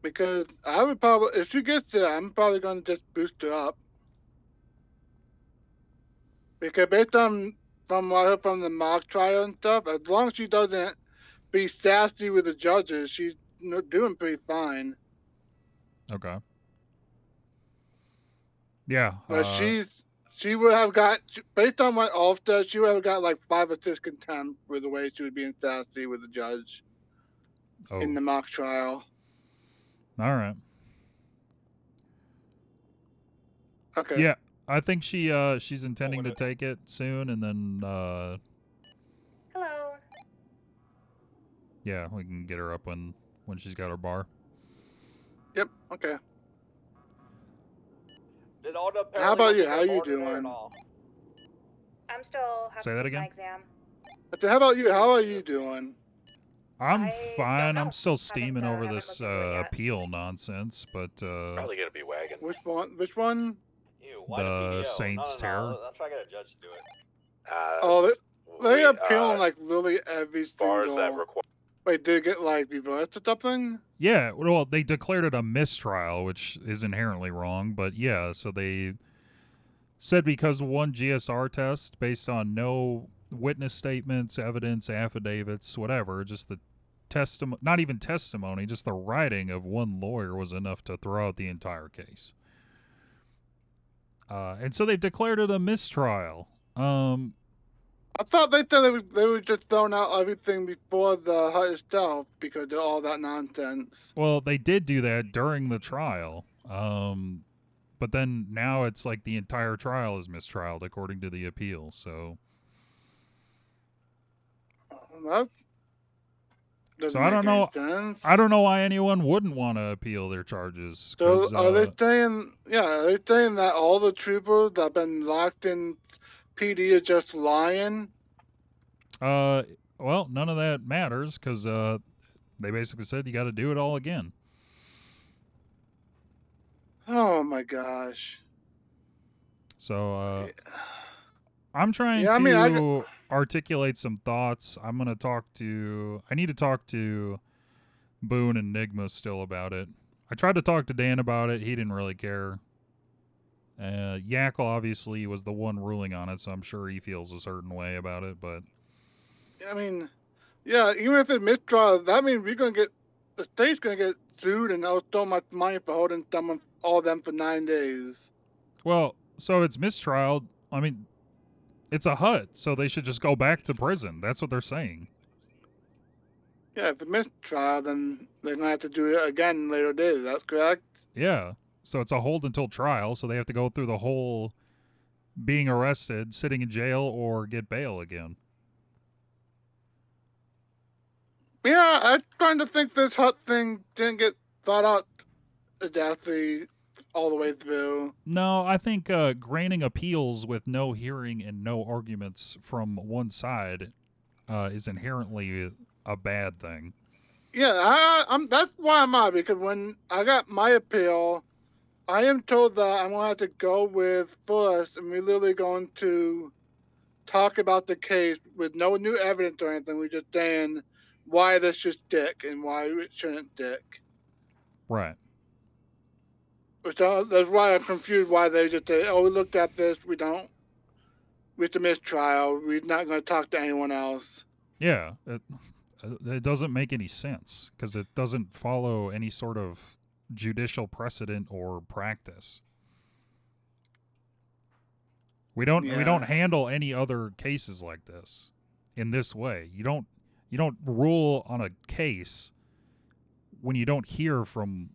Because I would probably, if she gets there, I'm probably going to just boost her up. Because based on from what I heard from the mock trial and stuff, as long as she doesn't be sassy with the judges, she's doing pretty fine. Okay. Yeah. But she would have got, based on what Ulf said, she would have got like 5 or 6 contempt with the way she was being sassy with the judge in the mock trial. All right. Okay. Yeah, I think she's intending to take it soon, and then Hello. yeah, we can get her up when she's got her bar. Yep. Okay. Did all the How about you? paralegals How get you bored in there and doing? all? I'm still having Say that to take my again? exam. How about you? How are you doing? I'm fine. I'm still steaming over this appeal nonsense, but Probably gonna be wagon. Which one? Which one? Ew, why the the PDO? Saints Terror. No, I'm trying to get a judge to do it. Oh, they we, appealing like literally every bars single. that require. Wait, did it get like reversed or something? Yeah, well, they declared it a mistrial, which is inherently wrong, but yeah, so they said because one GSR test based on no witness statements, evidence, affidavits, whatever, just the testimony, not even testimony, just the writing of one lawyer was enough to throw out the entire case. And so they've declared it a mistrial. I thought they said they were just throwing out everything before the hut itself because of all that nonsense. Well, they did do that during the trial. But then now it's like the entire trial is mistrialed according to the appeal. So Doesn't I don't make any know. sense. I don't know why anyone wouldn't want to appeal their charges. So 'Cause, are they saying? Yeah, are they saying that all the troopers that have been locked in PD are just lying? well, none of that matters because they basically said you got to do it all again. Oh my gosh. So I'm trying Yeah, I to mean, articulate some thoughts. I need to talk to Boone and Nigma still about it. I tried to talk to Dan about it. He didn't really care. Yackle obviously was the one ruling on it, so I'm sure he feels a certain way about it. But I mean, yeah, even if it's mistrial, that means the state's gonna get sued and owe so much money for holding all of them for 9 days. well, so it's mistrial. I mean, it's a hut, so they should just go back to prison. That's what they're saying. Yeah, if it's mistrial, then they're gonna have to do it again later days. That's correct. Yeah. So it's a hold until trial, so they have to go through the whole being arrested, sitting in jail, or get bail again. Yeah, I'm trying to think this hut thing didn't get thought out exactly all the way through. No, I think granting appeals with no hearing and no arguments from one side is inherently a bad thing. Yeah, I'm. That's why I'm out, because when I got my appeal, I am told that I'm gonna have to go with first, and we're literally going to talk about the case with no new evidence or anything. We're just saying why this should stick and why it shouldn't stick. Right. So that's why I'm confused why they just say, "Oh, we looked at this. It's a mistrial. We're not going to talk to anyone else." Yeah. It doesn't make any sense because it doesn't follow any sort of judicial precedent or practice. We don't handle any other cases like this in this way. You don't rule on a case when you don't hear from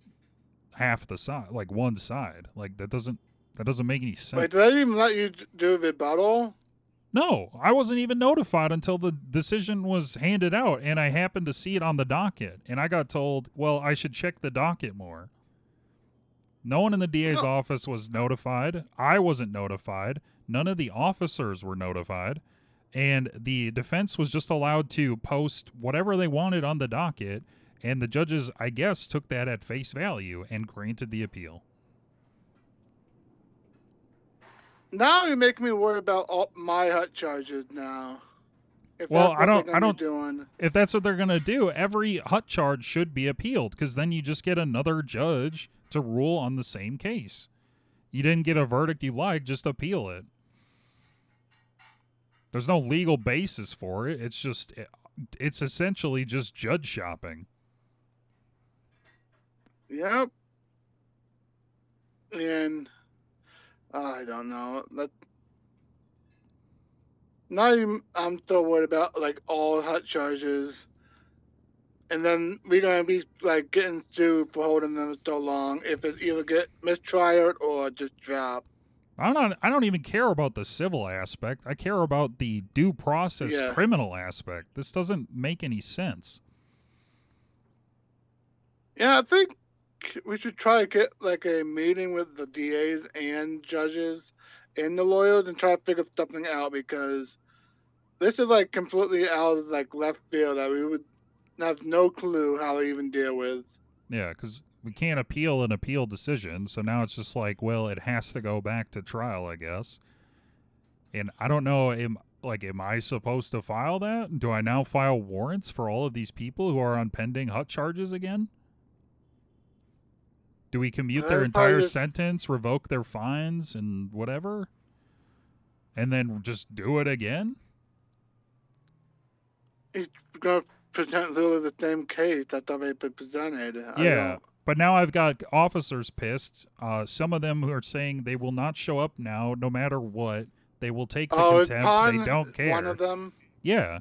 half the side, like one side. Like that doesn't make any sense. Wait, did they even let you do a rebuttal? No, I wasn't even notified until the decision was handed out, and I happened to see it on the docket, and I got told, well, I should check the docket more. No one in the DA's office was notified. I wasn't notified. None of the officers were notified. And the defense was just allowed to post whatever they wanted on the docket, and the judges, I guess, took that at face value and granted the appeal. Now you make me worry about all my hut charges now. If Well, that's what they're gonna be doing. If that's what they're going to do, every hut charge should be appealed, because then you just get another judge to rule on the same case. You didn't get a verdict you like, just appeal it. There's no legal basis for it. It's essentially just judge shopping. Yep. And I don't know. Now I'm still worried about like all hut charges, and then we're gonna be like getting sued for holding them so long if it's either get mistrialed or just dropped. I don't even care about the civil aspect. I care about the due process Yeah. criminal aspect. This doesn't make any sense. Yeah, I think we should try to get like a meeting with the DAs and judges and the lawyers and try to figure something out, because this is like completely out of like left field that we would have no clue how to even deal with. Yeah, because we can't appeal an appeal decision, so now it's just like, well, it has to go back to trial, I guess. And I don't know, am I supposed to file that? Do I now file warrants for all of these people who are on pending hut charges again? Do we commute their entire sentence, revoke their fines, and whatever? And then just do it again? He's gonna present literally the same case that's already been presented. Yeah, but now I've got officers pissed. Some of them who are saying they will not show up now, no matter what. They will take the contempt. They don't care. One of them. Yeah.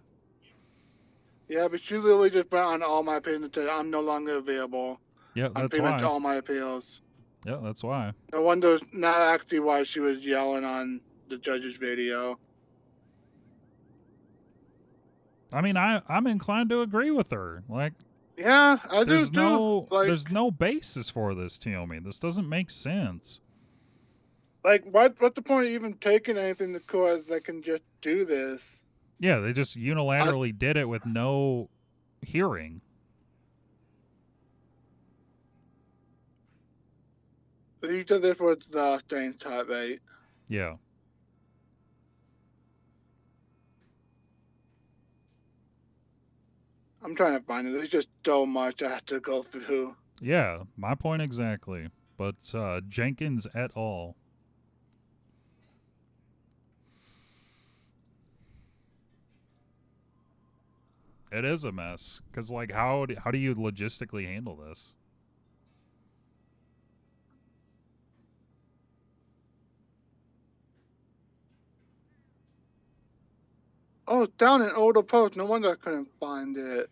Yeah, but she literally just went on all my appeals and said I'm no longer available. Yeah, on that's pretty much why. all my appeals. Yeah, that's why. No wonder not actually why she was yelling on the judge's video. I mean, I'm inclined to agree with her. Like, yeah, I do too. Like, there's no basis for this, Tiomi. This doesn't make sense. Like, what's the point of even taking anything to court that can just do this? Yeah, they just unilaterally did it with no hearing. You said this was the same type, right? Yeah. I'm trying to find it. There's just so much I have to go through. Yeah, my point exactly. But Jenkins et al. It is a mess. Because, like, how do you logistically handle this? Oh, it's down in older post. No wonder I couldn't find it.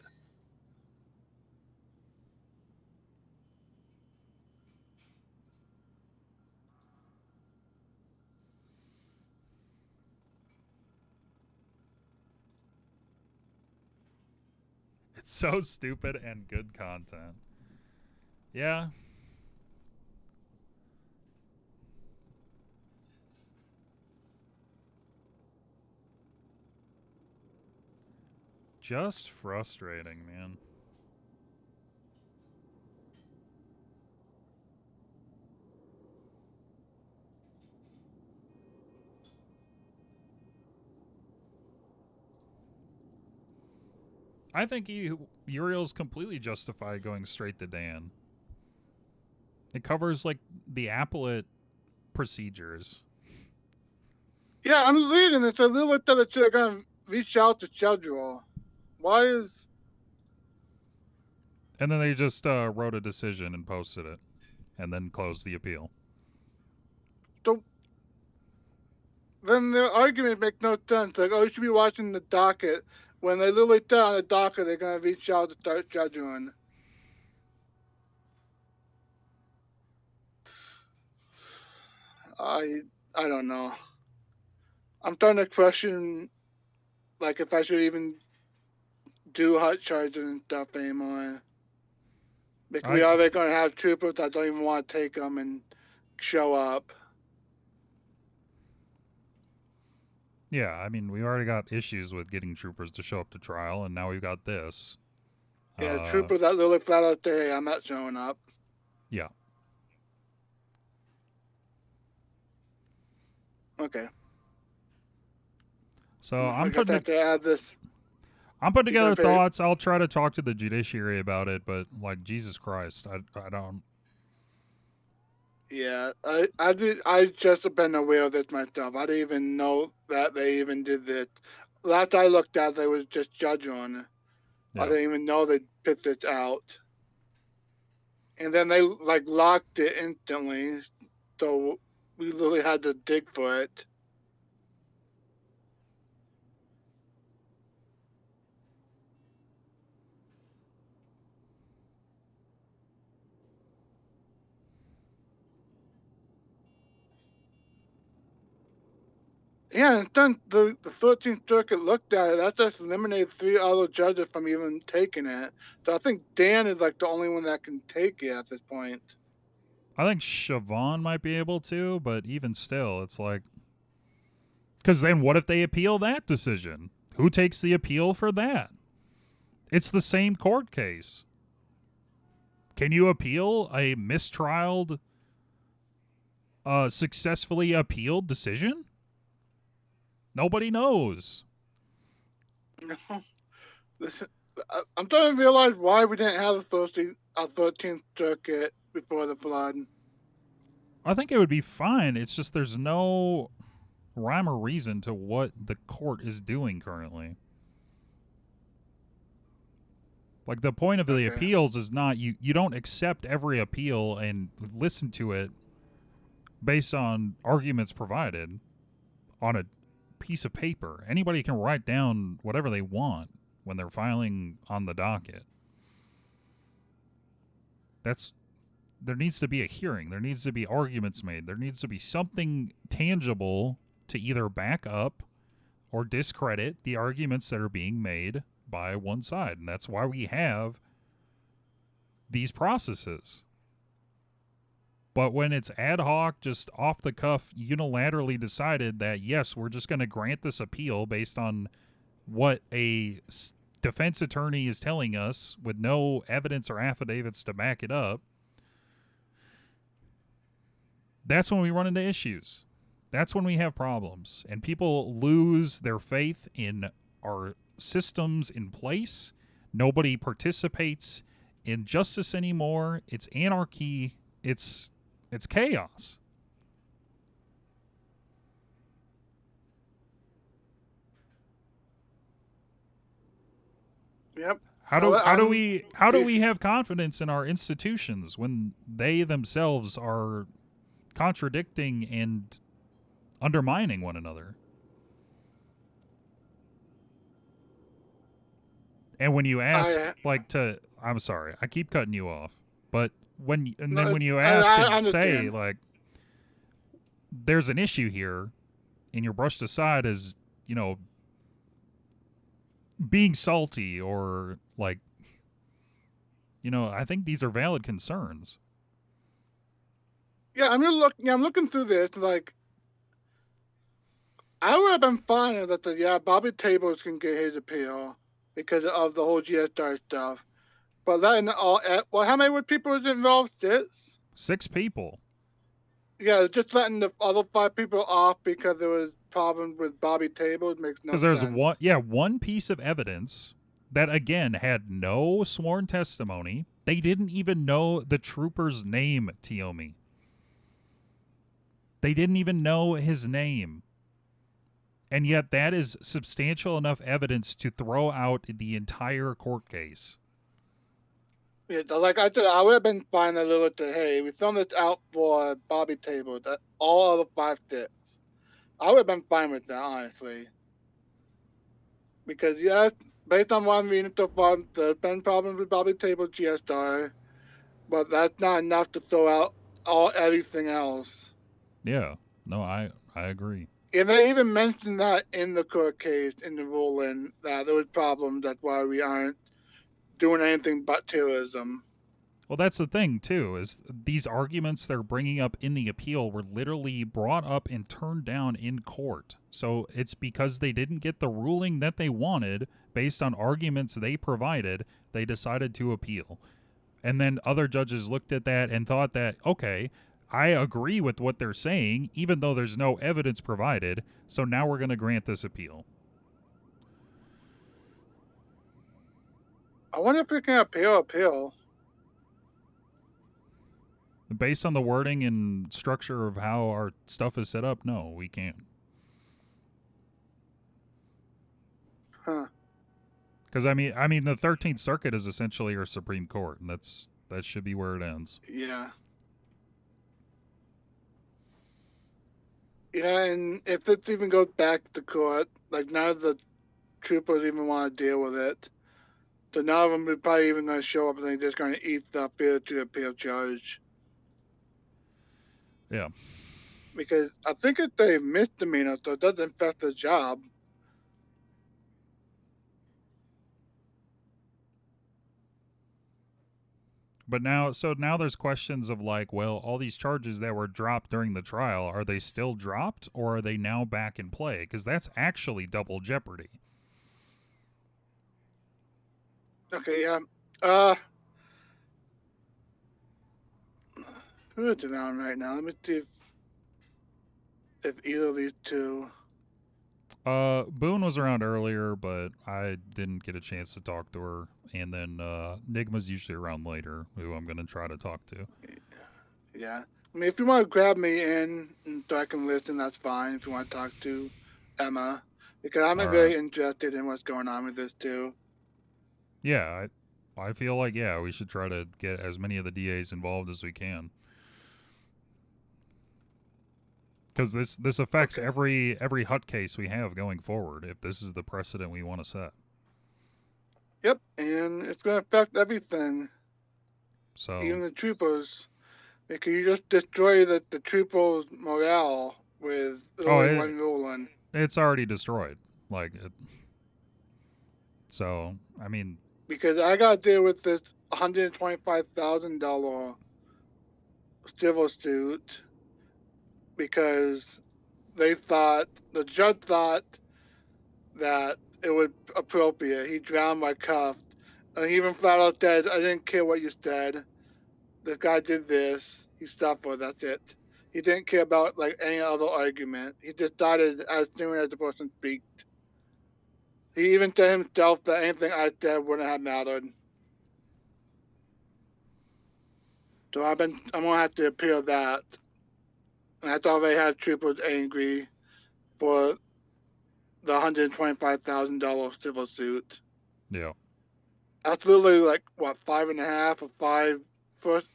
It's so stupid and good content. Yeah. Just frustrating, man. I think Uriel's completely justified going straight to Dan. It covers, like, the appellate procedures. Yeah, I'm reading this. I literally thought that they're going to reach out to schedule. Why is... And then they just wrote a decision and posted it. And then closed the appeal. So... Then their argument makes no sense. Like, oh, you should be watching the docket. When they literally said on the docket they're going to reach out to start scheduling. I don't know. I'm starting to question, like, if I should even do hot charges and stuff anymore. Because we are going to have troopers that don't even want to take them and show up. Yeah, I mean, we already got issues with getting troopers to show up to trial, and now we've got this. Yeah, troopers that literally flat out say, hey, I'm not showing up. Yeah. Okay. So I guess I have to add this. I'm putting You together gotta pay- thoughts. I'll try to talk to the judiciary about it, but like Jesus Christ, I don't. Yeah, I just have been aware of this myself. I didn't even know that they even did this. Last I looked at, they was just judge on it. I Yeah. didn't even know they put this out. And then they like locked it instantly, so we literally had to dig for it. Yeah, and then the 13th Circuit looked at it. That just eliminated 3 other judges from even taking it. So I think Dan is like the only one that can take it at this point. I think Siobhan might be able to, but even still, it's like, because then what if they appeal that decision? Who takes the appeal for that? It's the same court case. Can you appeal a mistrialed, successfully appealed decision? Nobody knows. I'm trying to realize why we didn't have a 13th Circuit before the flood. I think it would be fine. It's just there's no rhyme or reason to what the court is doing currently. Like, the point of the appeals is not you don't accept every appeal and listen to it based on arguments provided on a piece of paper. Anybody can write down whatever they want when they're filing on the docket. There needs to be a hearing. There needs to be arguments made. There needs to be something tangible to either back up or discredit the arguments that are being made by one side. And that's why we have these processes. But when it's ad hoc, just off the cuff, unilaterally decided that, yes, we're just going to grant this appeal based on what a defense attorney is telling us with no evidence or affidavits to back it up, that's when we run into issues. That's when we have problems. And people lose their faith in our systems in place. Nobody participates in justice anymore. It's anarchy. It's chaos. Yep. How do we have confidence in our institutions when they themselves are contradicting and undermining one another? And when you ask, I'm sorry, I keep cutting you off, but when you ask and say, like, there's an issue here, and you're brushed aside as, being salty or, like, I think these are valid concerns. Yeah, I'm looking through this, like, I would have been fine if Bobby Tables can get his appeal because of the whole GSR stuff. But then how many people was involved? 6? 6 people. Yeah, just letting the other 5 people off because there was problems with Bobby Tables makes no sense. Because there's one piece of evidence that, again, had no sworn testimony. They didn't even know the trooper's name, Tiomi. They didn't even know his name. And yet that is substantial enough evidence to throw out the entire court case. Yeah, like I said, I would have been fine a little to, hey, we thrown this out for Bobby Table, that all other 5 sticks. I would have been fine with that, honestly. Because, yes, based on what I'm reading so far, there's been problems with Bobby Table GSR, but that's not enough to throw out everything else. Yeah, no, I agree. And they even mentioned that in the court case, in the ruling, that there was problems. That's why we aren't doing anything but terrorism. Well, that's the thing, too, is these arguments they're bringing up in the appeal were literally brought up and turned down in court. So it's because they didn't get the ruling that they wanted based on arguments they provided, they decided to appeal. And then other judges looked at that and thought that, okay, I agree with what they're saying, even though there's no evidence provided, so now we're going to grant this appeal. I wonder if we can appeal. Based on the wording and structure of how our stuff is set up, no, we can't. Huh. Because I mean, the 13th Circuit is essentially our Supreme Court, and that should be where it ends. Yeah. Yeah, and if it even goes back to court, like none of the troopers even want to deal with it. So none of them are probably even going to show up and they're just going to eat the failure to appeal charge. Yeah. Because I think it's a misdemeanor, so it doesn't affect the job. But now there's questions of like, well, all these charges that were dropped during the trial, are they still dropped or are they now back in play? Because that's actually double jeopardy. Okay, yeah. Who is it on right now? Let me see if either of these two. Boone was around earlier, but I didn't get a chance to talk to her. And then Nigma's usually around later, who I'm going to try to talk to. Yeah. I mean, if you want to grab me in so I can listen, that's fine. If you want to talk to Emma. Because I'm All very right. interested in what's going on with this, too. Yeah, I feel like, yeah, we should try to get as many of the DAs involved as we can. Because this affects every HUT case we have going forward, if this is the precedent we want to set. Yep, and it's going to affect everything. So Even the troopers. Because you just destroy the troopers' morale with only one ruling. It's already destroyed. So, I mean... Because I got to deal with this $125,000 civil suit because the judge thought that it was appropriate. He drowned my cuffed. And he even flat out said, I didn't care what you said. This guy did this. He suffered. That's it. He didn't care about like any other argument. He decided as soon as the person speaks. He even said himself that anything I said wouldn't have mattered. So I'm gonna have to appeal that. And I thought they had troopers angry for the $125,000 civil suit. Yeah. That's literally like what, 5.5 or 5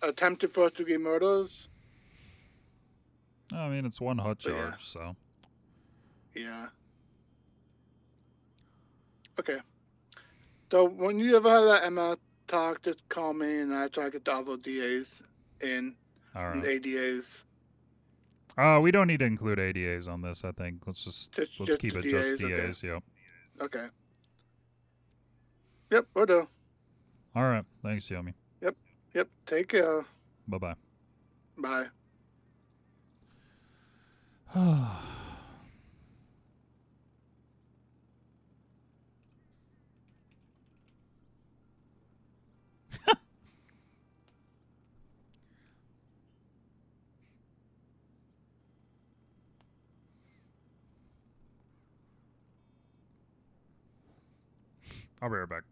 attempted first degree murders. I mean, it's one HUT charge, so. Yeah. Okay. So when you ever have that Emma talk, just call me and I try to get the other DAs in. All And right. ADAs. We don't need to include ADAs on this, I think. Let's keep it just DAs, okay. yep. Okay. Yep, we'll do. All right. Thanks, Yomi. Yep. Take care. Bye-bye. Bye. I'll be right back.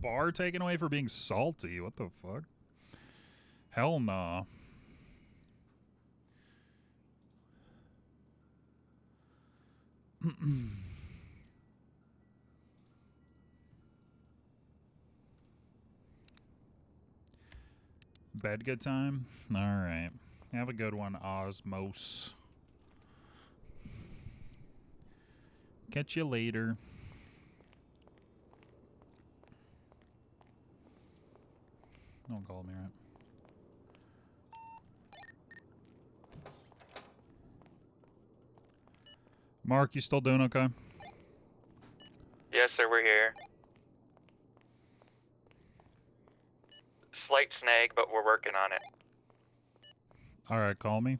bar taken away for being salty. What the fuck? Hell nah. Bed good time? Alright. Have a good one, Osmos. Catch you later. Don't call me, right? Mark, you still doing okay? Yes, sir, we're here. Slight snag, but we're working on it. Alright, call me.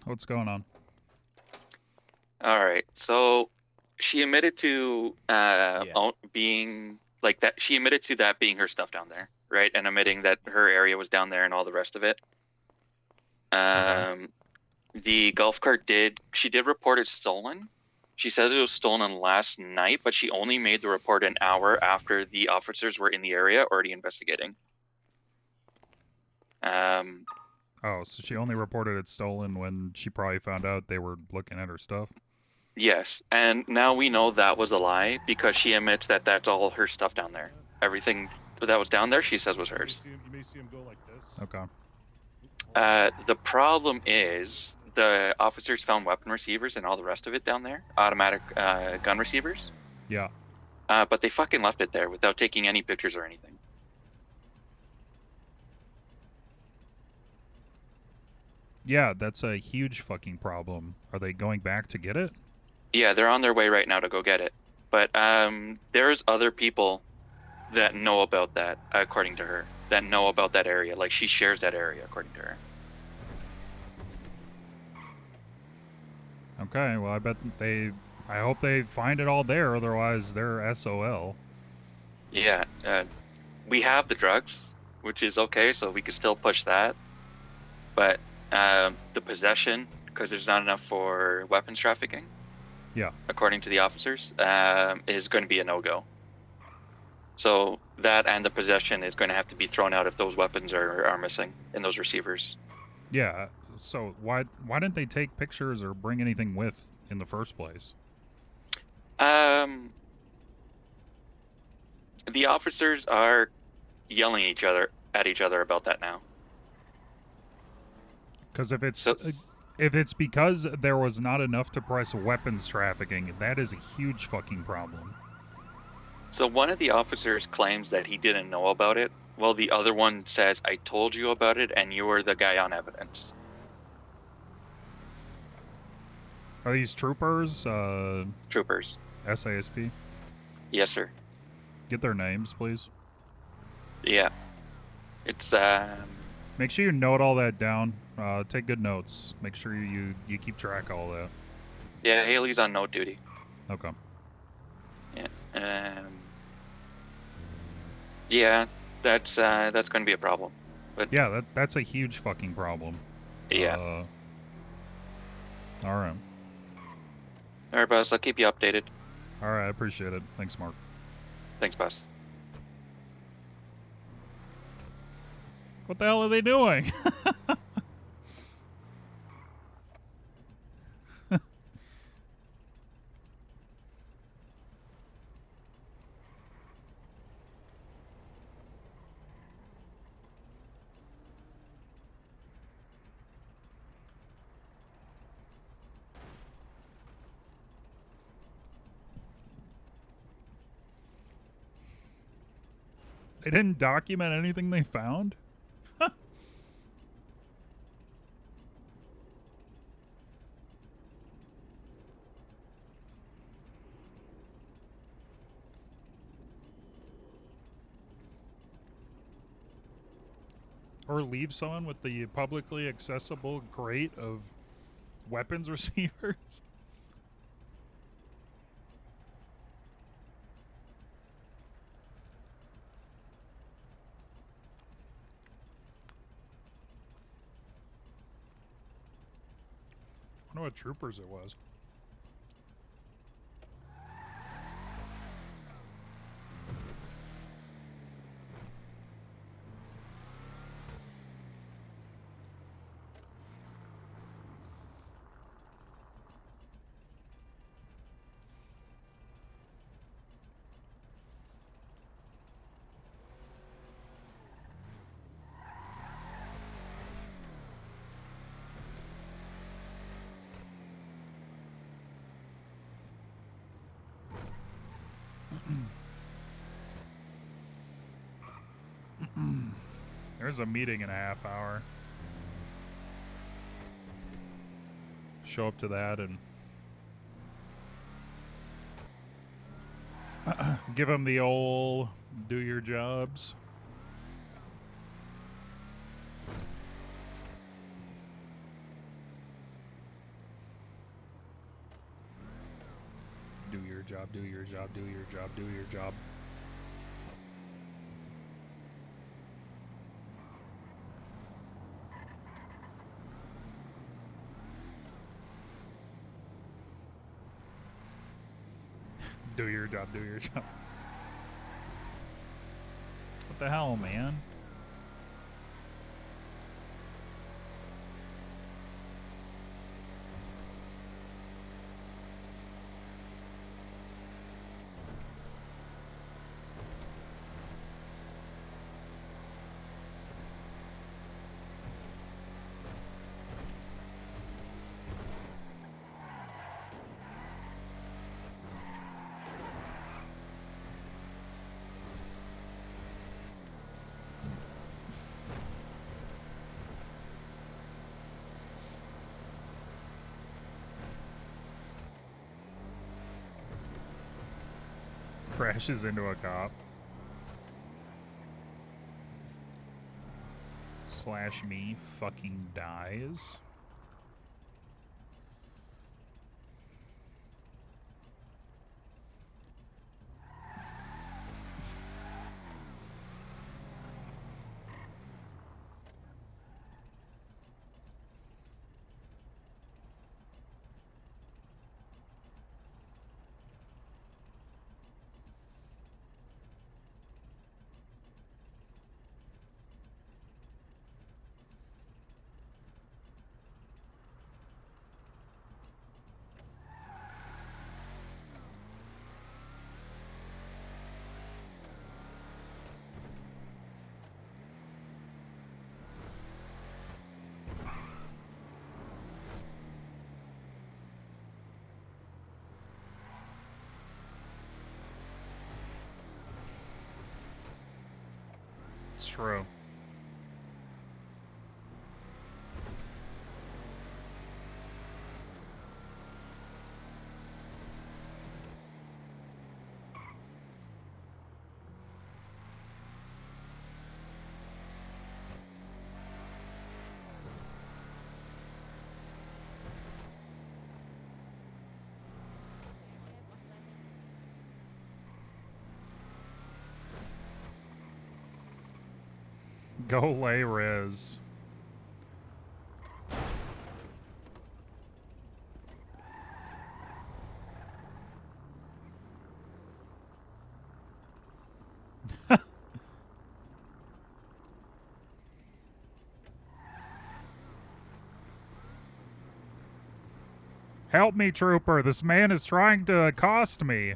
What's going on? All right, so she admitted to being like that. She admitted to that being her stuff down there, right? And admitting that her area was down there and all the rest of it. The golf cart she did report it stolen. She says it was stolen last night, but she only made the report an hour after the officers were in the area already investigating. Oh, so she only reported it stolen when she probably found out they were looking at her stuff? Yes, and now we know that was a lie because she admits that that's all her stuff down there. Everything that was down there, she says was hers. You may see him go like this. Okay. The problem is the officers found weapon receivers and all the rest of it down there, automatic gun receivers. Yeah. But they fucking left it there without taking any pictures or anything. Yeah, that's a huge fucking problem. Are they going back to get it? Yeah, they're on their way right now to go get it. But there's other people that know about that, according to her, that know about that area. Like, she shares that area, according to her. Okay, well, I hope they find it all there, otherwise they're SOL. Yeah, we have the drugs, which is okay, so we could still push that. But the possession, because there's not enough for weapons trafficking, yeah, according to the officers, is going to be a no-go. So that and the possession is going to have to be thrown out if those weapons are missing in those receivers. Yeah, so why didn't they take pictures or bring anything with in the first place? The officers are yelling at each other about that now. Because if it's because there was not enough to press weapons trafficking, that is a huge fucking problem. So one of the officers claims that he didn't know about it, while the other one says, I told you about it and you were the guy on evidence. Are these troopers? Troopers. SASP? Yes, sir. Get their names, please. Yeah. It's, Make sure you note all that down. Take good notes. Make sure you keep track of all that. yeah, Haley's on note duty. Okay. Yeah. Yeah, that's going to be a problem. But yeah, that's a huge fucking problem. Yeah. All right. All right, boss. I'll keep you updated. All right, I appreciate it. Thanks, Mark. Thanks, boss. What the hell are they doing? They didn't document anything they found? Or leave someone with the publicly accessible crate of weapons receivers? know what troopers it was. There's a meeting in a half hour. Show up to that and give them the old do your jobs. Do your job, do your job, do your job, do your job. Do your job, do your job. What the hell, man? Crashes into a cop. Slash me fucking dies. It's true. Go away, Riz. Help me, trooper. This man is trying to accost me.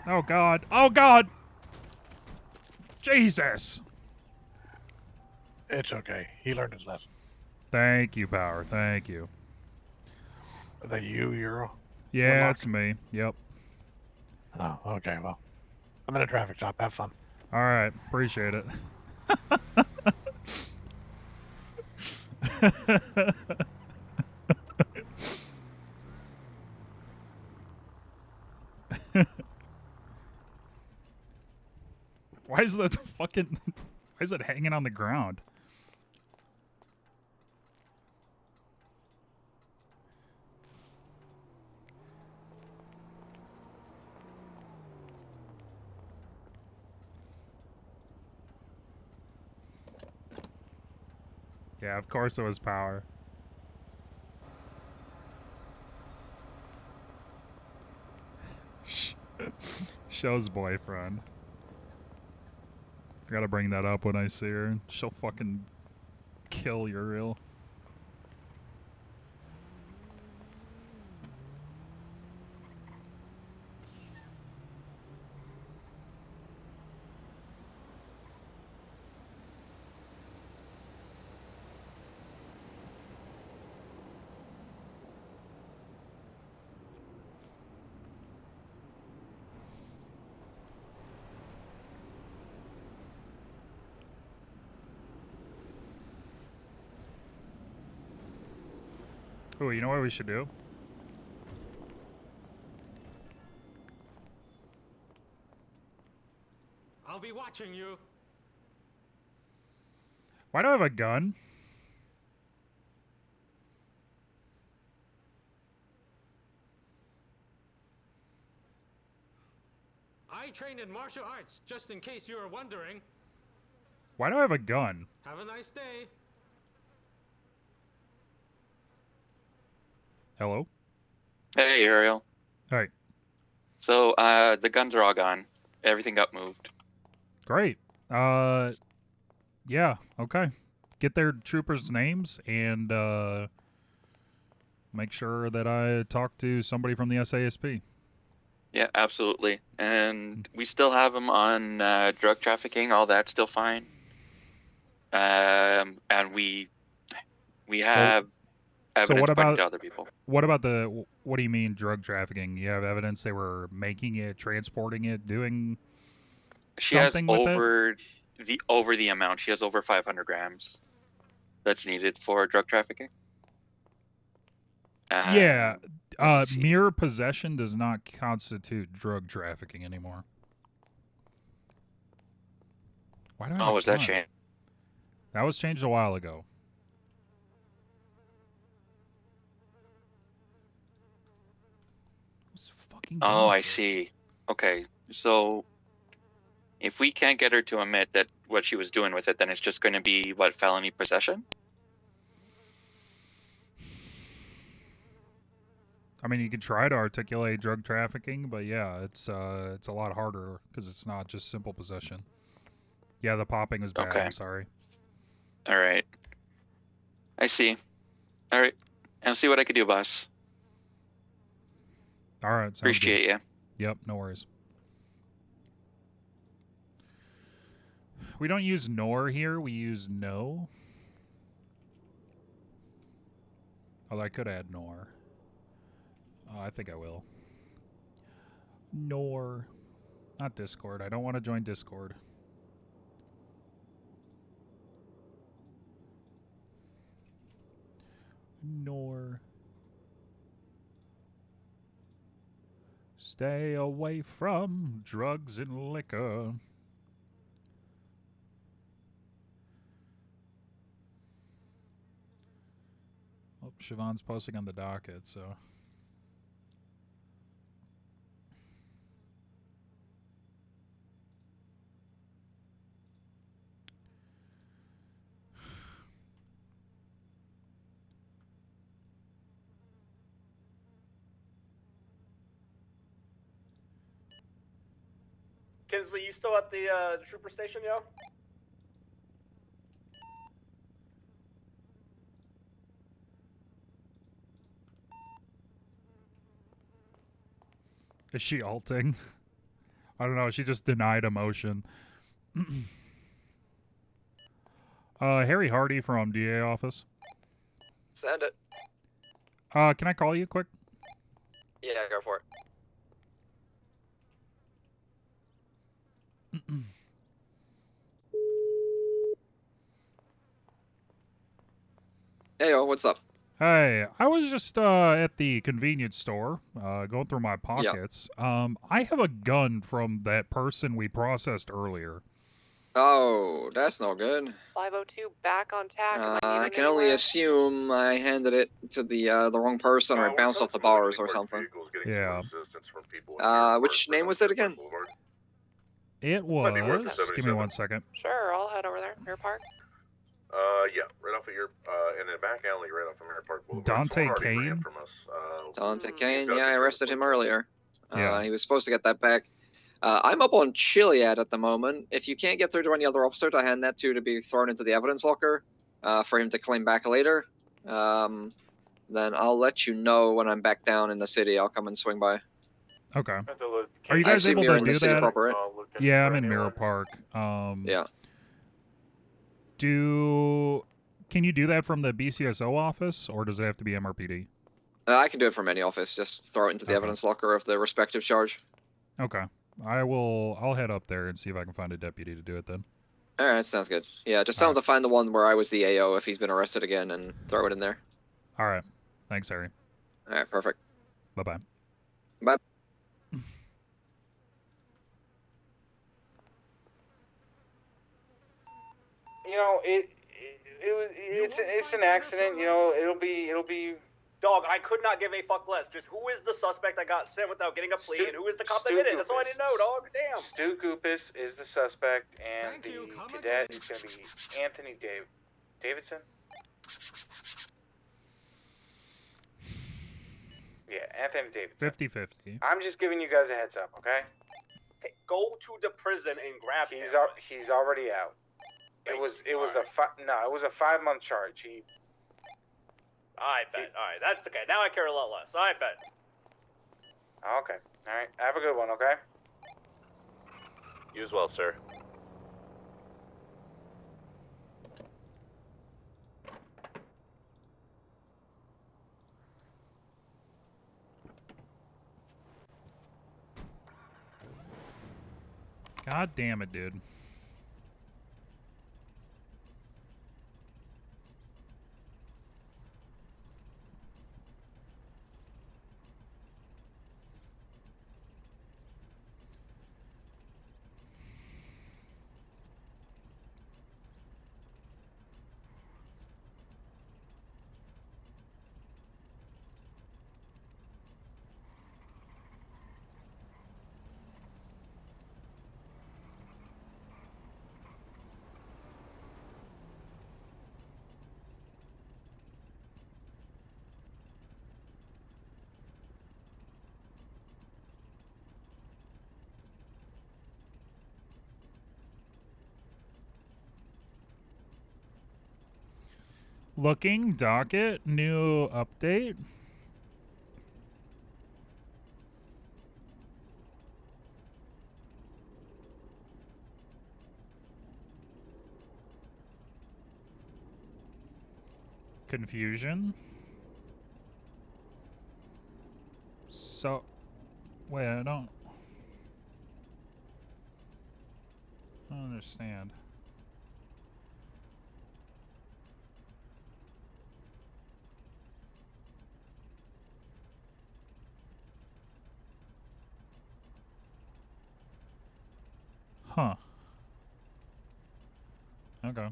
Oh, God. Oh, God. Jesus. It's okay. He learned his lesson. Thank you, Power. Thank you. Is that you, Uriel? Yeah, Whitlock? it's me. Yep. Oh, okay. Well, I'm in a traffic stop. Have fun. All right. Appreciate it. Why is that fucking... Why is it hanging on the ground? Yeah, of course it was power. Show's boyfriend. I gotta bring that up when I see her. She'll fucking kill Uriel. Oh, you know what we should do? I'll be watching you. Why do I have a gun? I trained in martial arts, just in case you were wondering. Why do I have a gun? Have a nice day. Hello? Hey, Uriel. Hey. So, the guns are all gone. Everything got moved. Great. Yeah, okay. Get their troopers' names and make sure that I talk to somebody from the SASP. Yeah, absolutely. And we still have them on drug trafficking. All that's still fine. And we have So evidence what pointing about to other people. What about what do you mean drug trafficking? You have evidence they were making it, transporting it, doing She has something with it? over the amount. She has over 500 grams that's needed for drug trafficking. Yeah. let me see. Mere possession does not constitute drug trafficking anymore. Why do I have Oh, a was that gun? changed? That was changed a while ago. Whose fucking gun Oh, is I this? see. Okay, so if we can't get her to admit that what she was doing with it, then it's just going to be what, felony possession? I mean, you could try to articulate drug trafficking, but yeah, it's a lot harder because it's not just simple possession. Yeah, the popping was bad. Okay. I'm sorry. All right. I see. All right. I'll see what I can do, boss. All right. Sounds Appreciate good. you. Yep. No worries. We don't use nor here. We use no. Although I could add nor. Oh, I think I will. Nor. Not Discord. I don't want to join Discord. Nor. Stay away from drugs and liquor. Oh, Siobhan's posting on the docket, so. Kinsley, you still at the trooper station, yo? Is she alting? I don't know. She just denied a motion. Harry Hardy from DA office. Send it. Can I call you quick? Yeah, go for it. Heyo, what's up? Hey, I was just at the convenience store, going through my pockets. I have a gun from that person we processed earlier. Oh, that's no good. 502 back on tack. I can only assume I handed it to the wrong person, or it bounced off the bars or something. Yeah. Which name was it again? It was. Give me 1 second. Sure, I'll head over there. Air Park. Yeah, right off of your, in the back alley, right off of Mirror Park Boulevard. Dante Someone already ran Kane? from us. Dante Kane, gotta yeah, be I sure arrested to him earlier. Yeah. He was supposed to get that back. I'm up on Chiliad at the moment. If you can't get through to any other officer to hand that to be thrown into the evidence locker for him to claim back later, then I'll let you know when I'm back down in the city. I'll come and swing by. Okay. Are you I guys assume able you're to in the do city that? proper, right? Yeah, I'm in Mirror Park. Yeah. Can you do that from the BCSO office, or does it have to be MRPD? I can do it from any office. Just throw it into the evidence locker of the respective charge. Okay. I'll head up there and see if I can find a deputy to do it then. All right, sounds good. Yeah, just tell him to find the one where I was the AO if he's been arrested again and throw it in there. All right. Thanks, Harry. All right, perfect. Bye-bye. Bye. You know, it's an accident. You know, it'll be. Dog, I could not give a fuck less. Just who is the suspect that got sent without getting a plea, and who is the cop that did it? That's all I need to know, dog. Damn. Stu Goopis is the suspect, and the cadet is going to be Anthony Davidson. Yeah, Anthony Davidson. 50-50. I'm just giving you guys a heads up, okay? Hey, go to the prison and grab him. He's already out. It was a 5-month charge. I bet. All right, that's okay. Now I care a lot less. I bet. Okay. All right. Have a good one, okay? You as well, sir. God damn it, dude. Looking, docket, new update. Confusion. So, wait, I don't understand. Huh. Okay.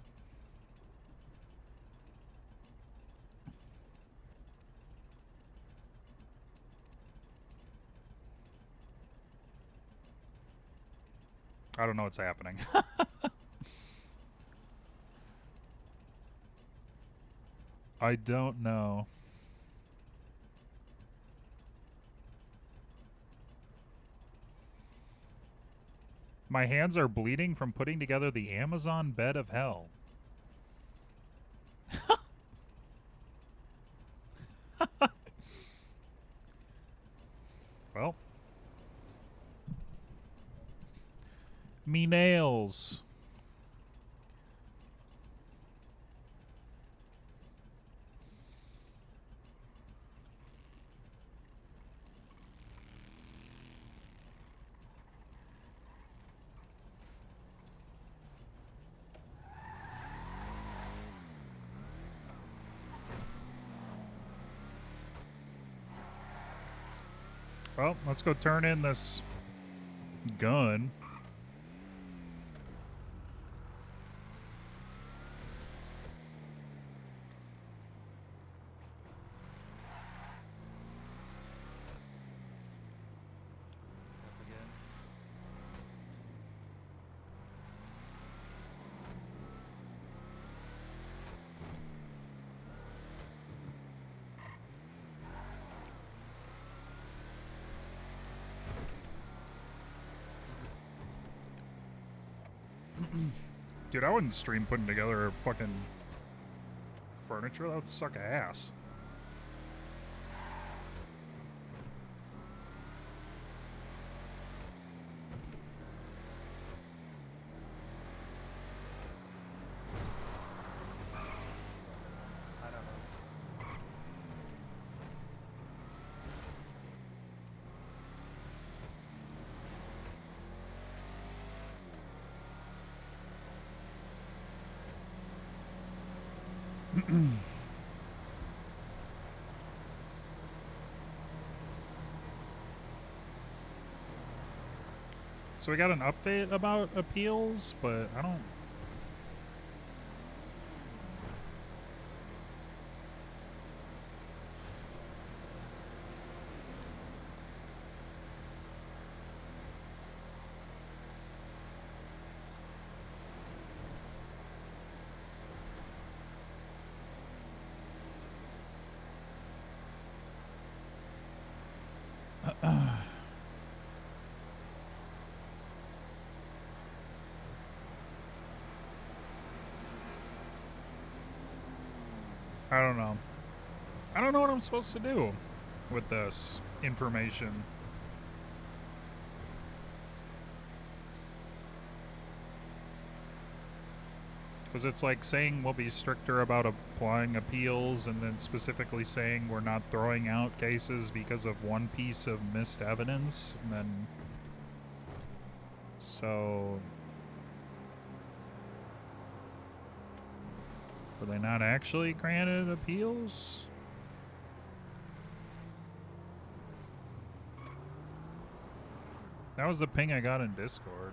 I don't know what's happening. I don't know. My hands are bleeding from putting together the Amazon bed of hell. Well. Me nails. Well, let's go turn in this gun. Dude, I wouldn't stream putting together fucking furniture. That would suck ass. So we got an update about appeals, but I don't... I don't know. I don't know what I'm supposed to do with this information. Because it's like saying we'll be stricter about applying appeals and then specifically saying we're not throwing out cases because of one piece of missed evidence. And then... So... Were they not actually granted appeals? That was the ping I got in Discord.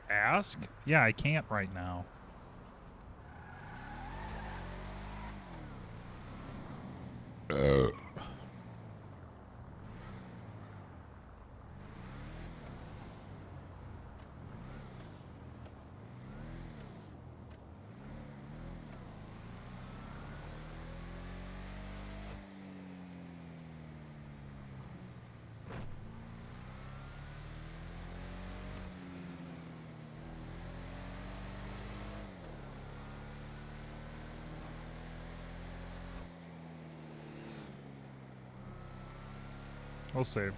Ask? Yeah, I can't right now. We'll see.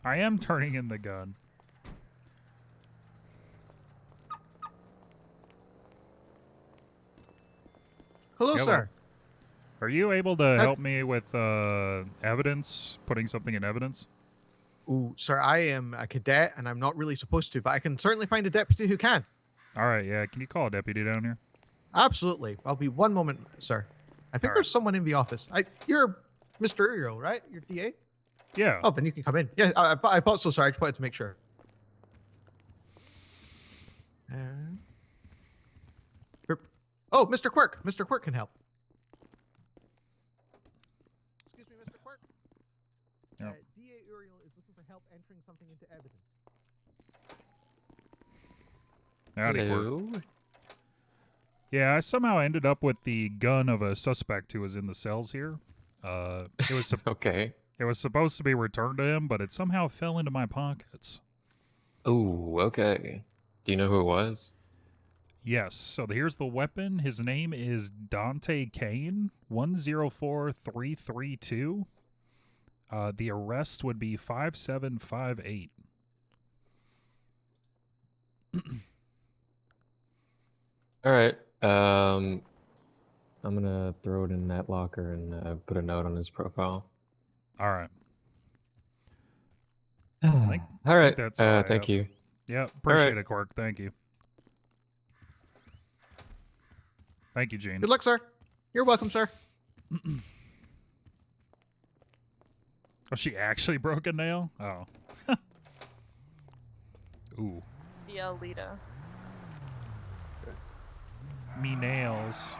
I am turning in the gun. Hello, sir. Are you able to help me with evidence, putting something in evidence? Ooh, sir, I am a cadet and I'm not really supposed to, but I can certainly find a deputy who can. All right, yeah. Can you call a deputy down here? Absolutely. I'll be one moment, sir. I think there's someone in the office. You're Mr. Uriel, right? You're DA? Yeah. Oh, then you can come in. Yeah, I thought so, sir. I just wanted to make sure. Oh, Mr. Quirk. Mr. Quirk can help. Excuse me, Mr. Quirk. Yep. DA Uriel is looking for help entering something into evidence. Howdy, Quirk. Yeah, I somehow ended up with the gun of a suspect who was in the cells here. It was okay. It was supposed to be returned to him, but it somehow fell into my pockets. Ooh, okay. Do you know who it was? Yes. So here's the weapon. His name is Dante Kane, 104332. The arrest would be 5758. All right. I'm gonna throw it in that locker and put a note on his profile. All right. All right. That's all thank you. Yeah, appreciate right. it, Quirk. Thank you. Thank you, Gene. Good luck, sir. You're welcome, sir. Oh, she actually broke a nail? Oh. Ooh. The Alita. Me nails.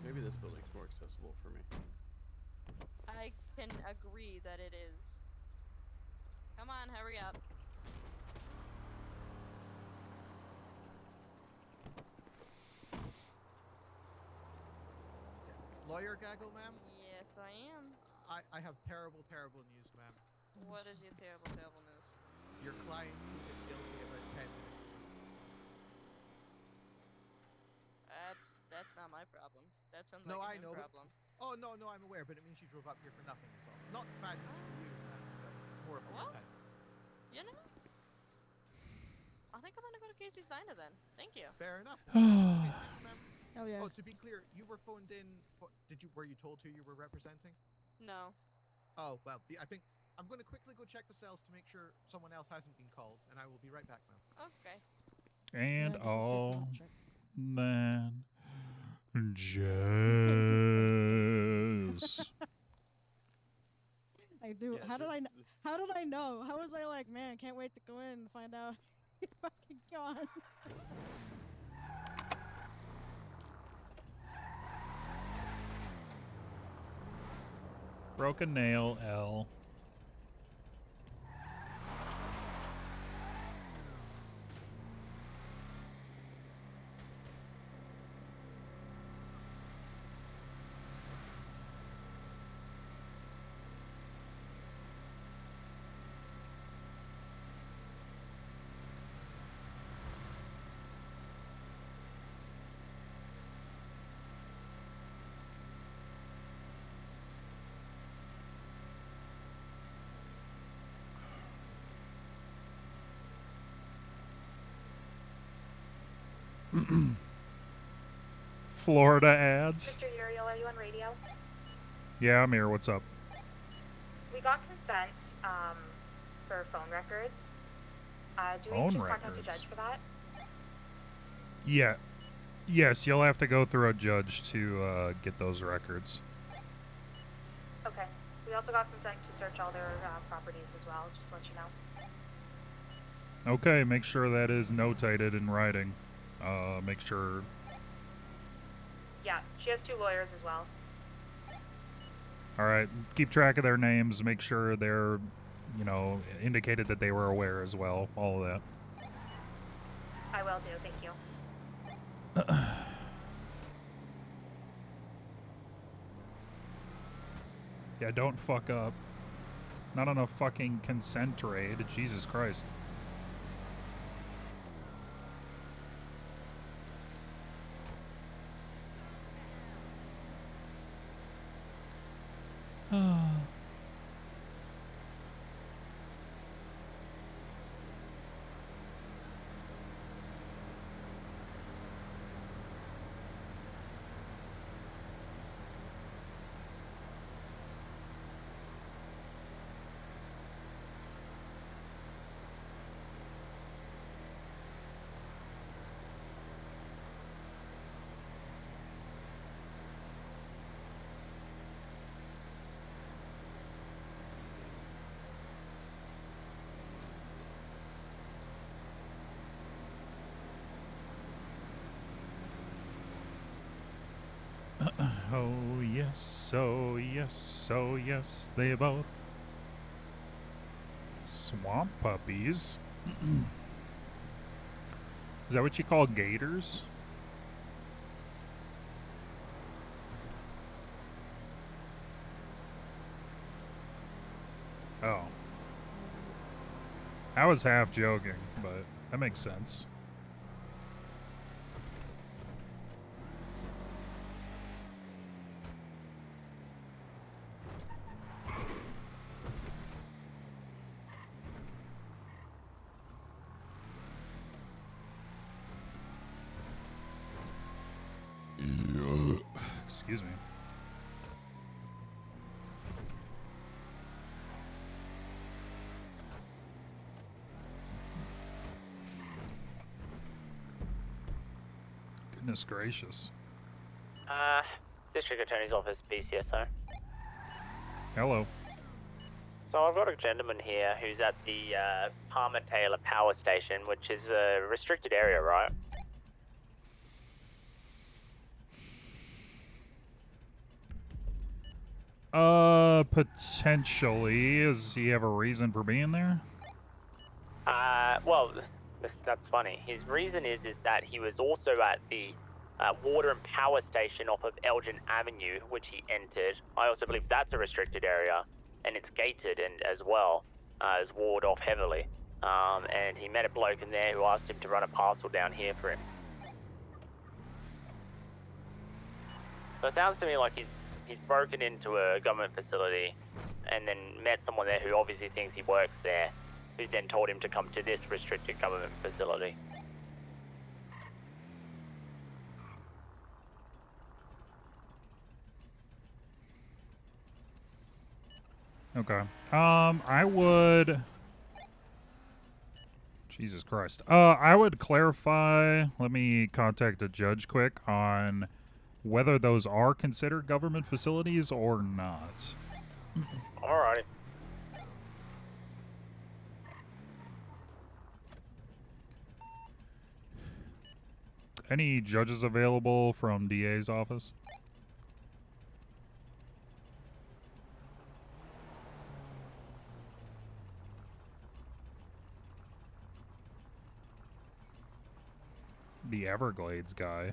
Maybe this building's more accessible for me. I can agree that it is. Come on, hurry up. Lawyer gaggle, ma'am? Yes, I am. I have terrible, terrible news, ma'am. What is your terrible, terrible news? Your client pleaded guilty about 10 minutes ago. That's not my problem. That sounds No, like I a him know. problem. Oh, no, I'm aware, but it means you drove up here for nothing, is all. Not bad news for you, ma'am, but more for your Well, pet. you know, I think I'm gonna go to Casey's Diner then. Thank you. Fair enough. Okay, thank you, ma'am. Hell yeah. Oh, to be clear, you were phoned in. Were you told who you were representing? No. Oh well, I think I'm going to quickly go check the cells to make sure someone else hasn't been called, and I will be right back, ma'am. Okay. And Yeah, just a all safety check. man jazz. I do. Yeah, how did just I? How did I know? How was I like, man? Can't wait to go in and find out. You're fucking gone. Broke a nail, L. Florida ads. Mr. Uriel, are you on radio? Yeah, I'm here. What's up? We got consent for phone records. Do we Phone just contact a records? judge for that? Yeah. Yes, you'll have to go through a judge to get those records. Okay. We also got consent to search all their properties as well, just to let you know. Okay, make sure that is notated in writing. Make sure. Yeah, she has 2 lawyers as well. All right, keep track of their names. Make sure they're, indicated that they were aware as well. All of that. I will do, thank you. Yeah, don't fuck up. Not on a fucking consent raid. Jesus Christ. Oh yes, oh yes, oh yes, they both swamp puppies. Is that what you call gators? Oh. I was half joking, but that makes sense. Excuse me. Goodness gracious. District Attorney's Office, BCSO. Hello. So I've got a gentleman here who's at the Palmer Taylor Power Station, which is a restricted area, right? Potentially. Does he have a reason for being there? Well, that's funny. His reason is that he was also at the water and power station off of Elgin Avenue, which he entered. I also believe that's a restricted area, and it's gated and as well, is walled off heavily. And he met a bloke in there who asked him to run a parcel down here for him. So it sounds to me like he's broken into a government facility and then met someone there who obviously thinks he works there, who then told him to come to this restricted government facility. Okay. I would... Jesus Christ. I would clarify, let me contact a judge quick on whether those are considered government facilities or not. Alrighty. Any judges available from DA's office? The Everglades guy.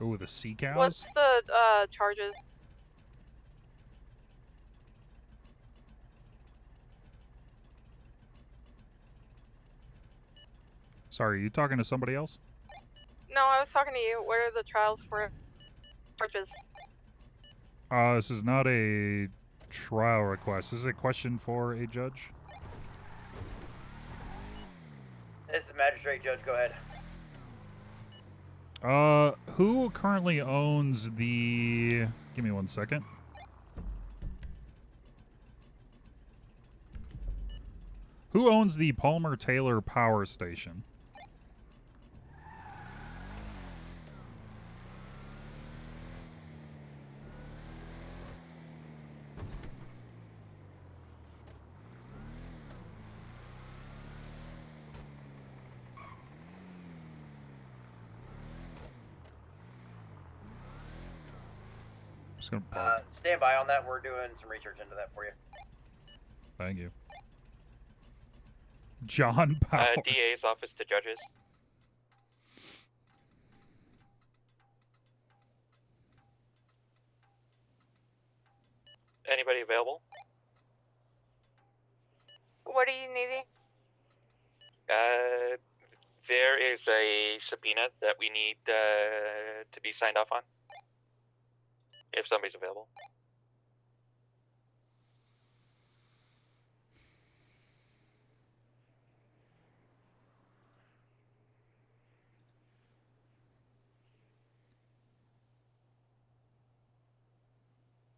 Ooh, the sea cows? What's the charges? Sorry, are you talking to somebody else? No, I was talking to you. What are the trials for charges? This is not a trial request. This is a question for a judge. It's the magistrate judge, go ahead. Who currently owns the... Give me 1 second. Who owns the Palmer Taylor Power Station? Just gonna park. Stand by on that. We're doing some research into that for you. Thank you. John Power. DA's office to judges. Anybody available? What are you needing? There is a subpoena that we need to be signed off on. If somebody's available.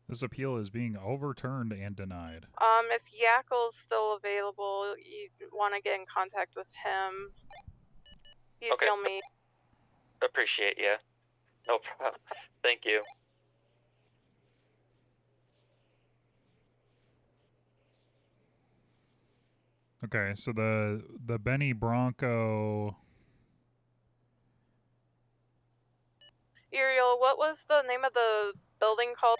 This appeal is being overturned and denied. If Yackle's still available, you want to get in contact with him. You Okay. feel me? Appreciate you. No problem. Thank you. Okay, so the Benny Bronco... Uriel, what was the name of the building called?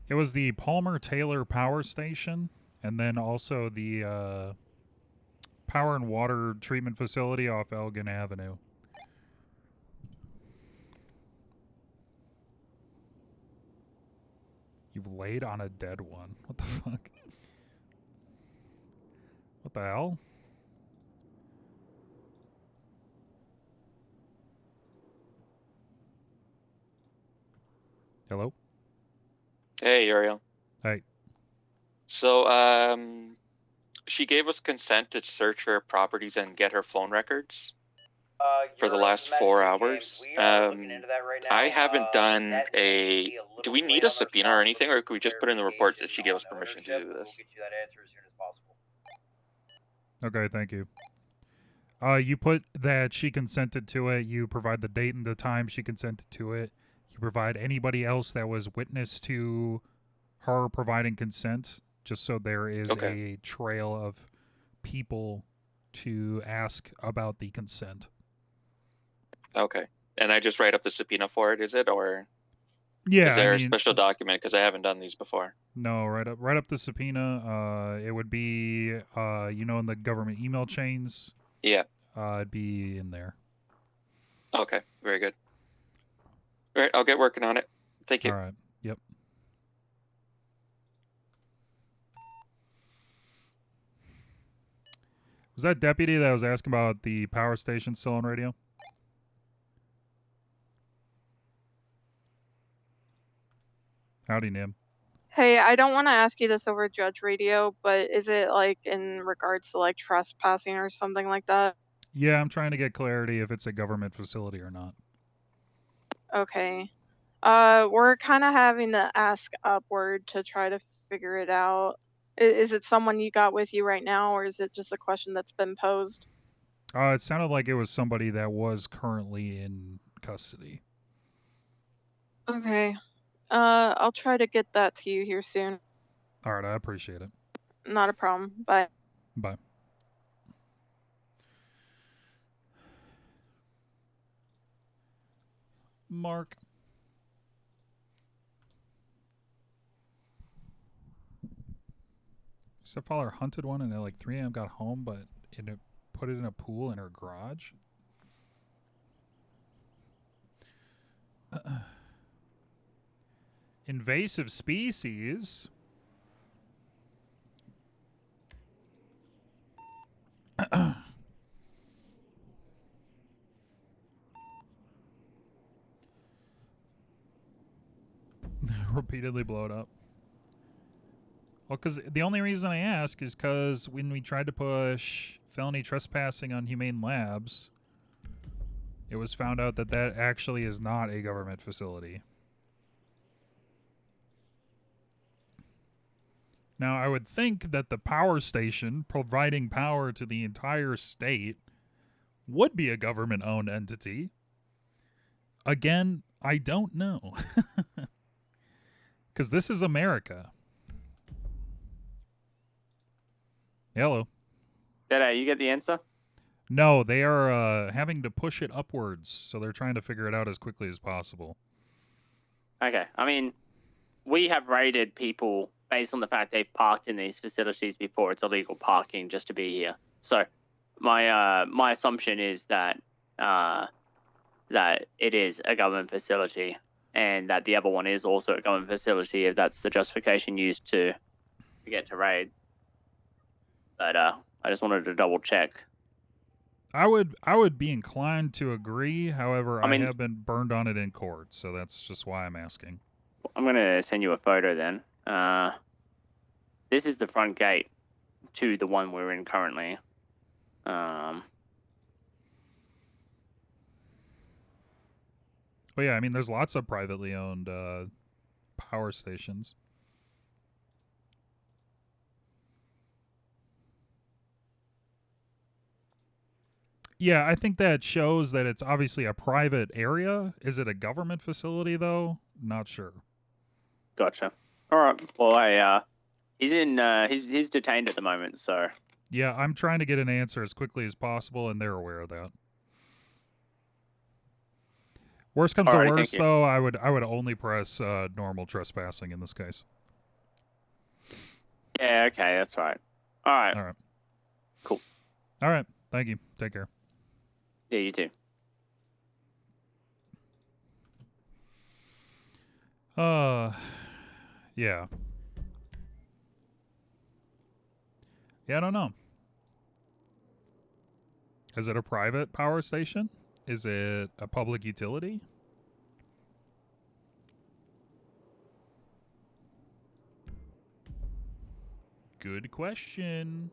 It was the Palmer Taylor Power Station, and then also the Power and Water Treatment Facility off Elgin Avenue. You've laid on a dead one. What the fuck? What the hell? Hello? Hey, Uriel. Hey. So, she gave us consent to search her properties and get her phone records for the last 4 hours. I haven't done a... Do we need a subpoena or anything, or could we just put in the report that she gave us permission to do this? Okay, thank you. You put that she consented to it. You provide the date and the time she consented to it. You provide anybody else that was witness to her providing consent, just so there is a trail of people to ask about the consent. Okay. And I just write up the subpoena for it, is it? Or Yeah, is there I a mean, special document? Because I haven't done these before. no, right up the subpoena. It would be, in the government email chains. Yeah. It'd be in there. Okay, very good. All right, I'll get working on it. Thank you. All right. Yep. Was that deputy that was asking about the power station still on radio? Howdy, Nim. Hey, I don't want to ask you this over Judge Radio, but is it like in regards to like trespassing or something like that? Yeah, I'm trying to get clarity if it's a government facility or not. Okay. We're kind of having to ask upward to try to figure it out. Is it someone you got with you right now, or is it just a question that's been posed? It sounded like it was somebody that was currently in custody. Okay. I'll try to get that to you here soon. All right, I appreciate it. Not a problem. Bye. Bye. Mark. Stepfather hunted one and at like 3 a.m. got home, but put it in a pool in her garage. Invasive species. Repeatedly blow it up. Well, because the only reason I ask is because when we tried to push felony trespassing on Humane Labs, it was found out that that actually is not a government facility. Now, I would think that the power station providing power to the entire state would be a government-owned entity. Again, I don't know. Because this is America. Hello. Did you get the answer? No, they are having to push it upwards, so they're trying to figure it out as quickly as possible. Okay. I mean, we have raided people based on the fact they've parked in these facilities before. It's illegal parking just to be here. So my assumption is that that it is a government facility, and that the other one is also a government facility if that's the justification used to get to raids. But I just wanted to double check. I would be inclined to agree. However, I have been burned on it in court, so that's just why I'm asking. I'm gonna send you a photo then. This is the front gate to the one we're in currently. Well, yeah, I mean, there's lots of privately owned power stations. Yeah, I think that shows that it's obviously a private area. Is it a government facility, though? Not sure. Gotcha. All right. Well, he's in. He's detained at the moment, so. Yeah, I'm trying to get an answer as quickly as possible, and they're aware of that. Worst comes to worst, though, I would only press normal trespassing in this case. Yeah. Okay. That's right. All right. All right. Cool. All right. Thank you. Take care. Yeah. You too. Yeah. Yeah, I don't know. Is it a private power station? Is it a public utility? Good question.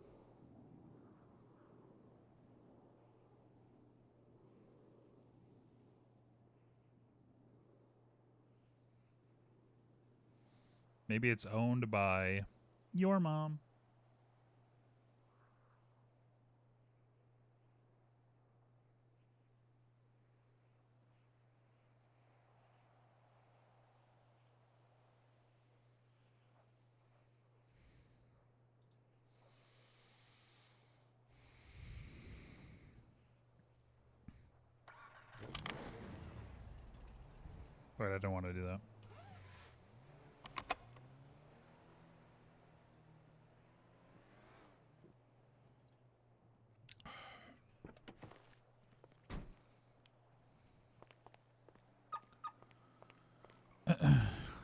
Maybe it's owned by your mom. Wait, I don't want to do that.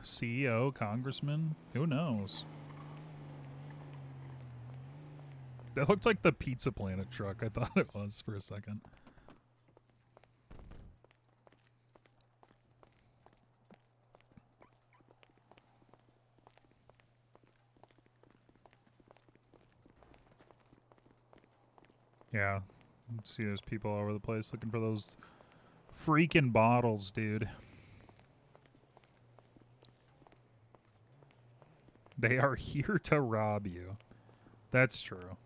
CEO, congressman, who knows? That looked like the Pizza Planet truck. I thought it was for a second. Yeah. See, there's people all over the place looking for those freaking bottles, dude. They are here to rob you. That's true.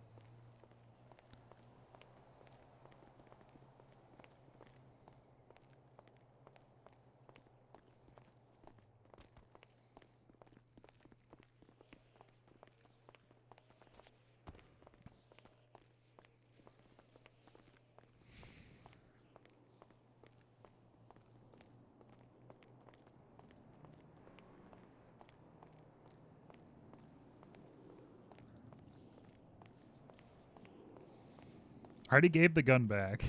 I already gave the gun back.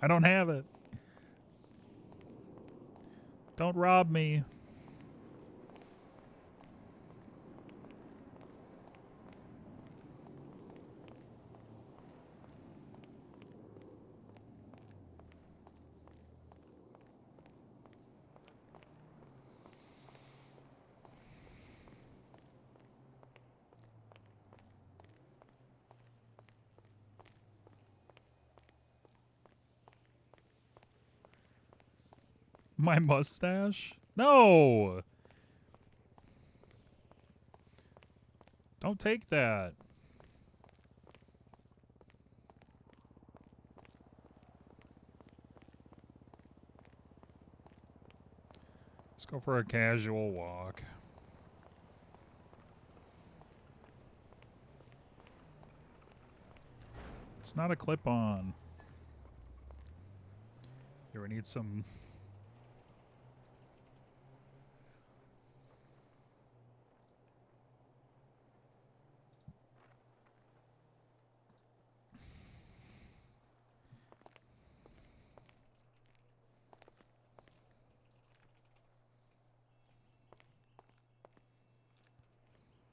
I don't have it. Don't rob me. My mustache? No! Don't take that. Let's go for a casual walk. It's not a clip-on. Here, we need some...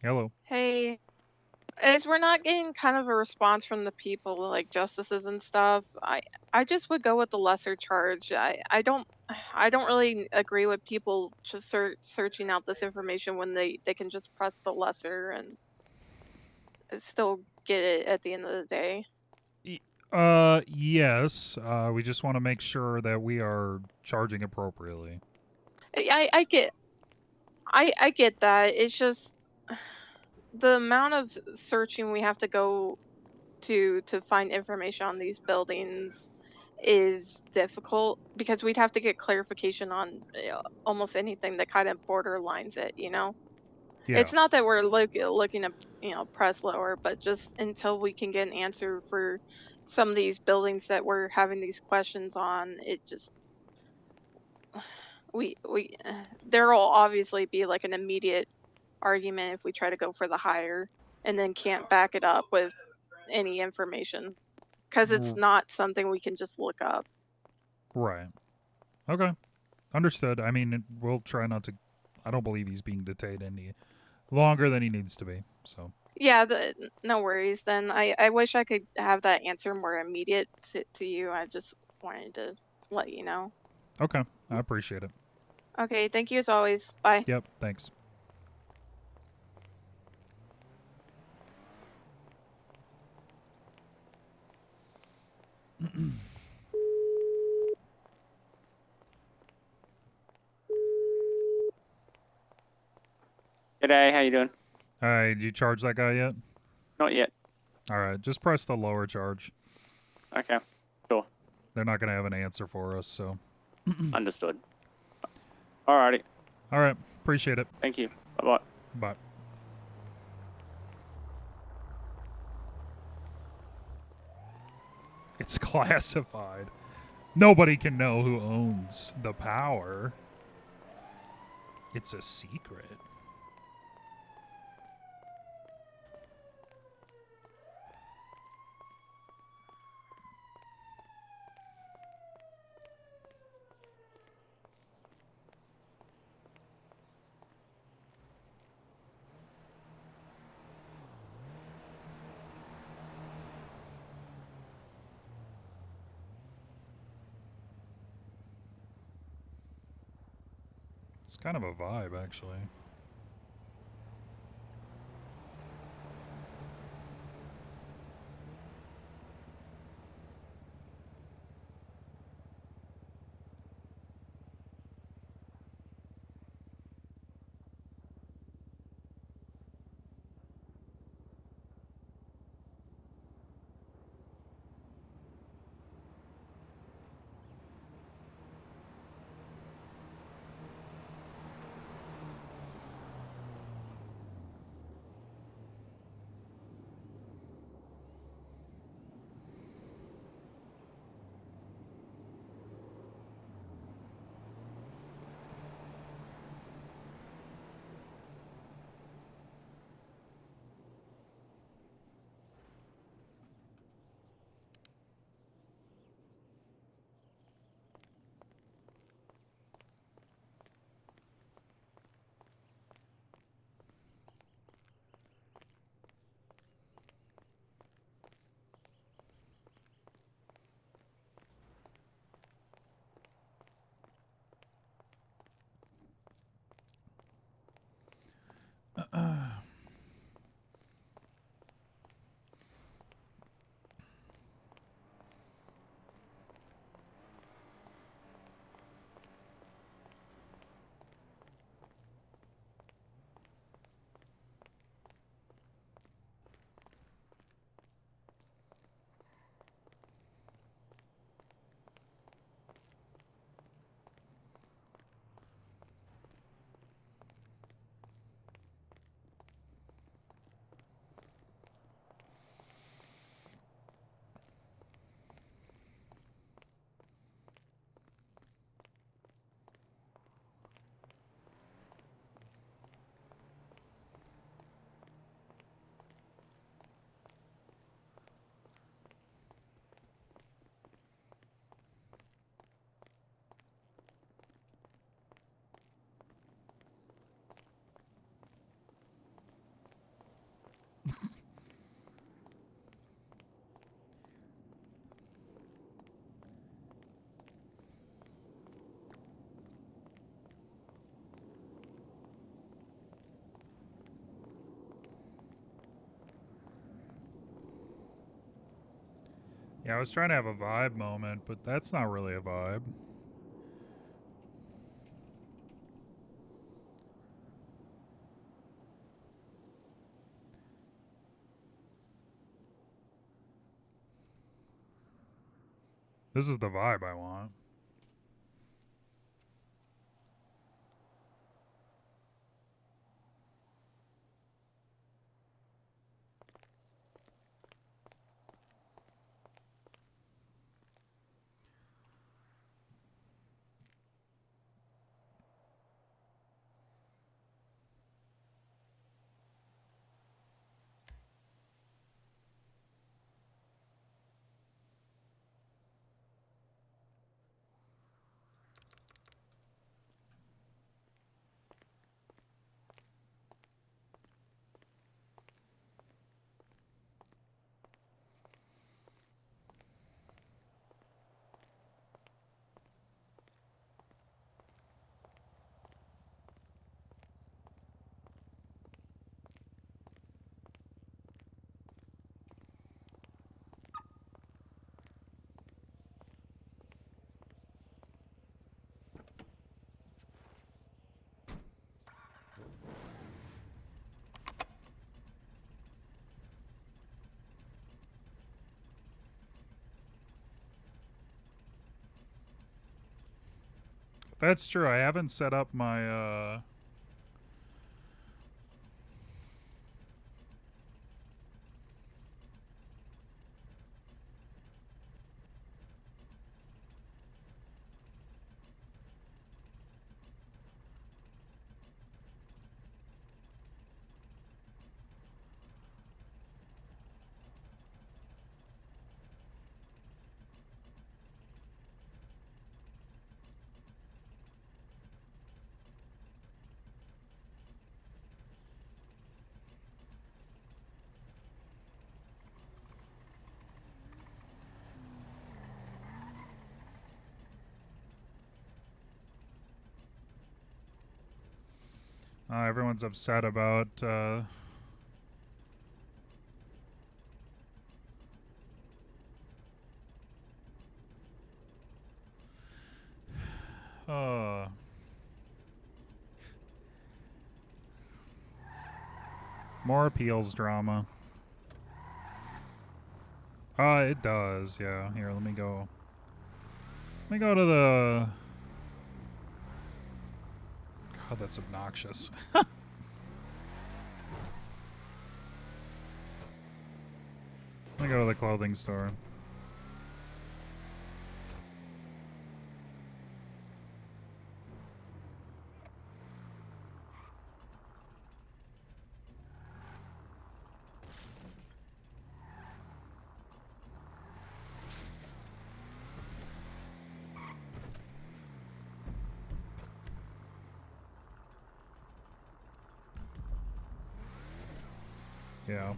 Hello. Hey, as we're not getting kind of a response from the people, like justices and stuff, I just would go with the lesser charge. I don't really agree with people just searching out this information when they can just press the lesser and still get it at the end of the day. Yes. We just want to make sure that we are charging appropriately. I get that. It's just the amount of searching we have to go to find information on these buildings is difficult because we'd have to get clarification on almost anything that kind of borderlines it, you know? Yeah. It's not that we're looking to, press lower, but just until we can get an answer for some of these buildings that we're having these questions on, it just we there will obviously be like an immediate argument if we try to go for the higher and then can't back it up with any information because it's not something we can just look up. Right. Okay. Understood. I mean, we'll try not to... I don't believe he's being detained any longer than he needs to be, so... Yeah, no worries then. I wish I could have that answer more immediate to you. I just wanted to let you know. Okay. I appreciate it. Okay, thank you as always. Bye. Yep, thanks. G'day, how you doing? Did you charge that guy yet? Not yet. Alright, just press the lower charge. Okay, sure. They're not going to have an answer for us, so... Understood. Alrighty. Alright, appreciate it. Thank you. Bye-bye. Bye. It's classified. Nobody can know who owns the power. It's a secret. It's kind of a vibe, actually. Yeah, I was trying to have a vibe moment, but that's not really a vibe. This is the vibe I want. That's true. I haven't set up my Everyone's upset about more appeals drama. It does, yeah. Here, let me go. Let me go to the... God, that's obnoxious. Let me go to the clothing store. Yeah.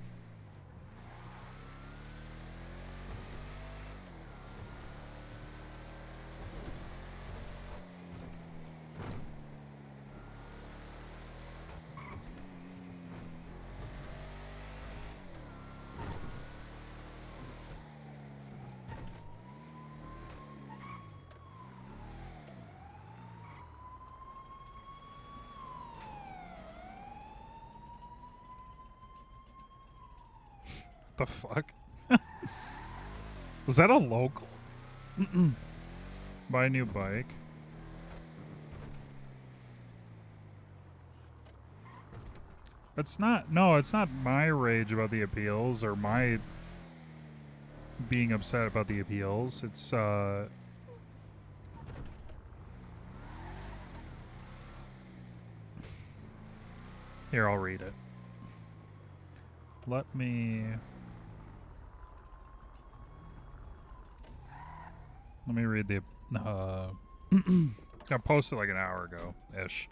The fuck? Was that a local? Buy a new bike. It's not, no, it's not my rage about the appeals or my being upset about the appeals. It's, here, I'll read it. Let me read the, I posted like an hour ago-ish.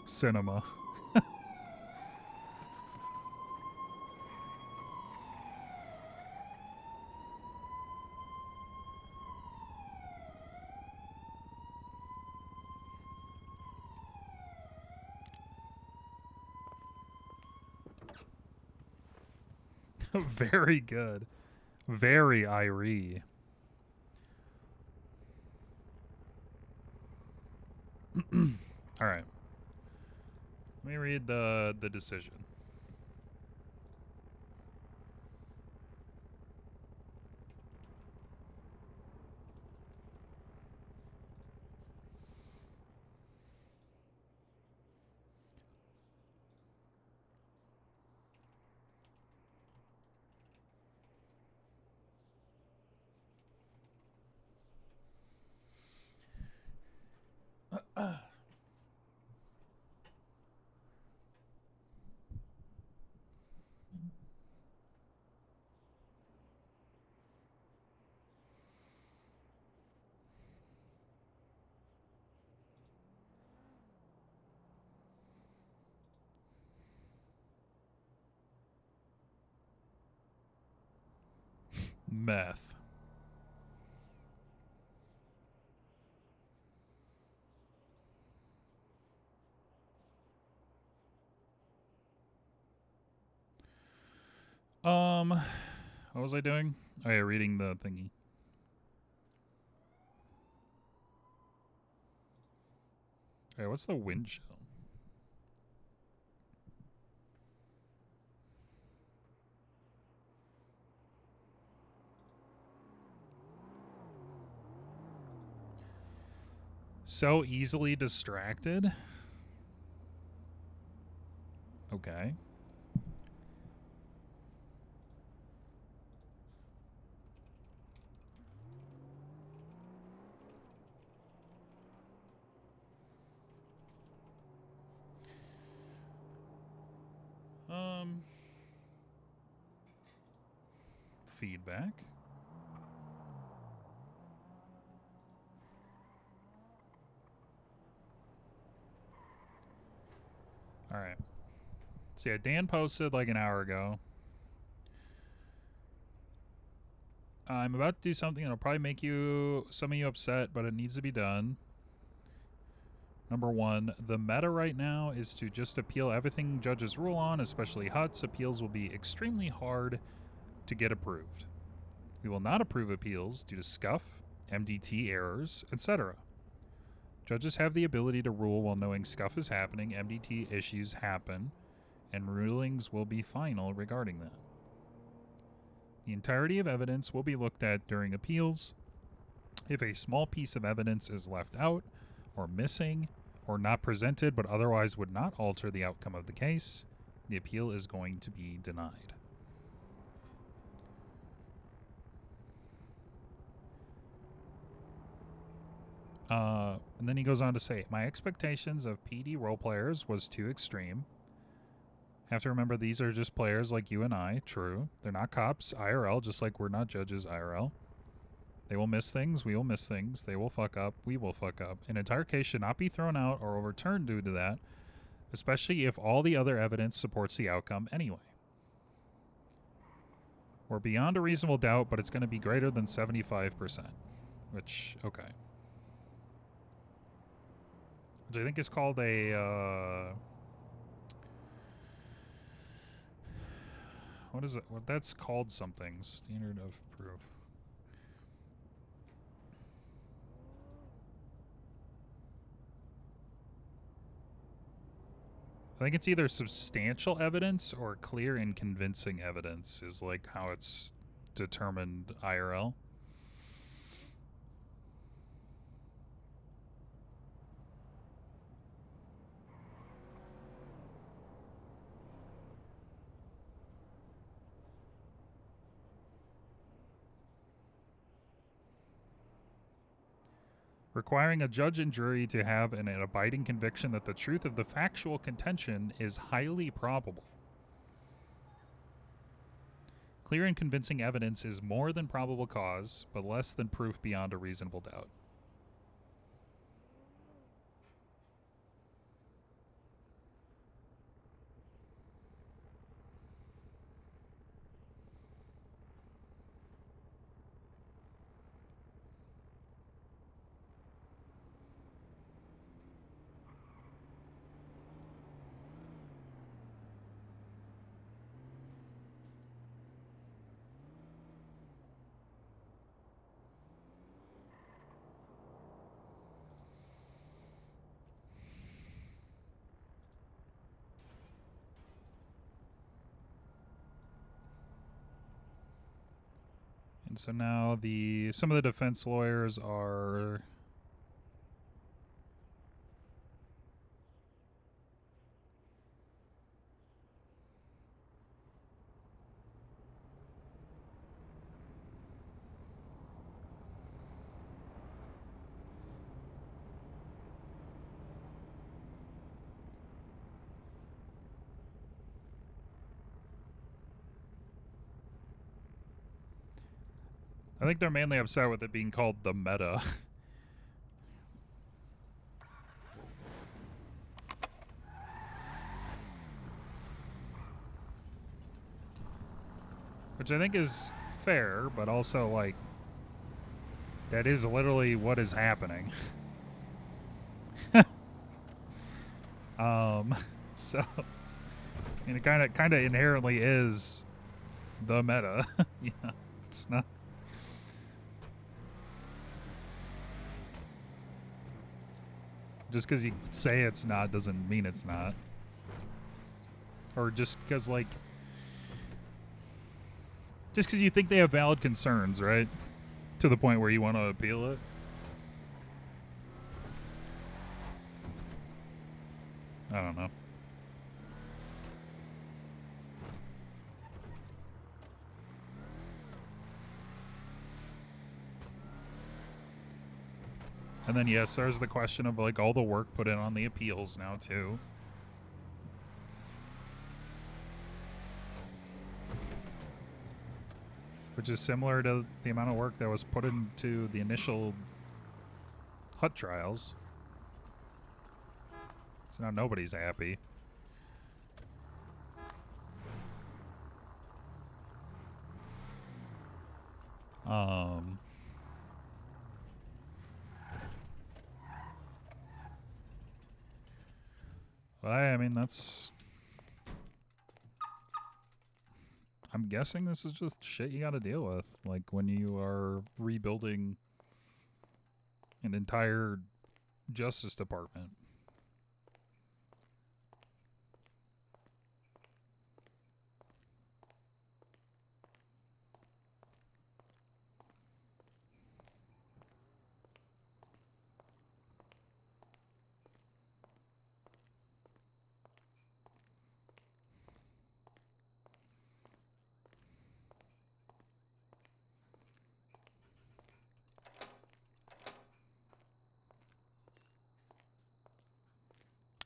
Cinema. Very good. Very Irie. All right. Let me read the decision. Meth. What was I doing? Oh yeah, reading the thingy. Hey, what's the wind chill? So easily distracted? Okay. Feedback. Alright. So yeah, Dan posted like an hour ago. I'm about to do something that'll probably make some of you upset, but it needs to be done. Number one, the meta right now is to just appeal everything judges rule on, especially HUTs. Appeals will be extremely hard to get approved. We will not approve appeals due to scuff, MDT errors, etc. Judges have the ability to rule while knowing scuff is happening, MDT issues happen, and rulings will be final regarding that. The entirety of evidence will be looked at during appeals. If a small piece of evidence is left out, or missing, or not presented but otherwise would not alter the outcome of the case, the appeal is going to be denied. And then he goes on to say, my expectations of PD role players was too extreme. Have to remember these are just players like you and I. True. They're not cops IRL, just like we're not judges IRL. They will miss things. We will miss things. They will fuck up. We will fuck up. An entire case should not be thrown out or overturned due to that, especially if all the other evidence supports the outcome anyway. We're beyond a reasonable doubt, but it's going to be greater than 75%. Which, okay. Which I think is called a... what is it? Well, that's called something. Standard of proof. I think it's either substantial evidence or clear and convincing evidence is like how it's determined IRL. Requiring a judge and jury to have an abiding conviction that the truth of the factual contention is highly probable. Clear and convincing evidence is more than probable cause, but less than proof beyond a reasonable doubt. And so now some of the defense lawyers are I think they're mainly upset with it being called the meta. Which I think is fair, but also, like, that is literally what is happening. So, and it kind of inherently is the meta. Yeah, it's not. Just because you say it's not doesn't mean it's not. Or just because, like, just because you think they have valid concerns, right? To the point where you want to appeal it. I don't know. And then, yes, there's the question of, like, all the work put in on the appeals now, too. Which is similar to the amount of work that was put into the initial HUT trials. So now nobody's happy. mean, that's... I'm guessing this is just shit you gotta deal with. Like, when you are rebuilding an entire Justice Department.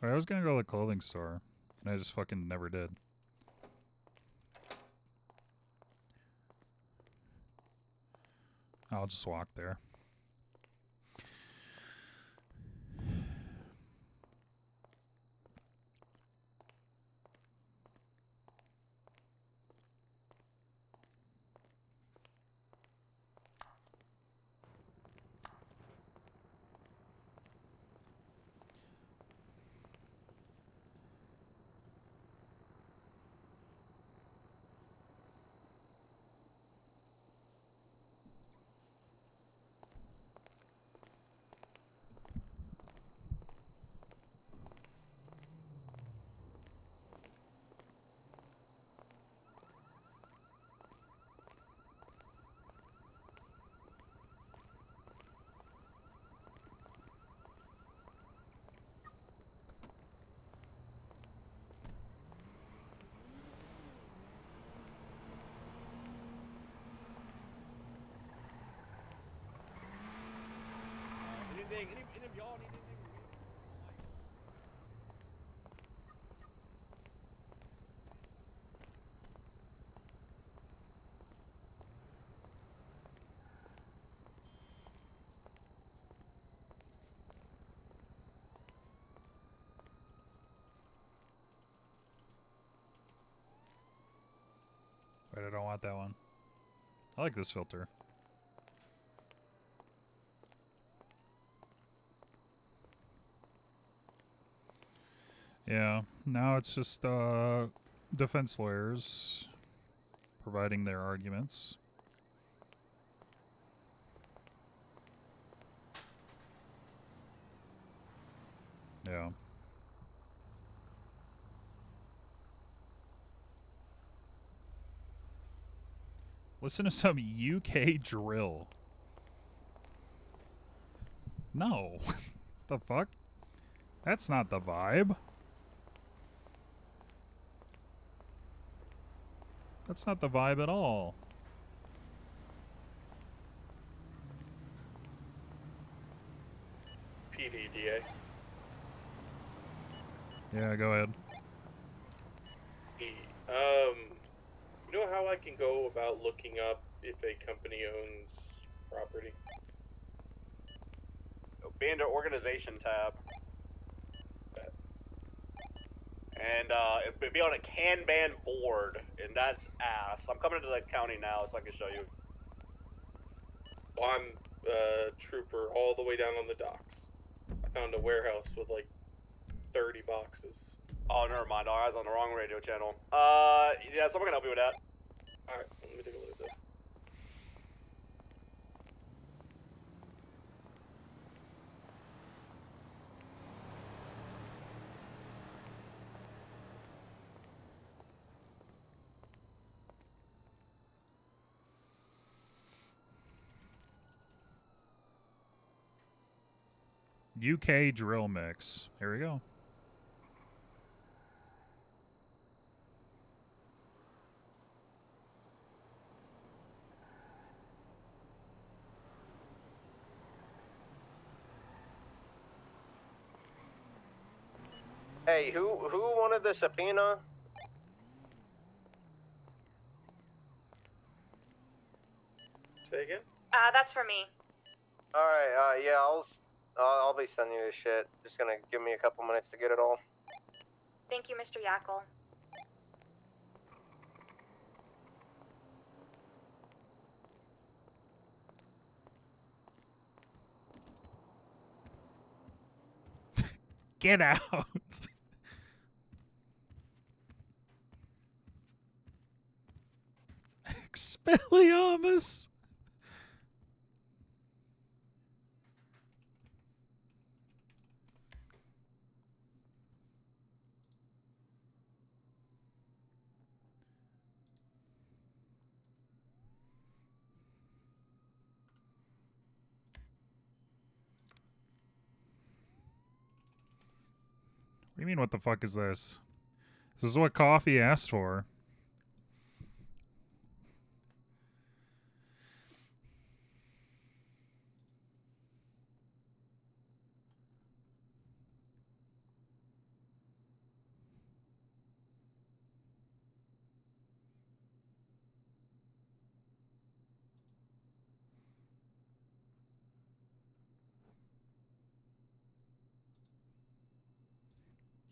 I was gonna go to the clothing store, and I just fucking never did. I'll just walk there. Any of y'all need anything? But I don't want that one. I like this filter. Yeah, now it's just defense lawyers providing their arguments. Yeah. Listen to some UK drill. No. The fuck? That's not the vibe. That's not the vibe at all. PDDA. Yeah, go ahead. You know how I can go about looking up if a company owns property? Be under organization tab. And it'd be on a Kanban board, and that's ass. I'm coming to the county now so I can show you. Well, I'm trooper all the way down on the docks. I found a warehouse with like 30 boxes. Oh, never mind. I was on the wrong radio channel. Yeah, someone can help you with that. Alright, let me take a look at this. UK drill mix. Here we go. Hey, who wanted the subpoena? Say again? That's for me. All right, yeah, I'll be sending you this shit. Just gonna give me a couple minutes to get it all. Thank you, Mr. Yackle. Get out. Expelliarmus. What do you mean, what the fuck is this? This is what Coffee asked for.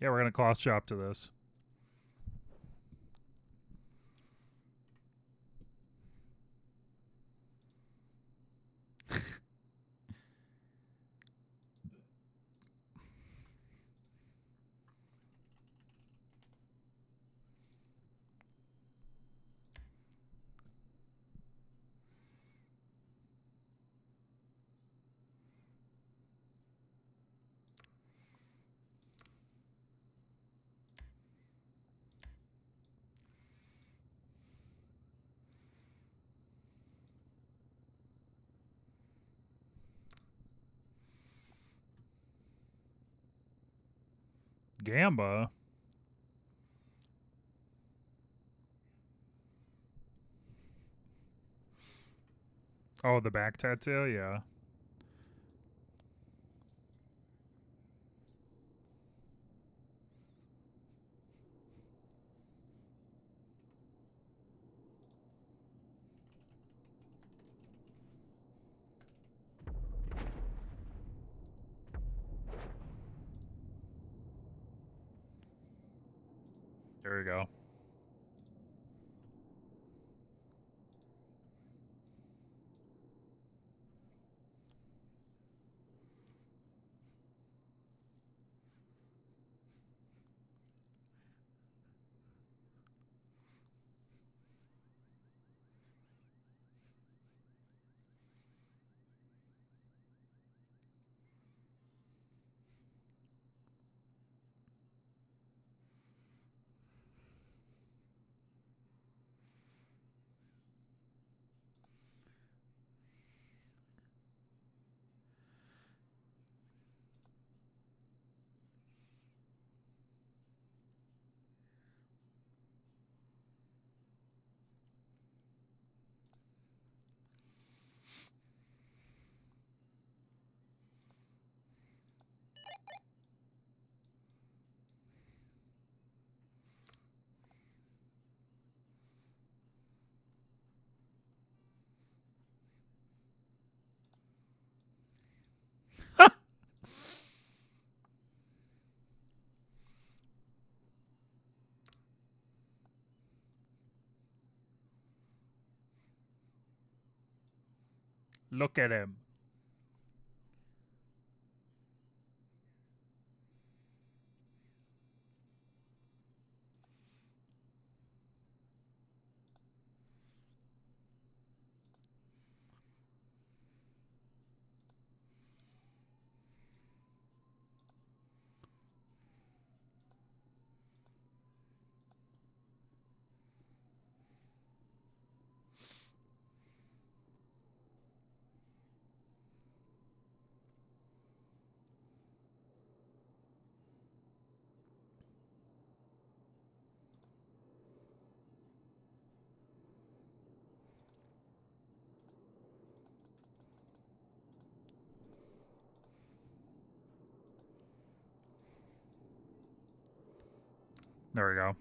Yeah, we're gonna cloth shop to this. Gamba? Oh, the back tattoo? Yeah. There we go. Look at him. There we go.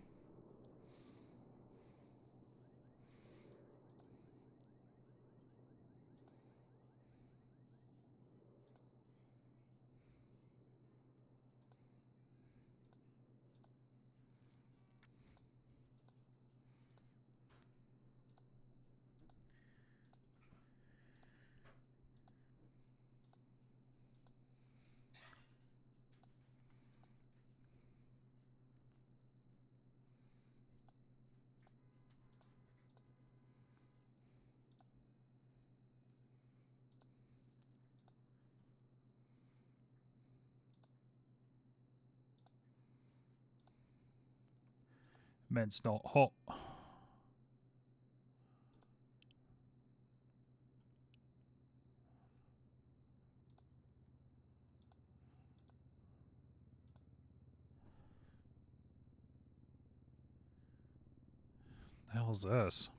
Men's not hot. The hell's this?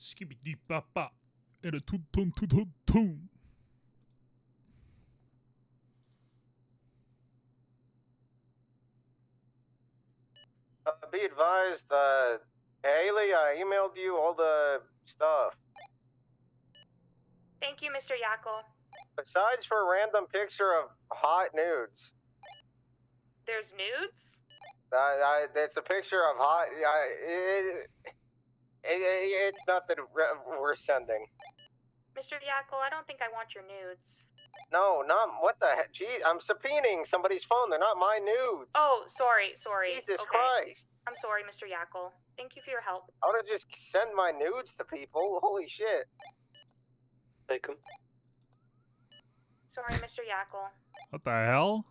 Skippy deep bop bop and a toon toon toon toon toon. Be advised, Haley, I emailed you all the stuff. Thank you, Mr. Yackle. Besides for a random picture of hot nudes. There's nudes? It's a picture of hot. It's nothing we're sending. Mr. Yackle, I don't think I want your nudes. No, not what the heck. Gee, I'm subpoenaing somebody's phone. They're not my nudes. Oh, sorry. Jesus Okay. Christ. I'm sorry, Mr. Yackle. Thank you for your help. I would have just send my nudes to people. Holy shit. Take them. Sorry, Mr. Yackle. What the hell?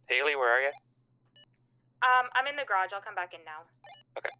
Haley, where are you? I'm in the garage. I'll come back in now. Okay.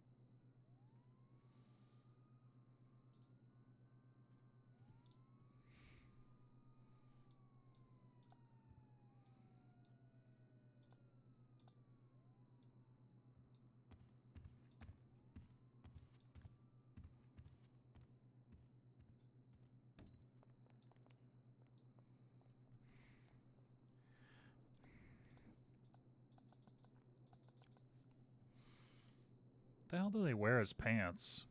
What the hell do they wear as pants?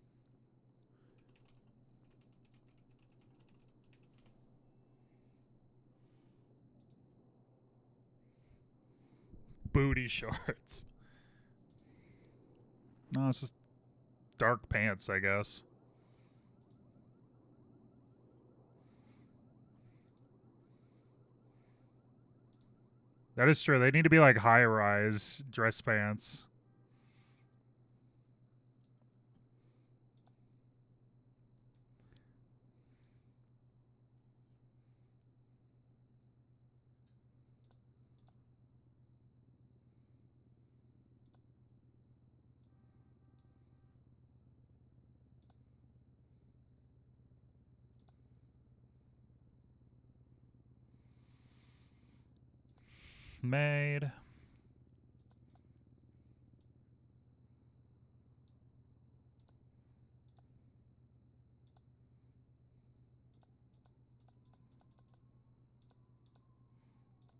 Booty shorts. No, it's just dark pants, I guess. That is true. They need to be like high-rise dress pants. Made.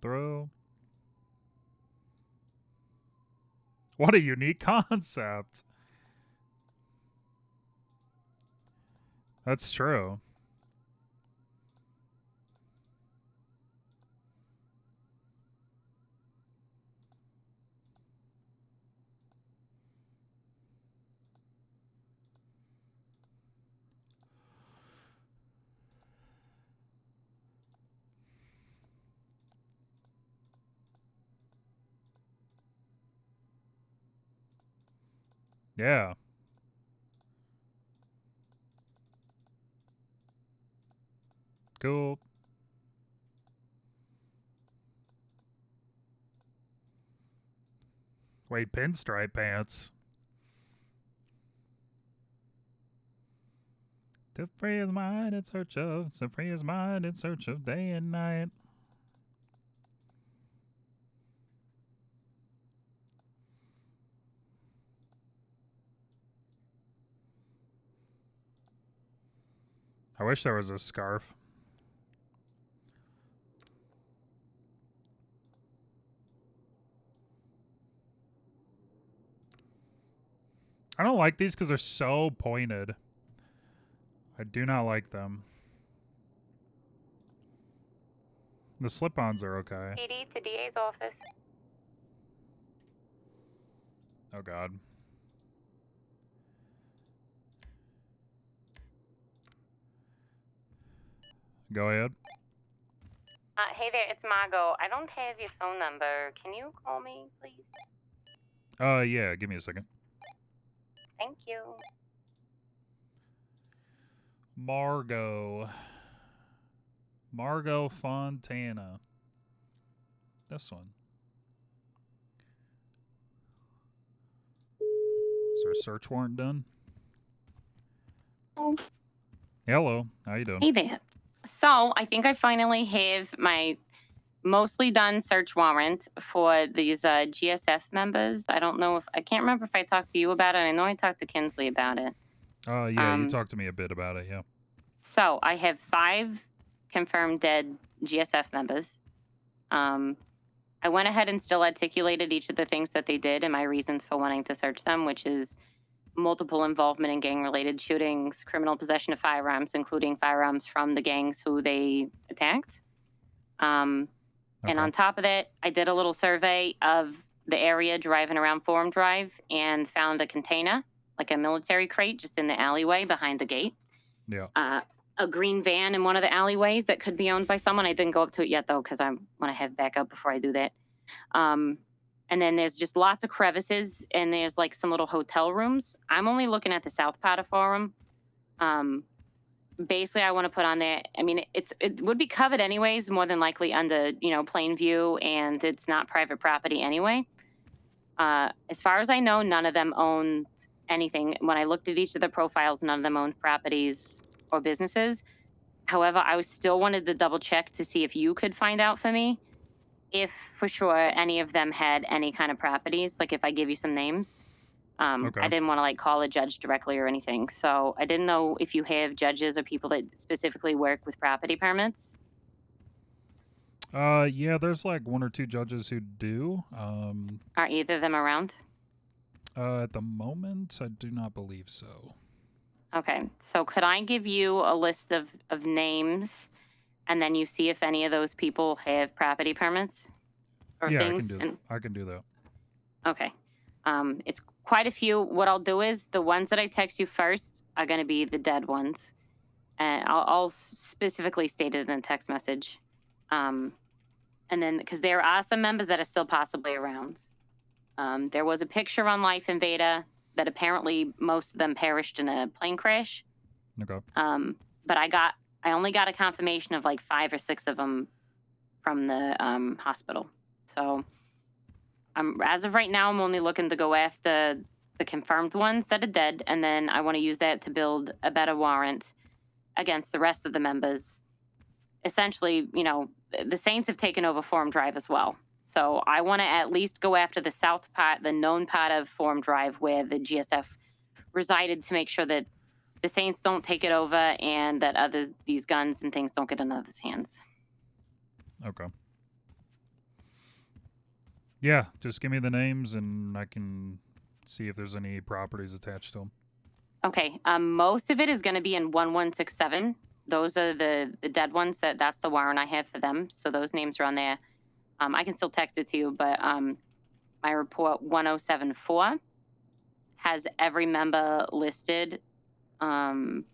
Throw. What a unique concept. That's true. Yeah. Cool. Wait, pinstripe pants. To free his mind in search of, to free his mind in search of day and night. I wish there was a scarf. I don't like these because they're so pointed. I do not like them. The slip-ons are okay. PD to DA's office. Oh, God. Go ahead. Hey there, it's Margot. I don't have your phone number. Can you call me, please? Yeah, give me a second. Thank you. Margot Fontana. This one. Is there a search warrant done? Oh. Hello. How you doing? Hey there. So, I think I finally have my mostly done search warrant for these GSF members. I don't know if I can't remember if I talked to you about it. I know I talked to Kinsley about it. Yeah, you talked to me a bit about it, yeah. So I have 5 confirmed dead GSF members. I went ahead and still articulated each of the things that they did and my reasons for wanting to search them, which is multiple involvement in gang-related shootings, criminal possession of firearms, including firearms from the gangs who they attacked. And on top of that, I did a little survey of the area driving around Forum Drive and found a container, like a military crate, just in the alleyway behind the gate. Yeah. A green van in one of the alleyways that could be owned by someone. I didn't go up to it yet, though, because I want to have backup before I do that. And then there's just lots of crevices, and there's like some little hotel rooms. I'm only looking at the south part of Forum. Basically, I want to put on there. I mean, it would be covered anyways, more than likely under plain view, and it's not private property anyway. As far as I know, none of them owned anything. When I looked at each of the profiles, none of them owned properties or businesses. However, I still wanted to double check to see if you could find out for me if for sure any of them had any kind of properties, like if I give you some names. Okay. I didn't want to like call a judge directly or anything. So I didn't know if you have judges or people that specifically work with property permits. Yeah, there's like 1 or 2 judges who do. Are either of them around? At the moment, I do not believe so. Okay, so could I give you a list of names, and then you see if any of those people have property permits or Yeah, things? I can do that. Okay. It's quite a few. What I'll do is the ones that I text you first are going to be the dead ones. And I'll specifically state it in the text message. And then, because there are some members that are still possibly around. There was a picture on Life Invader that apparently most of them perished in a plane crash. Okay. But I only got a confirmation of like 5 or 6 of them from the hospital. So as of right now, I'm only looking to go after the confirmed ones that are dead, and then I want to use that to build a better warrant against the rest of the members. Essentially, the Saints have taken over Forum Drive as well. So I want to at least go after the south part, the known part of Forum Drive where the GSF resided, to make sure that the Saints don't take it over and that these guns and things don't get in others' hands. Okay. Yeah, just give me the names and I can see if there's any properties attached to them. Okay. Most of it is going to be in 1167. Those are the dead ones. That's the warrant I have for them. So those names are on there. I can still text it to you, but my report 1074 has every member listed. And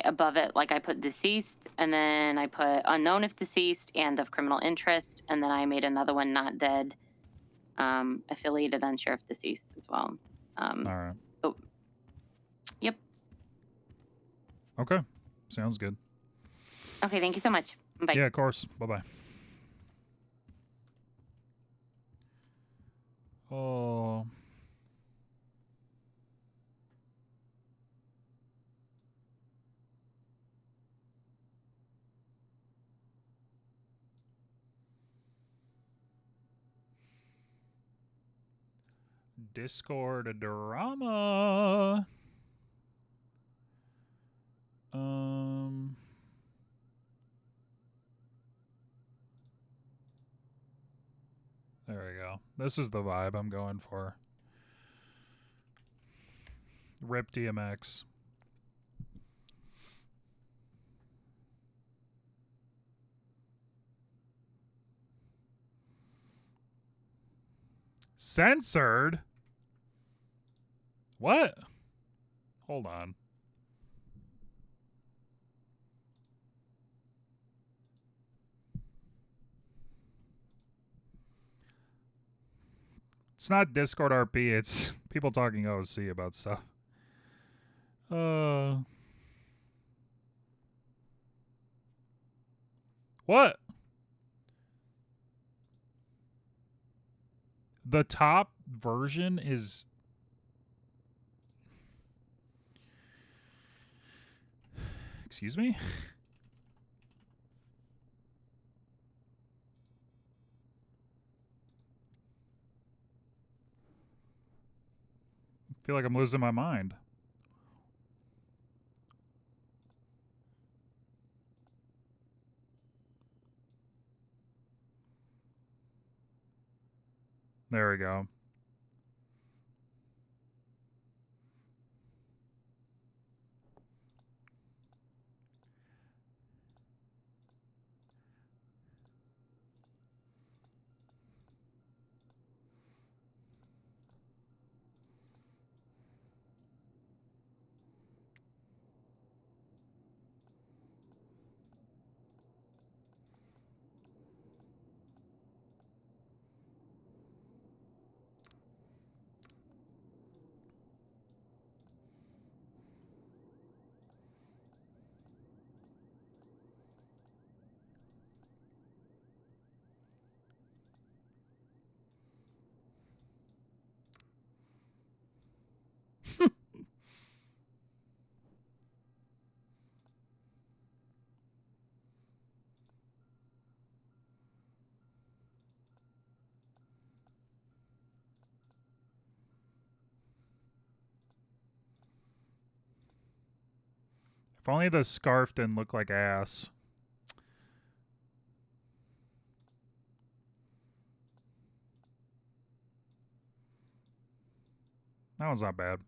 above it, like I put deceased, and then I put unknown if deceased and of criminal interest, and then I made another one not dead, affiliated unsure if deceased as well. All right. Oh, yep. Okay. Sounds good. Okay, thank you so much. Bye. Yeah, of course. Bye-bye. Oh. Discord drama. There we go. This is the vibe I'm going for. Rip DMX. Censored? What? Hold on. It's not Discord RP, it's people talking OC about stuff. What? The top version is... Excuse me? I feel like I'm losing my mind. There we go. If only the scarf didn't look like ass. That one's not bad.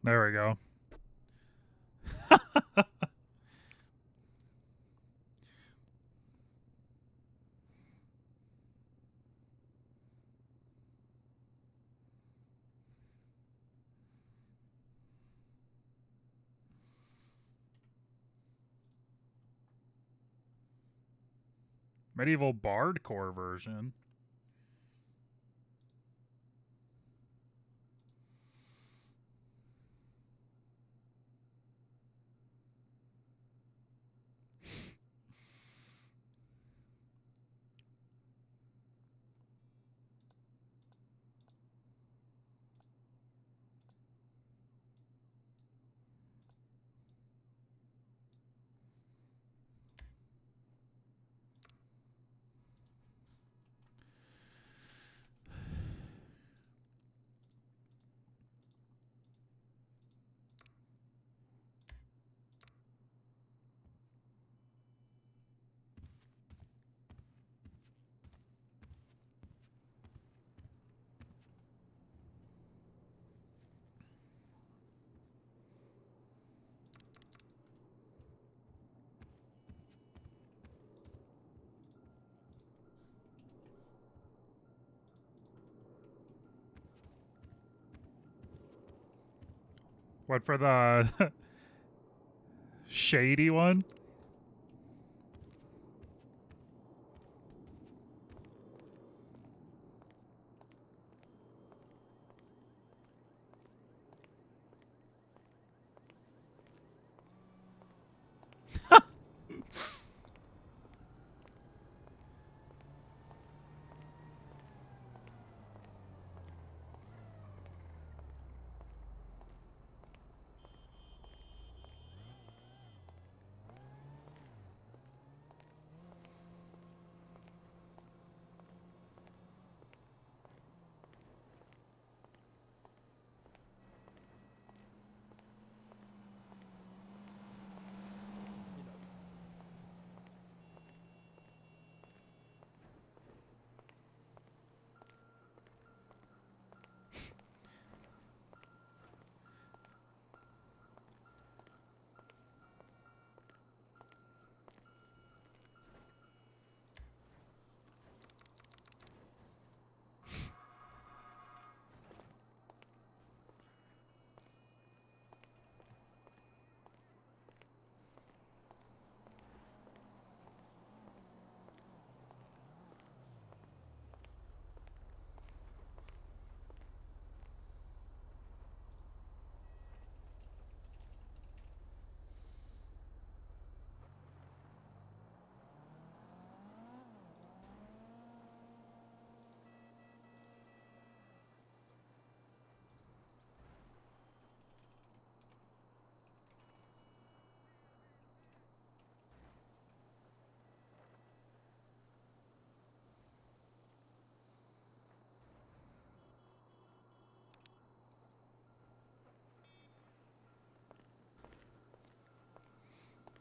There we go. Medieval Bardcore version. What, for the shady one?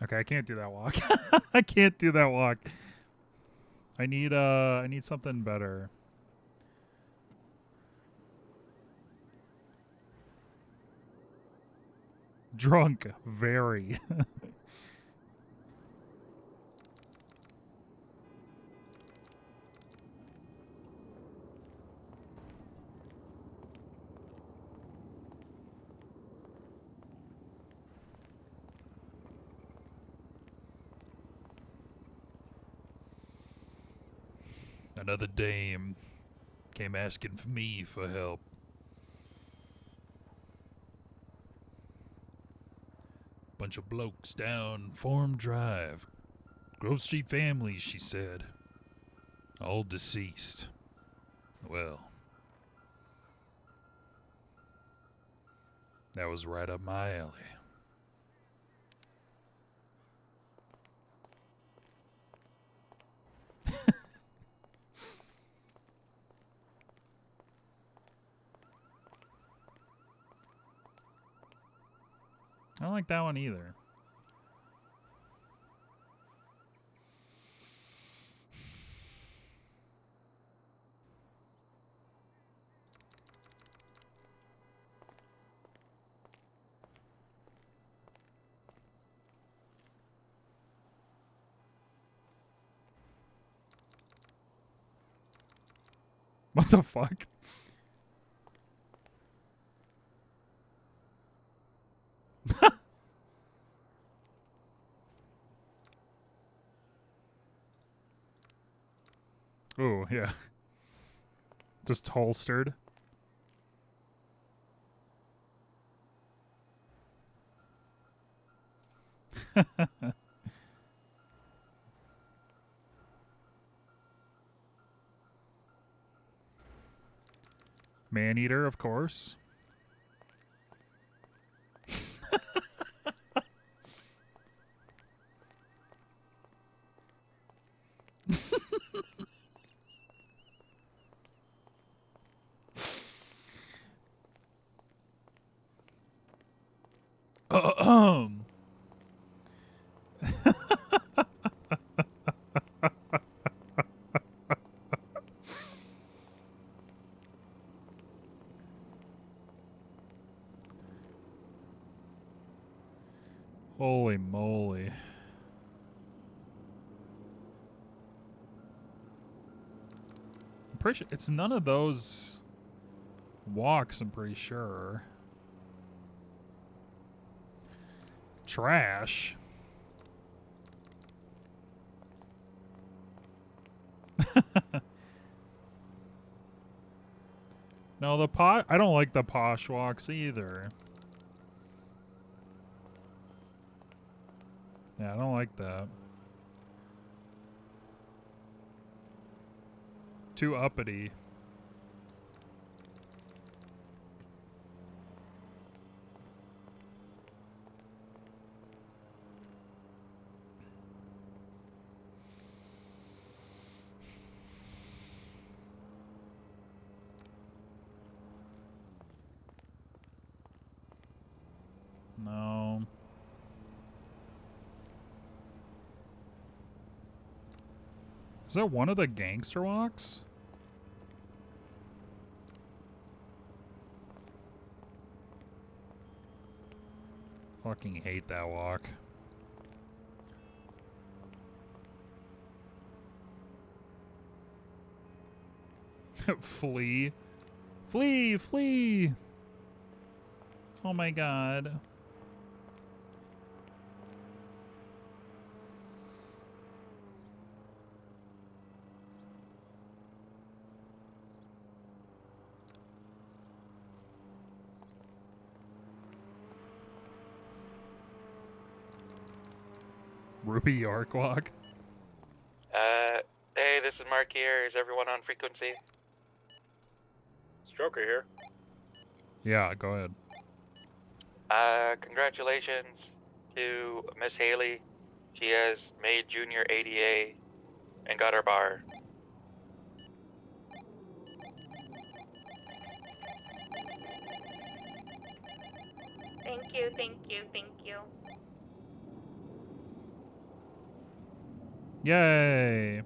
Okay, I can't do that walk. I can't do that walk. I need something better. Drunk, very. Another dame came asking for me for help. Bunch of blokes down Forum Drive. Grove Street families, she said. All deceased. Well, that was right up my alley. I don't like that one either. What the fuck? Ooh, yeah. Just holstered. Maneater, of course. Holy moly. I'm pretty sure it's none of those walks, I'm pretty sure. Trash. No, I don't like the posh walks either. Yeah, I don't like that. Too uppity. No. Is that one of the gangster walks? Fucking hate that walk. Flee. Flee, flee. Oh my god. Ruby York walk. Hey, this is Mark here. Is everyone on frequency? Stroker here. Yeah, go ahead. Congratulations to Miss Haley. She has made junior ADA and got her bar. Thank you, thank you, thank you. Yay.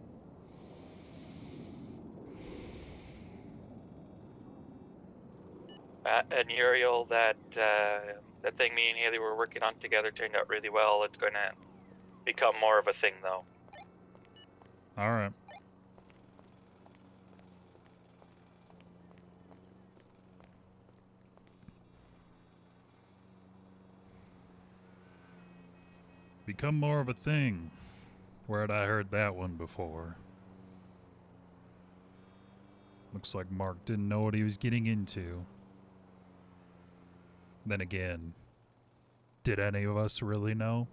And Uriel, that thing me and Haley were working on together turned out really well. It's going to become more of a thing, though. All right. Become more of a thing. Where'd I heard that one before? Looks like Mark didn't know what he was getting into. Then again, did any of us really know?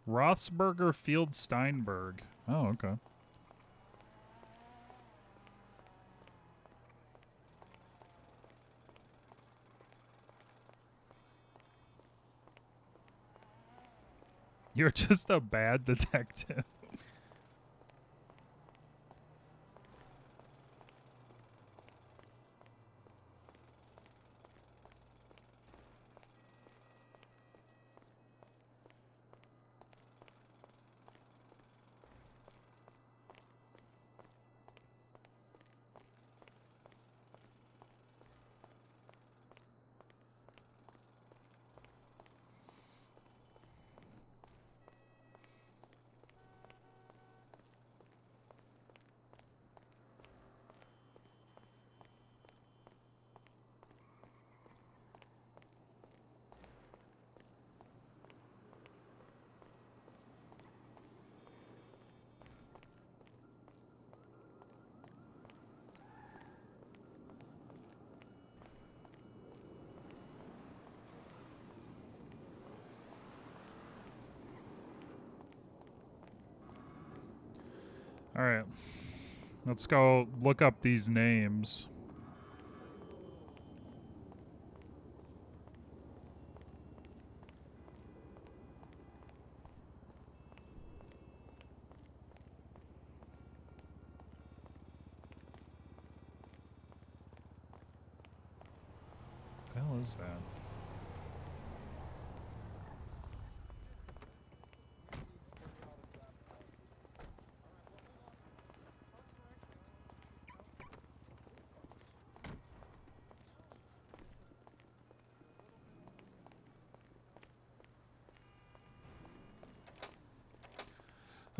Rothsberger Field Steinberg. Oh, okay. You're just a bad detective. All right. Let's go look up these names. What the hell is that?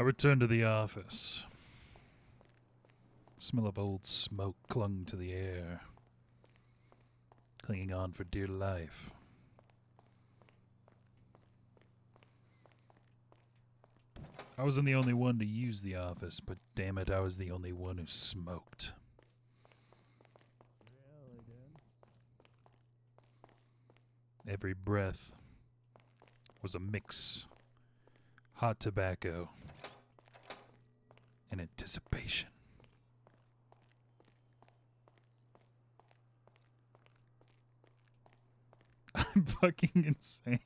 I returned to the office. The smell of old smoke clung to the air, clinging on for dear life. I wasn't the only one to use the office, but damn it, I was the only one who smoked. Every breath was a mix. Hot tobacco and anticipation. I'm fucking insane.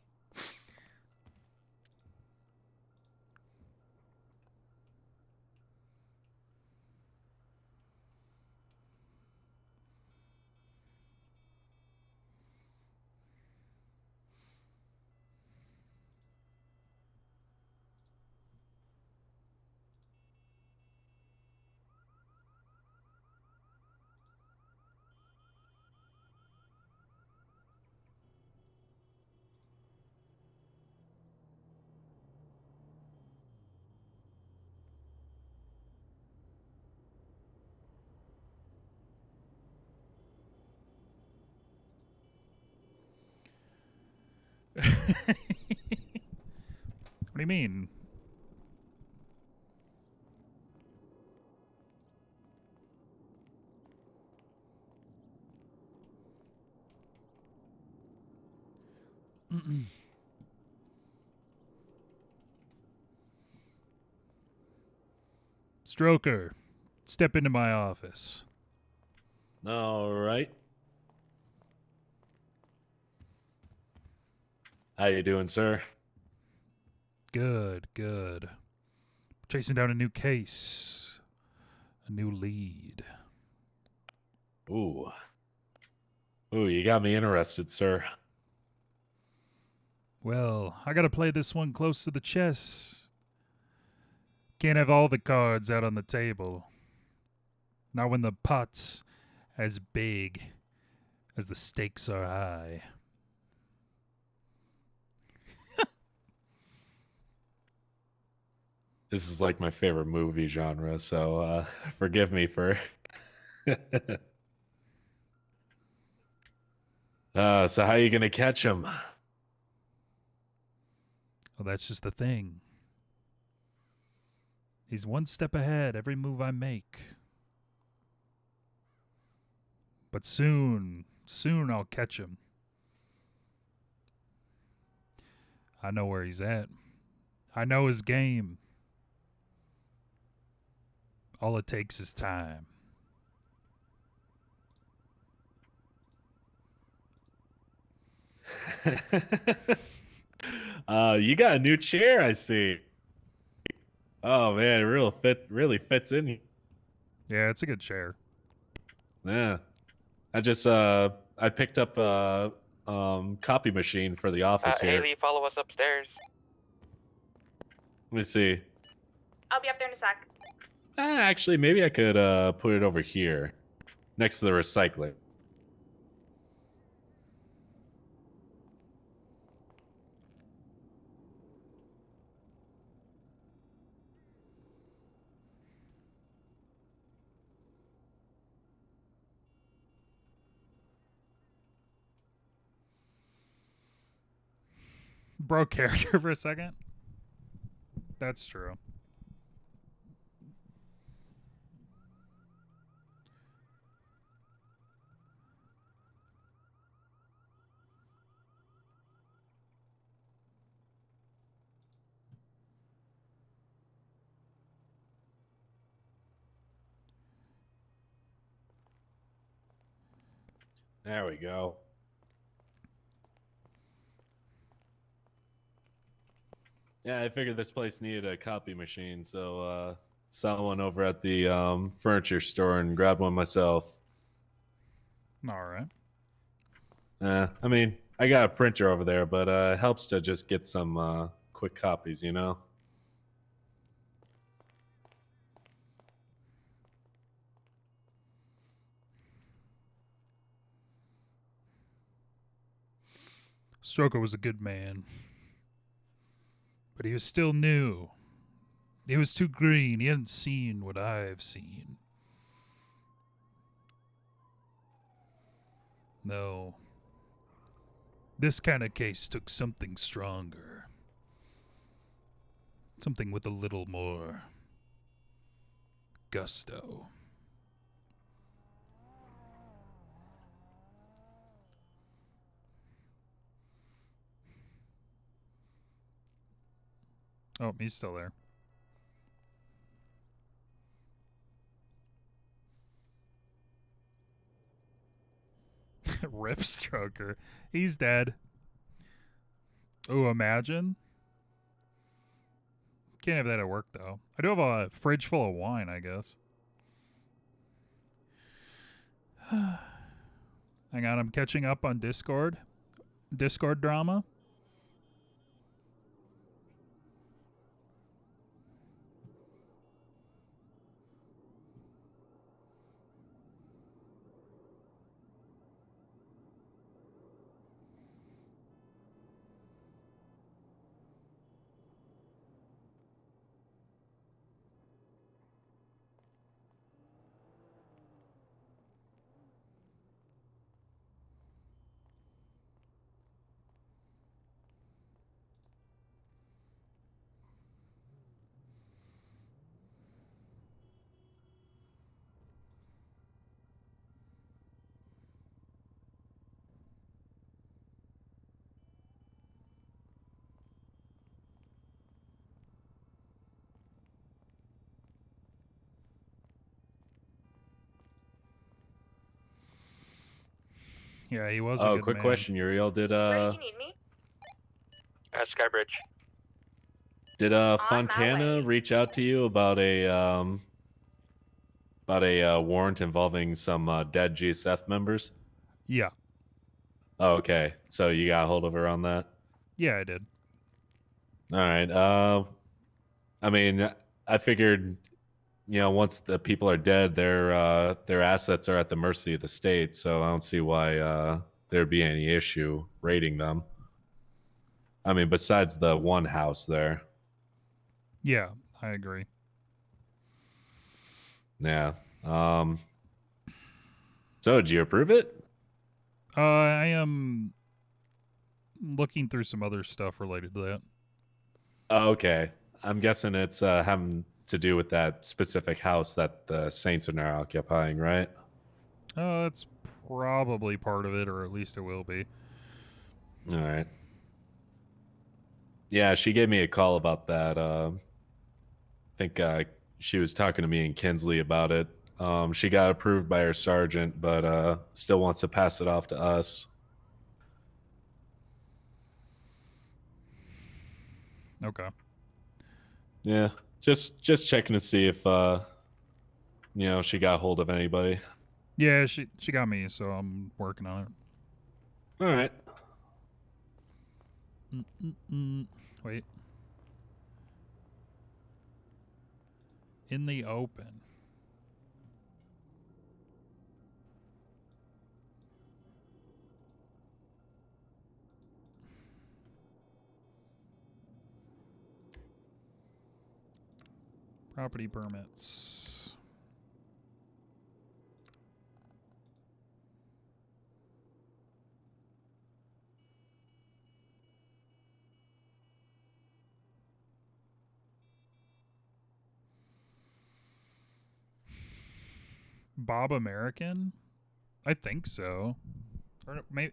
What do you mean? Stroker, step into my office. All right. How you doing, sir? Good, good. Chasing down a new case. A new lead. Ooh. Ooh, you got me interested, sir. Well, I gotta play this one close to the chest. Can't have all the cards out on the table. Not when the pot's as big as the stakes are high. This is like my favorite movie genre, so forgive me for... so how you gonna catch him? Well, that's just the thing. He's one step ahead every move I make. But soon I'll catch him. I know where he's at. I know his game. All it takes is time. You got a new chair, I see. Oh man, it really fits in here. Yeah, it's a good chair. Yeah. I just I picked up a copy machine for the office here. Haley, follow us upstairs. Let me see. I'll be up there in a sec. Actually, maybe I could put it over here, next to the recycling. Broke character for a second. That's true. There we go. Yeah, I figured this place needed a copy machine, so saw one over at the furniture store and grabbed one myself. All right. I mean, I got a printer over there, but it helps to just get some quick copies, you know? Stroker was a good man. But he was still new He was too green. He hadn't seen what I've seen. No. This kind of case took something stronger. Something with a little more gusto. Oh, he's still there. Rip Stroker. He's dead. Oh, imagine. Can't have that at work, though. I do have a fridge full of wine, I guess. Hang on, I'm catching up on Discord. Discord drama. Yeah, he was a Oh, good quick man. question, Uriel. Did need me? Skybridge. did Fontana reach out to you about a warrant involving some dead GSF members? Yeah. Oh, okay. So you got a hold of her on that? Yeah, I did. All right. I mean, I figured, once the people are dead, their assets are at the mercy of the state. So I don't see why there'd be any issue raiding them. I mean, besides the one house there. Yeah, I agree. Yeah. So did you approve it? I am looking through some other stuff related to that. Oh, okay. I'm guessing it's having to do with that specific house that the Saints are now occupying, right? That's probably part of it, or at least it will be. All right. Yeah, she gave me a call about that. I think she was talking to me and Kinsley about it. She got approved by her sergeant, but still wants to pass it off to us. Okay. Yeah, just checking to see if she got hold of anybody. Yeah, she got me, so I'm working on it. All right. Wait. In the open. Property permits. Bob American? I think so. Or maybe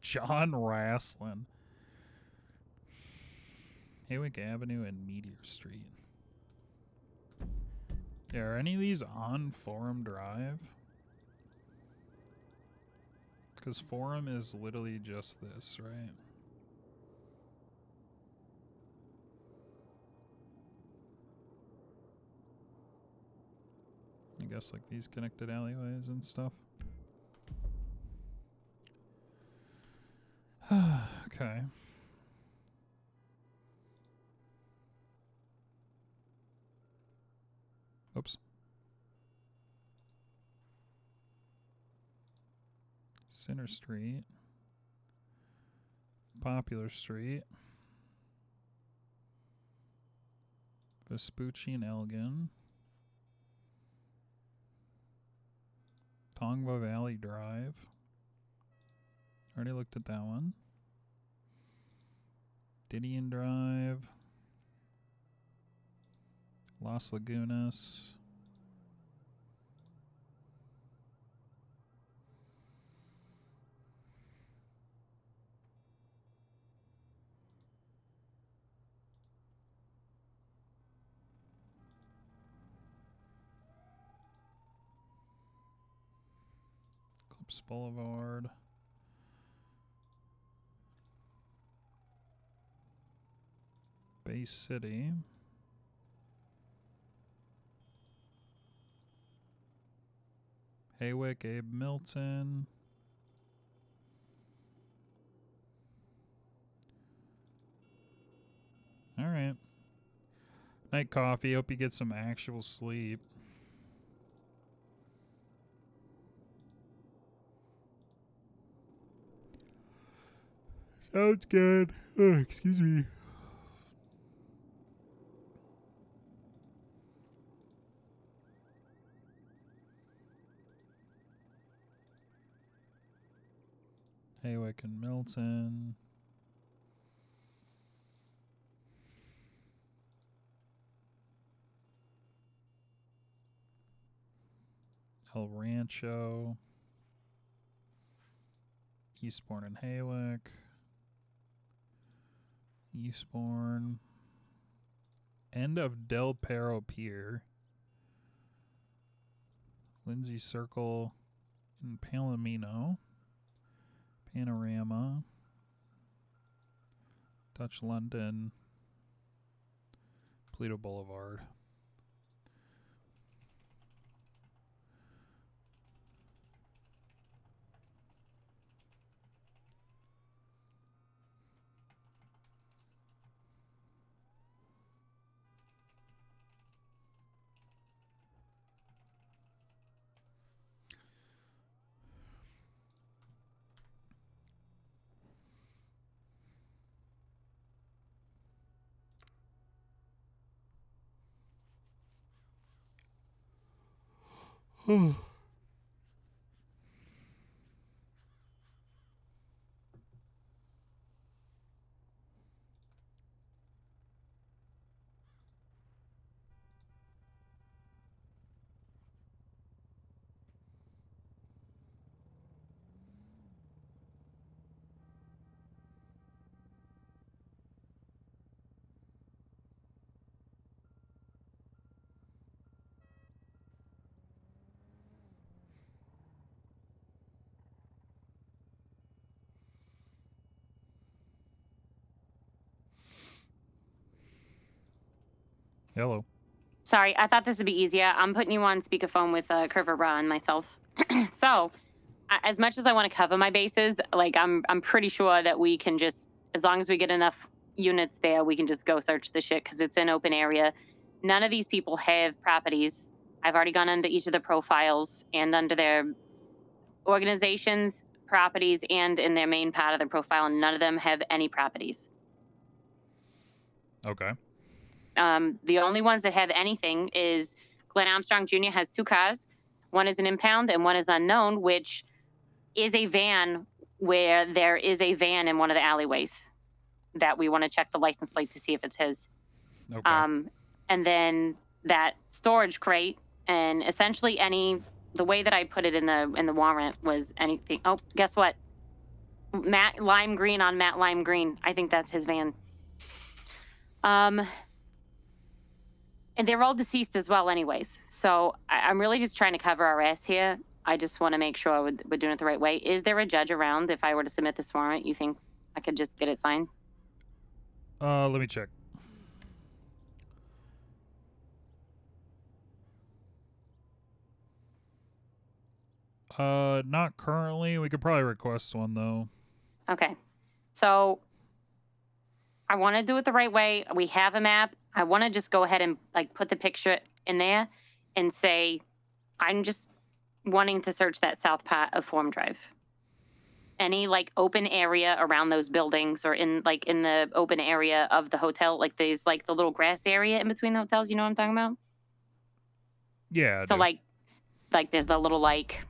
John Rasslin. Haywick Avenue and Meteor Street. Yeah, are any of these on Forum Drive? Because Forum is literally just this, right? I guess like these connected alleyways and stuff. Okay. Oops. Center Street. Popular Street. Vespucci and Elgin. Tongva Valley Drive. Already looked at that one. Didion Drive. Las Lagunas. Clips Boulevard. Bay City. Haywick, Abe Milton. All right. Night coffee. Hope you get some actual sleep. Sounds good. Oh, excuse me. Haywick and Milton. El Rancho. Eastbourne and Haywick. Eastbourne. End of Del Perro Pier. Lindsay Circle in Palomino. Panorama. Dutch London. Pluto Boulevard. Hello. Sorry, I thought this would be easier. I'm putting you on speakerphone with Curver Bra and myself. So, as much as I want to cover my bases, like I'm pretty sure that we can just, as long as we get enough units there, we can just go search the shit because it's an open area. None of these people have properties. I've already gone under each of the profiles and under their organizations, properties, and in their main part of the profile, and none of them have any properties. Okay. The only ones that have anything is Glenn Armstrong Jr. has 2 cars. One is an impound and one is unknown, which is a van where there is a van in one of the alleyways that we want to check the license plate to see if it's his. Okay. And then that storage crate and essentially the way that I put it in the warrant was anything. Oh, guess what? Matt Lime Green on Matt Lime Green. I think that's his van. And they're all deceased as well anyways. So I'm really just trying to cover our ass here. I just want to make sure we're doing it the right way. Is there a judge around if I were to submit this warrant? You think I could just get it signed? Let me check. Not currently. We could probably request one though. Okay. So I want to do it the right way. We have a map. I want to just go ahead and like put the picture in there and say, I'm just wanting to search that south part of Forum Drive. Any like open area around those buildings or in the open area of the hotel, like there's like the little grass area in between the hotels. You know what I'm talking about? Yeah. So like there's the little like,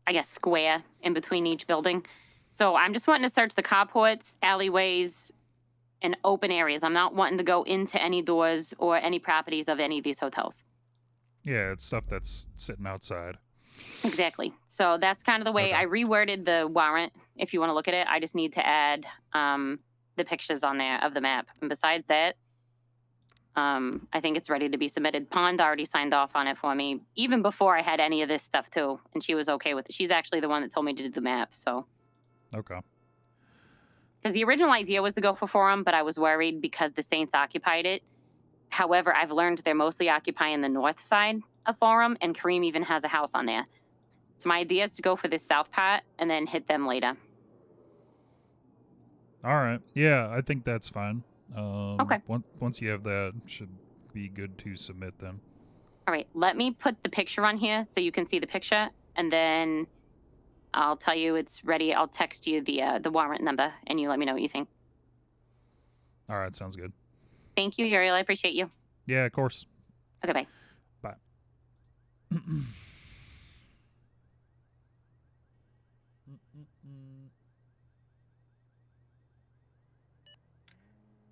I guess, square in between each building. So I'm just wanting to search the carports, alleyways, and open areas. I'm not wanting to go into any doors or any properties of any of these hotels. Yeah, it's stuff that's sitting outside. Exactly. So that's kind of the way I reworded the warrant. If you want to look at it, I just need to add the pictures on there of the map. And besides that, I think it's ready to be submitted. Pond already signed off on it for me, even before I had any of this stuff too. And she was okay with it. She's actually the one that told me to do the map. So. Okay. Because the original idea was to go for Forum, but I was worried because the Saints occupied it. However, I've learned they're mostly occupying the north side of Forum, and Kareem even has a house on there. So my idea is to go for this south part and then hit them later. All right. Yeah, I think that's fine. Okay. Once you have that, should be good to submit then. All right. Let me put the picture on here so you can see the picture, and then I'll tell you it's ready. I'll text you the warrant number, and you let me know what you think. All right. Sounds good. Thank you, Uriel. I appreciate you. Yeah, of course. Okay, bye. Bye.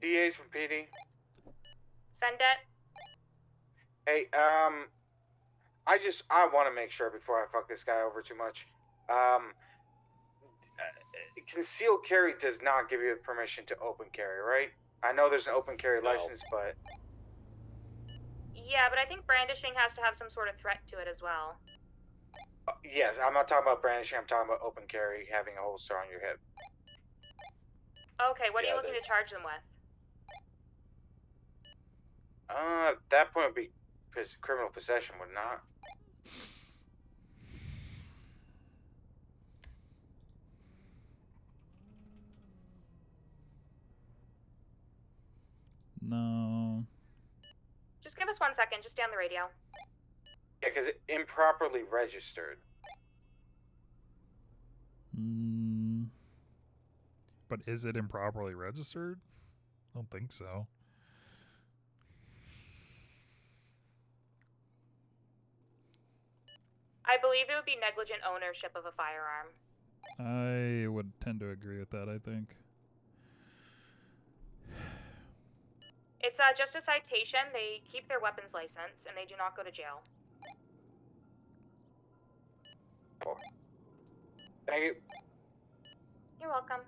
DA's from PD. Send it. Hey, I want to make sure before I fuck this guy over too much. Concealed carry does not give you the permission to open carry, right? I know there's an open carry license, but... Yeah, but I think brandishing has to have some sort of threat to it as well. Yes, I'm not talking about brandishing, I'm talking about open carry, having a holster on your hip. Okay, what are you looking to charge them with? At that point it would be criminal possession, would not? No. Just give us 1 second, just stay on the radio. Yeah, because it improperly registered. But is it improperly registered? I don't think so. I believe it would be negligent ownership of a firearm. I would tend to agree with that, I think. It's just a citation. They keep their weapons license, and they do not go to jail. Thank you. You're welcome.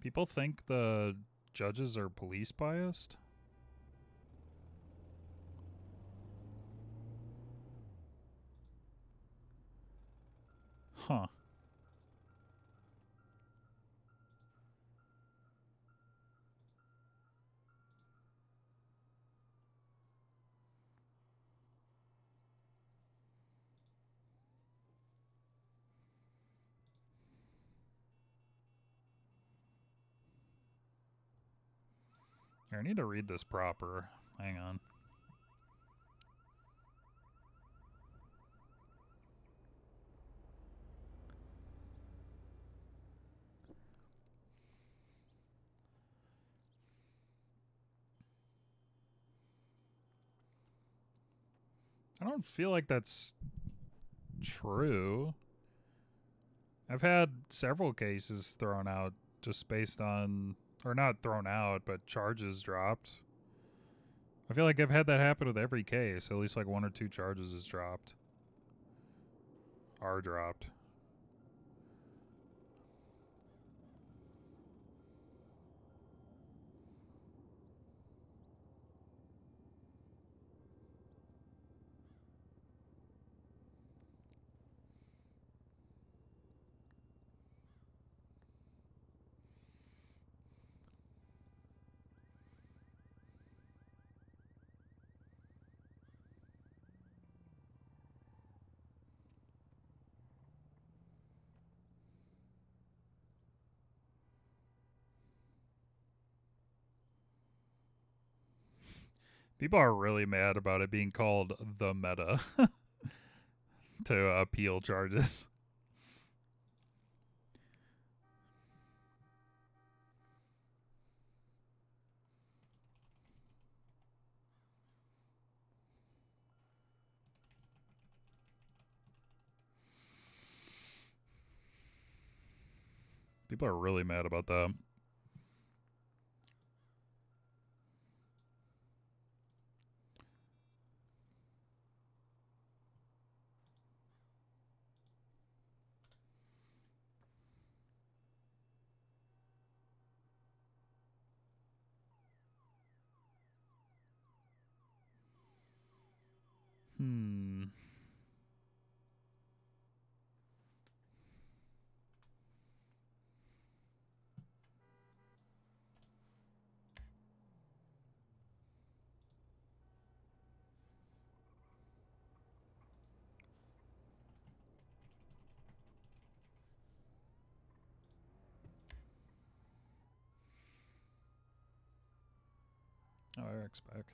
People think the judges are police biased? Huh. Here, I need to read this proper. Hang on. I don't feel like that's true. I've had several cases thrown out just based on, or not thrown out, but charges dropped. I feel like I've had that happen with every case. At least like 1 or 2 charges is dropped. Are dropped. People are really mad about it being called the meta to appeal charges. People are really mad about that. Hmm. Oh, I expect.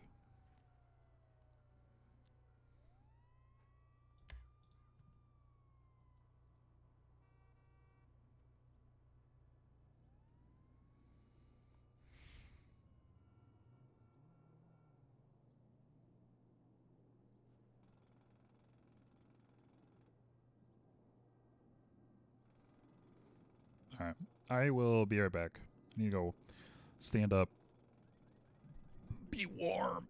Alright. I will be right back. I need to go stand up. Be warm.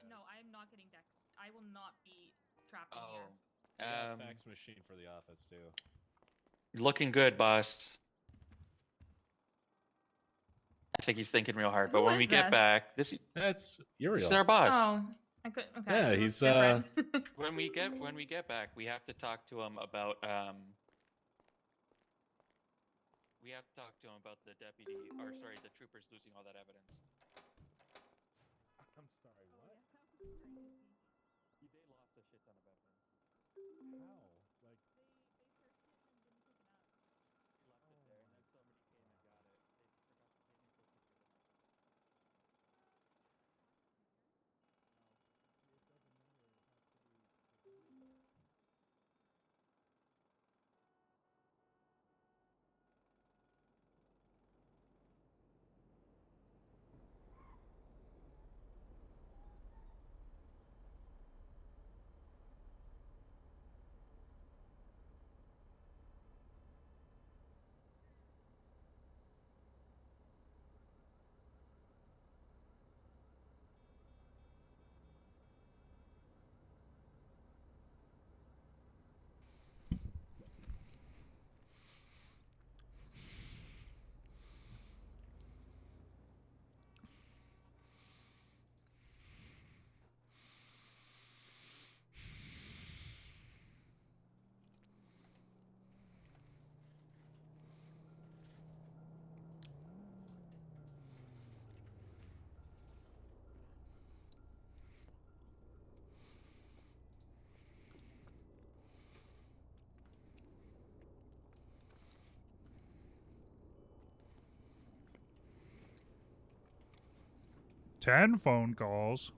No, I am not getting Dex. I will not be trapped in here. We got a fax machine for the office too. Looking good, boss. I think he's thinking real hard. But Who when we is get this? back, That's this Uriel. is our boss. Oh, I could. Okay. Yeah, it he's looks different. When we get back, we have to talk to him about we have to talk to him about the deputy, or sorry, the troopers losing all that evidence. I'm sorry, what? They lost a shit ton of evidence. How? Like, They searched it and didn't pick it up. They left it there, and then somebody came and got it. They forgot. They didn't take pictures of it. no, it doesn't matter. It has to be civilian. Ten phone calls.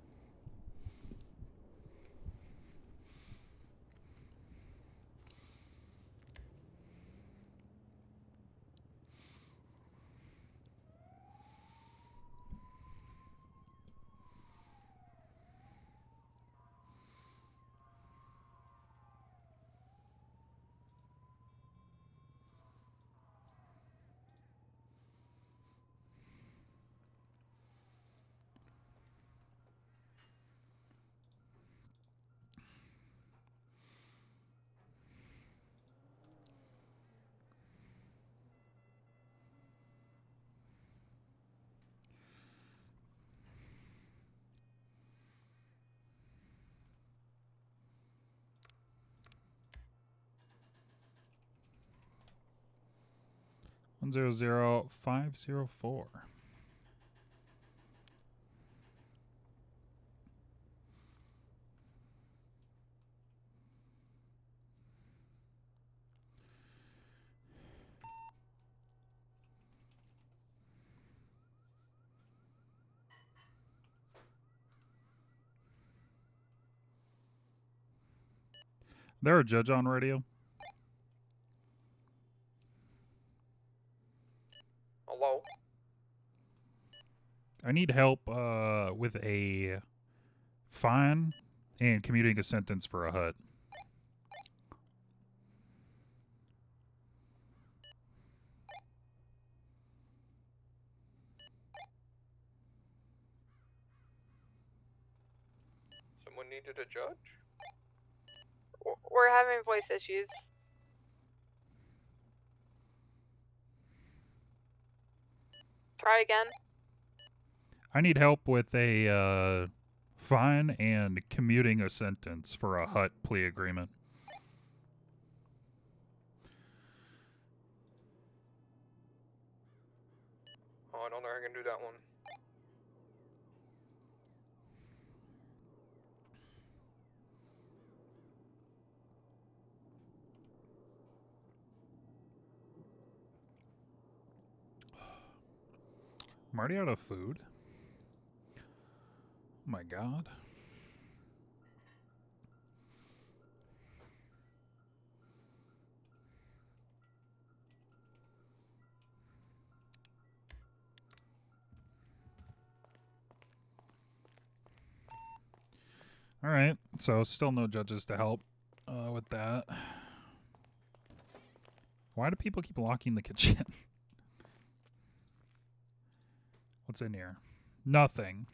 One 100-504. There a judge on radio? Hello? I need help with a fine and commuting a sentence for a hut. Someone needed a judge? We're having voice issues. Try again. I need help with a fine and commuting a sentence for a hut plea agreement. Oh, I don't know how I can do that one. I'm already out of food. Oh my god. Alright, so still no judges to help with that. Why do people keep locking the kitchen? What's in here? Nothing.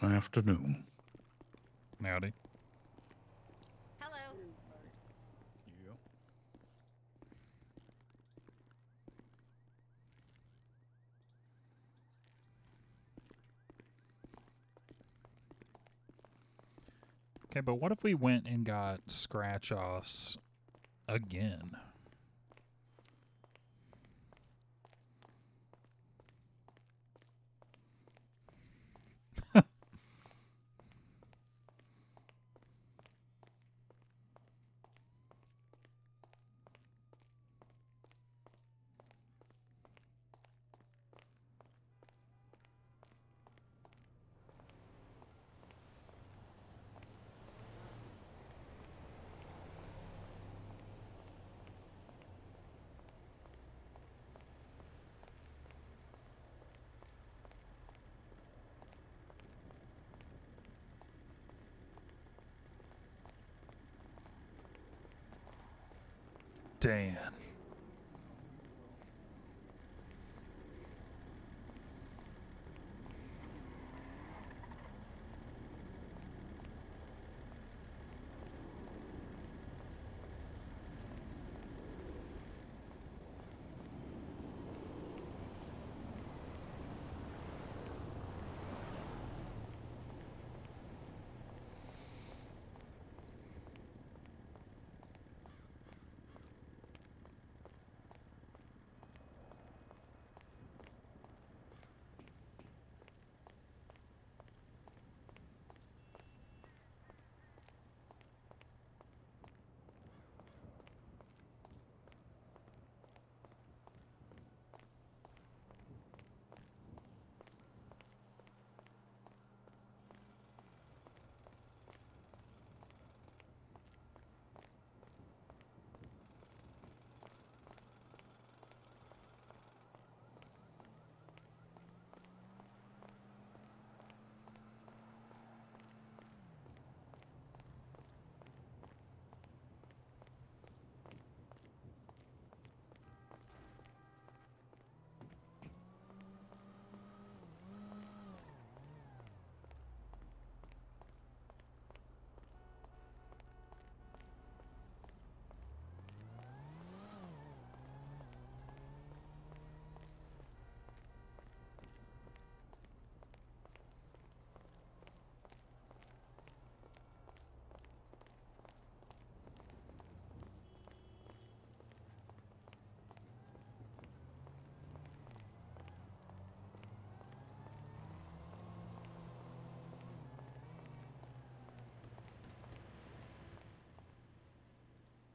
afternoon. Howdy. Hello. Okay, but what if we went and got scratch-offs again? Dan.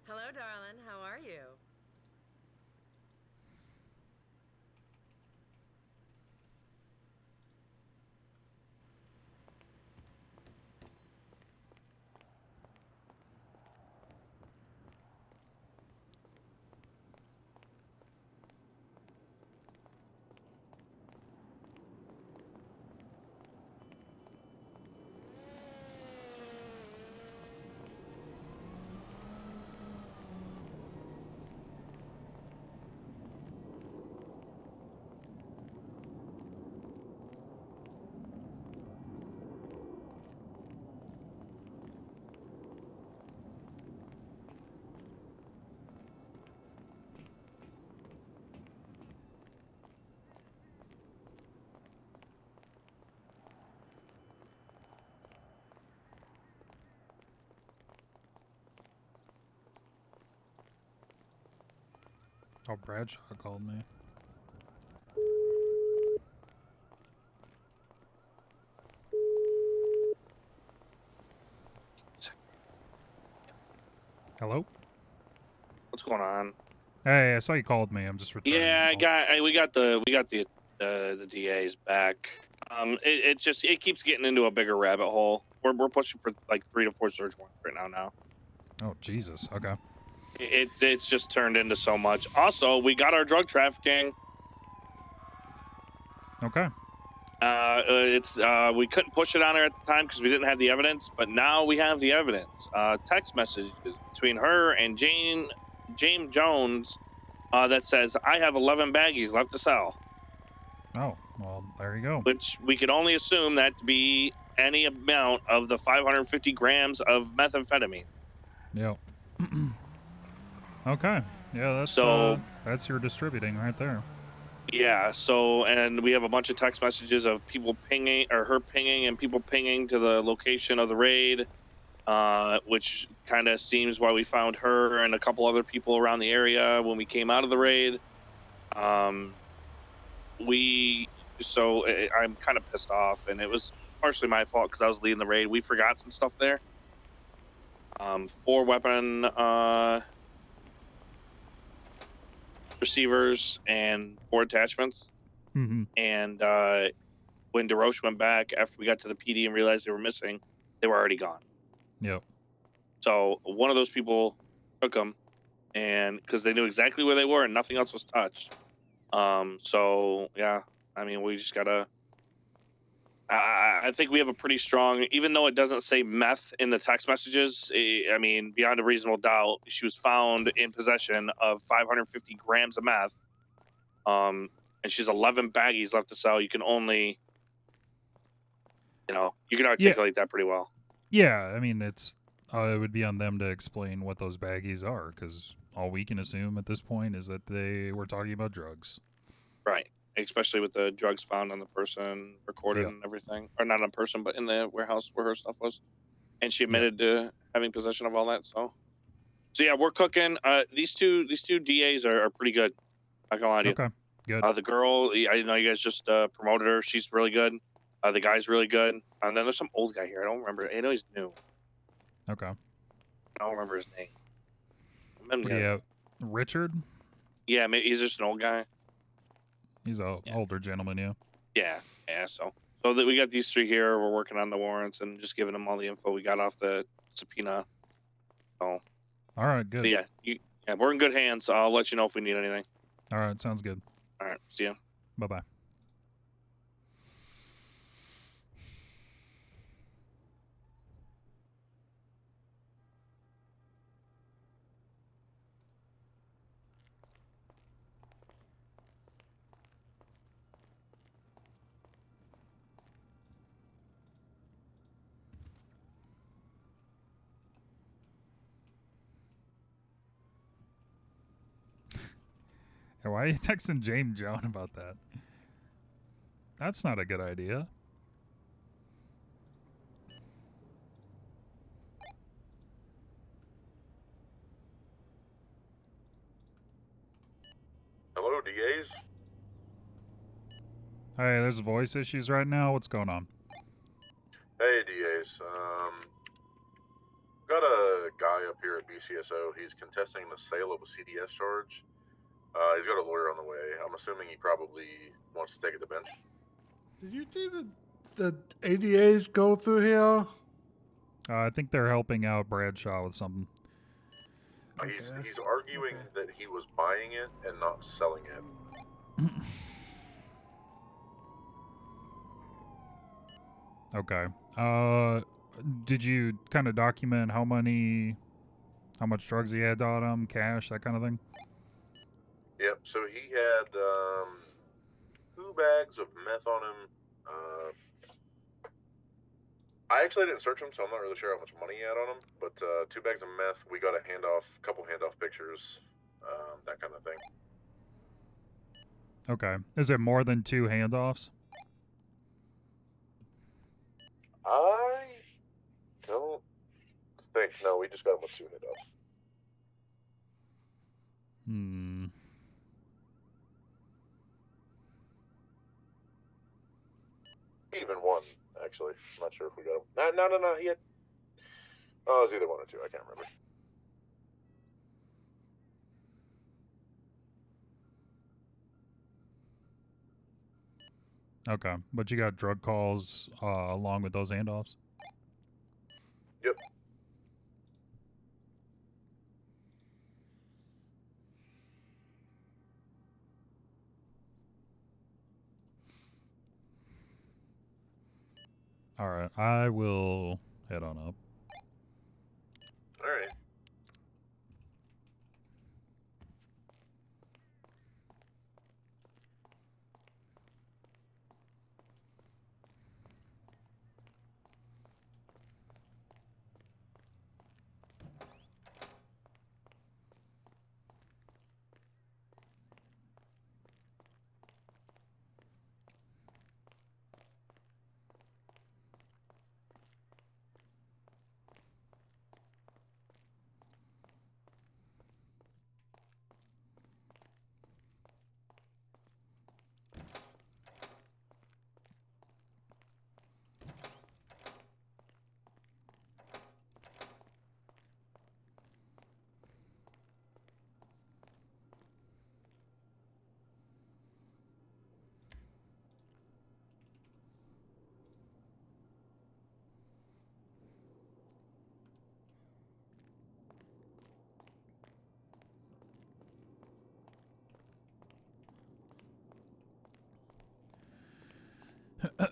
Hello, darling. How are you? Oh, Bradshaw called me. Hello? What's going on? Hey, I saw you called me. I'm just returning. Yeah, the call. we got the DAs back. It keeps getting into a bigger rabbit hole. We're pushing for like 3 to 4 search warrants right now. Oh, Jesus. Okay. It's just turned into so much. Also, we got our drug trafficking. Okay. We couldn't push it on her at the time because we didn't have the evidence, but now we have the evidence. Text messages between her and James Jones that says, I have 11 baggies left to sell. Oh, well, there you go. Which we could only assume that to be any amount of the 550 grams of methamphetamine. Yep. Okay. Yeah, So- that's your distributing right there. Yeah, so, and we have a bunch of text messages of people pinging, or her pinging and people pinging to the location of the raid, which kind of seems why we found her and a couple other people around the area when we came out of the raid. I'm kind of pissed off, and it was partially my fault because I was leading the raid. We forgot some stuff there. 4 weapon receivers and 4 attachments. Mm-hmm. And when DeRoche went back after we got to the PD and realized they were missing, they were already gone. Yep. So one of those people took them, and because they knew exactly where they were and nothing else was touched. So yeah, I mean, we just gotta. I think we have a pretty strong, even though it doesn't say meth in the text messages. I mean, beyond a reasonable doubt, she was found in possession of 550 grams of meth. And she's 11 baggies left to sell. You can only, you can articulate that pretty well. Yeah, I mean, it would be on them to explain what those baggies are, because all we can assume at this point is that they were talking about drugs. Right. Especially with the drugs found on the person, recorded and everything. Or not on person, but in the warehouse where her stuff was. And she admitted to having possession of all that, so yeah, we're cooking. These two DAs are pretty good. Not gonna lie to you. Okay, good. The girl, I know you guys just promoted her. She's really good. The guy's really good. And then there's some old guy here. I don't remember. I know he's new. Okay. I don't remember his name. Yeah, Richard? Yeah, maybe he's just an old guy. He's an older gentleman, yeah. Yeah. So that we got these 3 here. We're working on the warrants and just giving them all the info we got off the subpoena. So. All right, good. But yeah, we're in good hands. I'll let you know if we need anything. All right, sounds good. All right, see ya. Bye-bye. Hey, why are you texting James Jones about that? That's not a good idea. Hello, DAs? Hey, there's voice issues right now. What's going on? Hey, DAs. Got a guy up here at BCSO. He's contesting the sale of a CDS charge. He's got a lawyer on the way. I'm assuming he probably wants to take it to bench. Did you see the ADAs go through here? I think they're helping out Bradshaw with something. He's arguing that he was buying it and not selling it. Okay. Did you kind of document how much drugs he had on him, cash, that kind of thing? Yep, so he had 2 bags of meth on him. I actually didn't search him, so I'm not really sure how much money he had on him, but 2 bags of meth, we got a couple handoff pictures, that kind of thing. Okay. Is it more than 2 handoffs? I don't think, no, we just got him with 2 handoffs. Even 1, actually. I'm not sure if we got him. No, he had... Oh, it was either 1 or 2, I can't remember. Okay. But you got drug calls along with those handoffs? Yep. All right. I will head on up. All right.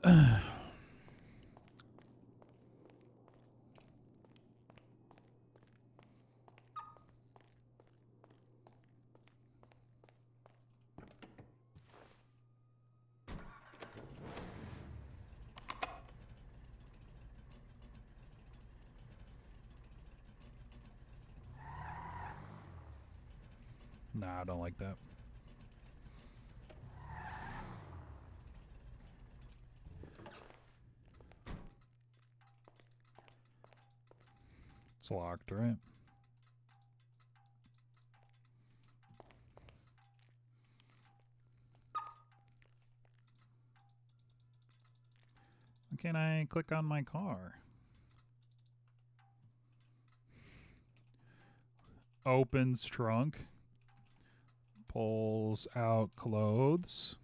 Nah, I don't like that. It's locked, right? Why can't I click on my car? Opens trunk. Pulls out clothes.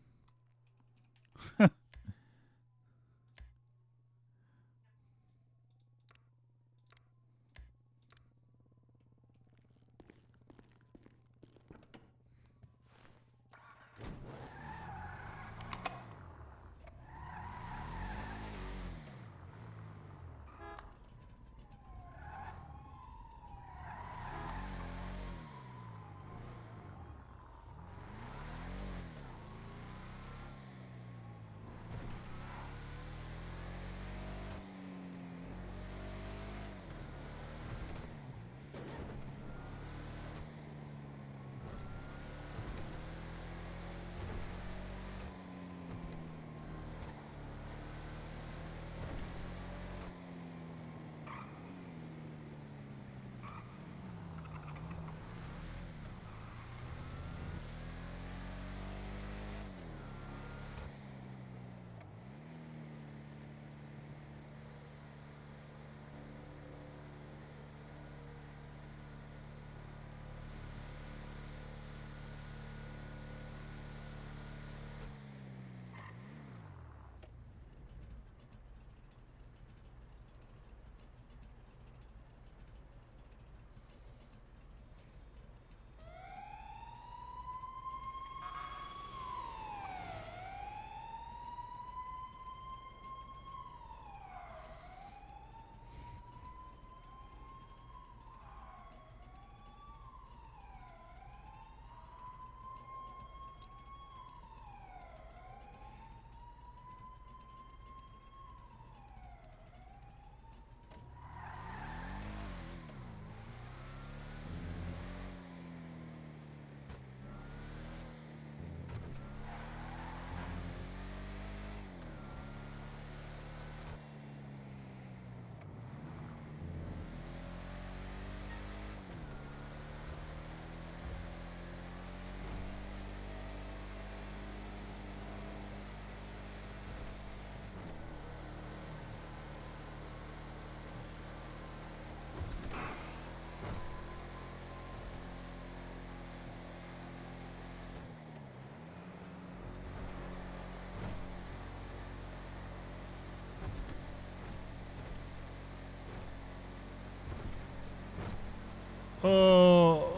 Oh.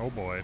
Oh boy.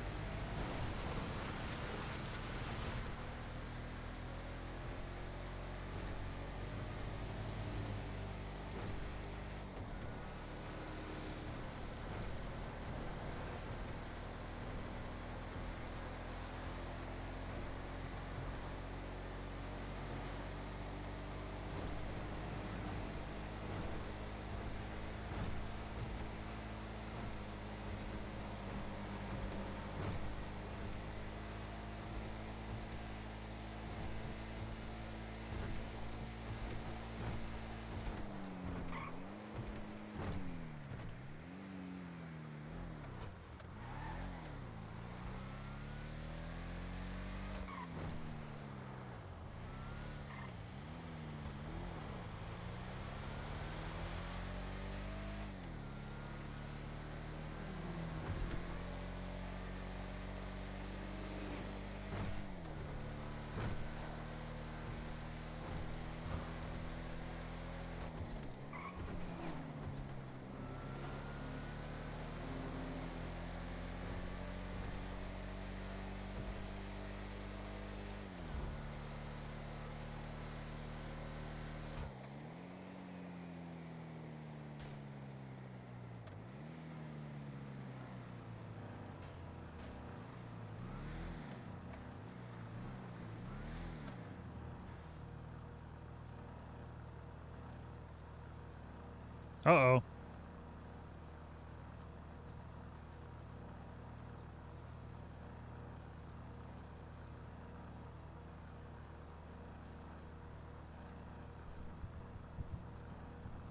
Uh-oh.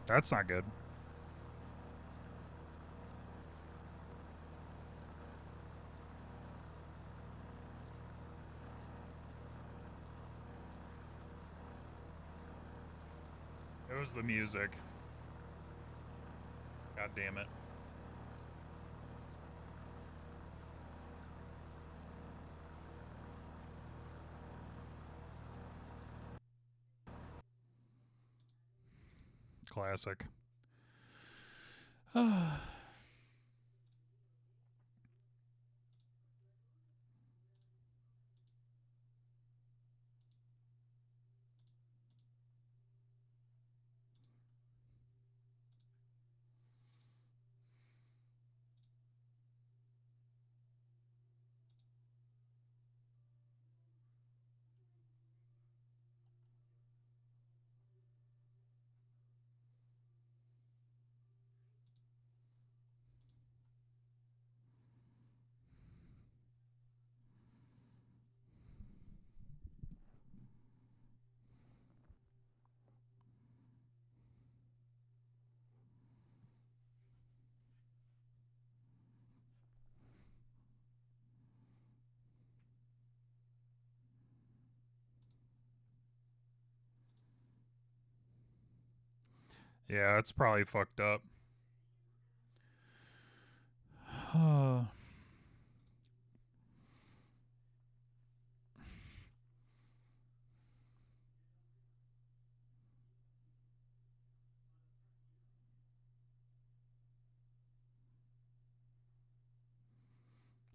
That's not good. It was the music. God damn it. Classic. Yeah, it's probably fucked up. I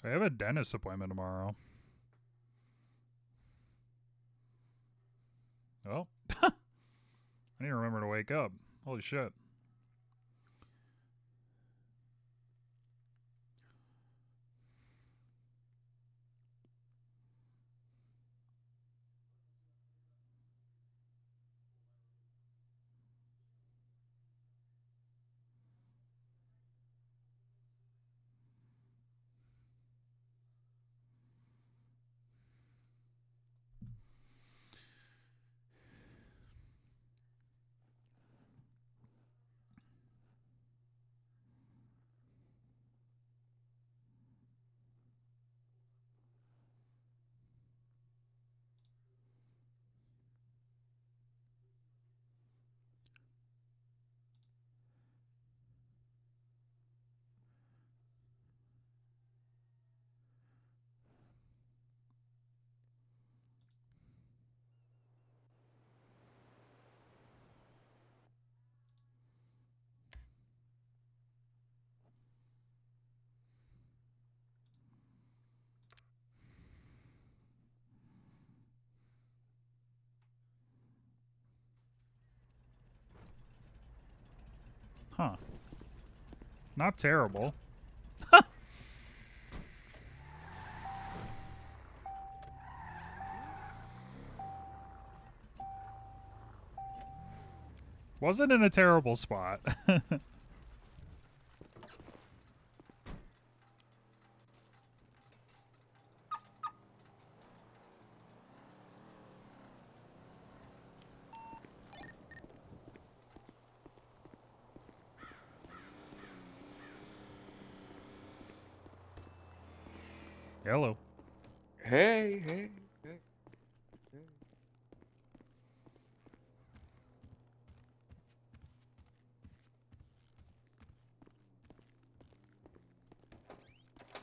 have a dentist appointment tomorrow. Oh. I didn't remember to wake up. Holy shit. Huh. Not terrible. Wasn't in a terrible spot. Hello. Hey, hey, hey.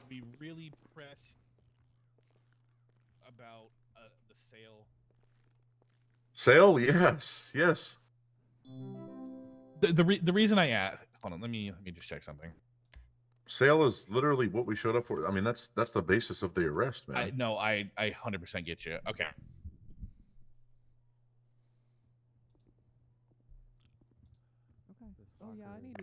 Be really pressed about the sale. Sale? Yes, yes. The reason I asked. Hold on, let me just check something. Sale is literally what we showed up for. I mean, that's the basis of the arrest, man. I 100% get you. Okay. Oh yeah, I need to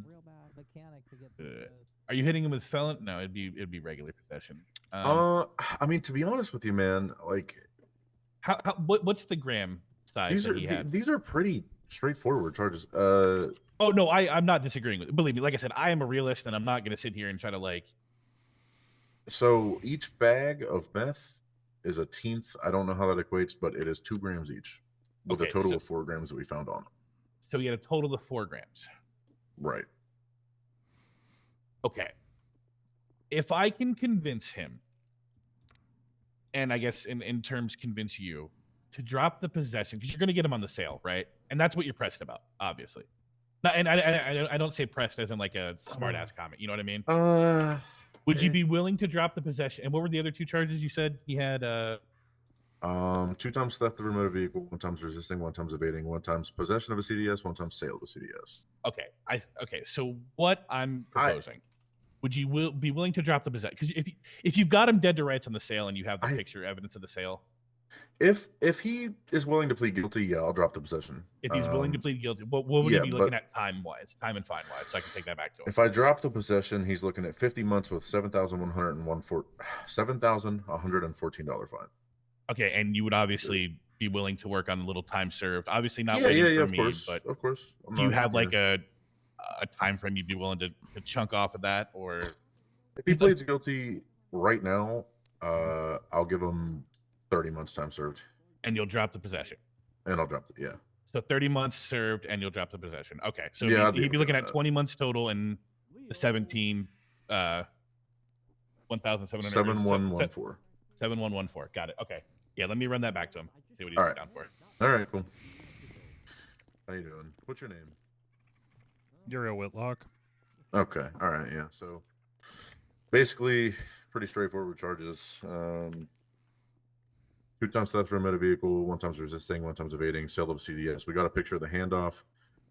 real bad mechanic to get this. Are you hitting him with felon? No, it'd be regular possession. I mean, to be honest with you, man, like, what's the gram size these that are he had? these are pretty straightforward charges. Oh no, I'm not disagreeing with. Believe me, like I said, I am a realist, and I'm not going to sit here and try to like. So each bag of meth is a tenth. I don't know how that equates, but it is 2 grams each, with a total of 4 grams that we found on it. So he had a total of 4 grams. Right. Okay. If I can convince him, and I guess in terms convince you, to drop the possession, because you're going to get him on the sale, right? And that's what you're pressed about, obviously. And I don't say pressed as in like a smart ass comment. You know what I mean? Would you be willing to drop the possession? And what were the other 2 charges you said he had? 2 times theft of a motor vehicle, 1 times resisting, 1 times evading, 1 times possession of a CDS, 1 times sale of a CDS. Okay. Okay. So what I'm proposing, would you be willing to drop the possession? Because if you've got him dead to rights on the sale and you have the picture evidence of the sale. If he is willing to plead guilty, yeah, I'll drop the possession. If he's willing to plead guilty, what would he be looking at time and fine wise, so I can take that back to him? If I drop the possession, he's looking at 50 months with $7,114 fine. Okay, and you would obviously be willing to work on a little time served. Obviously not Yeah, waiting for of me, course, but of course. Do you have like a time frame you'd be willing to chunk off of that, or if he pleads guilty right now, I'll give him 30 months time served. And you'll drop the possession. And I'll drop it, yeah. So 30 months served, and you'll drop the possession. Okay, so Yeah, he'd be looking at 20 months total, and the 17, 1,700. 7114. 7114. Got it. Okay. Yeah, let me run that back to him. See what he's All right. down for. All right, cool. How you doing? What's your name? Uriel Whitlock. Okay. All right. Yeah. So basically, pretty straightforward charges. 2 times theft from a motor vehicle, 1 times resisting, 1 times evading, sale of CDS. We got a picture of the handoff.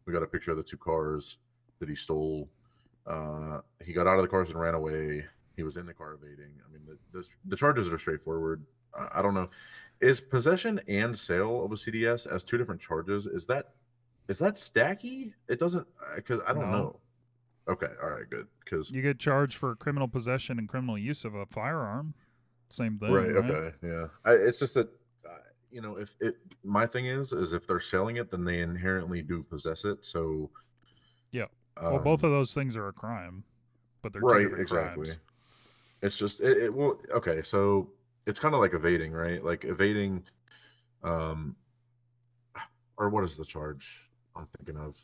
We got a picture of the 2 cars that he stole. He got out of the cars and ran away. He was in the car evading. I mean, the charges are straightforward. I don't know. Is possession and sale of a CDS as 2 different charges? Is that stacky? It doesn't, because I don't know. Okay. All right. Good. Because you get charged for criminal possession and criminal use of a firearm. Same thing. Right. Okay. Yeah. It's just that, if my thing is if they're selling it, then they inherently do possess it. So. Yeah. Well, both of those things are a crime, but they're 2 right. different Exactly. crimes. It's just well. Okay. So it's kind of like evading, right? Like evading, or what is the charge I'm thinking of?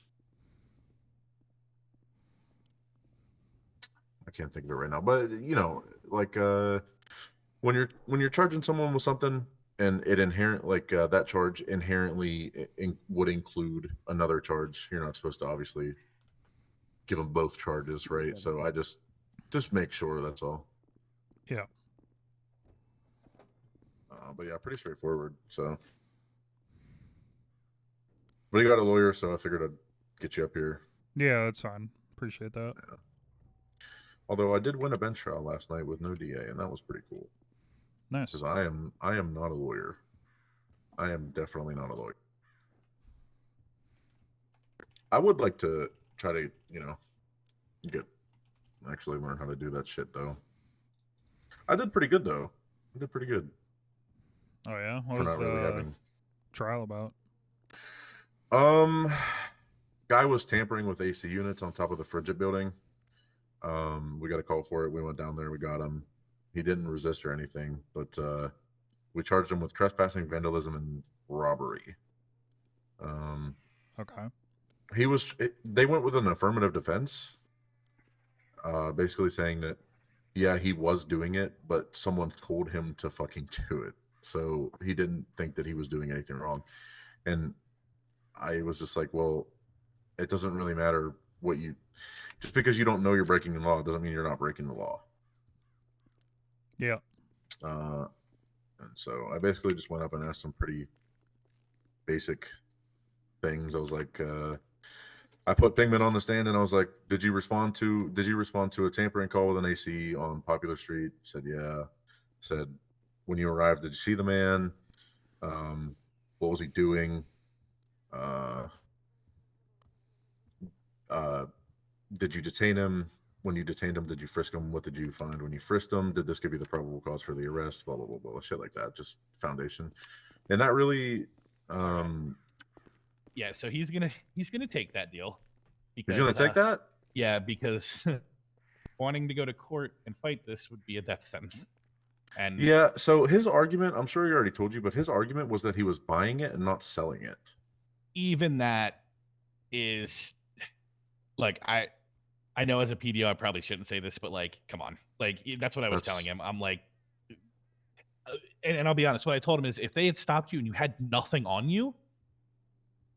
I can't think of it right now, but like when you're charging someone with something and it that charge inherently would include another charge, you're not supposed to obviously give them both charges, right? So I just make sure, that's all. Yeah. But yeah, pretty straightforward. So, but you got a lawyer, so I figured I'd get you up here. Yeah, that's fine. Appreciate that. Yeah. Although I did win a bench trial last night with no DA, and that was pretty cool. Nice. Because I am not a lawyer. I am definitely not a lawyer. I would like to try to, actually learn how to do that shit, though. I did pretty good, though. I did pretty good. Oh, yeah? What was the trial about? Guy was tampering with AC units on top of the Frigid building. We got a call for it. We went down there. We got him. He didn't resist or anything, but we charged him with trespassing, vandalism, and robbery. Okay. They went with an affirmative defense, basically saying that, yeah, he was doing it, but someone told him to fucking do it. So he didn't think that he was doing anything wrong. And I was just like, well, it doesn't really matter just because you don't know you're breaking the law doesn't mean you're not breaking the law. Yeah. And so I basically just went up and asked some pretty basic things. I was like, I put Pigman on the stand and I was like, did you respond to a tampering call with an AC on Popular Street? He said, yeah. I said, when you arrived, did you see the man? What was he doing? Did you detain him? When you detained him, did you frisk him? What did you find when you frisked him? Did this give you the probable cause for the arrest? Blah, blah, blah, blah, shit like that. Just foundation. And that really, Yeah, so he's gonna take that deal. He's gonna take that? Yeah, because wanting to go to court and fight this would be a death sentence. And Yeah, so his argument, I'm sure he already told you, but his argument was that he was buying it and not selling it. even that is like I know as a PDO I probably shouldn't say this, but like, come on, like that's what I was telling him. I'm like, and I'll be honest, what I told him is if they had stopped you and you had nothing on you,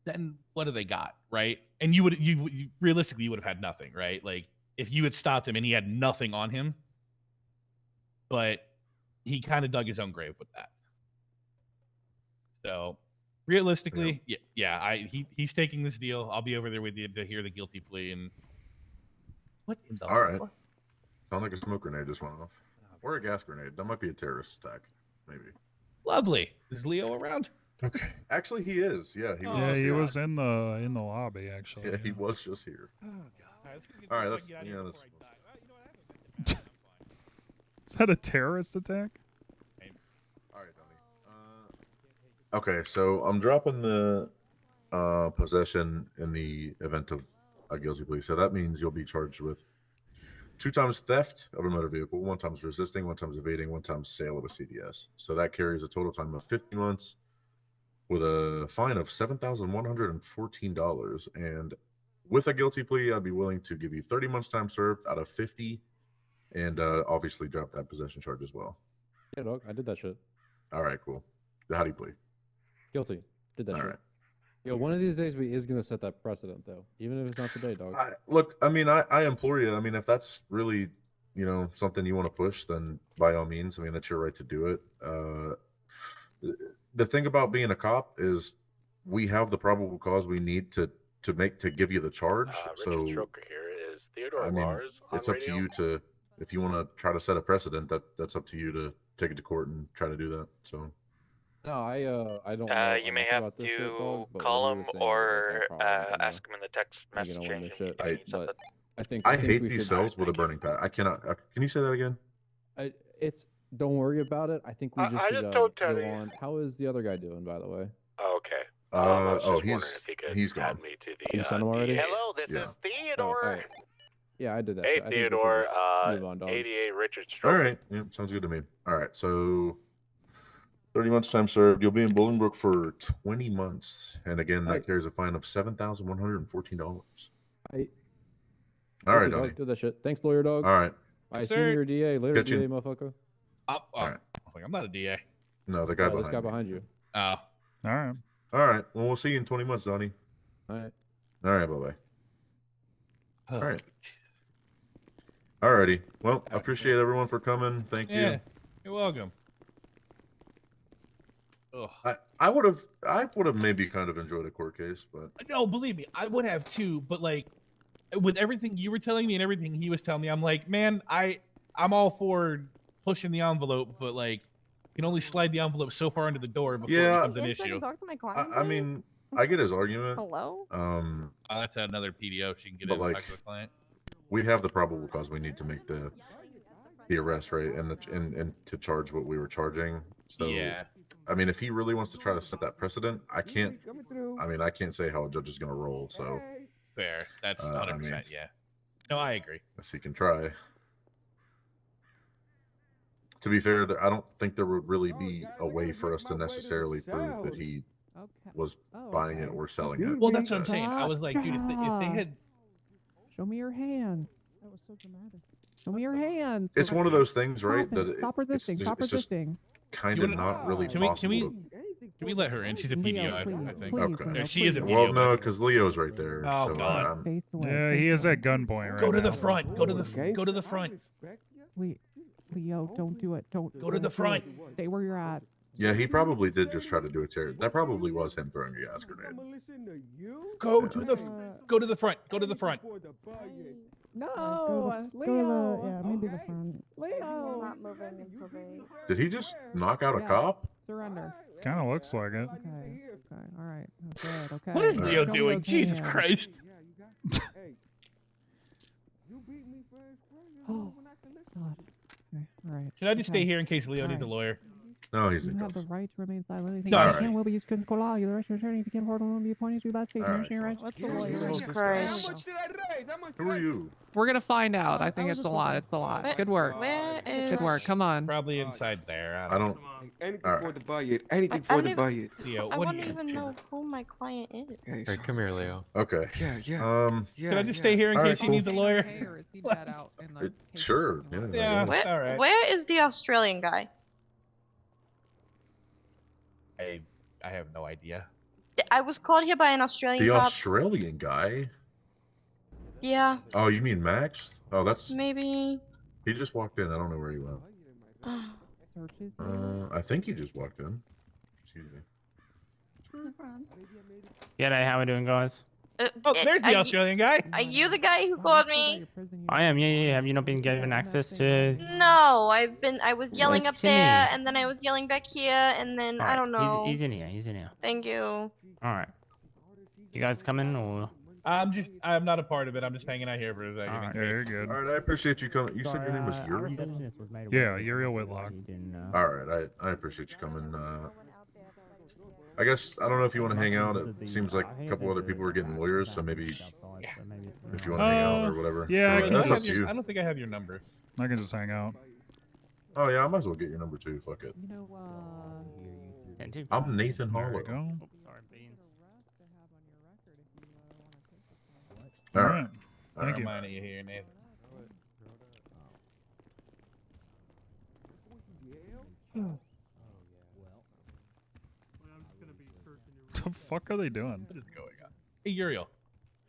then what do they got, right? And you realistically you would have had nothing, right? Like if you had stopped him and he had nothing on him, but he kind of dug his own grave with that. So realistically, he's taking this deal. I'll be over there with you to hear the guilty plea. And what in the All right. fuck? Sound like a smoke grenade just went off. Or a gas grenade. That might be a terrorist attack, maybe. Lovely. Is Leo around? Okay. Actually, he is. Yeah, he was. Yeah, just he here. was in the lobby actually. Yeah, he was just here. Oh god. All right, that's that's. Is that a terrorist attack? All right, Donnie. Okay, so I'm dropping the possession in the event of a guilty plea. So that means you'll be charged with 2 times theft of a motor vehicle, 1 times resisting, 1 times evading, 1 times sale of a CDS. So that carries a total time of 50 months with a fine of $7,114. And with a guilty plea, I'd be willing to give you 30 months time served out of 50 and obviously drop that possession charge as well. Yeah, dog, I did that shit. All right, cool. How do you plead? Guilty. Did that All shit. right. Yo, one of these days we is gonna set that precedent though, even if it's not today, dog. Look, I mean, I implore you. I mean, if that's really, something you want to push, then by all means. I mean, that's your right to do it. The thing about being a cop is we have the probable cause we need to give you the charge. So Here is Theodore I mean, Lars on it's up to radio. you to, if you want to try to set a precedent, that's up to you to take it to court and try to do that. So. No, I don't know. You may enough have about this to shit, dog, but call what him he was saying or is, like, I'm probably ask him in the text gonna message win chain. this if shit. you need But something. I I think hate we these should- cells with a burning pat. I cannot. Can you say that again? It's don't worry about it. I think we just I should just told go Teddy. on. How is the other guy doing, by the way? Okay. I was just wondering if he could he's add gone. me to the. You sent him already? Hello, this Yeah. is Theodore. alright. Yeah, I did that. Hey, shit. I think we should Theodore. just move on, dog. 88 Richard All Stroke. right. Yeah, sounds good to me. All right. So 30 months time served. You'll be in Bolingbrook for 20 months. And again, that Alright. carries a fine of $7,114. I All right, okay, Donnie. dog, do that shit. Thanks, lawyer dog. All right. I Yes, see sir. you're a DA. Later, Catch you. DA, motherfucker. All right. I'm not a DA. No, the guy This behind guy me. behind you. Oh. All right. All right. Well, we'll see you in 20 months, Donnie. All right. All right. Bye-bye. All right. All righty. Well, I appreciate everyone for coming. Thank Yeah. you. You're welcome. Ugh. I would have maybe kind of enjoyed a court case, but No, believe me, I would have too. But like, with everything you were telling me and everything he was telling me, I'm like, man, I'm all for pushing the envelope, but like, you can only slide the envelope so far into the door before it becomes an issue. Talk to my client. I mean, I get his argument. Hello? That's another PDO. She can get But, in and like, talk to the client. we have the probable cause we need to make the arrest, right? And to charge what we were charging. So Yeah. I mean, if he really wants to try to set that precedent, I can't say how a judge is going to roll. So Fair. That's 100%. I mean, Yeah. No, I agree. yes, he can try. To be fair, I don't think there would really be a way for us to necessarily prove that he was buying it or selling it. Well, that's what I'm saying. I was like, dude, if they had. Show me your hands. That was so dramatic. Show me your hands. It's one of those things, right? Stop it. That Stop resisting. Stop it's just resisting. kind Do of you not wanna- really Can we possible. can we let her in? She's a Leo, PDO, I please, think. please, Okay. Leo, She is a please. PDO. Well, no, because Leo's right there. Oh, so God. Face away. Yeah, he face is away. at gunpoint right Go to now. the front. Go to the front. Wait, Leo, don't do it. Don't Go to the don't do it. front. Stay where you're at. Yeah, he probably did just try to do a terror. That probably was him throwing a gas grenade. Go to the front. Go to the front. No, Leo. Yeah, maybe the front. Leo. Not moving until they. Did he just knock out a Yeah. cop? Surrender. Kind of looks like it. Okay. Okay. All right. Good. Okay. What is All Leo Show me doing? those Jesus hands. Christ. Oh, God. Okay. All right. Should I just okay. stay here in case Leo needs a Alright. lawyer? No, he's You in have the cuffs. right to remain silent. No, You alright. can will be used to call you. The rest of your attorney, if you can't afford one, will be appointed to that state. All right, Mention your rights. cool. What's the Yeah, lawyer? Jesus There we Christ. go. Who are you? We're gonna find out. I I think was it's a just lot. wondering. It's a lot. Where- Good work. Where is? Good work. Come on. Probably inside there. I don't. Anything All for right. the budget. Anything I for the don't budget. Leo, I what do wouldn't you? even know who my client is. Hey, Hey, come here, Leo. Okay. Yeah, yeah. Yeah. Can I just stay here in All case right, he cool. needs a lawyer? Or is he dead out in the Sure. Yeah. I Yeah. guess. All right. Where is the Australian guy? I have no idea. I was called here by an Australian The cop. Australian guy. Yeah, Oh, you mean Max? Oh, that's. maybe. He just walked in. I don't know where he went. I think he just walked in. Excuse me. G'day, how we doing, guys? Oh, there's the Australian guy. Are you the guy who called me? I am, yeah. Have you not been given access to... No, I was yelling Where's up there, Timmy? and then I was yelling back here, and then I Alright, don't know. He's in here. Thank you. Alright. You guys coming, or...? I'm not a part of it. I'm just hanging out here for a second. Yeah, you're good. All right, I appreciate you coming. You said your name was Uriel? Yeah, Uriel Whitlock. All right, I appreciate you coming. I guess I don't know if you want to hang out. It seems like a couple other people are getting lawyers, so maybe if you want to hang out or whatever. Yeah, Or, that's up to you. I don't think I have your number. I can just hang out. Oh yeah, I might as well get your number too. Fuck it. I'm Nathan There Harlow. we go. Sorry, Beans. All All right. right. Thank you. Reminding you here, Nathan. The fuck are they doing? What is going on? Hey, Uriel.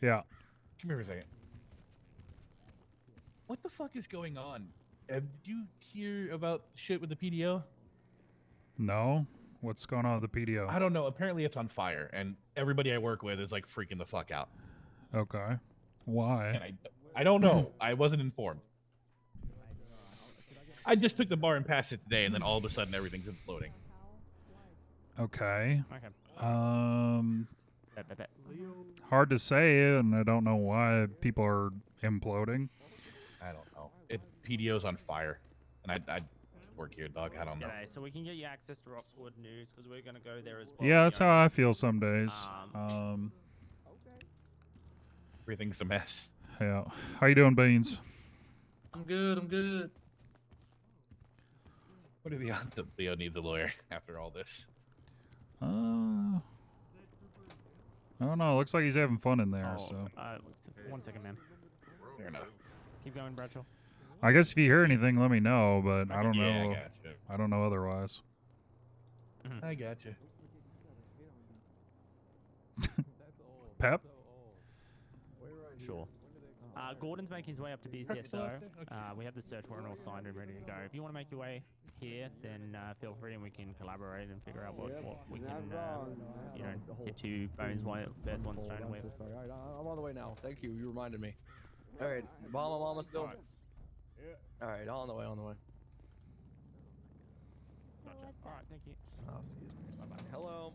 Yeah. Come here for a second. What the fuck is going on? Did you hear about shit with the PDO? No. What's going on with the PDO? I don't know. Apparently it's on fire, and everybody I work with is like freaking the fuck out. Okay. Why? And I don't know. I wasn't informed. I just took the bar and passed it today, and then all of a sudden everything's imploding. Okay. Hard to say, and I don't know why people are imploding. I don't know. PDO's on fire, and I work here, dog. I don't know. Okay, so we can get you access to Roxwood News, because we're going to go there as well. Yeah, that's how I feel some days. Everything's a mess. Yeah. How you doing, Beans? I'm good. What are the odds that Leo needs a lawyer after all this? I don't know. Looks like he's having fun in there. So 1 second, man. Fair enough. Keep going, Bradshaw. I guess if you hear anything, let me know. But I don't Yeah, I know. gotcha. I don't know otherwise. I gotcha. Pep. Sure. Gordon's making his way up to BCSO. We have the search warrant all signed and ready to go. If you want to make your way here, then feel free and we can collaborate and figure out what we can, hit two birds one stone with. Alright, I'm on the way now. Thank you. You reminded me. Alright, mama still. Alright, on the way. Gotcha. Alright, thank you. Bye-bye. Hello.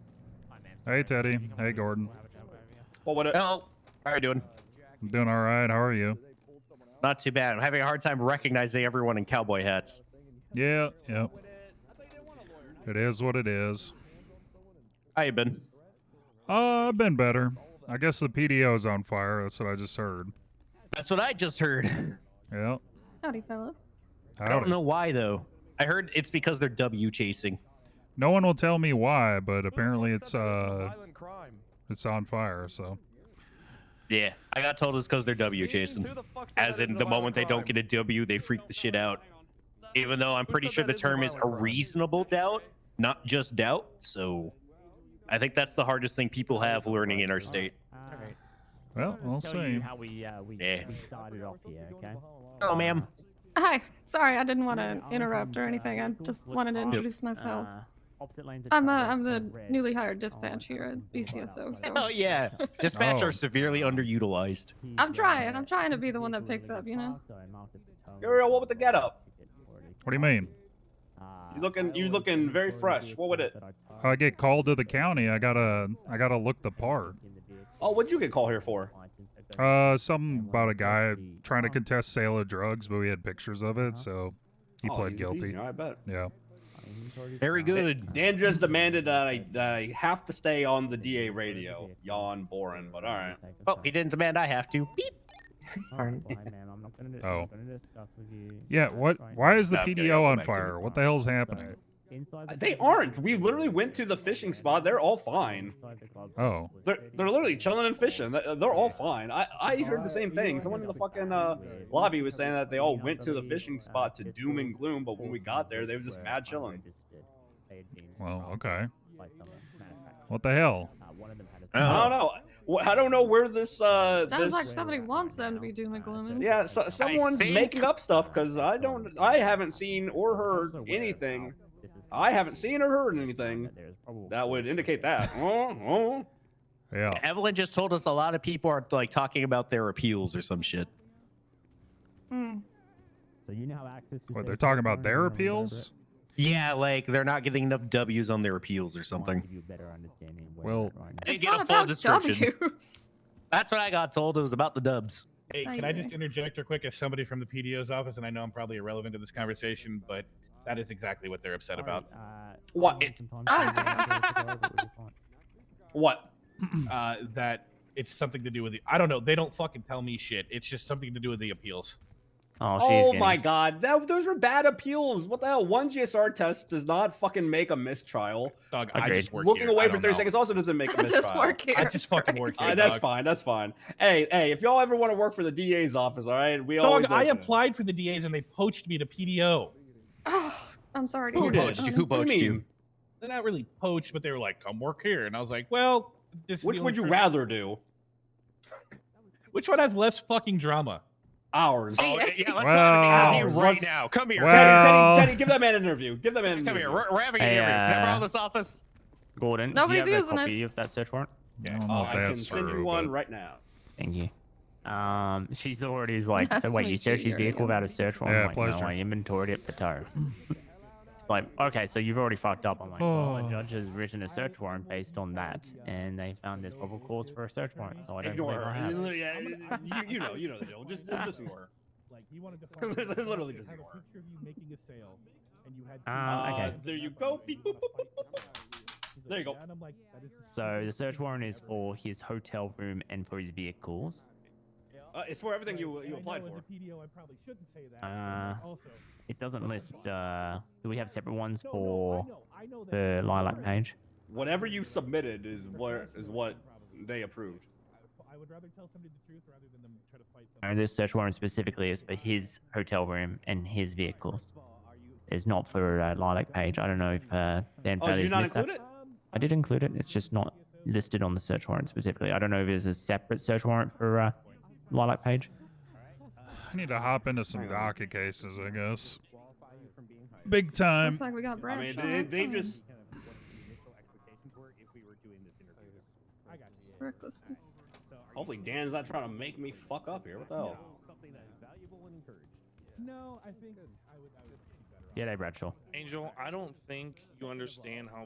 Hi, man. Hey, Teddy. Hey, Gordon. Well, what? Hello. How are you doing? I'm doing all right. How are you? Not too bad. I'm having a hard time recognizing everyone in cowboy hats. Yeah. Yep. It is what it is. How you been? I've been better. I guess the PDO's on fire. That's what I just heard. That's what I just heard. Yeah. Howdy, fella. I don't know why though. I heard it's because they're W chasing. No one will tell me why, but apparently it's on fire. So. Yeah, I got told it's because they're W chasing. As in, the moment they don't get a W, they freak the shit out. Even though I'm pretty sure the term is a reasonable doubt, not just doubt. So, I think that's the hardest thing people have learning in our state. Well, we'll see. How we started off here, okay? Oh, ma'am. Hi. Sorry, I didn't want to interrupt or anything. I just wanted to introduce myself. Opposite lanes. I'm the newly hired dispatch here at BCSO. So Oh yeah, dispatch are severely underutilized. I'm trying. I'm trying to be the one that picks up. You know. Uriel, what with the getup? What do you mean? You looking very fresh. What with it? I get called to the county. I gotta look the part. Oh, what'd you get called here for? Something about a guy trying to contest sale of drugs, but we had pictures of it, so he pled guilty. I bet. Yeah. Very good. Dan just demanded that I have to stay on the DA radio. Yawn, boring, but all right. Well, he didn't demand I have to. Beep. Oh. Yeah, what? Why is the No, I'm kidding, PDO I'll go on back to fire? What the hell's happening? They aren't. We literally went to the fishing spot. They're all fine. Oh. They're literally chilling and fishing. They're all fine. I heard the same thing. Someone in the fucking lobby was saying that they all went to the fishing spot to doom and gloom, but when we got there, they were just mad chilling. Well, okay. What the hell? I don't know. I don't know where this Sounds this. like somebody wants them to be doom and glooming. Yeah, someone's making up stuff because I haven't seen or heard anything. I haven't seen or heard anything that would indicate that. Yeah. Evelyn just told us a lot of people are like talking about their appeals or some shit. Hmm. So you now have access to. What, they're talking about their appeals? Yeah, like they're not getting enough W's on their appeals or something. Well, It's not about W's. That's what I got told. It was about the dubs. Hey, can I just interject real quick as somebody from the PDO's office, and I know I'm probably irrelevant to this conversation, but that is exactly what they're upset about. What? What? That it's something to do with the. I don't know. They don't fucking tell me shit. It's just something to do with the appeals. Oh my god, those were bad appeals. What the hell? One GSR test does not fucking make a mistrial. Dog, I just work Looking here. away I for don't 30 know. seconds also doesn't make a I just mistrial. work here. I just fucking work here. That's dog. fine. That's fine. Hey, if y'all ever want to work for the DA's office, all right? We always. Dog, I open it. applied for the DAs and they poached me to PDO. Oh, I'm sorry to Who hear did? that, honey. Who poached you? They're not really poached, but they were like, "Come work here," and I was like, "Well, this." is Which the would only you person- rather do? Which one has less fucking drama? Ours. Oh, yeah, let's Well, have an interview right let's- now. Come here. Well- Teddy, give that man an interview. Give that man an Come interview. here. We're having an interview. Can I borrow this office? Gordon, Nobody's do you have using a it. copy of that search warrant? I don't know if I can that's send you true, one but- right now. Thank you. She's already like, Nice so to wait, you meet searched you, his vehicle Uriel. without a search warrant? Yeah, I'm like, pleasure. no, I inventoried it, but It's like, okay, so you've already fucked up. I'm like, well, a Oh. judge has written a search warrant based on that, and they found there's probable cause for a search warrant, so I don't Ignore believe I her. have. You know the deal. Just ignore her. Like he wanted to Literally just have ignore a her. picture of you making a sale, and you had. Okay. There you go. Beep, boop, boop, boop, boop. There you go. And I'm like, that is So the search warrant is for his hotel room and for his vehicles. It's for everything you applied As for. a PDO, I probably shouldn't say that. Also, It doesn't list. Do we have separate ones for the Lilac page? Whatever you submitted is what they approved. I would rather tell somebody the truth rather than them try to fight something. And this search warrant specifically is for his hotel room and his vehicles. It's not for Lilac page. I don't know if Dan Oh, did you Purley's not missed that. include it? I did include it. It's just not listed on the search warrant specifically. I don't know if there's a separate search warrant for Lilac page. I need to hop into some docket cases, I guess. Big time. Looks like we got Brad. I mean, they just. Recklessness. Hopefully, Dan's not trying to make me fuck up here. What the hell? No, I think I would Yeah, Bradshaw. Angel, I don't think you understand how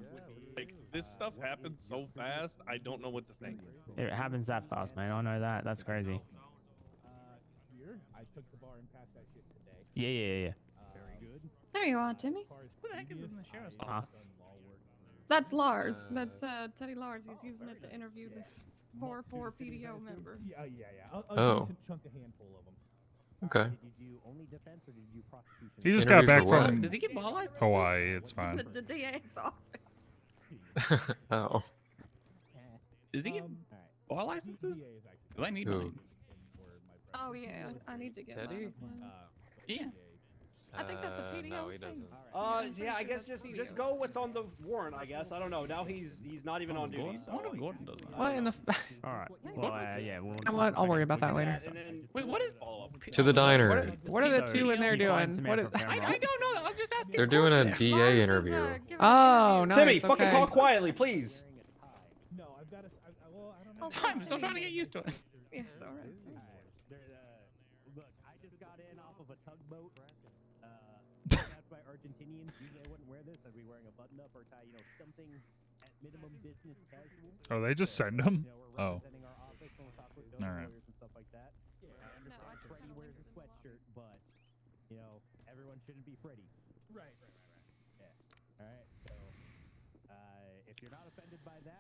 like this stuff happens so fast. I don't know what to think. It happens that fast, man. I know that. That's crazy. Here, I took the bar and passed that shit today. Yeah. Very good. There you are, Timmy. Who the heck is in the sheriff's office? That's Lars. That's Teddy Lars. He's using it to interview this poor PDO member. Yeah. I'll Oh. chunk a handful of them. Okay. He just got Interview back for what? from Does he get ball licenses? Hawaii. It's fine. The DA's office. Oh. Does he get bar licenses? Because I need Who? mine. Oh yeah, I need to get Teddy? mine as well. Yeah. I think that's a PDO No, he thing. doesn't. Yeah, I guess just go what's on the warrant. I guess I don't know. Now he's not even on duty. So, What if Gordon does that? What in the? All right. Well, yeah. We'll, You know what? I'll worry about that later. Wait, what is? To the diner. What are the two in there doing? What is... I don't know. I was just asking. They're doing a Lars DA is, interview. giving Oh, nice. Timmy, fucking okay. talk quietly, please. No, I've got to. Well, I don't know. I'm still trying to get used to it. Yes, all right. Look, I just got in off of a tugboat. That's by Argentinians. Usually I wouldn't wear this. I'd be wearing a button-up or tie, something at minimum business casual. Oh, they just send him? Oh. Representing our office when we're talking with All right. lawyers and stuff like that. I understand Freddie wears a sweatshirt, but everyone shouldn't be Freddie. Right. Yeah. All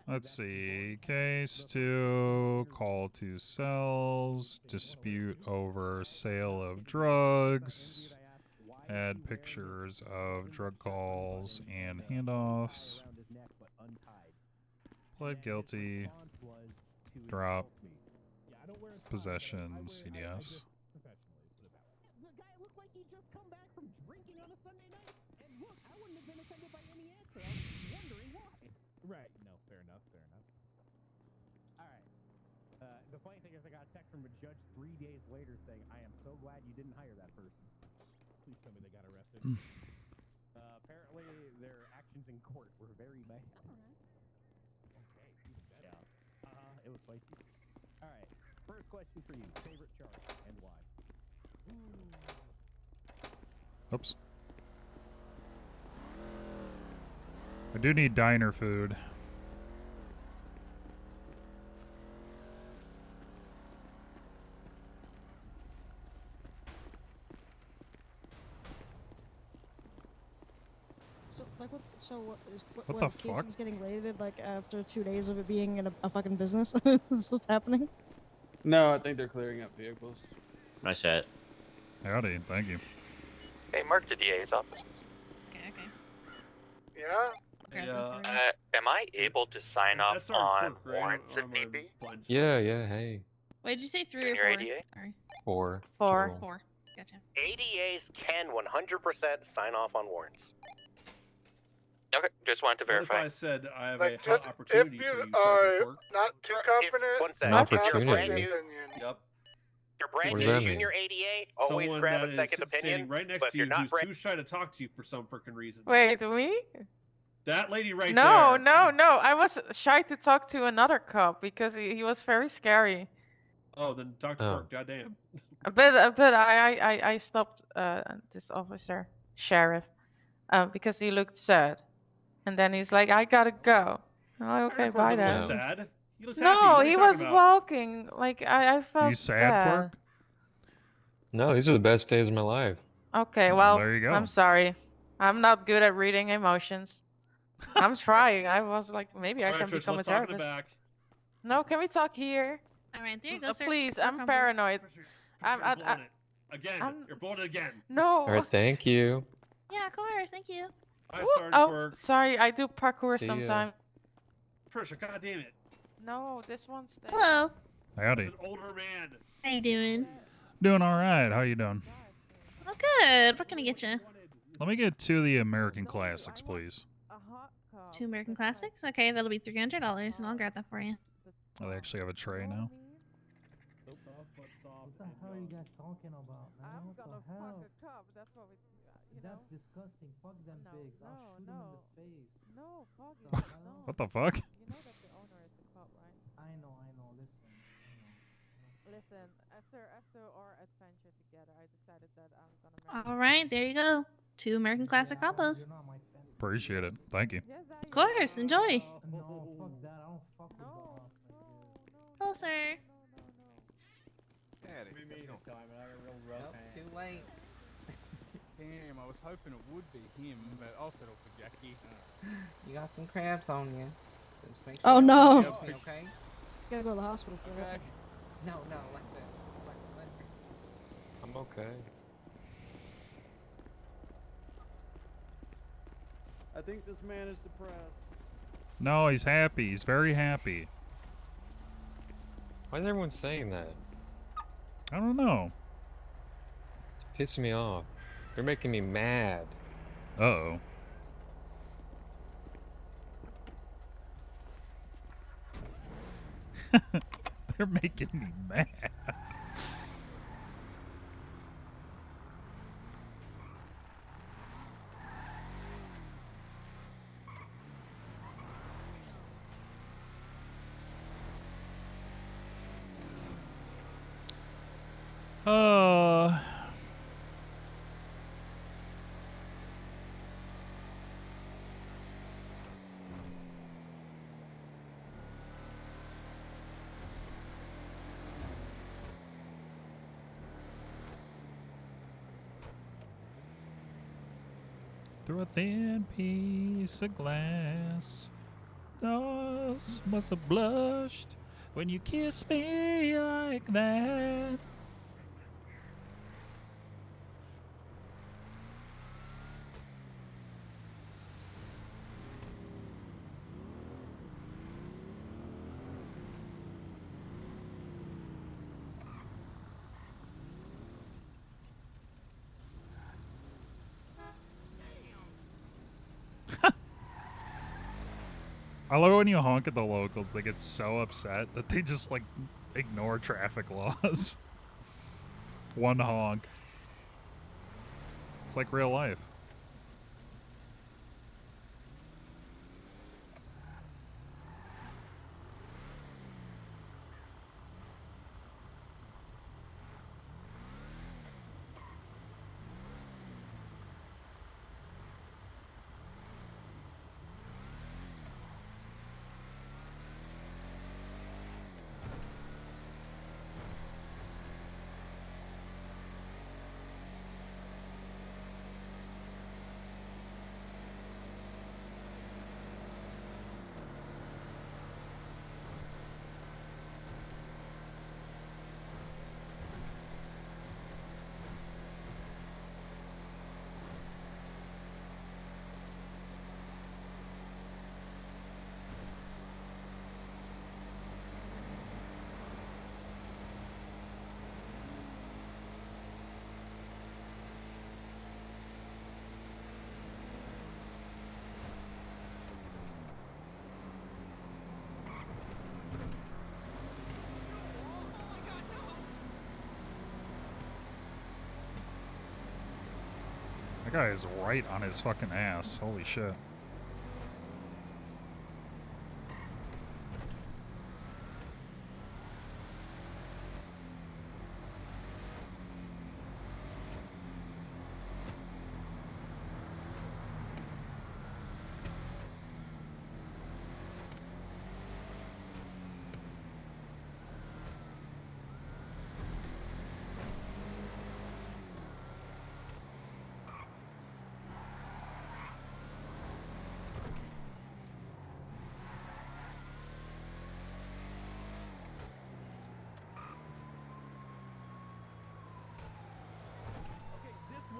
Let's see. Case 2, call to cells, dispute over sale of drugs, add pictures of drug calls and handoffs, pled guilty, drop, possession, CDS. The guy looked like he just come back from drinking on a Sunday night. And look, I wouldn't have been offended by any answer. I was just wondering why. Right. No, fair enough. Fair enough. All right. The funny thing is, I got a text from a judge 3 days later saying, "I am so glad you didn't hire that person." Please tell me they got arrested. Apparently, their actions in court were very bad. Okay. Yeah. It was spicy. All right. First question for you: favorite charge and why? Oops. I do need diner food. So, like, what? So, what is? What the is fuck? Casey's getting raided like after 2 days of it being in a fucking business? Is what's happening? No, I think they're clearing up vehicles. Nice hat. Howdy, thank you. Hey, Mark the DA's office. Yeah. Am I able to sign off That's our on clerk, right? warrants Or if need be? Yeah, yeah, hey. Wait, did you say 3 or Junior 4? ADA? Sorry. 4. Four. total. 4. Gotcha. ADAs can 100% sign off on warrants. Okay, just wanted to What if verify. I said I have Like, a hot opportunity if for you you, are Sergeant Quirk? not too confident, One sec. An If you're opportunity. brand new, Yep. you're brand What does new that to mean? junior ADA, always Someone grab that a is second opinion. standing right next but if to you're you not who's brand too shy to talk to you for some freaking reason. Wait, me? That lady right No, there. no. I was shy to talk to another cop because he was very scary. Oh, then Dr. Oh. Quirk, goddamn. But I stopped this officer, sheriff, because he looked sad, and then he's like, "I gotta go." I'm like, "Okay, Sergeant Quirk bye doesn't look then." sad. He looks happy. No, What are you he talking was about? walking. Like I felt You sad, bad. Quirk? No, these are the best days of my life. Okay, well, There you go. I'm sorry. I'm not good at reading emotions. I'm trying. I was like, maybe I All right, can Trish, become a let's talk in the therapist. back. No, can we talk here? All right, there you go, sir. Please, Work I'm on paranoid. You're blowing it. Again. You're blowing it again. No. All right, thank you. Yeah, of course. Thank you. Hi, Ooh, Sergeant oh, Quirk. sorry. I do parkour See ya. sometimes. Trisha, goddamn it. No, this one's there. Hello. Howdy. An older man. How you doing? Doing all right. How you doing? Oh, good. What can I get you? Let me get 2 of the American classics, please. 2 American Classics? Okay, that'll be $300, and I'll grab that for you. Oh, they actually have a tray now. What the hell are you guys talking about, man? What the hell? Cop. That's what we, That's disgusting. Fuck them pigs. I'll shoot them in the face. No, fuck The hell? What the fuck? You know that the owner is a cop, right? I know. Listen. Listen, after our adventure together, I decided that I'm gonna. All right, there you go. 2 American Classic combos. You're not my friend. Appreciate it. Thank you. Of course, enjoy. No, fuck that. I don't fuck with dogs, nigga. Hello, sir. Too late. Damn, I was hoping it would be him, but I'll settle for Jackie. You got some crabs on you. Just make Oh, no. you help me, okay? Gotta go to the hospital for that. No, like that. I'm okay. I think this man is depressed. No, he's happy. He's very happy. Why is everyone saying that? I don't know. It's pissing me off. They're making me mad. Uh-oh. They're making me mad. through a thin piece of glass. Stars must have blushed when you kissed me like that. I love when you honk at the locals, they get so upset that they just like ignore traffic laws. One honk. It's like real life. That guy is right on his fucking ass. Holy shit.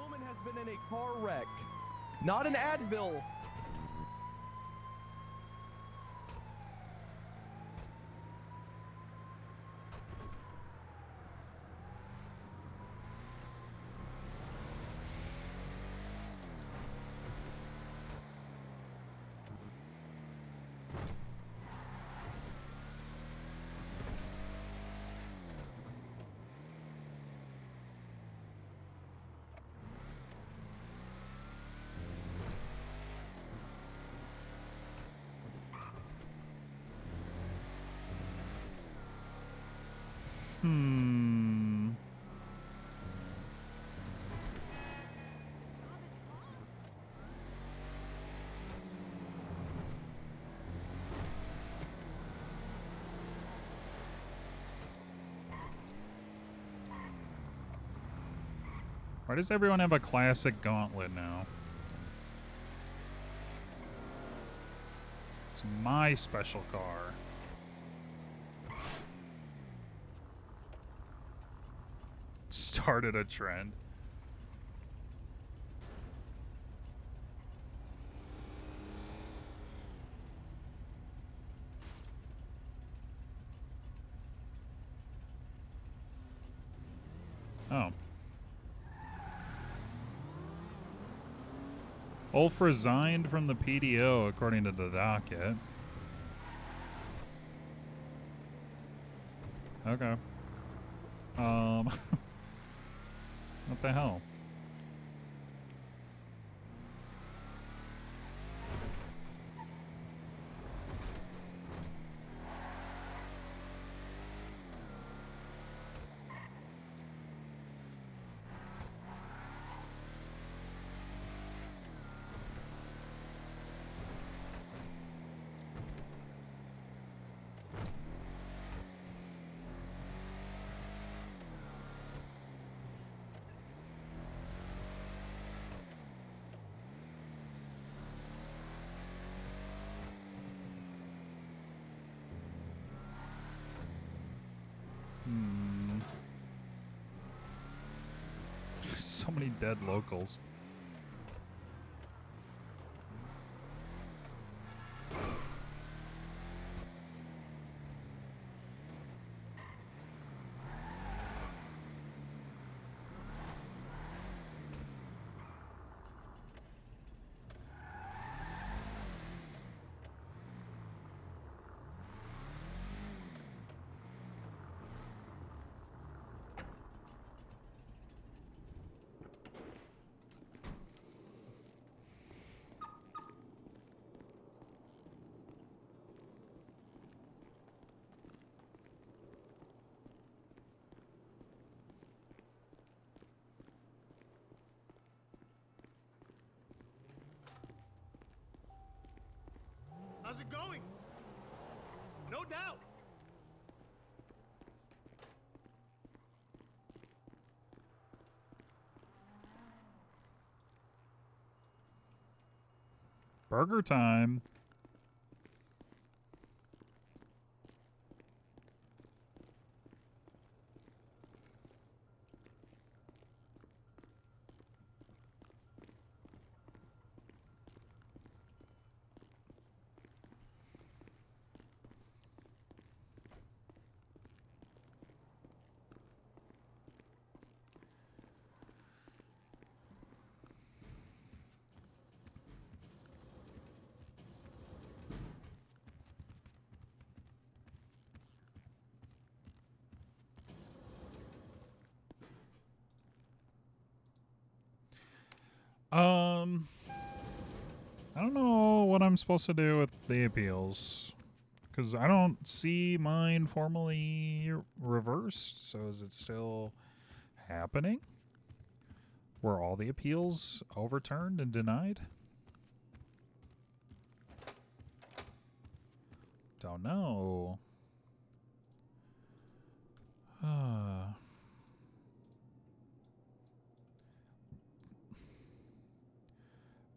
Woman has been in a car wreck, not an Advil. Why does everyone have a classic gauntlet now? It's my special car. Started a trend. Oh. Ulf resigned from the PDO according to the docket. Okay. What the hell? So many dead locals. How's it going? No doubt. Burger time. I don't know what I'm supposed to do with the appeals. Because I don't see mine formally reversed. So is it still happening? Were all the appeals overturned and denied? Don't know.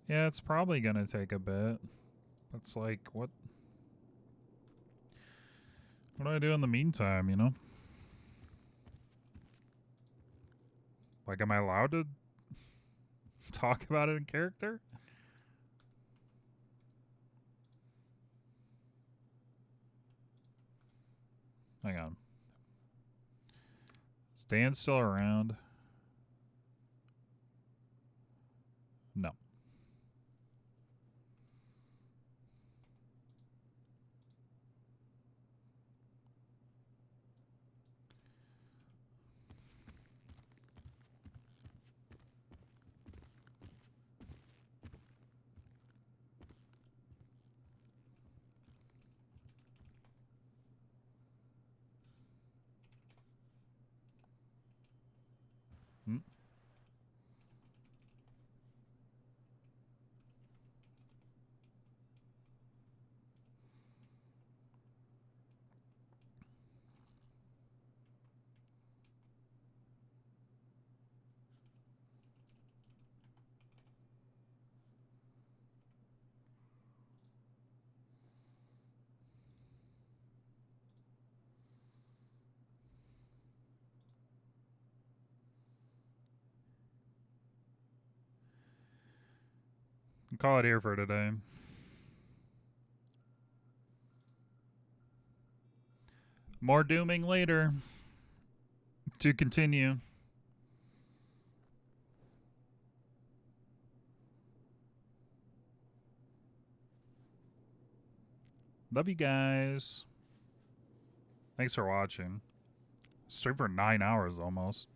Yeah, it's probably going to take a bit. It's like, what do I do in the meantime, you know? Like, am I allowed to talk about it in character? Hang on. Is Dan still around? No. Hmm. Call it here for today. More dooming later. To continue. Love you guys. Thanks for watching. Stream for 9 hours almost.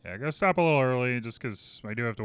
Yeah, I gotta stop a little early just because I do have to